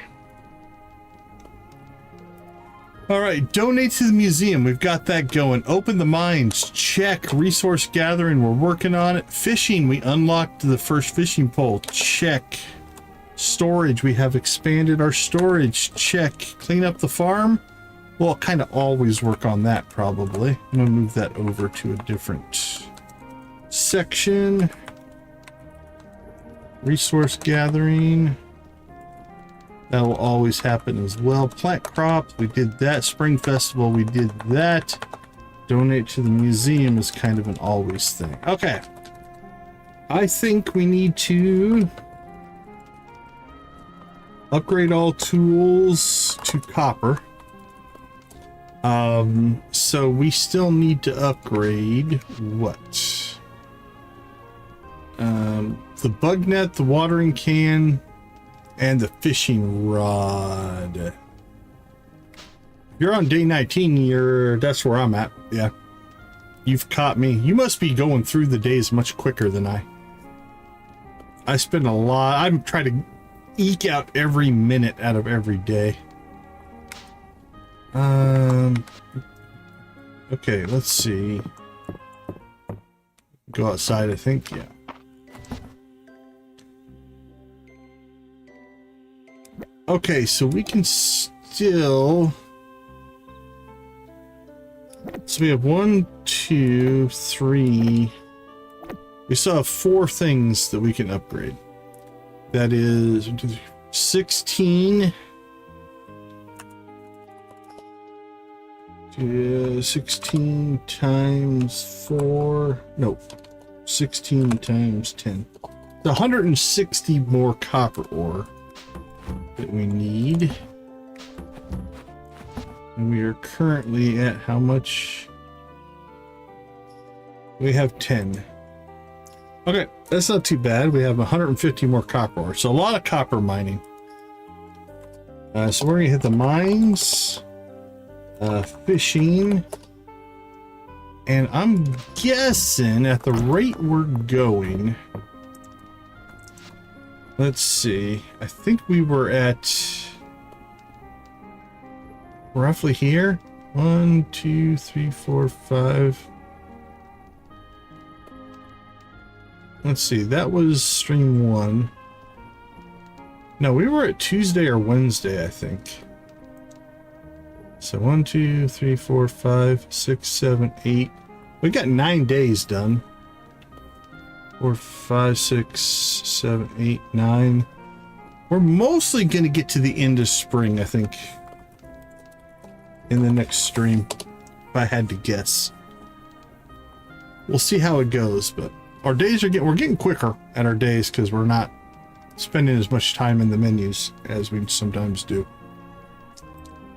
Alright, donate to the museum. We've got that going. Open the mines. Check. Resource gathering. We're working on it. Fishing. We unlocked the first fishing pole. Check. Storage. We have expanded our storage. Check. Clean up the farm. Well, I'll kind of always work on that probably. I'm going to move that over to a different section. Resource gathering. That will always happen as well. Plant crops, we did that. Spring festival, we did that. Donate to the museum is kind of an always thing. Okay. I think we need to upgrade all tools to copper. So we still need to upgrade what? The bug net, the watering can, and the fishing rod. If you're on day 19, that's where I'm at. Yeah. You've caught me. You must be going through the days much quicker than I spend a lot. I'm trying to eke out every minute out of every day. Okay, let's see. go outside, I think. Yeah. Okay, so we can still... So we have 1, 2, 3... We still have 4 things that we can upgrade. That is 16... 16 times 4... No. 16 times 10. 160 more copper ore that we need. And we are currently at how much? We have 10. Okay, that's not too bad. We have 150 more copper ore. So a lot of copper mining. So we're gonna hit the mines, fishing, and I'm guessing at the rate we're going, let's see, I think we were at roughly here. 1, 2, 3, 4, 5. Let's see, that was stream 1. No, we were at Tuesday or Wednesday, I think. So 1, 2, 3, 4, 5, 6, 7, 8. We got 9 days done. 4, 5, 6, 7, 8, 9. We're mostly going to get to the end of spring, I think, in the next stream, if I had to guess. We'll see how it goes, but our days are we're getting quicker at our days because we're not spending as much time in the menus as we sometimes do.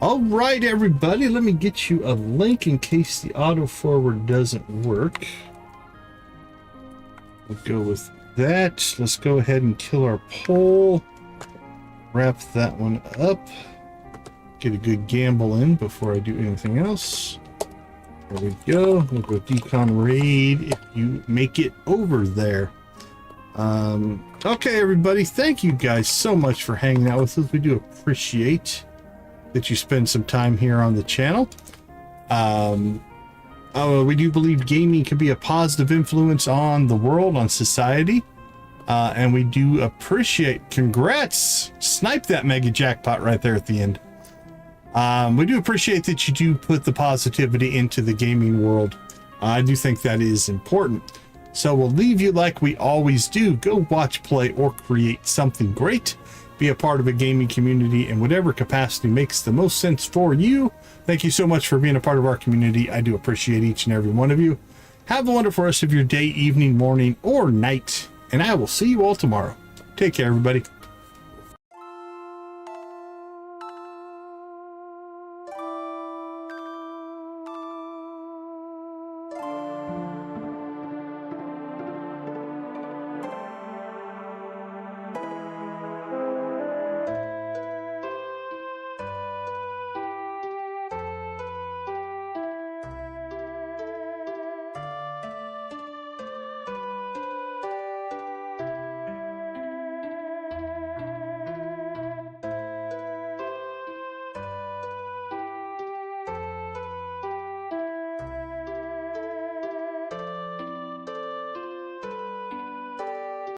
All right, everybody, let me get you a link in case the auto forward doesn't work. We'll go with that. Let's go ahead and kill our poll. Wrap that one up. Get a good gamble in before I do anything else. There we go. We'll go decon raid if you make it over there. Okay, everybody, thank you guys so much for hanging out with us. We do appreciate that you spend some time here on the channel. We do believe gaming can be a positive influence on the world, on society, and we do appreciate, congrats, snipe that mega jackpot right there at the end. We do appreciate that you do put the positivity into the gaming world. I do think that is important. So we'll leave you like we always do. Go watch, play, or create something great. Be a part of a gaming community in whatever capacity makes the most sense for you. Thank you so much for being a part of our community. I do appreciate each and every one of you. Have a wonderful rest of your day, evening, morning, or night, and I will see you all tomorrow. Take care, everybody.